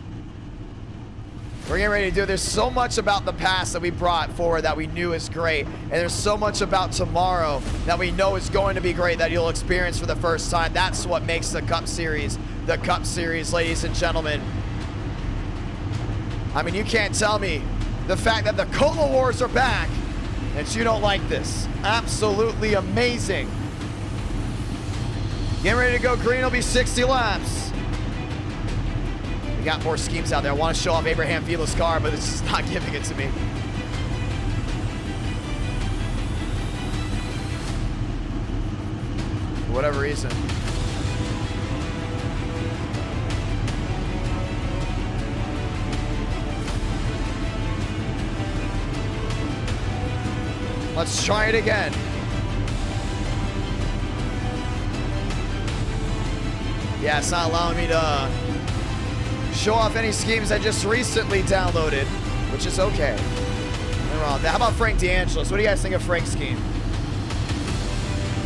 We're getting ready to do it. There's so much about the past that we brought forward that we knew is great. And there's so much about tomorrow that we know is going to be great that you'll experience for the first time. That's what makes the Cup Series, ladies and gentlemen. I mean, you can't tell me the fact that the Cola Wars are back that you don't like this. Absolutely amazing. Getting ready to go green. It'll be 60 laps. We got more schemes out there. I want to show off Abraham Vila's car, but it's just not giving it to me. For whatever reason. Let's try it again. Yeah, it's not allowing me to show off any schemes I just recently downloaded, which is okay. How about Frank DeAngelis? What do you guys think of Frank's scheme?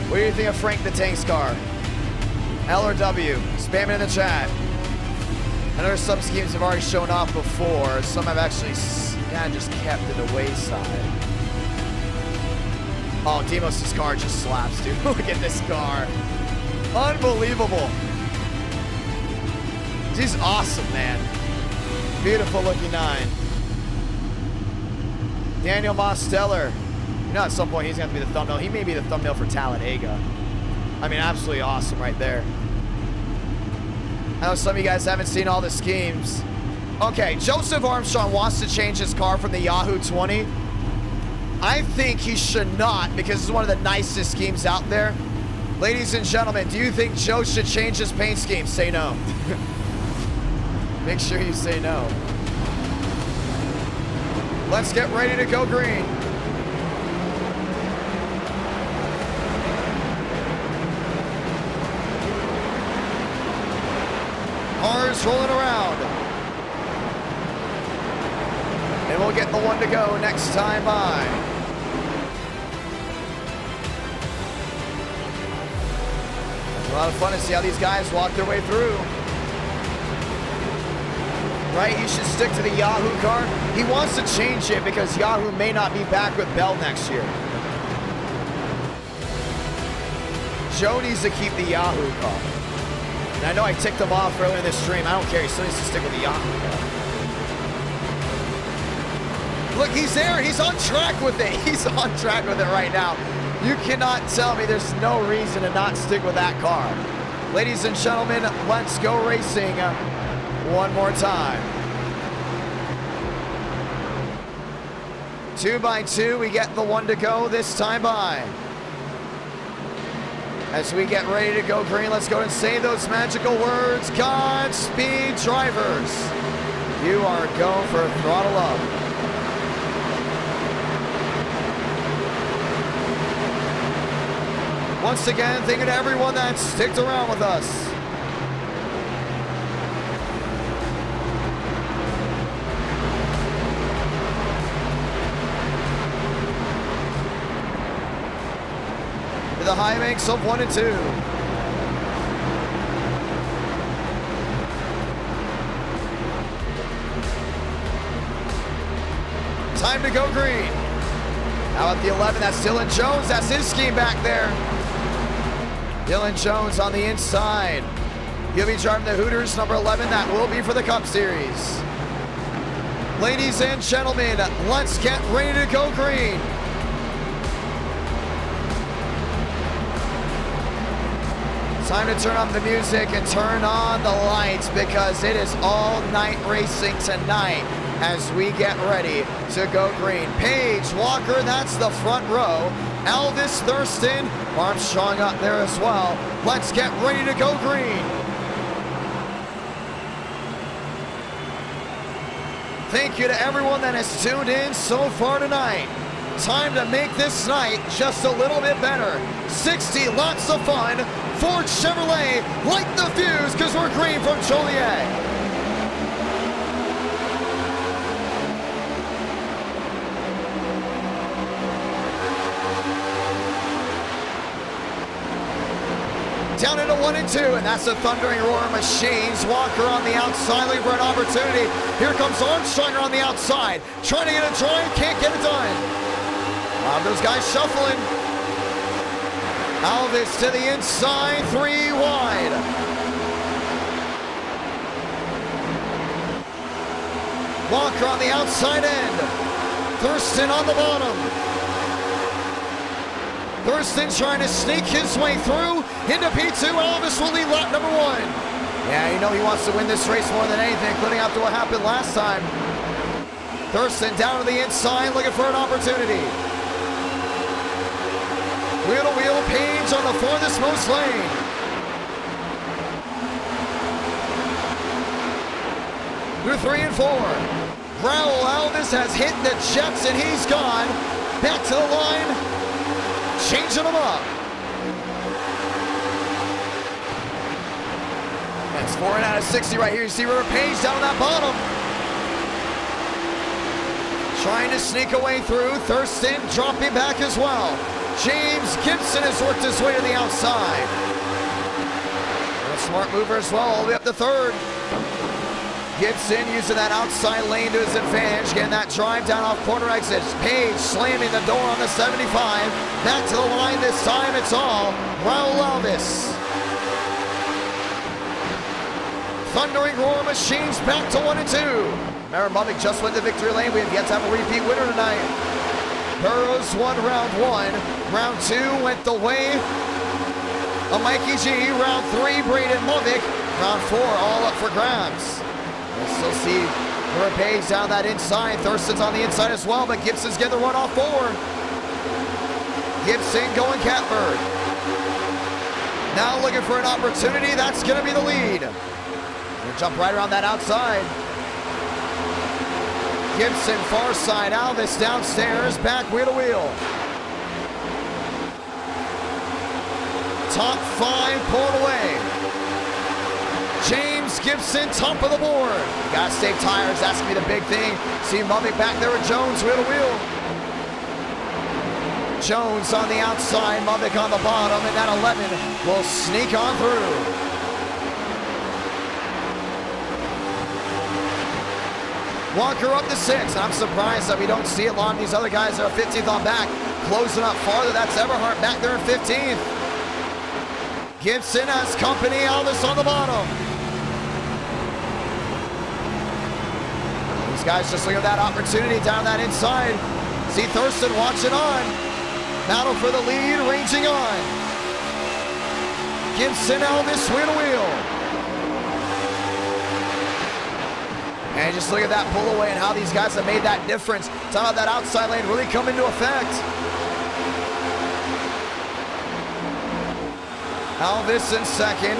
What do you think of Frank the Tank's car? L or W? Spam it in the chat. I know some schemes have already shown off before. Some have actually kind of just kept to the wayside. Oh, Demos' car just slaps, dude. Look at this car. Unbelievable. She's awesome, man. Beautiful looking 9. Daniel Mosteller. You know, at some point he's going to be the thumbnail. He may be the thumbnail for Talladega. I mean, absolutely awesome right there. I know some of you guys haven't seen all the schemes. Okay, Joseph Armstrong wants to change his car from the Yahoo 20. I think he should not, because it's one of the nicest schemes out there. Ladies and gentlemen, do you think Joe should change his paint scheme? Say no. Make sure you say no. Let's get ready to go green. laps rolling around. And we'll get the one to go next time by. It's a lot of fun to see how these guys walk their way through. Right, he should stick to the Yahoo car. He wants to change it because Yahoo may not be back with Bell next year. Joe needs to keep the Yahoo car. And I know I ticked him off earlier in this stream. I don't care. He still needs to stick with the Yahoo car. Look, he's there. He's on track with it. He's on track with it right now. You cannot tell me there's no reason to not stick with that car. Ladies and gentlemen, let's go racing one more time. 2 by 2, we get the one to go this time by. As we get ready to go green, let's go and say those magical words. Godspeed, drivers. You are going for a throttle up. Once again, thank you to everyone that sticked around with us. The high banks of 1 and 2. Time to go green. Now at the 11, that's Dylan Jones. That's his scheme back there. Dylan Jones on the inside. He'll be driving the Hooters, number 11. That will be for the Cup Series. Ladies and gentlemen, let's get ready to go green. Time to turn on the music and turn on the lights because it is all night racing tonight as we get ready to go green. Paige Walker, that's the front row. Elvis Thurston, Armstrong up there as well. Let's get ready to go green. Thank you to everyone that has tuned in so far tonight. Time to make this night just a little bit better. 60 lots of fun. Ford Chevrolet, light the fuse because we're green from Joliet. Down into 1 and 2, and that's the thundering roar of machines. Walker on the outside, looking for an opportunity. Here comes Armstrong on the outside, trying to get a drive, can't get it done. Those guys shuffling. Elvis to the inside, 3 wide. Walker on the outside end. Thurston on the bottom. Thurston trying to sneak his way through into P2. Elvis will lead lap number 1. Yeah, you know he wants to win this race more than anything, including after what happened last time. Thurston down to the inside, looking for an opportunity. Wheel to wheel, Page on the farthest most lane. Through 3 and 4. Raul Alves has hit the jets and he's gone. Back to the line. Changing them up. That's 4 out of 60 right here. You see River Page down on that bottom. Trying to sneak away through. Thurston dropping back as well. James Gibson has worked his way to the outside. And a smart mover as well, all the way up to 3rd. Gibson using that outside lane to his advantage, getting that drive down off corner exits. Page slamming the door on the 75. Back to the line this time, it's all Raul Alves. Thundering roar machines back to 1 and 2. Remember, Bubbick just went to victory lane. We have yet to have a repeat winner tonight. Burrows won round 1. Round 2 went the way of Mikey G. Round 3, Braden Lovick. Round 4, all up for grabs. We'll still see River Page down that inside. Thurston's on the inside as well, but Gibson's getting the run off 4. Gibson going catbird. Now looking for an opportunity. That's going to be the lead. Gonna jump right around that outside. Gibson far side, Alves downstairs, back wheel to wheel. Top 5 pulled away. James Alex Gibson, top of the board. You gotta save tires, that's gonna be the big thing. See Mummy back there with Jones, wheel to wheel. Jones on the outside, Mummy on the bottom, and that 11 will sneak on through. Walker up to 6. I'm surprised that we don't see a lot of these other guys that are 15th on back. Closing up farther, that's Everhart back there in 15th. Gibson has company, Elvis on the bottom. These guys just looking at that opportunity down that inside. See Thurston watching on. Battle for the lead, ranging on. Gibson, Elvis, wheel to wheel. And just look at that pull away and how these guys have made that difference. Talking about that outside lane really come into effect. Elvis in second.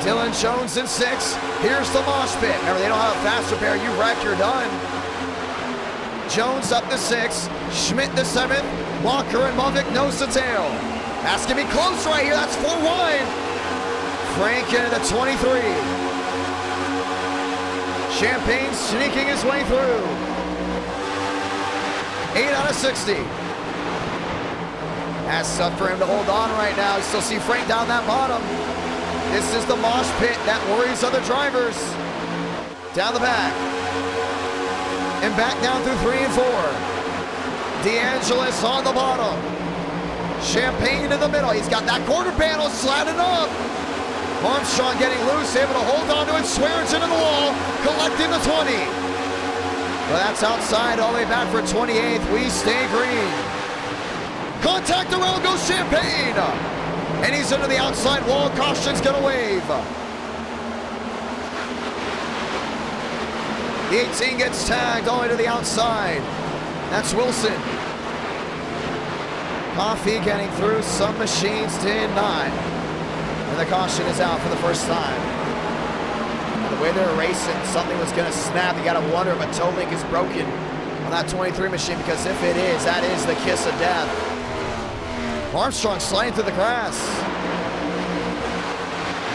Dylan Jones in 6th. Here's the mosh pit. Remember, they don't have a fast repair. You wreck, you're done. Jones up to 6th. Schmidt to 7th. Walker and Movic nose to tail. That's going to be close right here. That's 4 wide. Frank into the 23. Champagne sneaking his way through. 8 out of 60. That's tough for him to hold on right now. You still see Frank down that bottom. This is the mosh pit that worries other drivers. Down the back. And back down through 3 and 4. DeAngelis on the bottom. Champagne in the middle. He's got that quarter panel sliding up. Armstrong getting loose, able to hold on to it, swears into the wall, collecting the 20. Well, that's outside, all the way back for 28th. We stay green. Contact around goes Champagne. And he's into the outside wall. Caution's gonna wave. The 18 gets tagged all the way to the outside. That's Wilson. Coffee getting through. Some machines did not. And the caution is out for the first time. The way they're racing, something was gonna snap. You gotta wonder if a toe link is broken on that 23 machine, because if it is, that is the kiss of death. Armstrong sliding through the grass.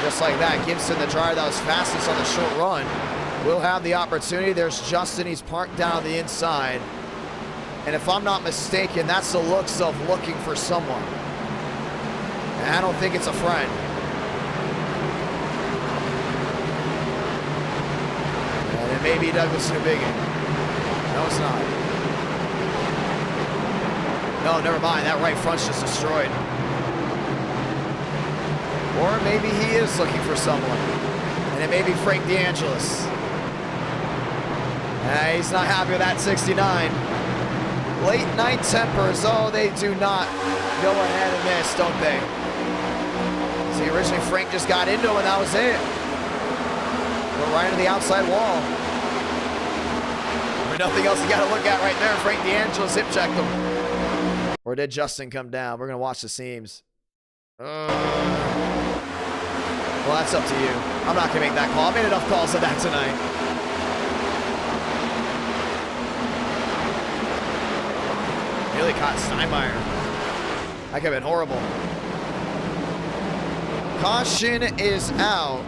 Just like that, Gibson, the driver that was fastest on the short run, will have the opportunity. There's Justin, he's parked down the inside. And if I'm not mistaken, that's the looks of looking for someone. And I don't think it's a friend. And it may be Douglas Newbigin. No, it's not. No, never mind. That right front's just destroyed. Or maybe he is looking for someone. And it may be Frank DeAngelis. He's not happy with that 69. Late night tempers. Oh, they do not go ahead and miss, don't they? See, originally Frank just got into him and that was it. Go right into the outside wall. There's nothing else you got to look at right there. Frank DeAngelis hip checked him. Or did Justin come down? We're going to watch the seams. Well, that's up to you. I'm not going to make that call. I made enough calls of that tonight. Nearly caught Steinmeier. That could have been horrible. Caution is out.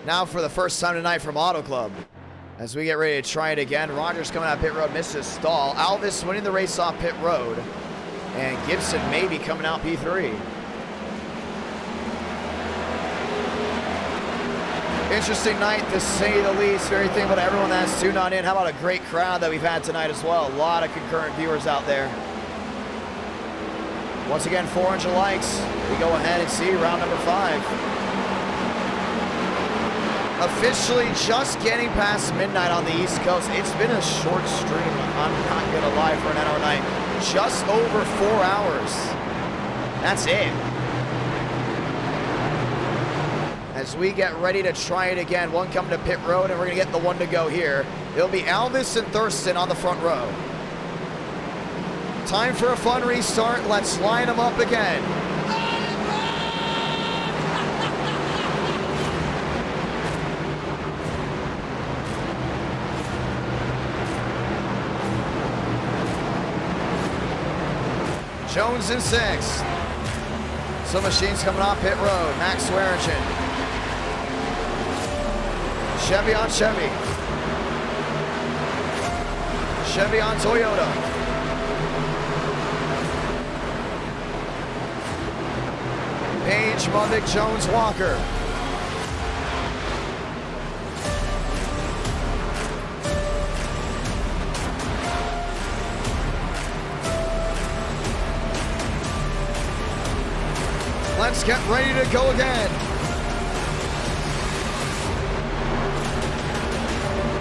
Now for the first time tonight from Auto Club. As we get ready to try it again, Rogers coming out pit road, misses stall. Alvis winning the race off pit road. And Gibson maybe coming out P3. Interesting night to say the least. Very thankful to everyone that's tuned on in. How about a great crowd that we've had tonight as well. A lot of concurrent viewers out there. Once again, 400 likes. We go ahead and see round number 5. Officially just getting past midnight on the East Coast. It's been a short stream, I'm not gonna lie, for an NR night. Just over 4 hours. That's it. As we get ready to try it again, one coming to pit road, and we're gonna get the one to go here. It'll be Alvis and Thurston on the front row. Time for a fun restart. Let's line them up again. Jones in 6th. Some machines coming off pit road. Max Swearingen. Chevy on Chevy. Chevy on Toyota. Page, Muddick, Jones, Walker. Let's get ready to go again.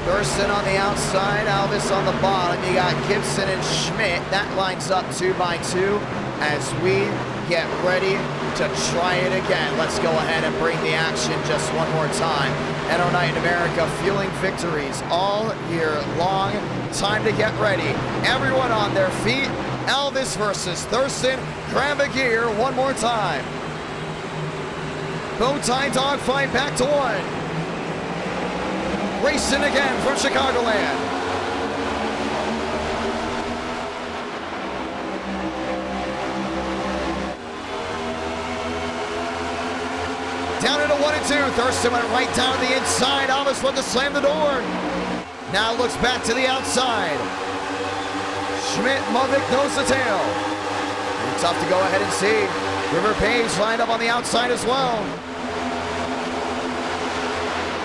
Thurston on the outside, Alvis on the bottom. You got Gibson and Schmidt. That lines up 2 by 2 as we get ready to try it again. Let's go ahead and bring the action just one more time. NO Night in America, fueling victories all year long. Time to get ready. Everyone on their feet. Alvis versus Thurston. Grab a gear one more time. Bowtie dogfight back to 1. Racing again from Chicagoland. Down into 1 and 2. Thurston went right down the inside. Alvis went to slam the door. Now looks back to the outside. Schmidt, Muddick knows the tail. Tough to go ahead and see. River Page lined up on the outside as well.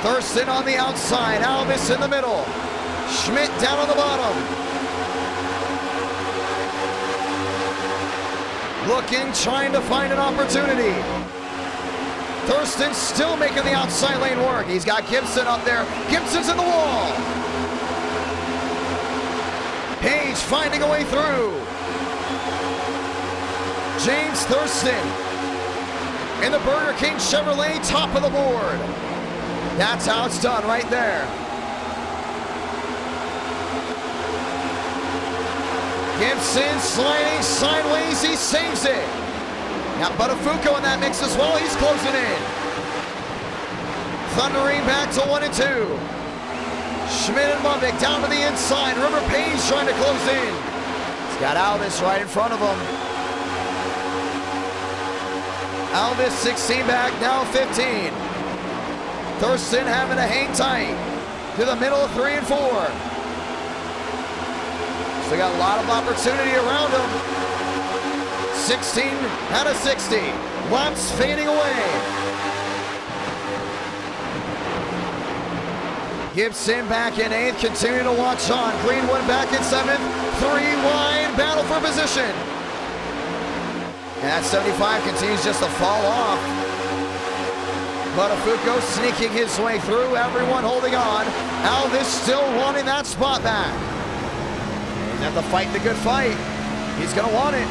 Thurston on the outside. Alvis in the middle. Schmidt down on the bottom. Looking, trying to find an opportunity. Thurston still making the outside lane work. He's got Gibson up there. Gibson's in the wall. Page finding a way through. James Thurston in the Burger King Chevrolet, top of the board. That's how it's done right there. Gibson sliding sideways, he saves it. Got Buttafuoco in that mix as well, he's closing in. Thundering back to 1 and 2. Schmidt and Muddick down to the inside. River Page trying to close in. He's got Alvis right in front of him. Alvis 16 back, now 15. Thurston having to hang tight to the middle of 3 and 4. So got a lot of opportunity around him. 16 out of 60. Laps fading away. Gibson back in 8th, continuing to watch on. Greenwood back in 7th. 3 wide, battle for position. And that 75 continues just to fall off. Buttafuoco sneaking his way through, everyone holding on. Alvis still wanting that spot back. He's going to have to fight the good fight. He's going to want it.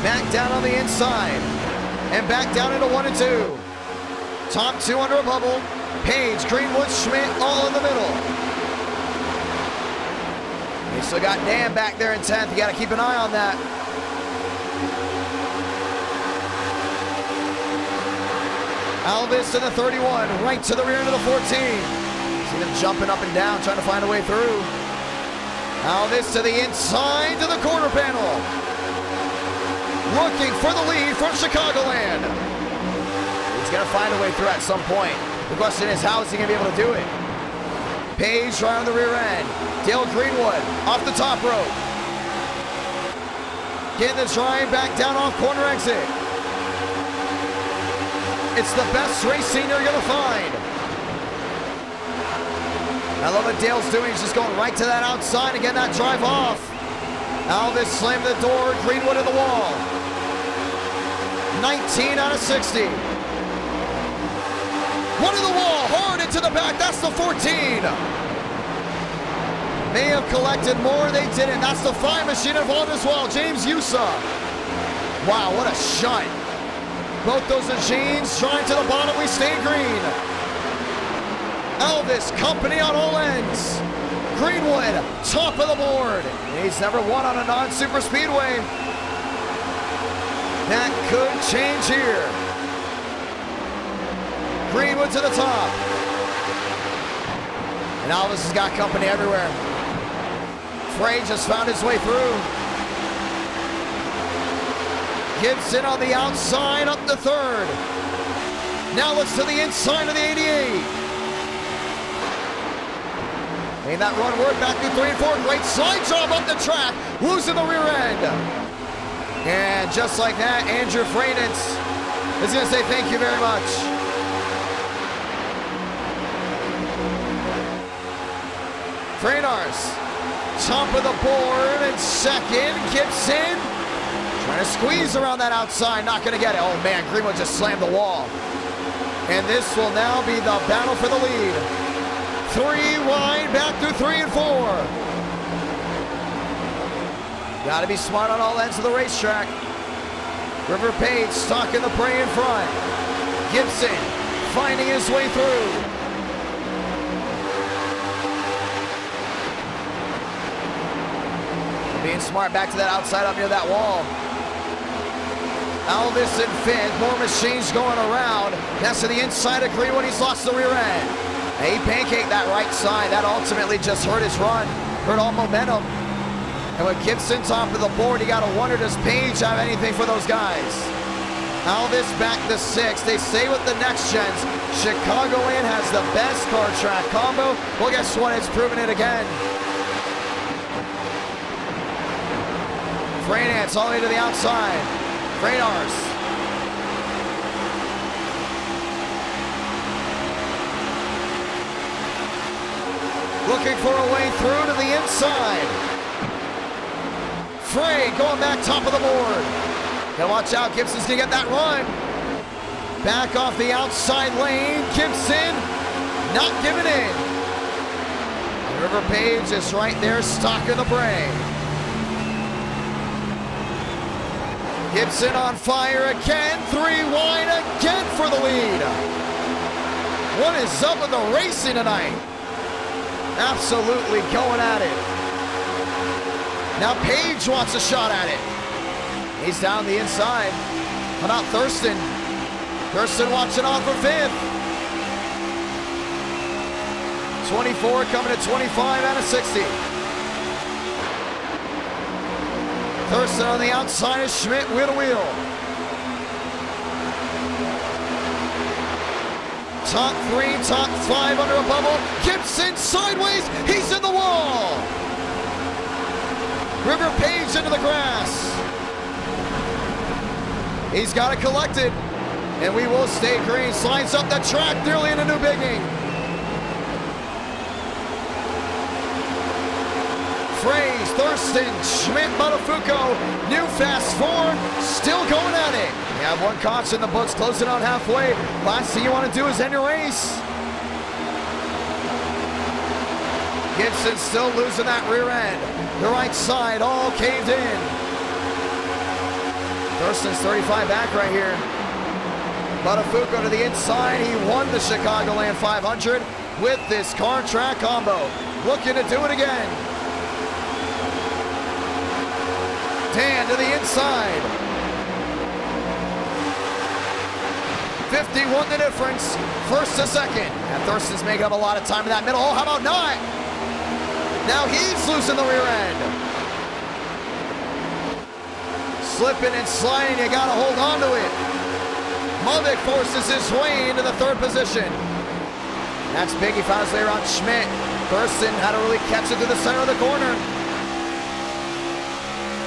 Back down on the inside. And back down into 1 and 2. Top 2 under a bubble. Page, Greenwood, Schmidt, all in the middle. They still got Dan back there in 10th. You got to keep an eye on that. Alvis in the 31, right to the rear end of the 14. See them jumping up and down, trying to find a way through. Alvis to the inside, to the quarter panel. Looking for the lead from Chicagoland. He's going to find a way through at some point. The question is, how is he going to be able to do it? Page right on the rear end. Dale Greenwood off the top rope. Getting the drive back down off corner exit. It's the best racing you're going to find. I love what Dale's doing. He's just going right to that outside and getting that drive off. Alvis slammed the door. Greenwood in the wall. 19 out of 60. One in the wall. Hard into the back. That's the 14. May have collected more. They didn't. That's the 5 machine involved as well. James Yusa. Wow, what a shot. Both those machines trying to the bottom. We stay green. Alvis, company on all ends. Greenwood, top of the board. He's never won on a non-super speedway. That could change here. Greenwood to the top. And Alvis has got company everywhere. Frey just found his way through. Gibson on the outside, up to 3rd. Now looks to the inside of the 88. Made that run work back through 3 and 4. Great slide job up the track, losing the rear end. And just like that, Andrew Freynitz is going to say thank you very much. Freynars, top of the board and second. Gibson trying to squeeze around that outside, not going to get it. Oh man, Greenwood just slammed the wall. And this will now be the battle for the lead. 3 wide, back through 3 and 4. Got to be smart on all ends of the racetrack. River Page stuck in the prey in front. Gibson finding his way through. Being smart back to that outside up near that wall. Alvis in fifth, more machines going around. That's to the inside of Greenwood, he's lost the rear end. And he pancaked that right side. That ultimately just hurt his run, hurt all momentum. And with Gibson top of the board, you gotta wonder, does Page have anything for those guys? Alvis back to 6. They say with the next gens, Chicagoland has the best car track combo. Well, guess what? It's proven it again. Freynitz all the way to the outside. Freynars. Looking for a way through to the inside. Frey going back top of the board. Now watch out, Gibson's gonna get that run. Back off the outside lane. Gibson not giving in. River Page is right there, stuck in the bray. Gibson on fire again, 3 wide again for the lead. What is up with the racing tonight? Absolutely going at it. Now Page wants a shot at it. He's down the inside. How about Thurston? Thurston watching on for 5th. 24 coming to 25 out of 60. Thurston on the outside of Schmidt, wheel to wheel. Top 3, top 5 under a bubble. Gibson sideways, he's in the wall. River Page into the grass. He's got it collected, and we will stay green. Slides up the track, nearly in a new bigging. Fraze, Thurston, Schmidt, Motofuku, new fast 4, still going at it. You have one caution in the books, closing on halfway. Last thing you want to do is end your race. Gibson still losing that rear end. The right side all caved in. Thurston's 35 back right here. Motofuku to the inside. He won the Chicagoland 500 with this car track combo. Looking to do it again. Dan to the inside. 51 the difference, first to second. And Thurston's making up a lot of time in that middle. Oh, how about not? Now he's losing the rear end. Slipping and sliding, you gotta hold on to it. Movic forces his way into the 3rd position. That's big, he found his way around Schmidt. Thurston had to really catch it to the center of the corner.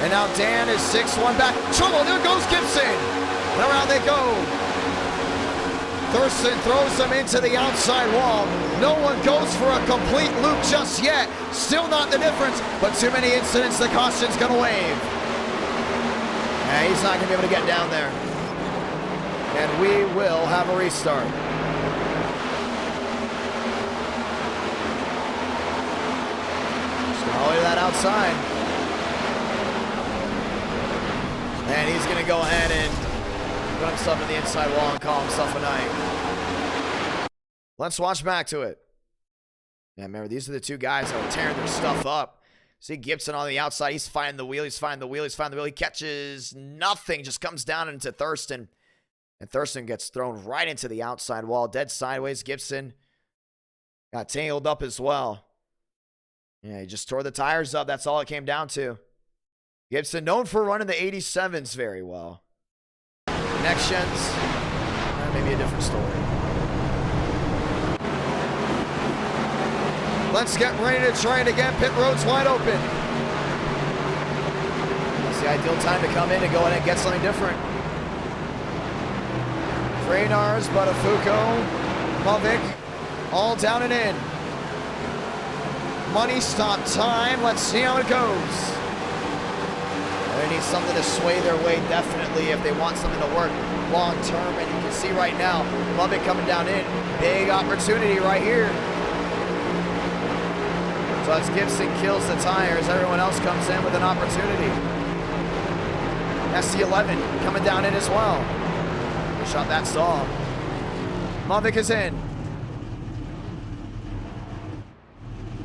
And now Dan is 6-1 back. Trouble, there goes Gibson. And around they go. Thurston throws them into the outside wall. No one goes for a complete loop just yet. Still not the difference, but too many incidents, the caution's gonna wave. Yeah, he's not gonna be able to get down there. And we will have a restart. Just all the way to that outside. And he's going to go ahead and put himself in the inside wall and call himself a night. Let's watch back to it. Yeah, remember, these are the two guys that are tearing their stuff up. See Gibson on the outside. He's finding the wheel. He's finding the wheel. He's finding the wheel. He catches nothing. Just comes down into Thurston. And Thurston gets thrown right into the outside wall. Dead sideways. Gibson got tangled up as well. Yeah, he just tore the tires up. That's all it came down to. Gibson known for running the 87s very well. Next gens. Maybe a different story. Let's get ready to try it again. Pit road's wide open. That's the ideal time to come in and go in and get something different. Trainars, Buttafuoco, Mavic, all down and in. Money stop time. Let's see how it goes. They need something to sway their way, definitely, if they want something to work long term. And you can see right now, Mavic coming down in. Big opportunity right here. So as Gibson kills the tires, everyone else comes in with an opportunity. SC11 coming down in as well. Shot that stall. Mavic is in.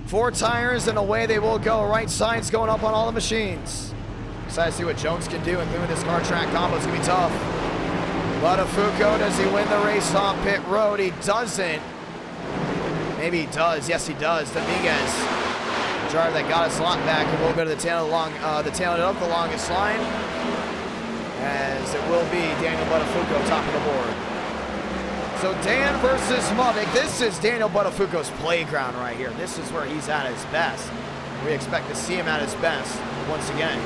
4 tires and away they will go. Right side's going up on all the machines. Excited to see what Jones can do, including this car track combo. It's gonna be tough. Buttafuoco, does he win the race off pit road? He doesn't. Maybe he does. Yes, he does. Dominguez, the driver that got his slot back, and we'll go to the tail of the longest line, as it will be Daniel Buttafuoco top of the board. So Dan versus Mavic. This is Daniel Buttafuoco's playground right here. This is where he's at his best. We expect to see him at his best once again.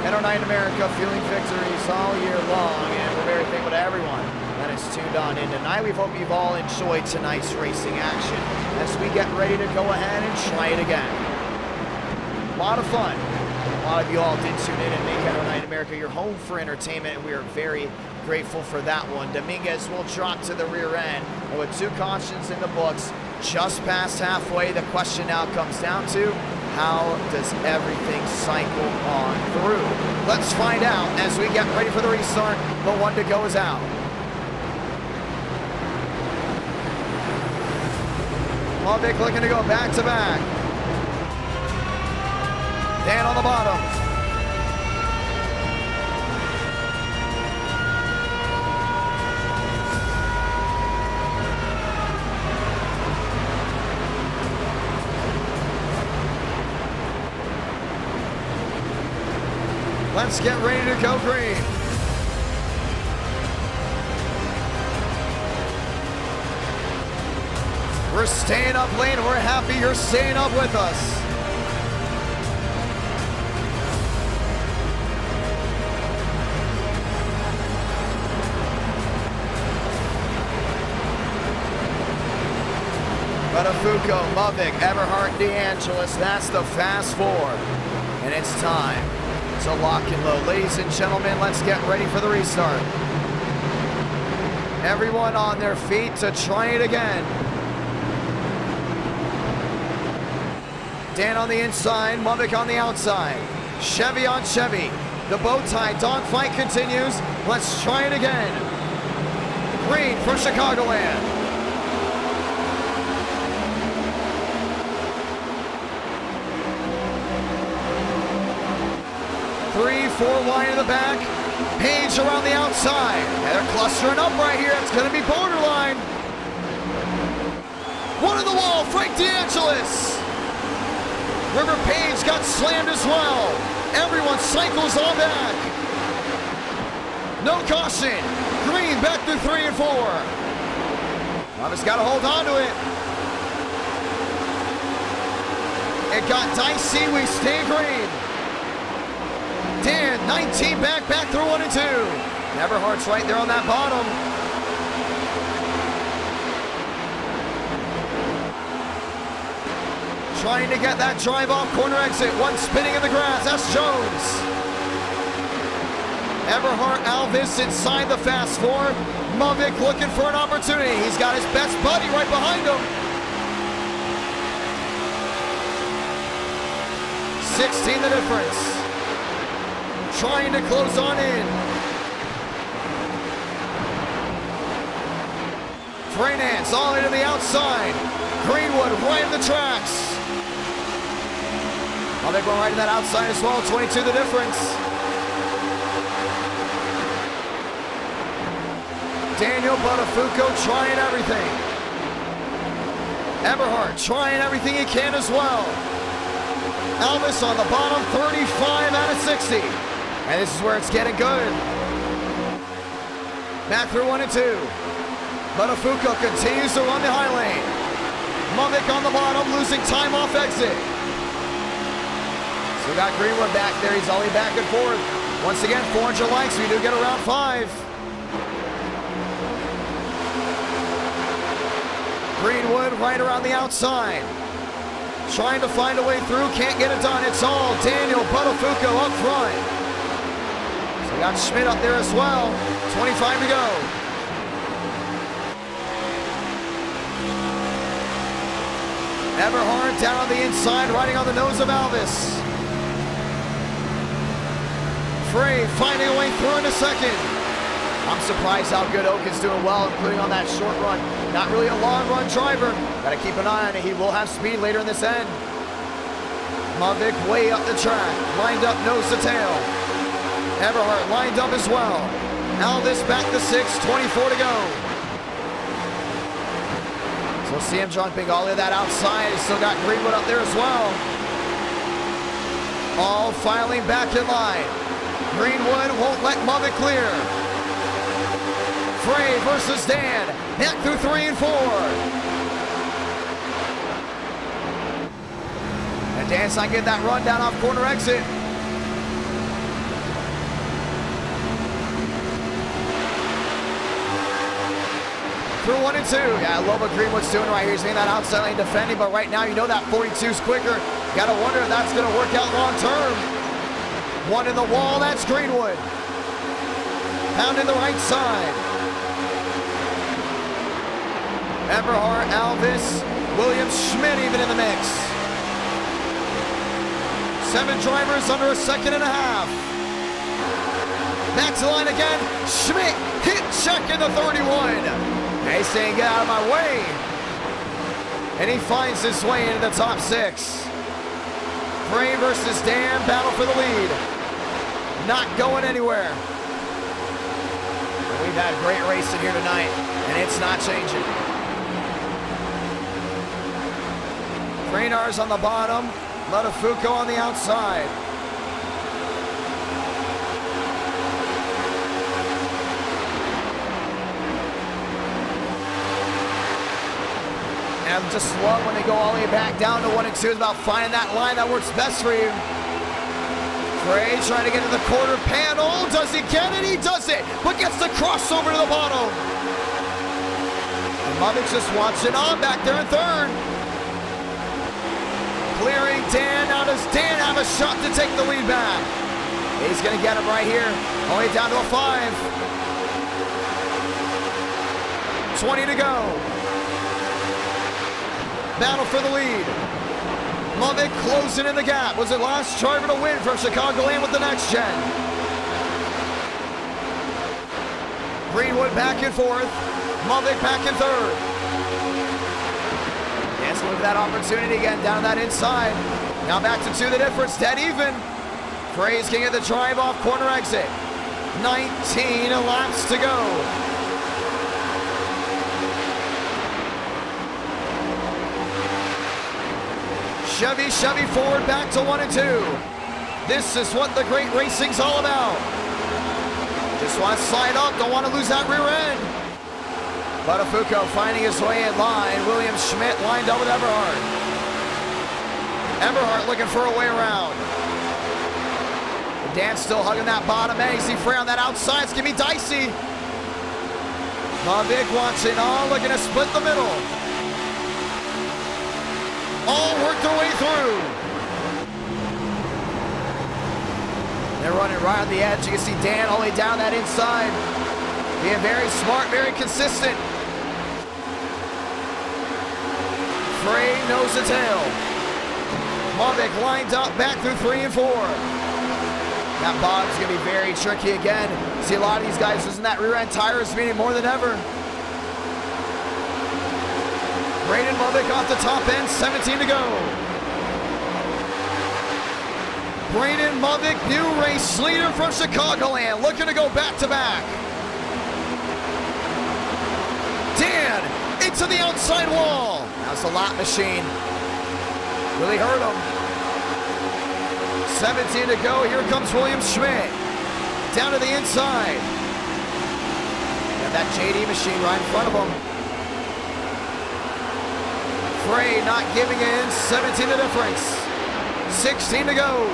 NO9 America fueling victories all year long, and we're very thankful to everyone that is tuned on in tonight. We hope you've all enjoyed tonight's racing action as we get ready to go ahead and try it again. A lot of fun. A lot of you all did tune in and make NO9 America your home for entertainment, and we are very grateful for that one. Dominguez will drop to the rear end, and with 2 cautions in the books, just past halfway, the question now comes down to, how does everything cycle on through? Let's find out as we get ready for the restart. The 1 to go is out. Mavic looking to go back to back. Dan on the bottom. Let's get ready to go green. We're staying up late and we're happy you're staying up with us. Buttafuoco, Mavic, Everhart, DeAngelis. That's the fast 4. And it's time to lock and load. Ladies and gentlemen, let's get ready for the restart. Everyone on their feet to try it again. Dan on the inside, Mavic on the outside. Chevy on Chevy. The bow tie dogfight continues. Let's try it again. Green for Chicagoland. Three, 4 wide in the back. Page around the outside. And they're clustering up right here. It's going to be borderline. 1 in the wall, Frank DeAngelis. River Page got slammed as well. Everyone cycles on back. No caution. Green back through 3 and 4. Travis got to hold on to it. It got dicey. We stay green. Dan, 19 back through 1 and 2. Everhart's right there on that bottom. Trying to get that drive off corner exit. 1 spinning in the grass. That's Jones. Everhart, Alvis inside the fast 4. Mavic looking for an opportunity. He's got his best buddy right behind him. 16 the difference. Trying to close on in. Freynance all into the outside. Greenwood right in the tracks. Mavic going right to that outside as well. 22 the difference. Daniel Buttafuoco trying everything. Everhart trying everything he can as well. Alvis on the bottom, 35 out of 60. And this is where it's getting good. Back through 1 and 2. Buttafuoco continues to run the high lane. Mavic on the bottom, losing time off exit. So we got Greenwood back there. He's only back and forth. Once again, 400 likes. We do get around 5. Greenwood right around the outside. Trying to find a way through. Can't get it done. It's all Daniel Buttafuoco up front. So we got Schmidt up there as well. 25 to go. Everhard down on the inside, riding on the nose of Alvis. Frey finding a way through into second. I'm surprised how good Oak is doing well, including on that short run. Not really a long run driver. Got to keep an eye on it. He will have speed later in this end. Mavic way up the track, lined up nose to tail. Everhard lined up as well. Alvis back to 6, 24 to go. So we'll see him jumping all of that outside. He's still got Greenwood up there as well. All filing back in line. Greenwood won't let Mavic clear. Frey versus Dan. Back through 3 and 4. And Dan's not getting that run down off corner exit. Through 1 and 2. Yeah, I love what Greenwood's doing right here. He's in that outside lane defending, but right now you know that 42's quicker. Gotta wonder if that's gonna work out long term. One in the wall, that's Greenwood. Pounding the right side. Everhard, Alvis, William Schmidt even in the mix. 7 drivers under a second and a half. Back to the line again. Schmidt hit check in the 31. He's saying, get out of my way. And he finds his way into the top 6. Frey versus Dan, battle for the lead. Not going anywhere. We've had great racing here tonight, and it's not changing. Raynar's on the bottom, Buttafuoco on the outside. And I just love when they go all the way back down to 1 and 2. It's about finding that line that works best for you. Frey trying to get to the quarter panel. Does he get it? He does it, but gets the crossover to the bottom. And Mavic's just watching on back there in 3rd. Clearing Dan. Now does Dan have a shot to take the lead back? He's going to get him right here. Only down to a 5. 20 to go. Battle for the lead. Mavic closing in the gap. Was the last driver to win from CHICAGOLAND with the next gen. Greenwood back in 4th. Mavic back in 3rd. Yes, look at that opportunity again down that inside. Now back to 2 the difference. Dead even. Frey's going to get the drive off corner exit. 19 laps to go. Chevy forward back to 1 and 2. This is what the great racing's all about. Just want to slide up, don't want to lose that rear end. Buttafuoco finding his way in line. William Schmidt lined up with Everhard. Everhard looking for a way around. Dan's still hugging that bottom end. You see Frey on that outside. It's going to be dicey. Mavic watching on, looking to split the middle. All work their way through. They're running right on the edge. You can see Dan all the way down that inside. Being very smart, very consistent. Frey nose to tail. Mavic lined up back through 3 and 4. That bottom's going to be very tricky again. See a lot of these guys using that rear end tire is meaning more than ever. Braden Mavic off the top end, 17 to go. Braden Mavic, new race leader from CHICAGOLAND, looking to go back-to-back. Dan into the outside wall. That's a lap machine. Really hurt him. 17 to go. Here comes William Schmidt. Down to the inside. Got that JD machine right in front of him. Frey not giving in, 17 the difference. 16 to go.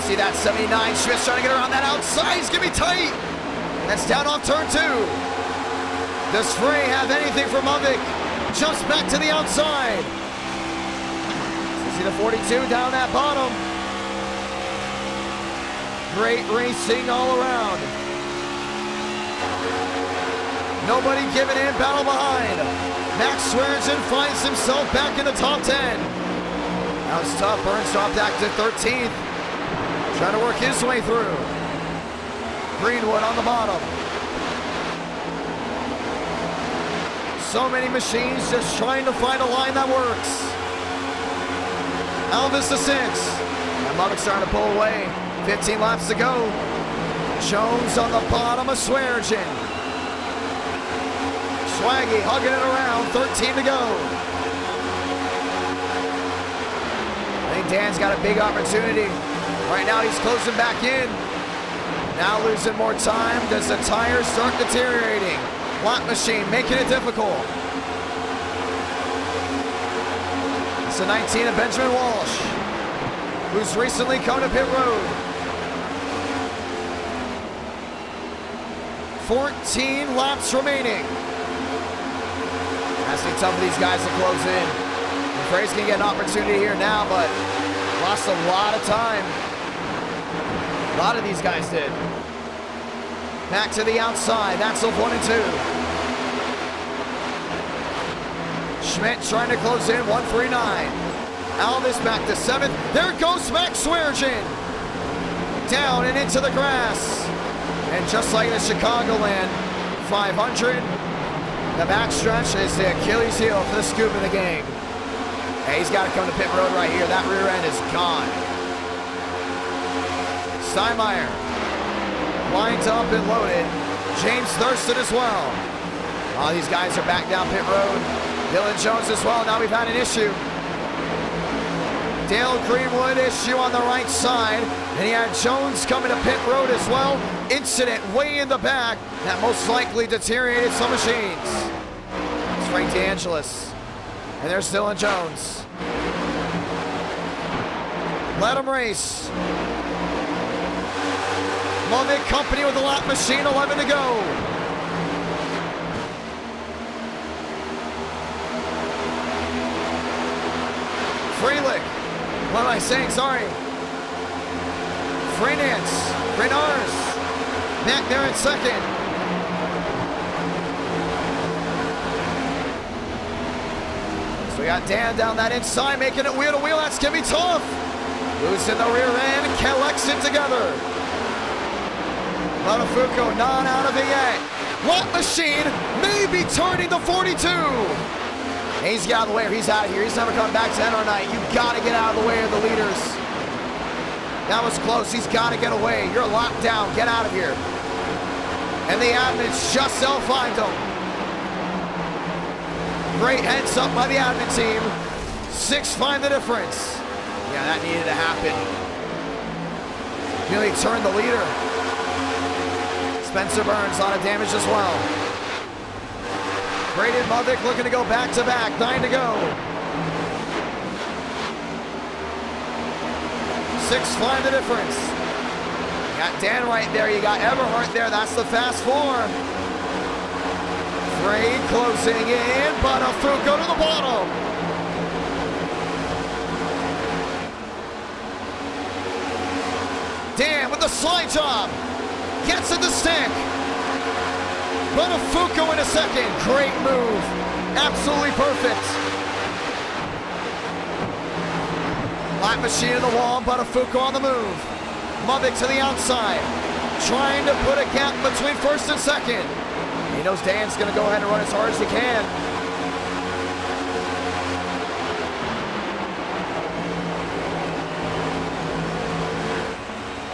See that 79, Schmidt's trying to get around that outside, he's gonna be tight. That's down off turn 2. Does Frey have anything for Mavic? Jumps back to the outside. See the 42 down that bottom. Great racing all around. Nobody giving in, battle behind. Max Swearingen finds himself back in the top 10. That was tough, Burns dropped back to 13th. Trying to work his way through. Greenwood on the bottom. So many machines just trying to find a line that works. Elvis to 6. And Lubbock starting to pull away. 15 laps to go. Jones on the bottom of Swearingen. Swaggy hugging it around. 13 to go. I think Dan's got a big opportunity. Right now he's closing back in. Now losing more time. Does the tires start deteriorating? Lap machine making it difficult. It's the 19 of Benjamin Walsh, who's recently come to pit road. 14 laps remaining. Has to be tough for these guys to close in. Frey's gonna get an opportunity here now, but lost a lot of time. A lot of these guys did. Back to the outside. That's of 1 and 2. Schmidt trying to close in. 139. Alvis back to 7th. There goes Max Swearingen. Down and into the grass. And just like the Chicagoland 500, the backstretch is the Achilles heel for the scoop in the game. Hey, he's got to come to pit road right here. That rear end is gone. Steinmeier lined up and loaded. James Thurston as well. Oh, these guys are back down pit road. Dylan Jones as well. Now we've had an issue. Dale Greenwood issue on the right side. And he had Jones coming to pit road as well. Incident way in the back that most likely deteriorated some machines. It's Frank DeAngelis. And there's Dylan Jones. Let him race. Mavic Company with the lap machine, 11 to go. Freilich. What am I saying? Sorry. Freynars. Back there in second. So we got Dan down that inside, making it wheel to wheel. That's gonna be tough. Losing the rear end, collects it together. Motofuku not out of it yet. Lap machine may be turning the 42. He's got out of the way, or he's out of here. He's never coming back to NR night. You gotta get out of the way of the leaders. That was close. He's gotta get away. You're locked down. Get out of here. And the admins just find him. Great heads up by the admin team. 6-5 the difference. Yeah, that needed to happen. Nearly turned the leader. Spencer Burns, a lot of damage as well. Braden Mavic looking to go back-to-back. 9 to go. 6-5 the difference. You got Dan right there. You got Everhart there. That's the fast 4. Frey closing in, but a Fuco to the bottom. Dan with the slide job. Gets at the stick. Buttafuoco in a second. Great move. Absolutely perfect. Lap machine in the wall. Buttafuoco on the move. Mavic to the outside. Trying to put a gap between first and second. He knows Dan's going to go ahead and run as hard as he can.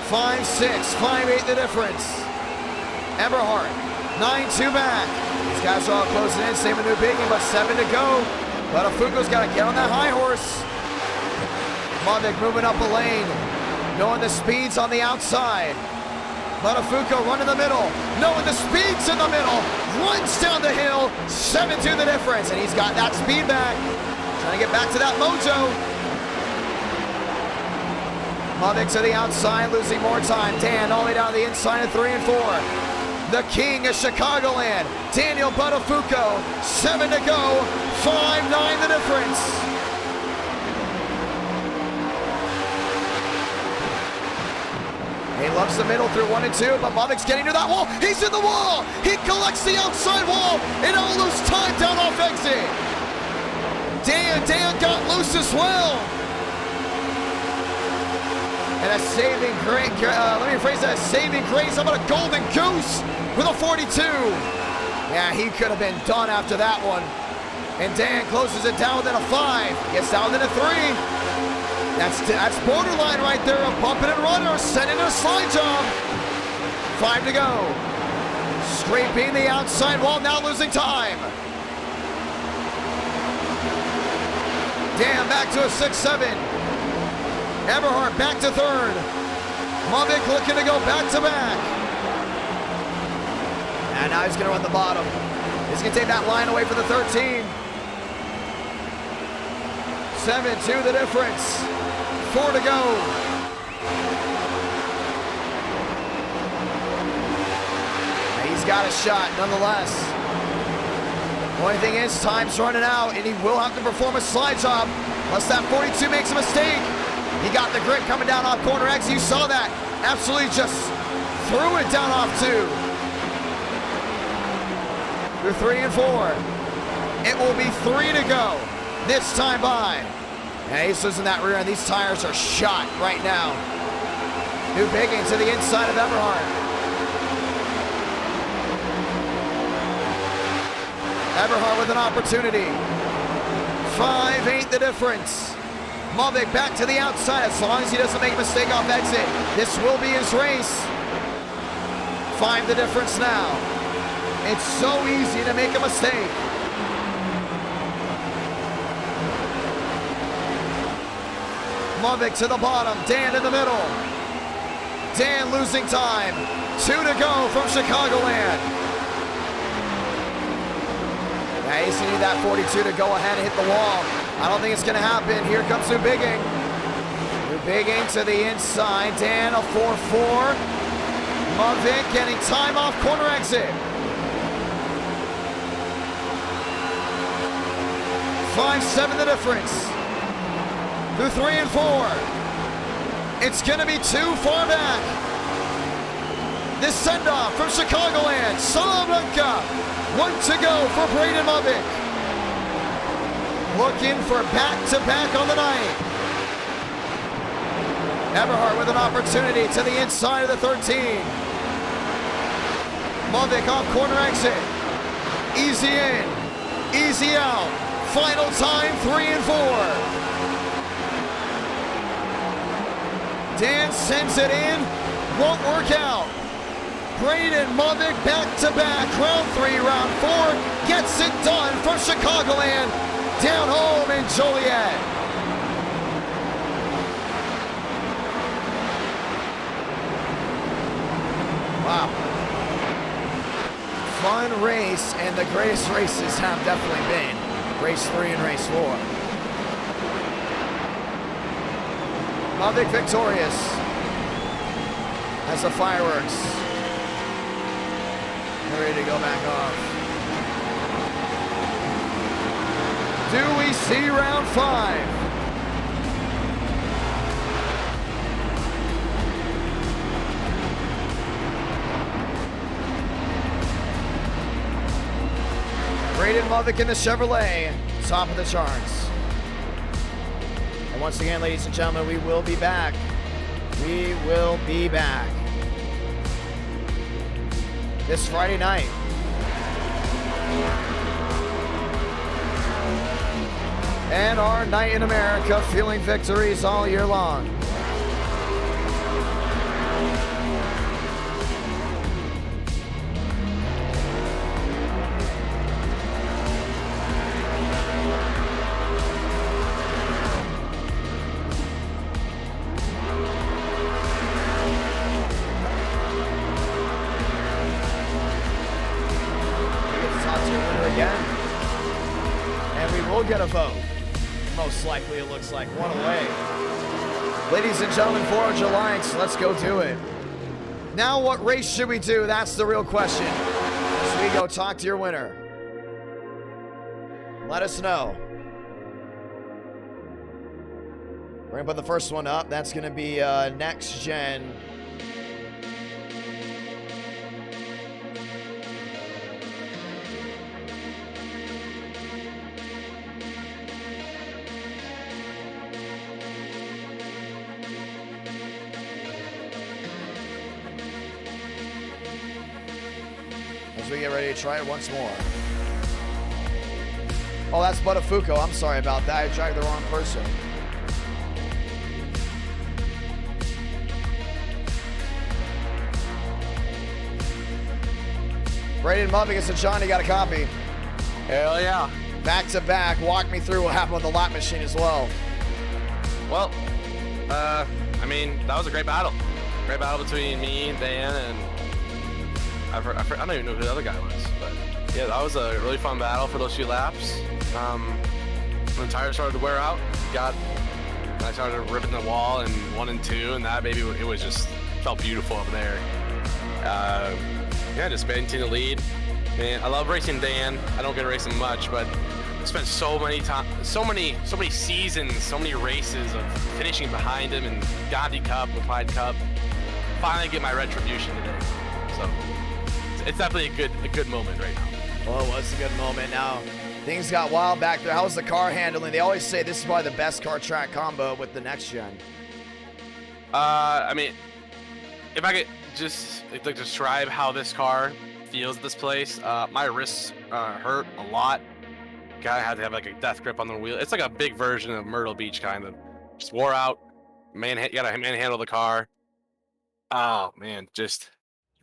Five, 6, 5-8 the difference. Everhart, 9-2 back. These guys are all closing in, same with New Biggie, but 7 to go. Buttafuoco's got to get on that high horse. Mavic moving up a lane, knowing the speeds on the outside. Buttafuoco running the middle, knowing the speeds in the middle, runs down the hill, 7-2 the difference, and he's got that speed back. Trying to get back to that mojo. Mavic to the outside, losing more time. Dan all the way down to the inside of 3 and 4. The king of Chicagoland, Daniel Buttafuoco, 7 to go, 5-9 the difference. He loves the middle through 1 and 2, but Mavic's getting to that wall. He's in the wall. He collects the outside wall, and all lose time down off exit. Dan got loose as well. And a saving grace, let me phrase that, saving grace. How about a golden goose with a 42? Yeah, he could have been done after that one. And Dan closes it down within a 5. Gets down within a 3. That's borderline right there, a bump and run or sending a slide job. 5 to go. Scraping the outside wall, now losing time. Dan back to a 6-7. Eberhard back to 3rd. Mavic looking to go back to back. And now he's gonna run the bottom. He's gonna take that line away for the 13. 7-2 the difference. 4 to go. He's got a shot nonetheless. Only thing is, time's running out, and he will have to perform a slide job unless that 42 makes a mistake. He got the grip coming down off corner X. You saw that. Absolutely just threw it down off 2. Through 3 and 4. It will be 3 to go. This time by. And he's losing that rear end. These tires are shot right now. New bigging to the inside of Eberhard. Eberhard with an opportunity. 5-8 the difference. Mavic back to the outside as long as he doesn't make a mistake off exit. This will be his race. 5 the difference now. It's so easy to make a mistake. Mavic to the bottom, Dan in the middle. Dan losing time. 2 to go from Chicagoland. Yeah, he's gonna need that 42 to go ahead and hit the wall. I don't think it's gonna happen. Here comes New Bigging. New Bigging to the inside. Dan a 4-4. Mavic getting time off corner exit. 5-7 the difference. Through 3 and 4. It's gonna be too far back. This send-off from Chicagoland. Salamanca. 1 to go for Braden Mavic. Looking for back-to-back on the night. Eberhard with an opportunity to the inside of the 13. Mavic off corner exit. Easy in, easy out. Final time, 3 and 4. Dan sends it in, won't work out. Braden Mavic back-to-back, round 3, round 4, gets it done for Chicagoland, down home in Joliet. Wow. Fun race, and the greatest races have definitely been race 3 and race 4. Mavic victorious as the fireworks are ready to go back off. Do we see round 5? Braden Mavic in the Chevrolet, top of the charts. And once again, ladies and gentlemen, we will be back. We will be back this Friday night. And our night in America, feeling victories all year long. most likely, it looks like. One away. Ladies and gentlemen, Forge Alliance, let's go do it. Now what race should we do? That's the real question. So we go talk to your winner. Let us know. We're gonna put the first one up. That's gonna be next gen. As we get ready to try it once more. Oh, that's Buttafuoco. I'm sorry about that. I dragged the wrong person. Braden Mubb against Johnny, got a copy. Hell yeah. Back to back. Walk me through what happened with the lap machine as well. Well, I mean, that was a great battle. Great battle between me, Dan, and I don't even know who the other guy was, but yeah, that was a really fun battle for those few laps. When the tires started to wear out, I started ripping the wall in 1 and 2, and that baby, it was just felt beautiful up there. Yeah, just maintaining the lead. Man, I love racing Dan. I don't get to race him much, but I spent so many seasons, so many races of finishing behind him in Gandhi Cup, Applied Cup. Finally get my retribution today. So it's definitely a good moment right now. Well, it was a good moment. Now, things got wild back there. How's the car handling? They always say this is probably the best car track combo with the next gen. I mean, if I could just like describe how this car feels at this place, my wrists hurt a lot. I had to have like a death grip on the wheel. It's like a big version of Myrtle Beach, kind of. Just wore out. You gotta manhandle the car. Oh man, just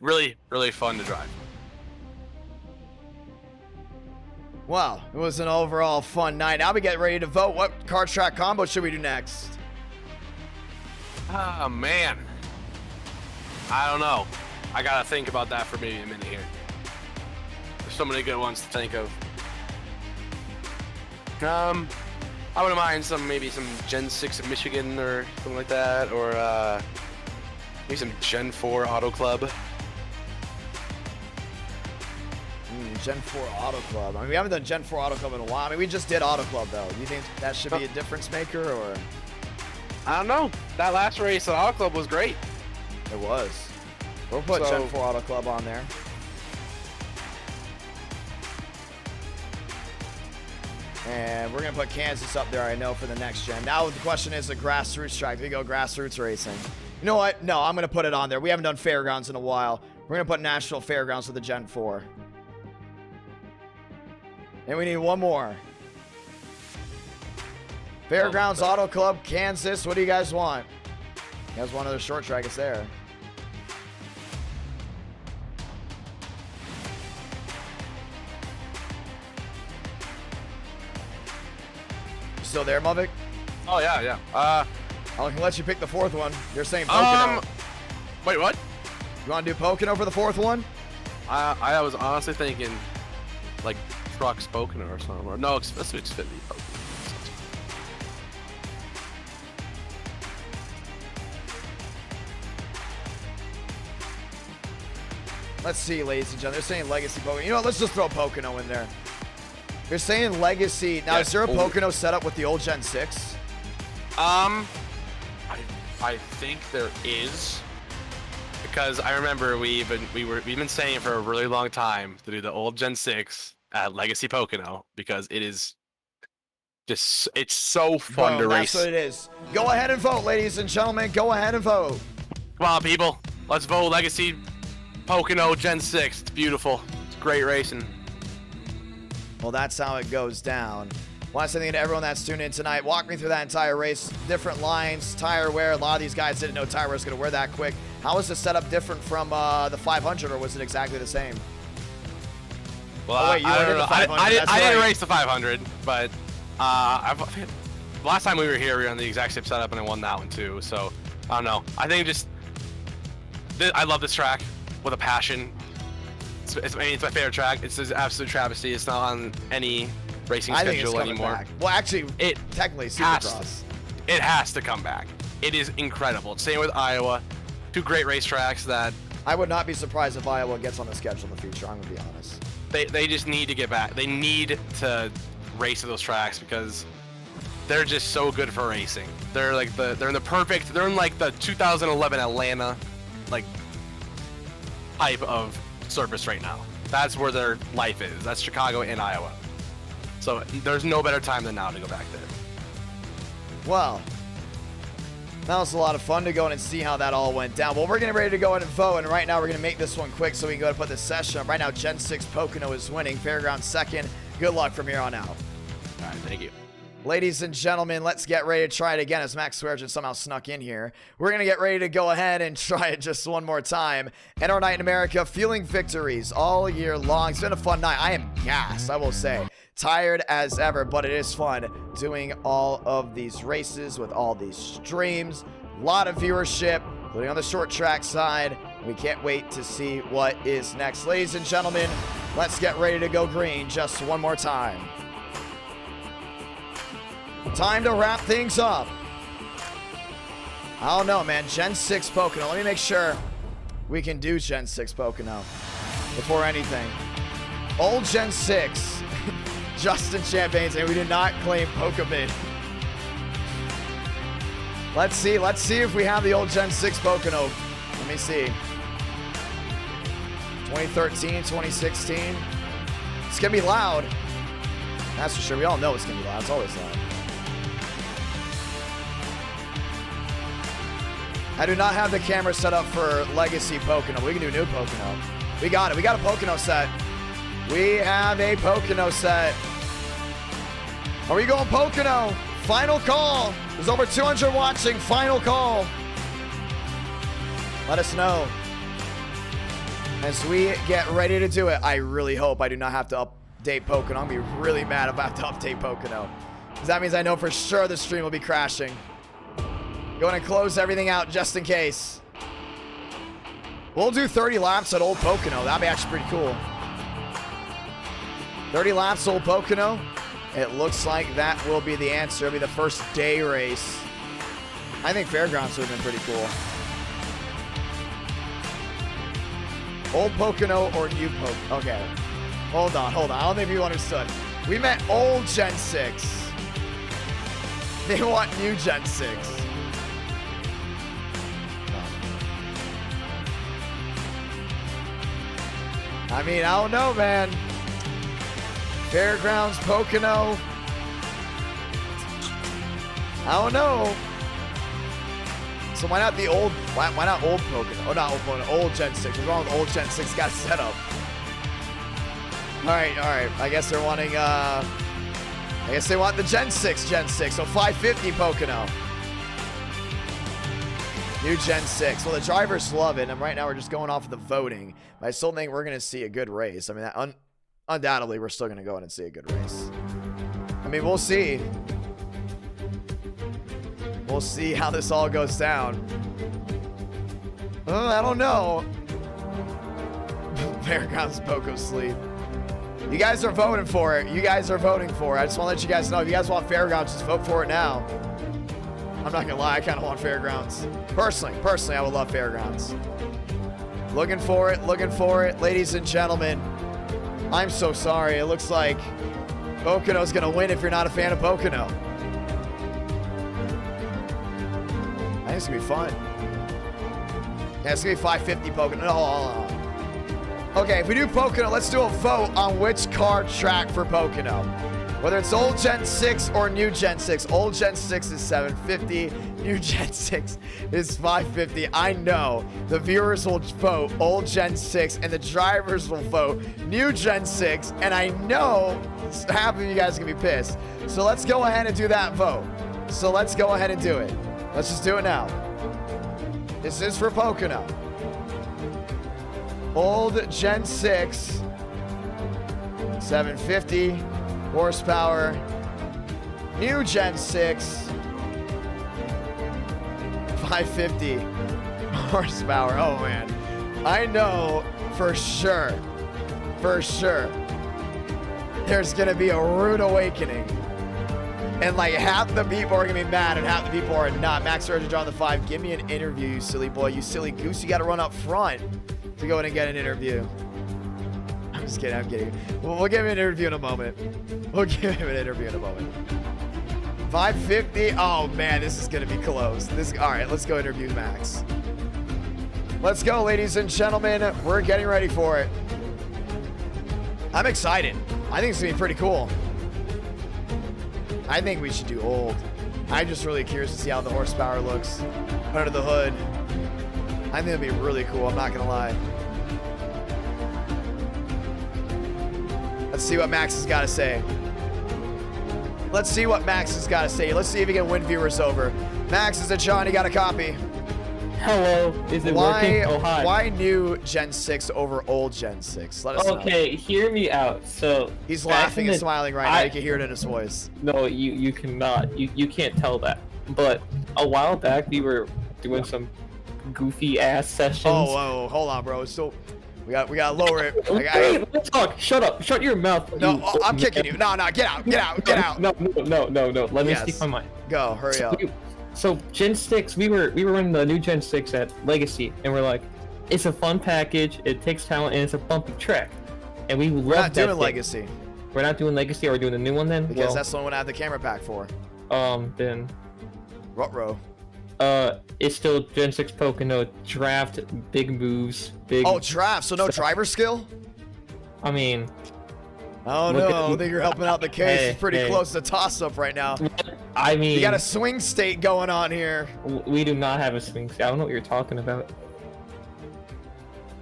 really fun to drive. Wow, it was an overall fun night. Now we get ready to vote. What car track combo should we do next? Oh man, I don't know. I gotta think about that for maybe a minute here. There's so many good ones to think of. I wouldn't mind maybe some Gen 6 of Michigan or something like that, or maybe some Gen 4 Auto Club. Gen 4 Auto Club. I mean, we haven't done Gen 4 Auto Club in a while. I mean, we just did Auto Club, though. You think that should be a difference maker, or? I don't know. That last race at Auto Club was great. It was. We'll put Gen 4 Auto Club on there. And we're going to put Kansas up there, I know, for the next gen. Now the question is the grassroots track. Do we go grassroots racing? You know what? No, I'm going to put it on there. We haven't done Fairgrounds in a while. We're going to put Nashville Fairgrounds with the Gen 4. And we need one more. Fairgrounds, Auto Club, Kansas. What do you guys want? You guys want another short track? It's there. You still there, Muvik? Oh yeah. I can let you pick the fourth one. You're saying Pocono. Wait, what? You want to do Pocono for the fourth one? I was honestly thinking, like, Trucks Pocono or something. Or, no, let's do Xfinity Pocono. Let's see, ladies and gentlemen. They're saying Legacy Pocono. You know what? Let's just throw Pocono in there. They're saying Legacy. Now, is there a Pocono set up with the old Gen 6? I think there is, because I remember we've been saying for a really long time to do the old Gen 6 at Legacy Pocono, because it's so fun to race. That's what it is. Go ahead and vote, ladies and gentlemen. Go ahead and vote. Come on, people. Let's vote Legacy Pocono Gen 6. It's beautiful. It's great racing. Well, that's how it goes down. Want to say thank you to everyone that's tuned in tonight. Walk me through that entire race. Different lines, tire wear. A lot of these guys didn't know tire wear was going to wear that quick. How was the setup different from the 500, or was it exactly the same? Well, oh, wait, you were in the 500. I didn't race the 500, but last time we were here, we were on the exact same setup, and I won that one too. So I don't know. I think I love this track with a passion. It's my favorite track. It's an absolute travesty. It's not on any racing I think it's schedule coming anymore. back. Well, actually, It technically, has Supercross. It has to come back. It is incredible. Same with Iowa. 2 great racetracks that I would not be surprised if Iowa gets on the schedule in the future. I'm gonna be honest. they just need to get back. They need to race to those tracks because they're just so good for racing. They're like they're in like the 2011 Atlanta like type of surface right now. That's where their life is. That's Chicago and Iowa. So there's no better time than now to go back there. Well, that was a lot of fun to go in and see how that all went down. Well, we're getting ready to go in and vote, and right now we're going to make this one quick so we can go and put the session up. Right now, Gen 6 Pocono is winning. Fairground second. Good luck from here on out. All right, thank you. Ladies and gentlemen, let's get ready to try it again as Max Sweargen somehow snuck in here. We're going to get ready to go ahead and try it just one more time. And our night in America, feeling victories all year long. It's been a fun night. I am gassed, I will say. Tired as ever, but it is fun doing all of these races with all these streams. A lot of viewership, including on the short track side. We can't wait to see what is next. Ladies and gentlemen, let's get ready to go green just one more time. Time to wrap things up. I don't know, man. Gen 6 Pocono. Let me make sure we can do Gen 6 Pocono before anything. Old Gen 6. Justin Champagne saying we did not claim Pokemon. Let's see if we have the old Gen 6 Pocono. Let me see. 2013, 2016. It's gonna be loud. That's for sure. We all know it's gonna be loud. It's always loud. I do not have the camera set up for Legacy Pocono. We can do new Pocono. We got it. We got a Pocono set. We have a Pocono set. Are we going Pocono? Final call. There's over 200 watching. Final call. Let us know as we get ready to do it. I really hope I do not have to update Pocono. I'm going to be really mad if I have to update Pocono, because that means I know for sure the stream will be crashing. Going to close everything out just in case. We'll do 30 laps at Old Pocono. That'd be actually pretty cool. 30 laps Old Pocono. It looks like that will be the answer. It'll be the first day race. I think Fairgrounds would have been pretty cool. Old Pocono or new Pocono? Okay. Hold on. I don't think you understood. We meant old Gen 6. They want new Gen 6. I mean, I don't know, man. Fairgrounds, Pocono. I don't know. So why not the old, why not old Pocono? Oh, not old Pocono, old Gen 6. What's wrong with old Gen 6 got set up? All right. I guess they're wanting, I guess they want the Gen 6. So 550 Pocono. New Gen 6. Well, the drivers love it, and right now we're just going off of the voting. But I still think we're going to see a good race. I mean, undoubtedly, we're still going to go in and see a good race. I mean, we'll see. We'll see how this all goes down. I don't know. Fairgrounds Poco sleep. You guys are voting for it. I just want to let you guys know. If you guys want Fairgrounds, just vote for it now. I'm not gonna lie, I kind of want Fairgrounds. Personally, I would love Fairgrounds. Looking for it, ladies and gentlemen. I'm so sorry. It looks like Pocono's gonna win if you're not a fan of Pocono. I think it's gonna be fun. Yeah, it's gonna be 550 Pocono. No, hold on. Okay, if we do Pocono, let's do a vote on which car track for Pocono. Whether it's old Gen 6 or new Gen 6. Old Gen 6 is 750. New Gen 6 is 550. I know the viewers will vote old Gen 6 and the drivers will vote new Gen 6. And I know half of you guys are going to be pissed. So let's go ahead and do that vote. So let's go ahead and do it. Let's just do it now. This is for Pocono. Old Gen 6. 750. Horsepower. New Gen 6. 550 horsepower. Oh man. I know for sure there's gonna be a rude awakening. And like half the people are gonna be mad and half the people are not. Max Surgeon on the 5. Give me an interview, you silly boy. You silly goose. You gotta run up front to go in and get an interview. I'm just kidding. I'm kidding. We'll give him an interview in a moment. We'll give him an interview in a moment. 550. Oh man, this is gonna be close. All right, let's go interview Max. Let's go, ladies and gentlemen. We're getting ready for it. I'm excited. I think it's gonna be pretty cool. I think we should do old. I'm just really curious to see how the horsepower looks under the hood. I think it'll be really cool. I'm not gonna lie. Let's see what Max has got to say. Let's see what Max has got to say. Let's see if he can win viewers over. Max, is it Sean? You got a copy? Hello, is it working? Oh, hi. Why new Gen 6 over old Gen 6? Let us know. Okay, hear me out. So he's laughing and smiling right now. You can hear it in his voice. No, you cannot. You can't tell that. But a while back, we were doing some goofy ass sessions. Oh, whoa, hold on, bro. So we gotta lower it. Hey, let's talk. Shut up. Shut your mouth. No, I'm kicking you. No, get out. Get out. No. Let me speak my mind. Go, hurry up. So Gen 6, we were running the new Gen 6 at Legacy, and we're like, it's a fun package, it takes talent, and it's a bumpy track. And we We're not doing Legacy. We're not doing Legacy, or we're doing the new one then? Because that's the one I have the camera pack for. Then... Ruh-roh. It's still Gen 6 Pocono, draft, big moves, big... Oh, draft, so no driver skill? I mean... Oh no, I don't think you're helping out the case. It's pretty close to toss-up right now. I mean... You got a swing state going on here. We do not have a swing state. I don't know what you're talking about.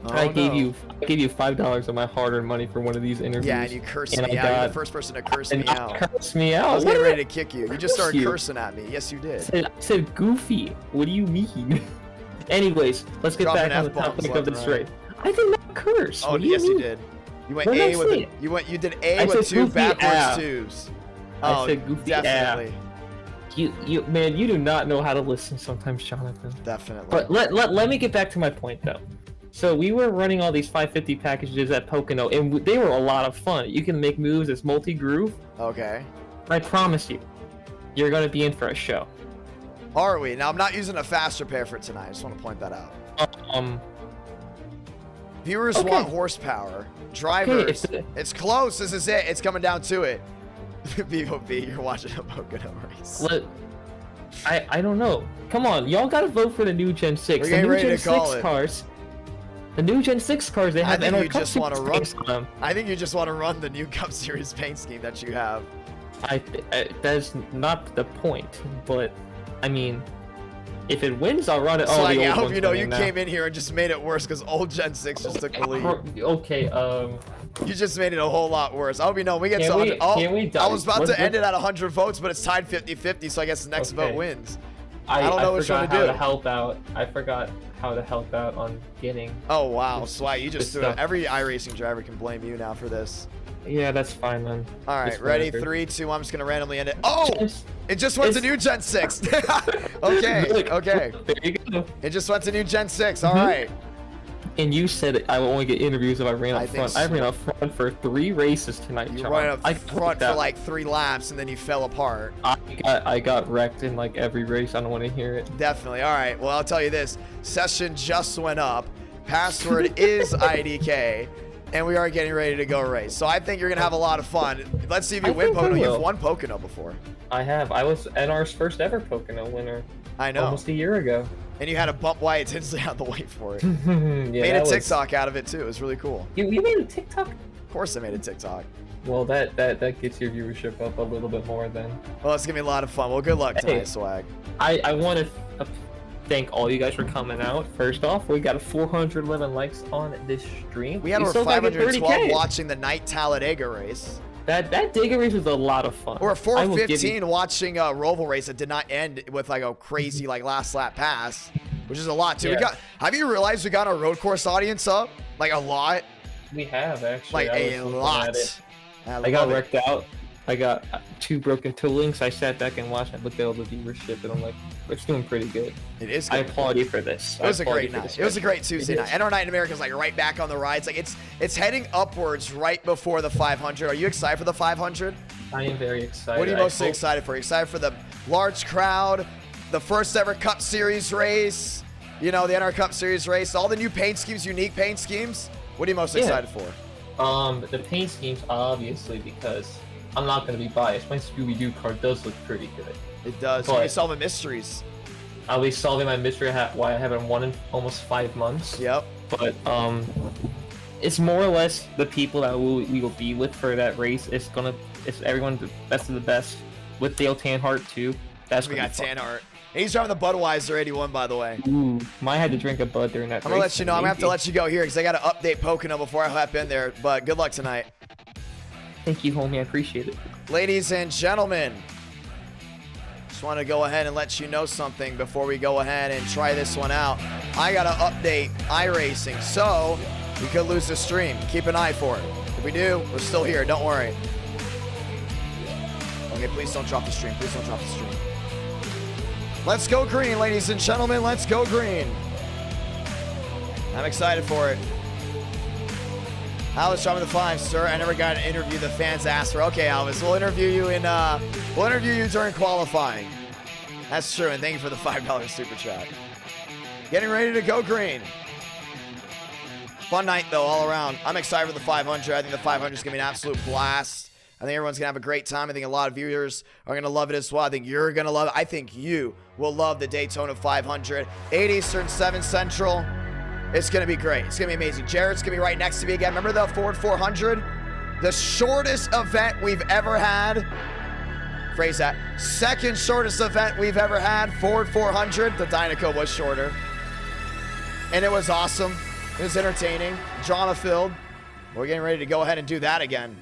Oh, I gave you $5 of my hard-earned money for one of these interviews. Yeah, and you cursed me out. You're the first person to curse me out. Curse me out. I was getting ready to kick you. You just started cursing at me. Yes, you did. I said goofy. What do you mean? Anyways, let's get back on the topic of this race. I did not curse. Oh, yes, you did. You went A with you did A with two backwards twos. I said goofy. Definitely. Man, you do not know how to listen sometimes, Jonathan. Definitely. But let me get back to my point though. So we were running all these 550 packages at Pocono, and they were a lot of fun. You can make moves as multi-groove. Okay. I promise you, you're gonna be in for a show. Are we? Now I'm not using a fast repair for tonight. I just want to point that out. Viewers want horsepower. Drivers. Okay, it's close. This is it. It's coming down to it. BOB, you're watching a Pocono race. I don't know. Come on, y'all gotta vote for the new Gen 6. The new Gen 6 cars. The new Gen 6 cars, they have NR Cup just Series on them. I think you just want to run the new Cup Series paint scheme that you have. That's not the point, but I mean, if it wins, I'll run it. So I hope you know you came in here and just made it worse because old Gen 6 just took the lead. Okay, you just made it a whole lot worse. I hope you know we get to 100. I was about to end it at 100 votes, but it's tied 50-50, so I guess the next vote wins. I don't know what you're gonna do. I forgot how to help out on getting. Oh wow, Swag, you just threw it. Every iRacing driver can blame you now for this. Yeah, that's fine then. All right, ready? 3, 2. I'm just gonna randomly end it. Oh, it just went to new Gen 6. Okay. There you go. It just went to new Gen 6. All right. And you said I will only get interviews if I ran up front. I ran up front for 3 races tonight. You ran up front for like 3 laps and then you fell apart. I got wrecked in like every race. I don't want to hear it. Definitely. All right. Well, I'll tell you this. Session just went up. Password is IDK. And we are getting ready to go race. So I think you're going to have a lot of fun. Let's see if you win Pocono. You've won Pocono before. I have. I was NR's first ever Pocono winner. I know. Almost a year ago. And you had to bump Wyatt Tinsley out the way for it. Made a TikTok out of it too. It was really cool. You made a TikTok? Of course I made a TikTok. Well, that gets your viewership up a little bit more then. Well, it's going to be a lot of fun. Well, good luck tonight, Swag. I want to thank all you guys for coming out. First off, we got 411 likes on this stream. We had over 512 watching the night Talladega race. That Dega race was a lot of fun. Or 415 watching a ROVAL race that did not end with like a crazy like last lap pass, which is a lot too. Yeah. Have you realized we got our road course audience up? Like a lot. We have actually. Like a lot. I got wrecked out. I got 2 broken toe links. I sat back and watched. I looked at all the viewership, and I'm like, it's doing pretty good. It is I good. applaud you for this. It was a great night. It was a great Tuesday night. NR Night in America is like right back on the rides. Like it's heading upwards right before the 500. Are you excited for the 500? I am very excited. What are you mostly excited for? Are you excited for the large crowd, the first ever Cup Series race, you know, the NR Cup Series race, all the new paint schemes, unique paint schemes? What are you most excited for? The paint schemes, obviously, because I'm not going to be biased. My Scooby-Doo car does look pretty good. It does. But You're solving mysteries. I'll be solving my mystery why I haven't won in almost 5 months. Yep. But it's more or less the people that we will be with for that race. It's everyone the best of the best with Dale Tanhart too. That's We got Tanhart. He's driving the Budweiser 81, by the way. Ooh, might have to drink a Bud during that race. I'm gonna let you know. I'm gonna have to maybe. let you go here because I gotta update Pocono before I hop in there. But good luck tonight. Thank you, homie. I appreciate it. Ladies and gentlemen, just want to go ahead and let you know something before we go ahead and try this one out. I got to update iRacing, so we could lose the stream. Keep an eye for it. If we do, we're still here. Don't worry. Okay, please don't drop the stream. Please don't drop the stream. Let's go green, ladies and gentlemen. Let's go green. I'm excited for it. Alice dropping the 5, sir. I never got an interview the fans asked for. Okay, Alvis, we'll interview you during qualifying. That's true, and thank you for the $5 super chat. Getting ready to go green. Fun night though, all around. I'm excited for the 500. I think the 500 is gonna be an absolute blast. I think everyone's gonna have a great time. I think a lot of viewers are gonna love it as well. I think you're gonna love it. I think you will love the Daytona 500. 8 Eastern, 7 Central. It's going to be great. It's going to be amazing. Jared's going to be right next to me again. Remember the Ford 400? The shortest event we've ever had. Phrase that. Second shortest event we've ever had. Ford 400. The Dynaco was shorter. And it was awesome. It was entertaining. Drama-filled. We're getting ready to go ahead and do that again.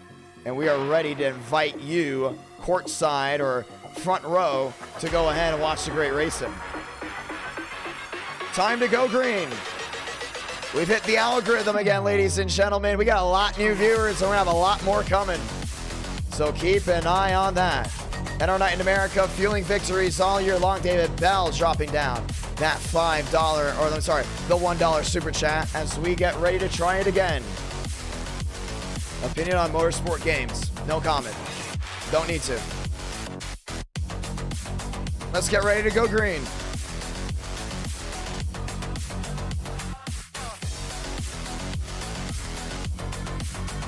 And we are ready to invite you courtside or front row to go ahead and watch the great racing. Time to go green. We've hit the algorithm again, ladies and gentlemen. We got a lot new viewers, and we're going to have a lot more coming. So keep an eye on that. NR Night in America, fueling victories all year long. David Bell dropping down that $5, or I'm sorry, the $1 super chat as we get ready to try it again. Opinion on motorsport games. No comment. Don't need to. Let's get ready to go green.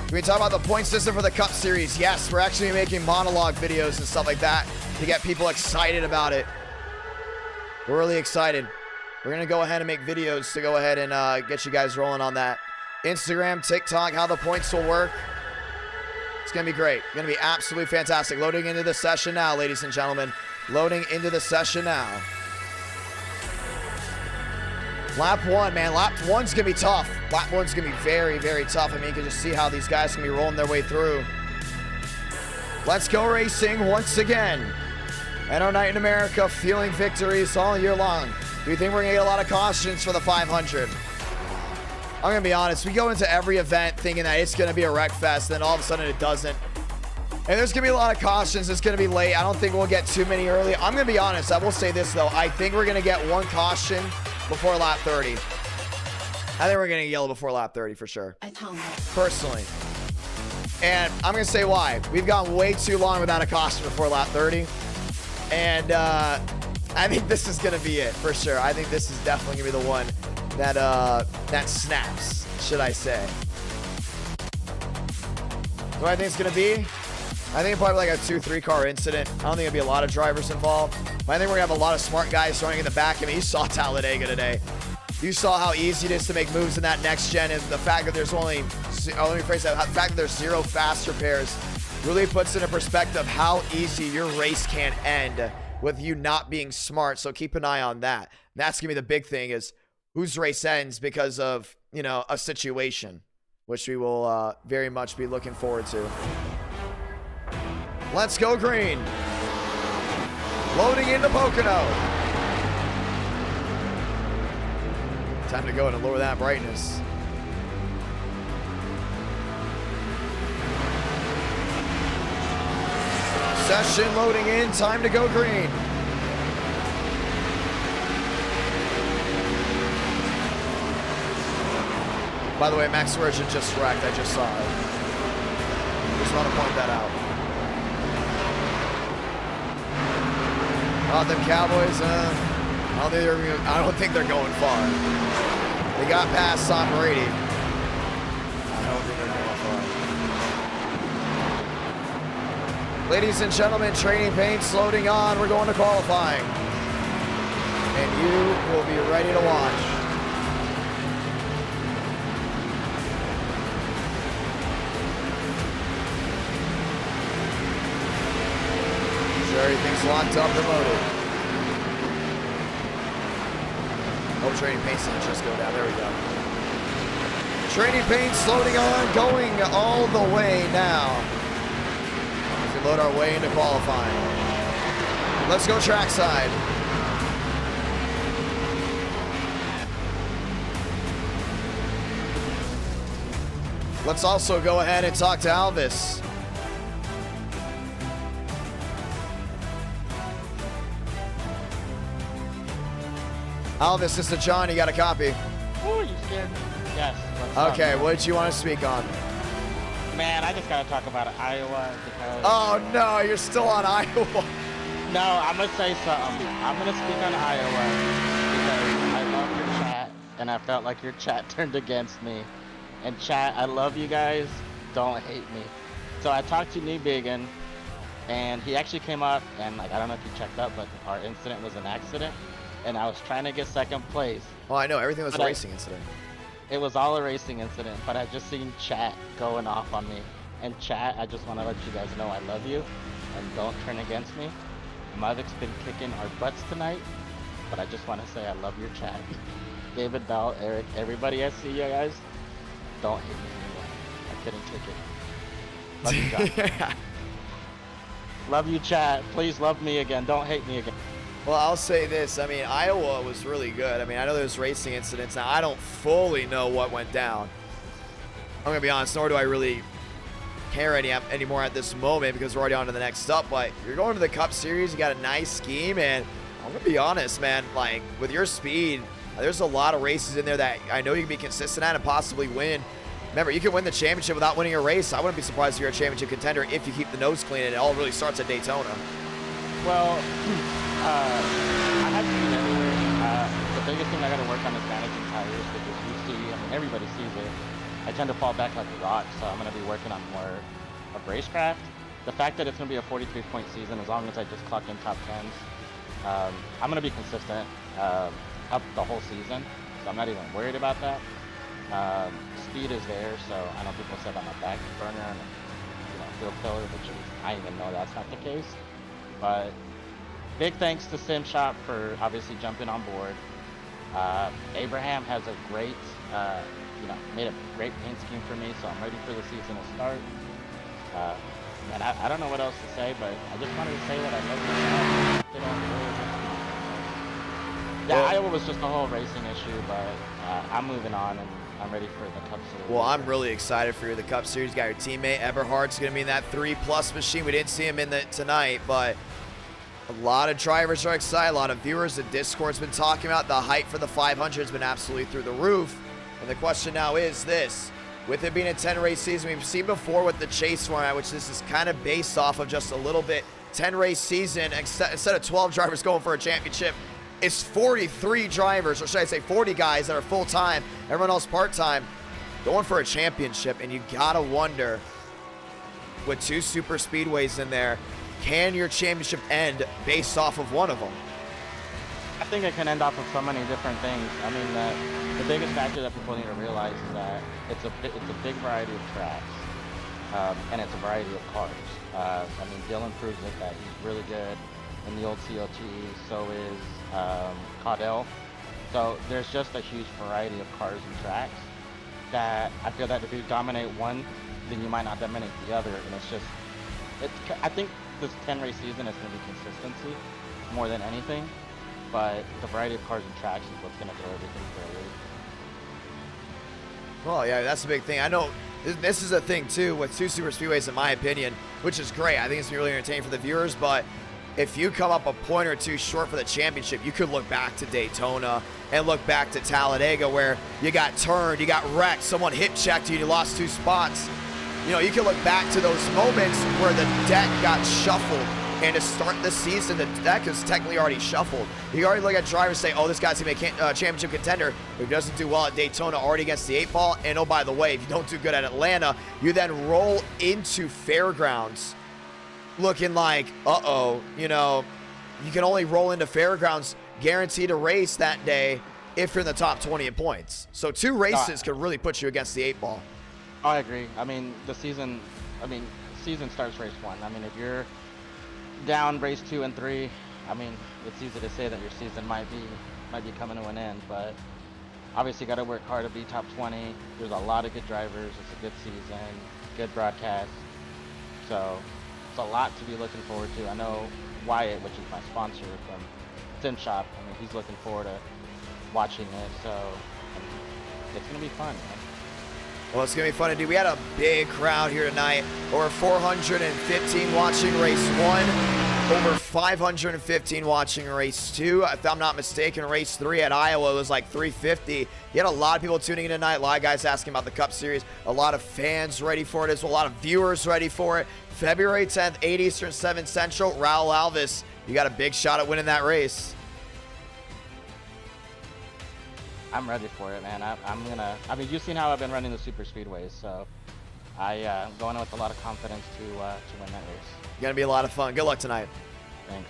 Can we talk about the point system for the Cup Series? Yes, we're actually making monologue videos and stuff like that to get people excited about it. We're really excited. We're going to go ahead and make videos to go ahead and get you guys rolling on that. Instagram, TikTok, how the points will work. It's going to be great. Going to be absolutely fantastic. Loading into the session now, ladies and gentlemen. Loading into the session now. Lap 1, man. Lap 1's going to be tough. Lap 1's going to be very, very tough. I mean, you can just see how these guys can be rolling their way through. Let's go racing once again. NR Night in America, fueling victories all year long. Do you think we're going to get a lot of cautions for the 500? I'm going to be honest. We go into every event thinking that it's going to be a wreck fest, then all of a sudden it doesn't. And there's going to be a lot of cautions. It's going to be late. I don't think we'll get too many early. I'm going to be honest. I will say this, though. I think we're going to get one caution before lap 30. I think we're going to yellow before lap 30 for sure. Personally. And I'm going to say why. We've gone way too long without a caution before lap 30. And I think this is going to be it for sure. I think this is definitely going to be the one that that snaps, should I say. What do I think it's going to be? I think probably like a 2-3 car incident. I don't think it'll be a lot of drivers involved. But I think we're going to have a lot of smart guys throwing in the back. I mean, you saw Talladega today. You saw how easy it is to make moves in that next gen, and the fact that there's only, let me phrase that, the fact that there's 0 fast repairs really puts into perspective how easy your race can end with you not being smart. So keep an eye on that. And that's going to be the big thing, is whose race ends because of, you know, a situation, which we will very much be looking forward to. Let's go green. Loading into Pocono. Time to go and lower that brightness. Session loading in, time to go green. By the way, Max Version just wrecked, I just saw it. Just want to point that out. Oh, them Cowboys, I don't think they're going far. They got past Tom Brady. I don't think they're going far. Ladies and gentlemen, training paints loading on. We're going to qualifying. And you will be ready to watch. Sure, everything's locked up and loaded. Oh, training paints didn't just go down. There we go. Training paints loading on, going all the way now. As we load our way into qualifying. Let's go trackside. Let's also go ahead and talk to Alvis. Alvis, this is John. You got a copy? Oh, you scared me. Yes. Okay, what did you want to speak on? Man, I just gotta talk about Iowa because. Oh no, you're still on Iowa. No, I'm gonna say something. I'm gonna speak on Iowa because I love your chat, and I felt like your chat turned against me. And chat, I love you guys. Don't hate me. So I talked to Newbiggin, and he actually came up, and like I don't know if you checked up, but our incident was an accident, and I was trying to get second place. Oh, I know. Everything was a racing incident. It was all a racing incident, but I just seen chat going off on me. And chat, I just want to let you guys know I love you, and don't turn against me. Mavic's been kicking our butts tonight, but I just want to say I love your chat. David, Bell, Eric, everybody I see you guys, don't hate me anymore. I couldn't take it. Love you, John. Love you, chat. Please love me again. Don't hate me again. Well, I'll say this. I mean, Iowa was really good. I mean, I know there's racing incidents. Now, I don't fully know what went down. I'm going to be honest, nor do I really care anymore at this moment because we're already on to the next up. But you're going to the Cup Series. You got a nice scheme. And I'm going to be honest, man. Like, with your speed, there's a lot of races in there that I know you can be consistent at and possibly win. Remember, you can win the championship without winning a race. I wouldn't be surprised if you're a championship contender if you keep the nose clean. And it all really starts at Daytona. Well, I have speed everywhere. The biggest thing I got to work on is managing tires because you see, I mean, everybody sees it. I tend to fall back like a rock, so I'm going to be working on more of racecraft. The fact that it's going to be a 43-point season, as long as I just clock in top 10s, I'm going to be consistent up the whole season, so I'm not even worried about that. Speed is there, so I know people said I'm a back burner and field killer, which is, I even know that's not the case. But big thanks to SimShop for obviously jumping on board. Abraham has a great, made a great paint scheme for me, so I'm ready for the season to start. And I don't know what else to say, but I just wanted to say that I love you. Yeah, Iowa was just a whole racing issue, but I'm moving on and I'm ready for the Cup Series. Well, I'm really excited for you. The Cup Series, you got your teammate Eberhardt's going to be in that 3+ machine. We didn't see him in it tonight, but a lot of drivers are excited. A lot of viewers. The Discord's been talking about the hype for the 500 has been absolutely through the roof. And the question now is this. With it being a 10-race season, we've seen before with the chase format, which this is kind of based off of just a little bit 10-race season. Instead of 12 drivers going for a championship, it's 43 drivers, or should I say 40 guys that are full-time, everyone else part-time, going for a championship. And you gotta wonder, with 2 super speedways in there, can your championship end based off of one of them? I think it can end off of so many different things. I mean, the biggest factor that people need to realize is that it's a big variety of tracks, and it's a variety of cars. I mean, Dylan proves it that he's really good in the old COT, so is Caudell. So there's just a huge variety of cars and tracks that I feel that if you dominate one, then you might not dominate the other, and I think this 10-race season is going to be consistency more than anything, but the variety of cars and tracks is what's going to do everything for a race. Well, yeah, that's the big thing. I know This is a thing too with 2 super speedways, in my opinion, which is great. I think it's gonna be really entertaining for the viewers, but if you come up a point or two short for the championship, you could look back to Daytona and look back to Talladega where you got turned, you got wrecked, someone hit checked you, you lost 2 spots. You know, you can look back to those moments where the deck got shuffled, and to start the season, the deck is technically already shuffled. You already look at drivers say, oh, this guy's gonna be a championship contender. If he doesn't do well at Daytona, already against the 8 ball, and oh, by the way, if you don't do good at Atlanta, you then roll into Fairgrounds looking like, uh-oh, you know, you can only roll into Fairgrounds guaranteed a race that day if you're in the top 20 in points. So 2 races could really put you against the 8 ball. I agree. I mean, season starts race 1. I mean, if you're down race 2 and 3, I mean, it's easy to say that your season might be coming to an end, but obviously got to work hard to be top 20. There's a lot of good drivers. It's a good season, good broadcast. So it's a lot to be looking forward to. I know Wyatt, which is my sponsor from Sim Shop, I mean, he's looking forward to watching it. So I mean, it's gonna be fun, man. Well, it's going to be fun to do. We had a big crowd here tonight. Over 415 watching race 1. Over 515 watching race 2. If I'm not mistaken, race 3 at Iowa was like 350. You had a lot of people tuning in tonight. A lot of guys asking about the Cup Series. A lot of fans ready for it as well. A lot of viewers ready for it. February 10th, 8 Eastern, 7 Central. Raul Alves, you got a big shot at winning that race. I'm ready for it, man. I mean, you've seen how I've been running the super speedways, so I'm going in with a lot of confidence to win that race. Gonna be a lot of fun. Good luck tonight. Thanks.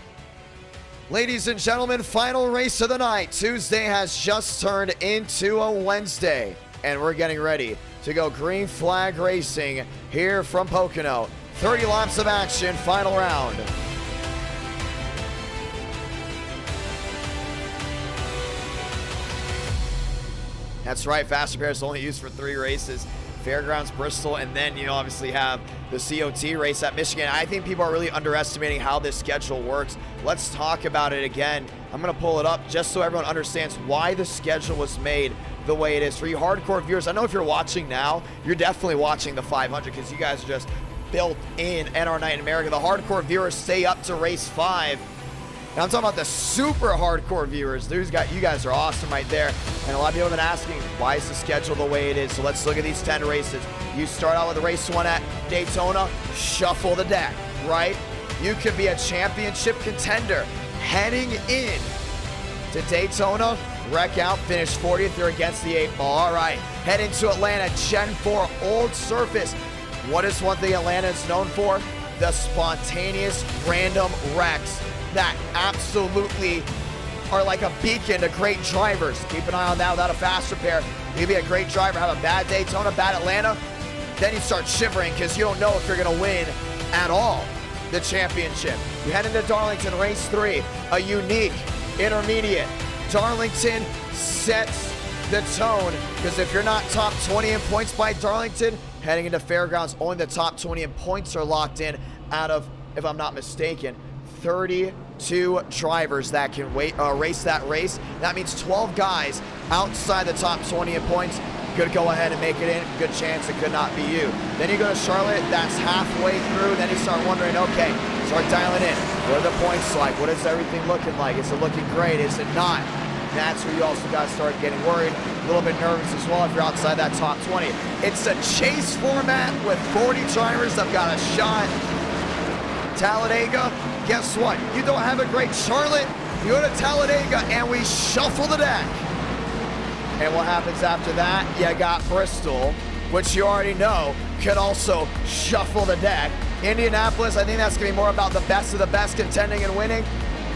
Ladies and gentlemen, final race of the night. Tuesday has just turned into a Wednesday, and we're getting ready to go green flag racing here from Pocono. 30 laps of action, final round. That's right, Fast Repair is only used for 3 races. Fairgrounds, Bristol, and then you obviously have the COT race at Michigan. I think people are really underestimating how this schedule works. Let's talk about it again. I'm going to pull it up just so everyone understands why the schedule was made the way it is. For you hardcore viewers, I know if you're watching now, you're definitely watching the 500 because you guys are just built in NR Night in America. The hardcore viewers stay up to race 5. And I'm talking about the super hardcore viewers. You guys are awesome right there. And a lot of people have been asking, why is the schedule the way it is? So let's look at these 10 races. You start out with race 1 at Daytona, shuffle the deck, right? You could be a championship contender heading in to Daytona, wreck out, finish 40th. You're against the 8 ball. All right, head into Atlanta, Gen 4, old surface. What is one thing Atlanta is known for? The spontaneous random wrecks that absolutely are like a beacon to great drivers. Keep an eye on that without a fast repair. You can be a great driver, have a bad Daytona, bad Atlanta, then you start shivering because you don't know if you're gonna win at all the championship. You head into Darlington, race 3, a unique intermediate. Darlington sets the tone because if you're not top 20 in points by Darlington, heading into Fairgrounds, only the top 20 in points are locked in out of, if I'm not mistaken, 32 drivers that can race that race. That means 12 guys outside the top 20 in points could go ahead and make it in. Good chance it could not be you. Then you go to Charlotte, that's halfway through. Then you start wondering, okay, start dialing in. What are the points like? What is everything looking like? Is it looking great? Is it not? And that's where you also got to start getting worried, a little bit nervous as well if you're outside that top 20. It's a chase format with 40 drivers that have got a shot. Talladega, guess what? You don't have a great Charlotte, you go to Talladega and we shuffle the deck. And what happens after that? You got Bristol, which you already know could also shuffle the deck. Indianapolis, I think that's gonna be more about the best of the best contending and winning.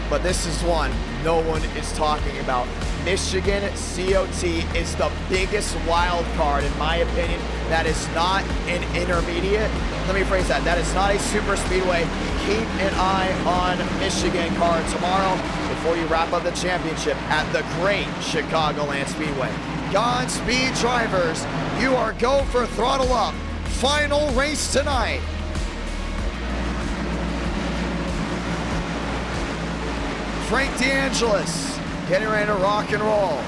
But this is one no one is talking about. Michigan COT is the biggest wild card, in my opinion. That is not an intermediate. Let me phrase that. That is not a super speedway. Keep an eye on Michigan car tomorrow before you wrap up the championship at the great Chicagoland Speedway. Godspeed, drivers. You are go for throttle up. Final race tonight. Frank DeAngelis getting ready to rock and roll.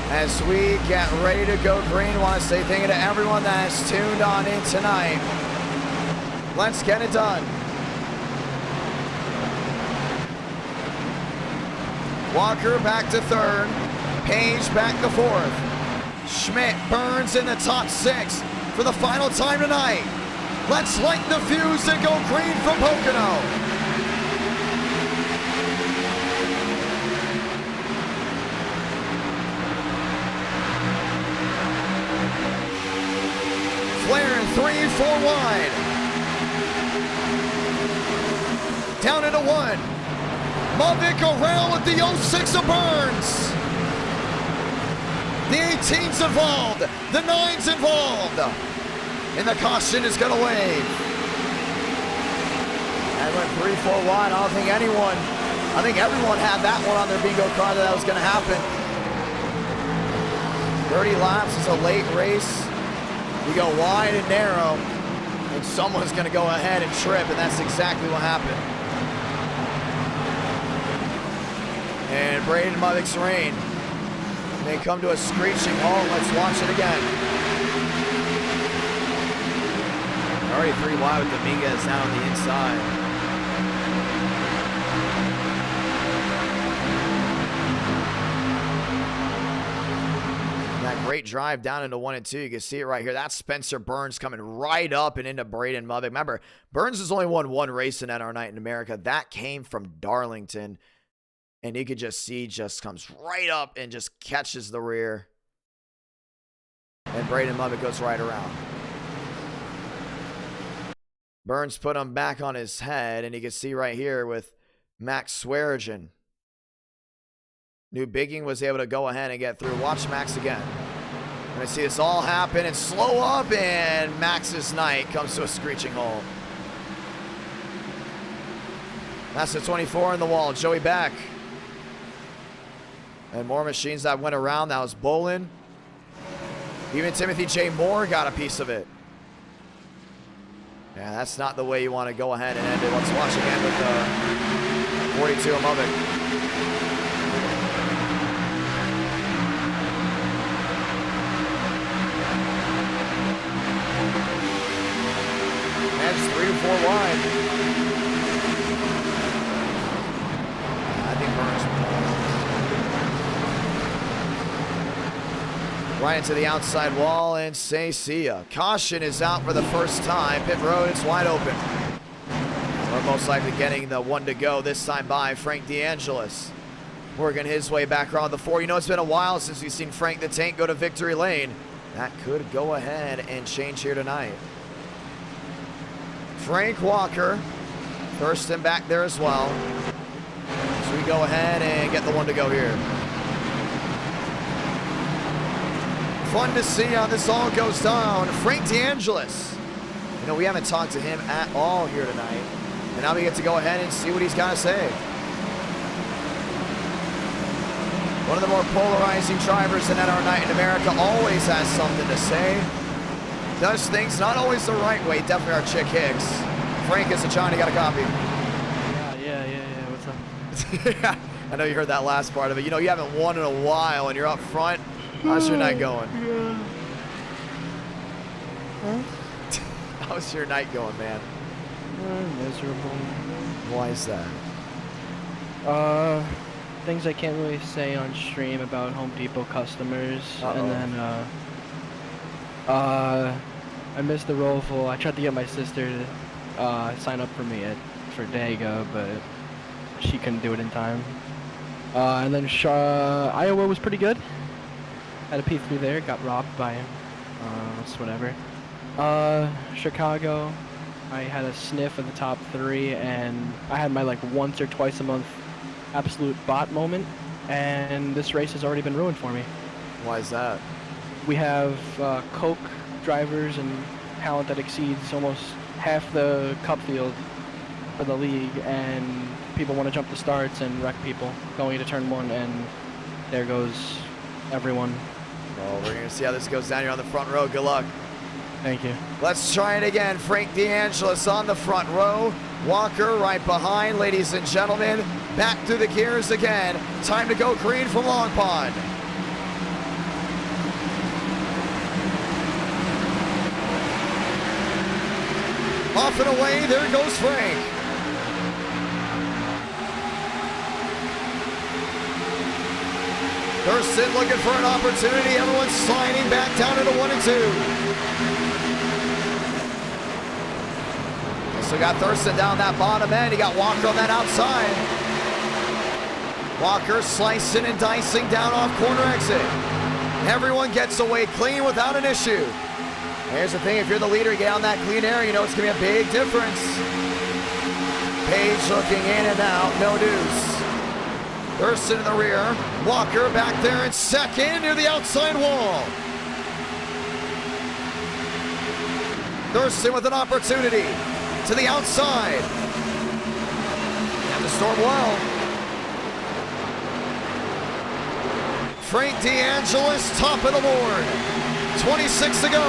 As we get ready to go green, want to say thank you to everyone that has tuned on in tonight. Let's get it done. Walker back to third. Page back to fourth. Schmidt Burns in the top 6 for the final time tonight. Let's light the fuse and go green from Pocono. Flair 3-4 wide. Down into 1. Mavic around with the 06 of Burns. The 18's involved. The 9's involved. And the caution is going to wave. And went 3-4 wide. I think everyone had that one on their bingo card that was going to happen. 30 laps is a late race. We go wide and narrow, and someone's going to go ahead and trip, and that's exactly what happened. And Braden Mavic's reign may come to a screeching halt. Let's watch it again. Already 3 wide with Dominguez now on the inside. That great drive down into 1 and 2. You can see it right here. That's Spencer Burns coming right up and into Braden Mavic. Remember, Burns has only won 1 race in NR Night in America. That came from Darlington. And you could just see just comes right up and just catches the rear. And Braden Mavic goes right around. Burns put him back on his head, and you can see right here with Max Swearigan. New Bigging was able to go ahead and get through. Watch Max again. We're going to see this all happen and slow up, and Max's night comes to a screeching halt. That's the 24 in the wall. Joey Beck. And more machines that went around. That was Bolin. Even Timothy J. Moore got a piece of it. Yeah, that's not the way you want to go ahead and end it. Let's watch again with the 42 of Mavic. That's 3 to 4 wide. I think Burns. Right into the outside wall and say see ya. Caution is out for the first time. Pit road is wide open. We're most likely getting the 1 to go this time by Frank DeAngelis. Working his way back around the 4. You know, it's been a while since we've seen Frank the Tank go to victory lane. That could go ahead and change here tonight. Frank Walker, first and back there as well. So we go ahead and get the 1 to go here. Fun to see how this all goes down. Frank DeAngelis. You know, we haven't talked to him at all here tonight. And now we get to go ahead and see what he's got to say. One of the more polarizing drivers in NR Night in America, always has something to say. Does things not always the right way. Definitely our chick Hicks. Frank is a Johnny, got a copy. Yeah. What's up? Yeah, I know you heard that last part of it. You know, you haven't won in a while and you're up front. How's your night going? Yeah. Huh? How's your night going, man? Miserable. Why is that? Things I can't really say on stream about Home Depot customers. And then, I missed the ROVAL. I tried to get my sister to sign up for me for Daytona, but she couldn't do it in time. And then Iowa was pretty good. Had a P3 there, got robbed by him. It's whatever. Chicago, I had a sniff of the top 3, and I had my like once or twice a month absolute bot moment, and this race has already been ruined for me. Why is that? We have Coke drivers and talent that exceeds almost half the cup field for the league, and people want to jump the starts and wreck people going into turn 1, and there goes everyone. Well, we're going to see how this goes down here on the front row. Good luck. Thank you. Let's try it again. Frank DeAngelis on the front row. Walker right behind, ladies and gentlemen. Back through the gears again. Time to go green from Long Pond. Off and away, there goes Frank. Thurston looking for an opportunity. Everyone's sliding back down into 1 and 2. So got Thurston down that bottom end. He got Walker on that outside. Walker slicing and dicing down off corner exit. Everyone gets away clean without an issue. Here's the thing, if you're the leader, you get on that clean air, you know it's going to be a big difference. Page looking in and out, no deuce. Thurston in the rear. Walker back there in second near the outside wall. Thurston with an opportunity to the outside. And the storm well. Frank DeAngelis top of the board. 26 to go.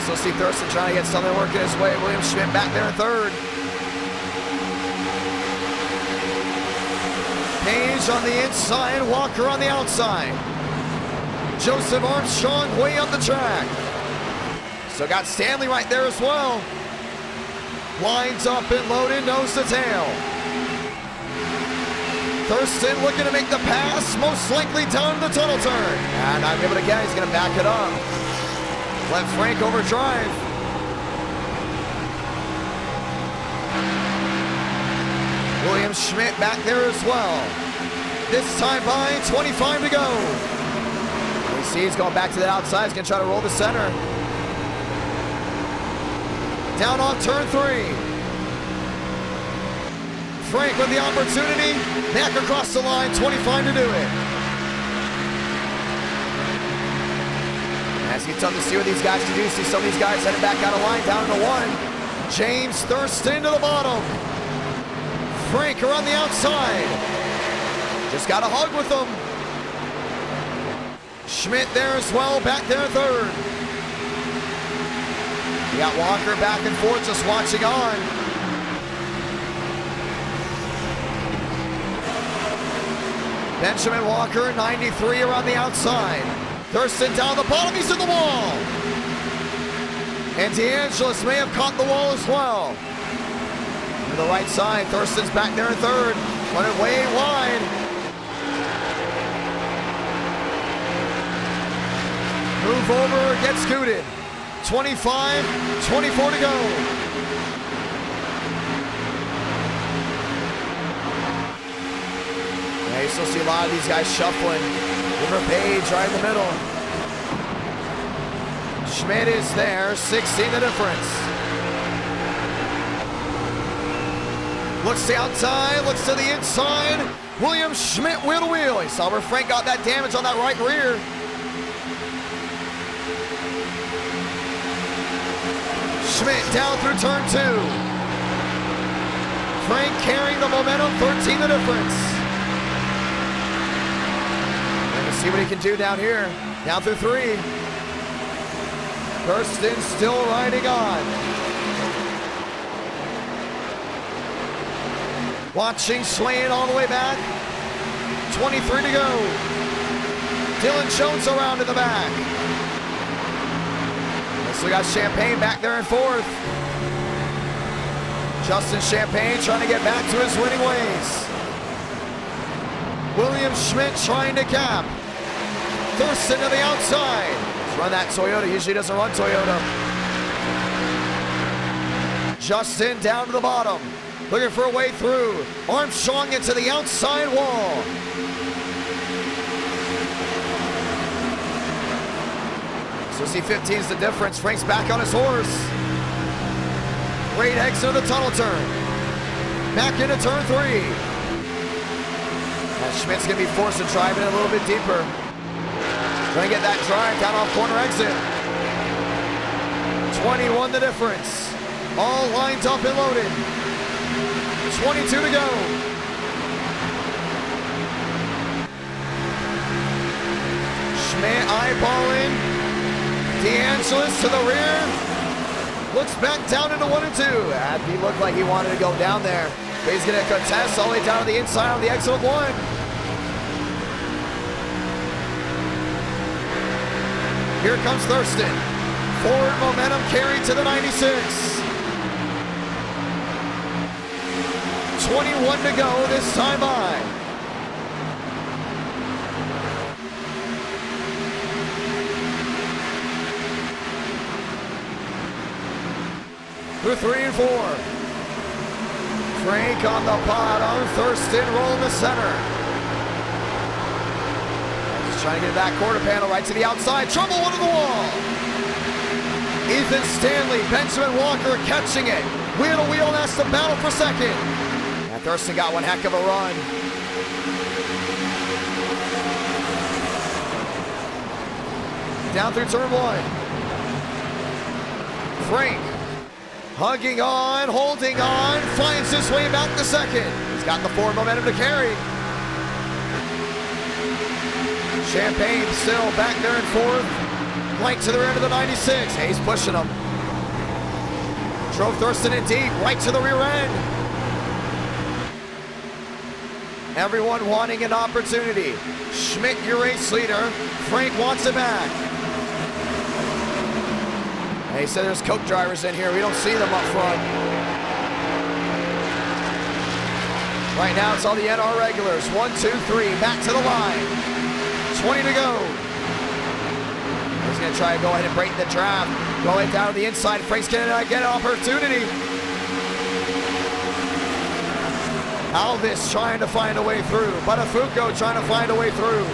So see Thurston trying to get something working his way. William Schmidt back there in third. Page on the inside, Walker on the outside. Joseph Armstrong way up the track. So got Stanley right there as well. Lines up and loaded, nose to tail. Thurston looking to make the pass, most likely down the tunnel turn. And not able to get, he's gonna back it up. Let Frank overdrive. William Schmidt back there as well. This time by 25 to go. You see he's going back to the outside. He's gonna try to roll the center. Down on turn 3. Frank with the opportunity. Back across the line, 25 to do it. As it's tough to see what these guys can do. See some of these guys heading back out of line, down to 1. James Thurston to the bottom. Frank around the outside. Just got a hug with them. Schmidt there as well, back there in third. You got Walker back and forth, just watching on. Benjamin Walker, 93 around the outside. Thurston down the bottom, he's in the wall. And DeAngelis may have caught the wall as well. To the right side, Thurston's back there in third. Running way wide. Move over, get scooted. 25, 24 to go. Yeah, you still see a lot of these guys shuffling. River Page right in the middle. Schmidt is there, 16 the difference. Looks to the outside, looks to the inside. William Schmidt wheel to wheel. You saw where Frank got that damage on that right rear. Schmidt down through turn 2. Frank carrying the momentum, 13 the difference. We're gonna see what he can do down here. Down through 3. Thurston still riding on. Watching, swaying all the way back. 23 to go. Dylan Jones around in the back. So we got Champagne back there in fourth. Justin Champagne trying to get back to his winning ways. William Schmidt trying to cap. Thurston to the outside. Let's run that Toyota. Usually doesn't run Toyota. Justin down to the bottom. Looking for a way through. Armstrong into the outside wall. So see 15's the difference. Frank's back on his horse. Great exit of the tunnel turn. Back into turn 3. And Schmidt's gonna be forced to drive it a little bit deeper. Trying to get that drive down off corner exit. 21 the difference. All lined up and loaded. 22 to go. Schmidt eyeballing. DeAngelis to the rear. Looks back down into 1 and 2. He looked like he wanted to go down there. But he's going to contest all the way down to the inside on the exit of 1. Here comes Thurston. Forward momentum carried to the 96. 21 to go this time by. Through 3 and 4. Frank on the bottom. Thurston rolling the center. Just trying to get that quarter panel right to the outside. Trouble one to the wall. Ethan Stanley, Benjamin Walker catching it. Wheel to wheel, that's the battle for second. And Thurston got one heck of a run. Down through turn 1. Frank hugging on, holding on, finds his way back to second. He's got the forward momentum to carry. Champagne still back there in fourth. Right to the rear of the 96. Hayes pushing him. Drove Thurston in deep, right to the rear end. Everyone wanting an opportunity. Schmidt, your race leader. Frank wants it back. He said there's Coke drivers in here. We don't see them up front. Right now it's all the NR regulars. 1, 2, 3, back to the line. 20 to go. He's gonna try to go ahead and break the draft. Go ahead down to the inside. Frank's gonna get an opportunity. Alvis trying to find a way through. Buttafuoco trying to find a way through.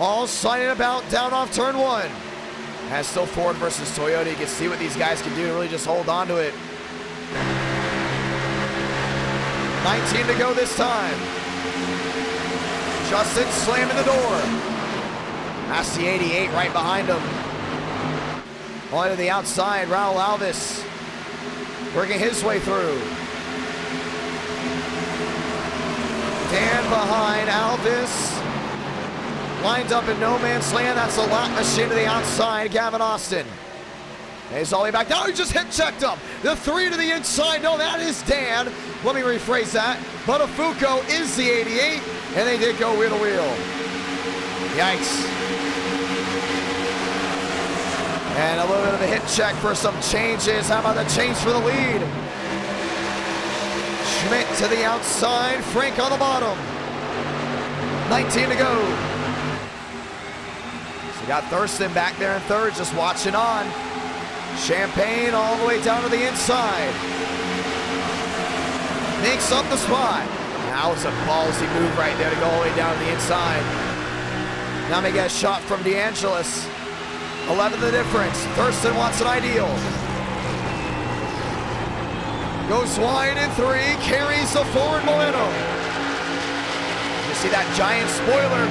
All signing about down off turn 1. Has still Ford versus Toyota. You can see what these guys can do to really just hold on to it. 19 to go this time. Justin slamming the door. That's the 88 right behind him. On to the outside, Raul Alvis working his way through. Dan behind Alvis. Lined up in no man's land. That's a lap machine to the outside. Gavin Austin. He's all the way back. Now he just hit checked him. The 3 to the inside. No, that is Dan. Let me rephrase that. Buttafuoco is the 88. And they did go wheel to wheel. Yikes. And a little bit of a hit check for some changes. How about the change for the lead? Schmidt to the outside. Frank on the bottom. 19 to go. Got Thurston back there in third, just watching on. Champagne all the way down to the inside. Makes up the spot. Now it's a ballsy move right there to go all the way down to the inside. Now they get a shot from DeAngelis. 11 the difference. Thurston wants an ideal. Goes wide in 3, carries the forward momentum. You see that giant spoiler.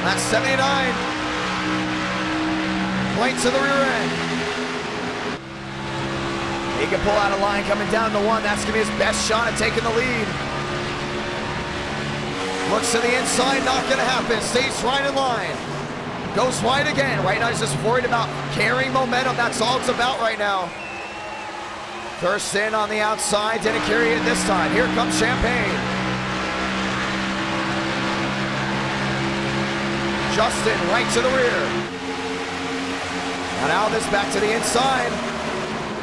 That's 79. Right to the rear end. He can pull out a line coming down to 1. That's going to be his best shot at taking the lead. Looks to the inside, not going to happen. Stays right in line. Goes wide again. Right now he's just worried about carrying momentum. That's all it's about right now. Thurston on the outside. Didn't carry it this time. Here comes Champagne. Justin right to the rear. And Alvis back to the inside.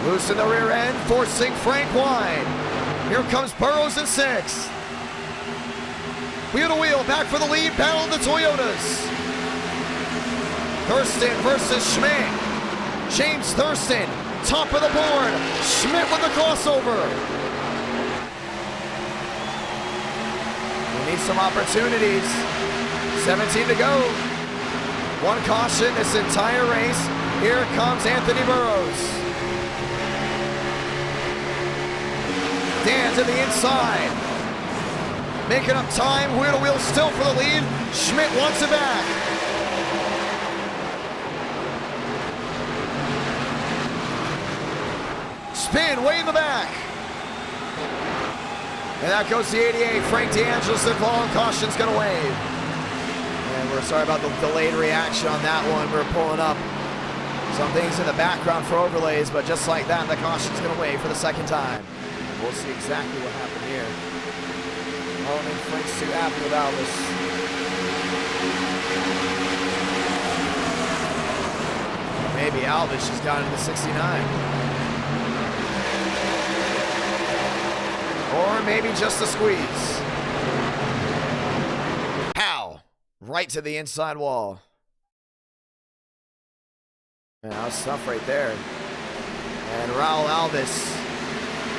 Loose in the rear end, forcing Frank wide. Here comes Burrows in 6. Wheel to wheel, back for the lead, battle of the Toyotas. Thurston versus Schmidt. James Thurston, top of the board. Schmidt with the crossover. We need some opportunities. 17 to go. One caution this entire race. Here comes Anthony Burrows. Dan to the inside. Making up time, wheel to wheel still for the lead. Schmidt wants it back. Spin way in the back. And that goes the 88. Frank DeAngelis involved. Caution's gonna wave. And we're sorry about the delayed reaction on that one. We're pulling up some things in the background for overlays, but just like that, the caution's going to wave for the second time. We'll see exactly what happened here. I don't think Frank's too happy with Alvis. maybe Alvis just got into 69. Or maybe just a squeeze. Pow! Right to the inside wall. Man, that was tough right there. And Raul Alvis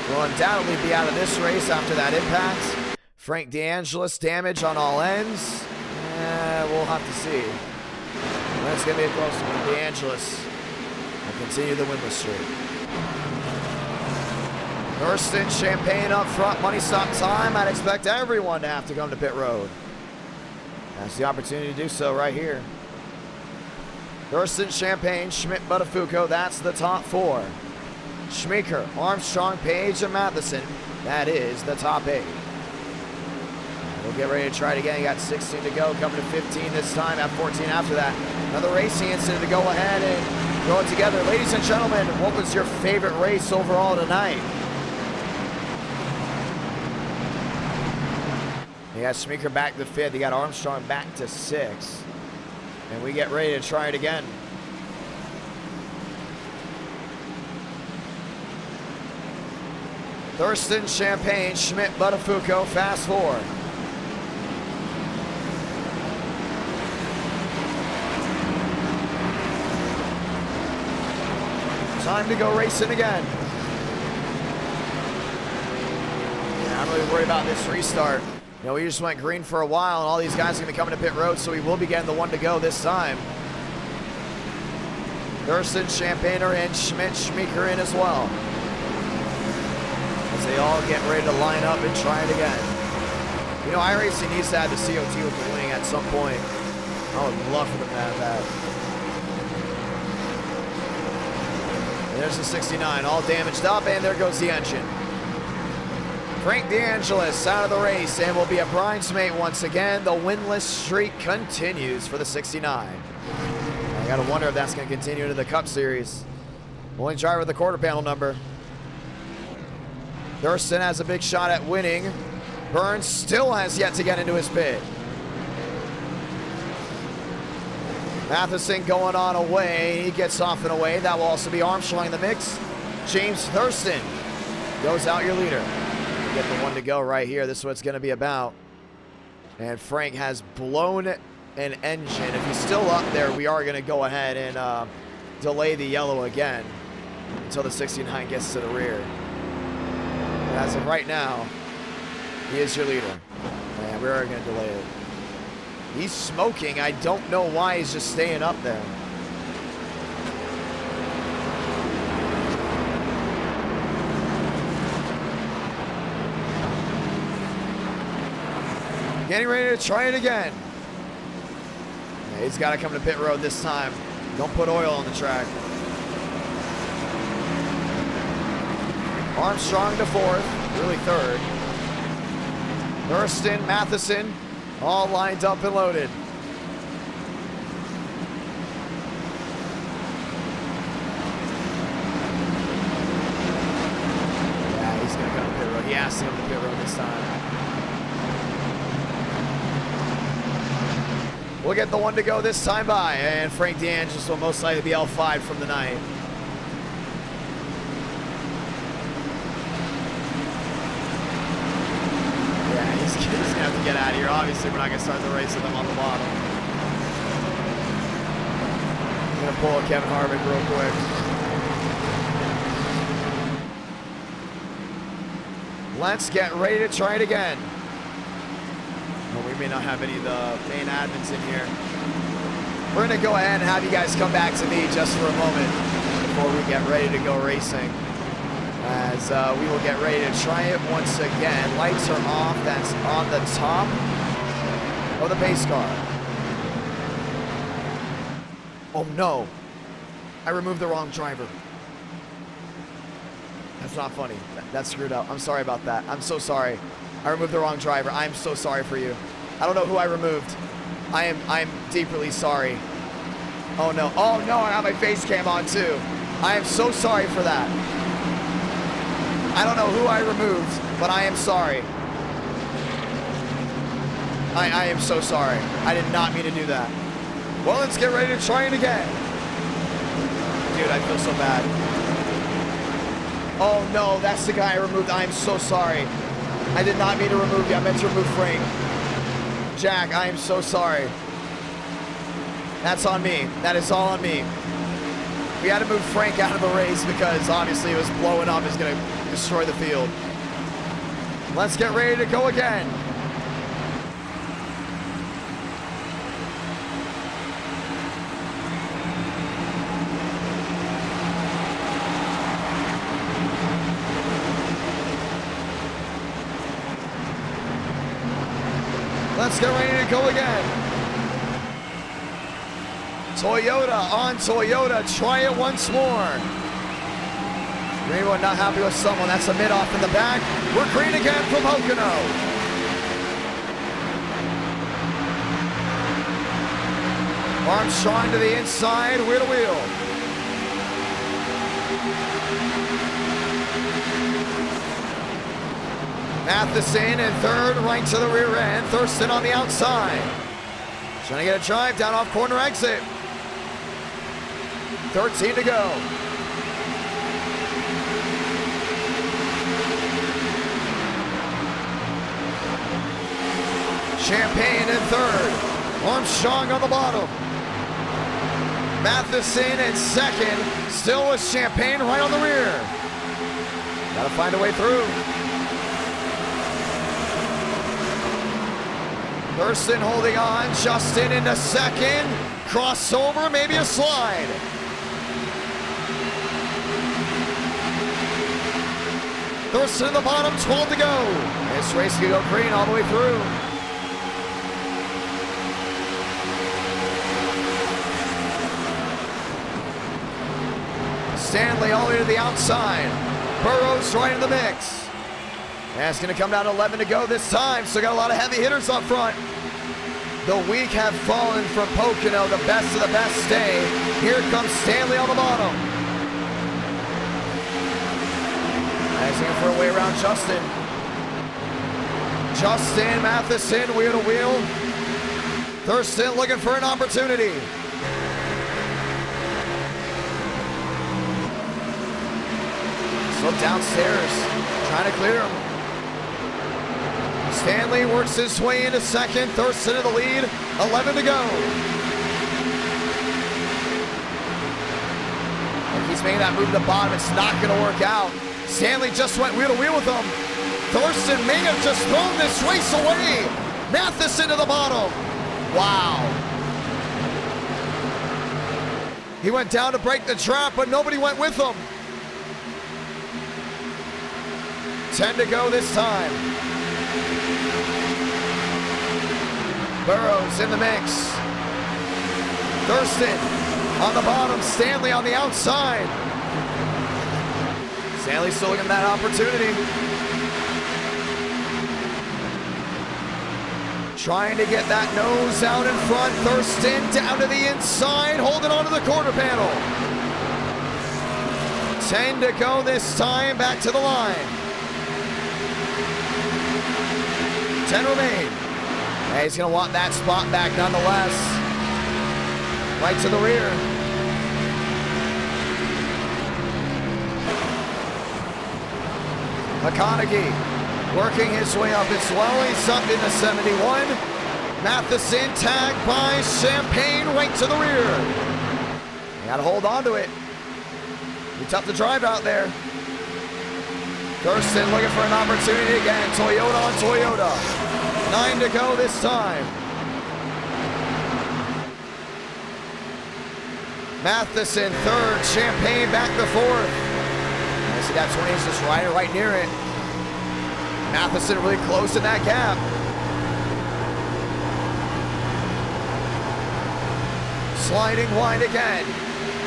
will undoubtedly be out of this race after that impact. Frank DeAngelis damage on all ends. We'll have to see. That's going to be a close one. DeAngelis will continue the winless streak. Thurston, Champagne up front, money stop time. I'd expect everyone to have to come to pit road. That's the opportunity to do so right here. Thurston, Champagne, Schmidt, Buttafuoco, that's the top four. Schmeeker, Armstrong, Page, and Matheson, that is the top 8. We'll get ready to try it again. You got 16 to go, coming to 15 this time, at 14 after that. Another racing incident to go ahead and throw it together. Ladies and gentlemen, what was your favorite race overall tonight? You got Schmeeker back to 5th. You got Armstrong back to 6th. And we get ready to try it again. Thurston, Champagne, Schmidt, Buttafuoco, fast 4. Time to go racing again. Yeah, I'm not really worried about this restart. You know, we just went green for a while, and all these guys are going to be coming to pit road, so we will be getting the 1 to go this time. Thurston, Champagne are in, Schmidt, Schmeeker in as well. As they all get ready to line up and try it again. You know, iRacing needs to have the COT with the wing at some point. I would love for them to have that. There's the 69, all damaged up, and there goes the engine. Frank DeAngelis out of the race and will be a bridesmaid once again. The winless streak continues for the 69. I gotta wonder if that's gonna continue into the Cup Series. Only driver with the quarter panel number. Thurston has a big shot at winning. Burns still has yet to get into his pit. Matheson going on away. He gets off and away. That will also be Armstrong in the mix. James Thurston goes out your leader. Get the 1 to go right here. This is what it's going to be about. And Frank has blown an engine. If he's still up there, we are going to go ahead and delay the yellow again until the 69 gets to the rear. But as of right now, he is your leader. And we are going to delay it. He's smoking. I don't know why he's just staying up there. Getting ready to try it again. Yeah, he's got to come to pit road this time. Don't put oil on the track. Armstrong to 4th, really 3rd. Thurston, Matheson, all lined up and loaded. Yeah, he's going to come to pit road. He has to come to pit road this time. We'll get the 1 to go this time by, and Frank DeAngelis will most likely be L5 from the night. Yeah, he's going to have to get out of here. Obviously, we're not going to start the race with him on the bottom. I'm going to pull a Kevin Harvick real quick. Let's get ready to try it again. Well, we may not have any of the main admins in here. We're going to go ahead and have you guys come back to me just for a moment before we get ready to go racing. As we will get ready to try it once again. Lights are off. That's on the top of the pace car. Oh no. I removed the wrong driver. That's not funny. That's screwed up. I'm sorry about that. I'm so sorry. I removed the wrong driver. I'm so sorry for you. I don't know who I removed. I'm deeply sorry. Oh no. Oh no, I have my face cam on too. I am so sorry for that. I don't know who I removed, but I am sorry. I am so sorry. I did not mean to do that. Well, let's get ready to try it again. dude. I feel so bad. Oh, no. That's the guy I removed. I am so sorry. I did not mean to remove you. I meant to remove Frank. Jack, I am so sorry. That's on me. That is all on me. We had to move Frank out of the race because obviously it was blowing up. It's going to destroy the field. Let's get ready to go again. Let's get ready to go again. Toyota on Toyota. Try it once more. Green one not happy with someone. That's a mid-off in the back. We're green again from Pocono. Armstrong to the inside. Wheel to wheel. Matheson in third, right to the rear end. Thurston on the outside. Trying to get a drive down off corner exit. 13 to go. Champagne in third. Armstrong on the bottom. Matheson in second. Still with Champagne right on the rear. Gotta find a way through. Thurston holding on. Justin into second. Crossover, maybe a slide. Thurston in the bottom, 12 to go. This race can go green all the way through. Stanley all the way to the outside. Burrows right in the mix. That's going to come down to 11 to go this time. So got a lot of heavy hitters up front. The weak have fallen from Pocono. The best of the best stay. Here comes Stanley on the bottom. Asking for a way around Justin. Justin, Matheson, wheel to wheel. Thurston looking for an opportunity. Still downstairs, trying to clear him. Stanley works his way into second. Thurston in the lead. 11 to go. And he's making that move to the bottom. It's not going to work out. Stanley just went wheel to wheel with him. Thurston may have just thrown this race away. Matheson to the bottom. Wow. He went down to break the trap, but nobody went with him. 10 to go this time. Burrows in the mix. Thurston on the bottom. Stanley on the outside. Stanley still looking at that opportunity. Trying to get that nose out in front. Thurston down to the inside, holding on to the quarter panel. 10 to go this time, back to the line. 10 remain. Hey, he's gonna want that spot back nonetheless. Right to the rear. McConaughey working his way up as well. He's up into 71. Matheson tagged by Champagne right to the rear. You gotta hold on to it. Be tough to drive out there. Thurston looking for an opportunity again. Toyota on Toyota. 9 to go this time. Matheson third. Champagne back to fourth. I see that 20 is just right near it. Matheson really close in that gap. Sliding wide again.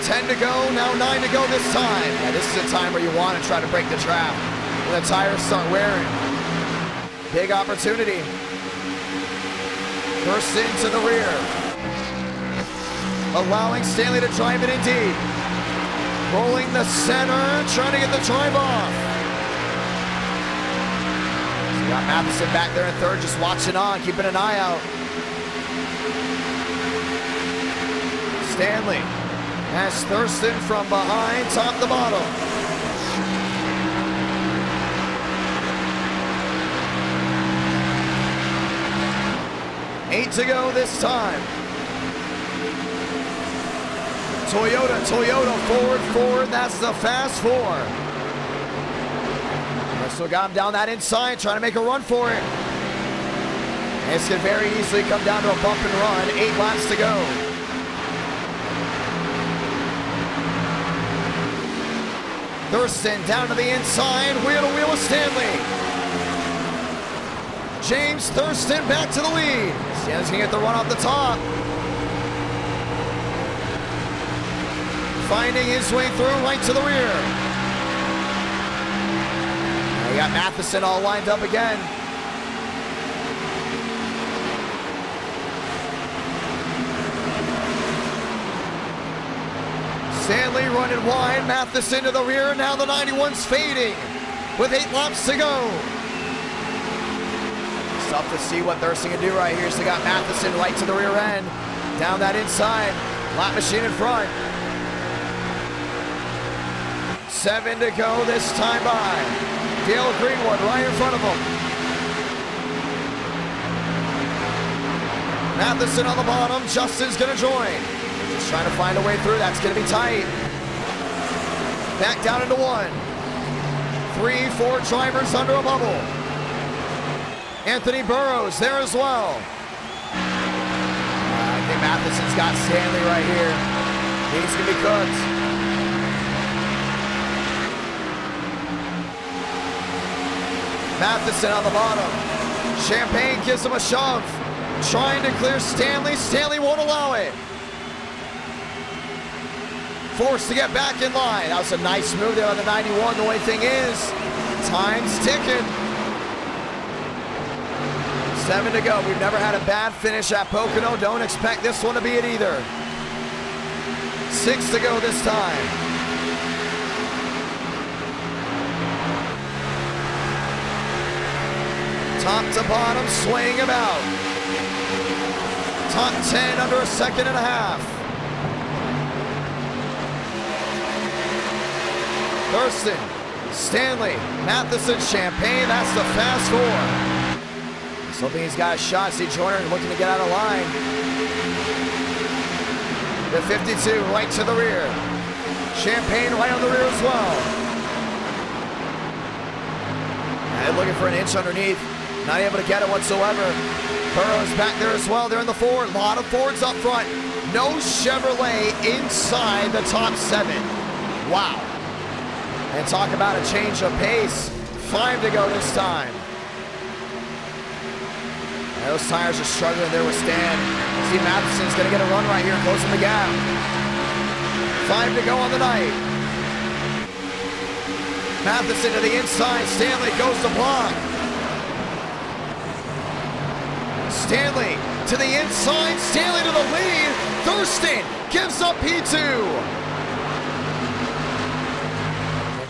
10 to go, now 9 to go this time. Yeah, this is a time where you want to try to break the trap. When the tires start wearing. Big opportunity. Thurston to the rear. Allowing Stanley to drive it in deep. Rolling the center, trying to get the drive off. So got Matheson back there in third, just watching on, keeping an eye out. Stanley As Thurston from behind, top to bottom. 8 to go this time. Toyota, forward, that's the fast 4. Russell got him down that inside, trying to make a run for it. This could very easily come down to a bump and run. 8 laps to go. Thurston down to the inside, wheel to wheel with Stanley. James Thurston back to the lead. Stanley's gonna get the run off the top. Finding his way through right to the rear. Now we got Matheson all lined up again. Stanley running wide, Matheson to the rear, now the 91's fading with 8 laps to go. It's tough to see what Thurston can do right here. So they got Matheson right to the rear end, down that inside, lap machine in front. 7 to go this time by. Dale Greenwood right in front of him. Matheson on the bottom, Justin's gonna join. Just trying to find a way through. That's going to be tight. Back down into 1. 3, 4 drivers under a bubble. Anthony Burrows there as well. I think Matheson's got Stanley right here. He's going to be cooked. Matheson on the bottom. Champagne gives him a shove. Trying to clear Stanley. Stanley won't allow it. Forced to get back in line. That was a nice move there on the 91. The only thing is, time's ticking. 7 to go. We've never had a bad finish at Pocono. Don't expect this one to be it either. 6 to go this time. Top to bottom, swaying about. Top 10 under a second and a half. Thurston, Stanley, Matheson, Champagne, that's the fast 4. He's hoping he's got a shot. See Joyner looking to get out of line. The 52 right to the rear. Champagne right on the rear as well. And looking for an inch underneath. Not able to get it whatsoever. Burrows back there as well. They're in the Ford. A lot of Fords up front. No Chevrolet inside the top 7. Wow. And talk about a change of pace. 5 to go this time. And those tires are struggling there with Stan. See Matheson's going to get a run right here, closing the gap. 5 to go on the night. Matheson to the inside. Stanley goes to block. Stanley to the inside. Stanley to the lead. Thurston gives up P2.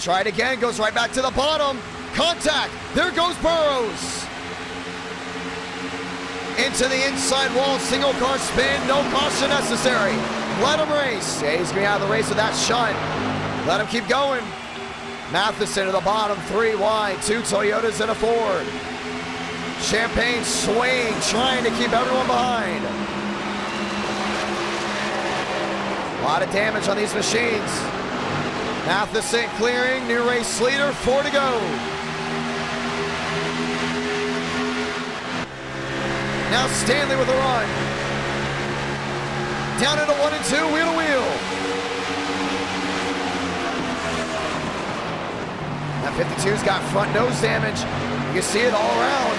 Try it again, goes right back to the bottom. Contact, there goes Burrows. Into the inside wall, single car spin, no caution necessary. Let him race. Yeah, he's going out of the race with that shunt. Let him keep going. Matheson to the bottom, 3 wide, 2 Toyotas and a Ford. Champagne swaying, trying to keep everyone behind. A lot of damage on these machines. Matheson clearing, new race leader, 4 to go. Now Stanley with a run. Down into 1 and 2, wheel to wheel. That 52's got front nose damage. You can see it all around.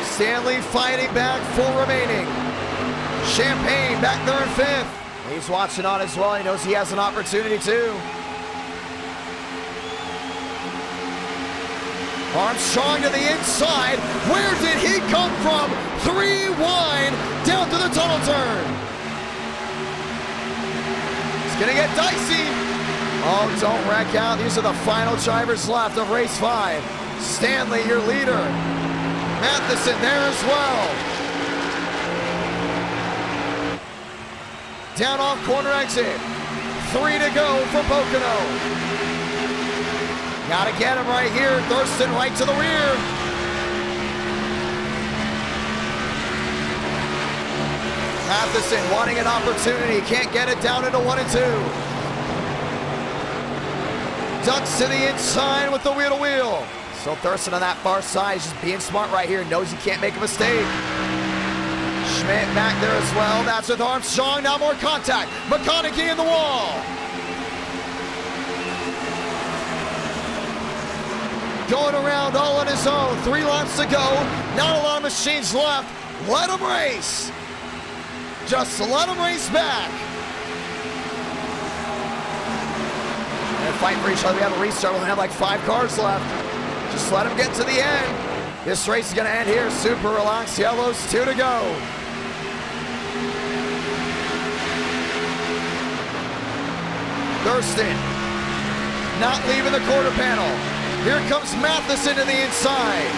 Stanley fighting back, 4 remaining. Champagne back there in 5th. He's watching on as well. He knows he has an opportunity too. Armstrong to the inside. Where did he come from? 3 wide down to the tunnel turn. It's gonna get dicey. Oh, don't wreck out. These are the final drivers left of race 5. Stanley, your leader. Matheson there as well. down off corner exit. 3 to go for Pocono. Gotta get him right here. Thurston right to the rear. Matheson wanting an opportunity. Can't get it down into 1 and 2. Ducks to the inside with the wheel-to-wheel. So Thurston on that far side is just being smart right here. Knows he can't make a mistake. Schmidt back there as well. That's with Armstrong. Now more contact. McConaughey in the wall. Going around all on his own. 3 laps to go. Not a lot of machines left. Let him race. Just let him race back. And fight for each other. We have a restart. We only have like 5 cars left. Just let him get to the end. This race is going to end here. Super relaxed. Yellows, 2 to go. Thurston not leaving the quarter panel. Here comes Matheson to the inside.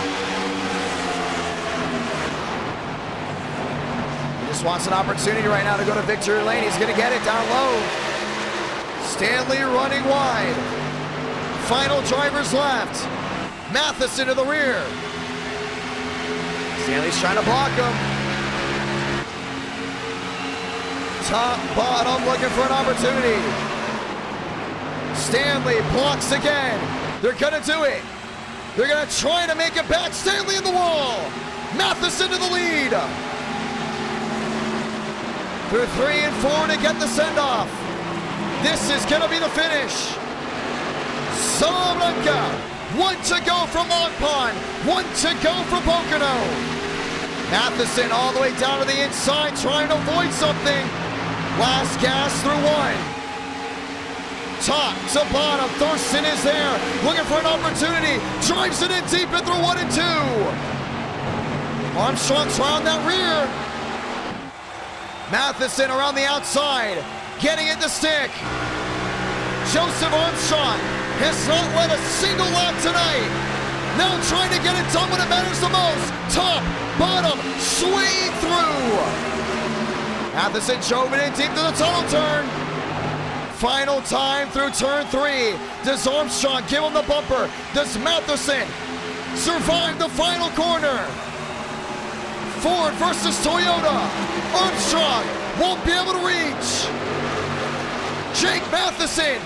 He just wants an opportunity right now to go to victory lane. He's going to get it down low. Stanley running wide. Final drivers left. Matheson to the rear. Stanley's trying to block him. Top, bottom, looking for an opportunity. Stanley blocks again. They're gonna do it. They're gonna try to make it back. Stanley in the wall. Matheson to the lead. Through 3 and 4 to get the send-off. This is gonna be the finish. Salamanca. 1 to go from Long Pond. 1 to go for Pocono. Matheson all the way down to the inside, trying to avoid something. Last gas through 1. Top to bottom, Thurston is there, looking for an opportunity, drives it in deep and through 1 and 2. Armstrong's around that rear. Matheson around the outside, getting it to stick. Joseph Armstrong has not led a single lap tonight. Now trying to get it done when it matters the most. Top, bottom, swing through. Matheson drove it in deep to the tunnel turn. Final time through turn 3. Does Armstrong give him the bumper? Does Matheson survive the final corner? Ford versus Toyota. Armstrong won't be able to reach. Jake Matheson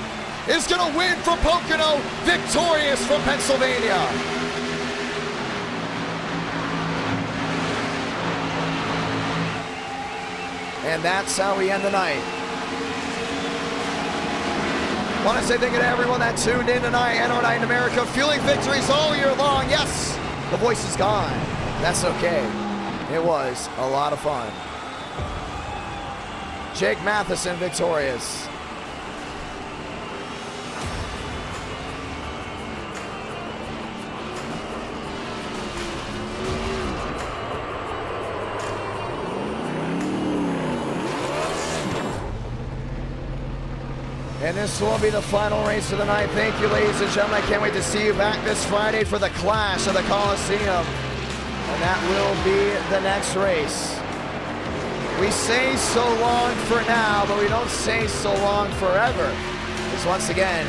is going to win for Pocono, victorious from Pennsylvania. And that's how we end the night. Want to say thank you to everyone that tuned in tonight. NR Night in America, fueling victories all year long. Yes, the voice is gone. That's okay. It was a lot of fun. Jake Matheson victorious. And this will be the final race of the night. Thank you, ladies and gentlemen. I can't wait to see you back this Friday for the Clash of the Coliseum. And that will be the next race. We say so long for now, but we don't say so long forever. Because once again,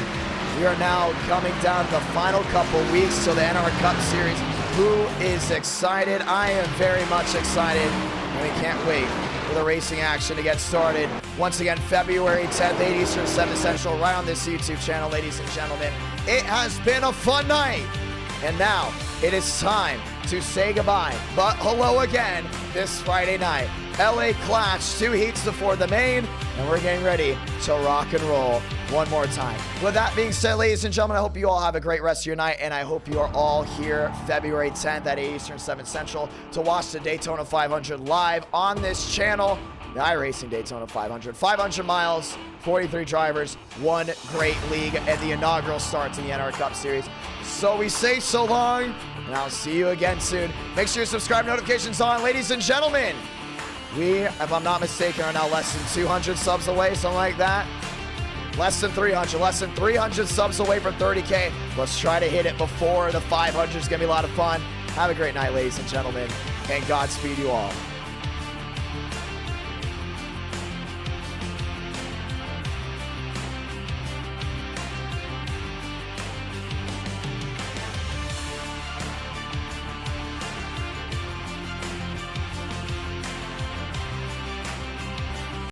we are now coming down to the final couple weeks till the NR Cup Series. Who is excited? I am very much excited, and we can't wait for the racing action to get started. Once again, February 10th, 8 Eastern, 7 Central, right on this YouTube channel, ladies and gentlemen. It has been a fun night, and now it is time to say goodbye, but hello again this Friday night. LA Clash, 2 heats before the main, and we're getting ready to rock and roll one more time. With that being said, ladies and gentlemen, I hope you all have a great rest of your night, and I hope you are all here February 10th at 8 Eastern, 7 Central to watch the Daytona 500 live on this channel. The iRacing Daytona 500. 500 miles, 43 drivers, 1 great league, and the inaugural start to the NR Cup Series. So we say so long, and I'll see you again soon. Make sure you subscribe, notifications on. Ladies and gentlemen, we, if I'm not mistaken, are now less than 200 subs away, something like that. Less than 300 subs away from 30K. Let's try to hit it before the 500. It's going to be a lot of fun. Have a great night, ladies and gentlemen, and Godspeed you all.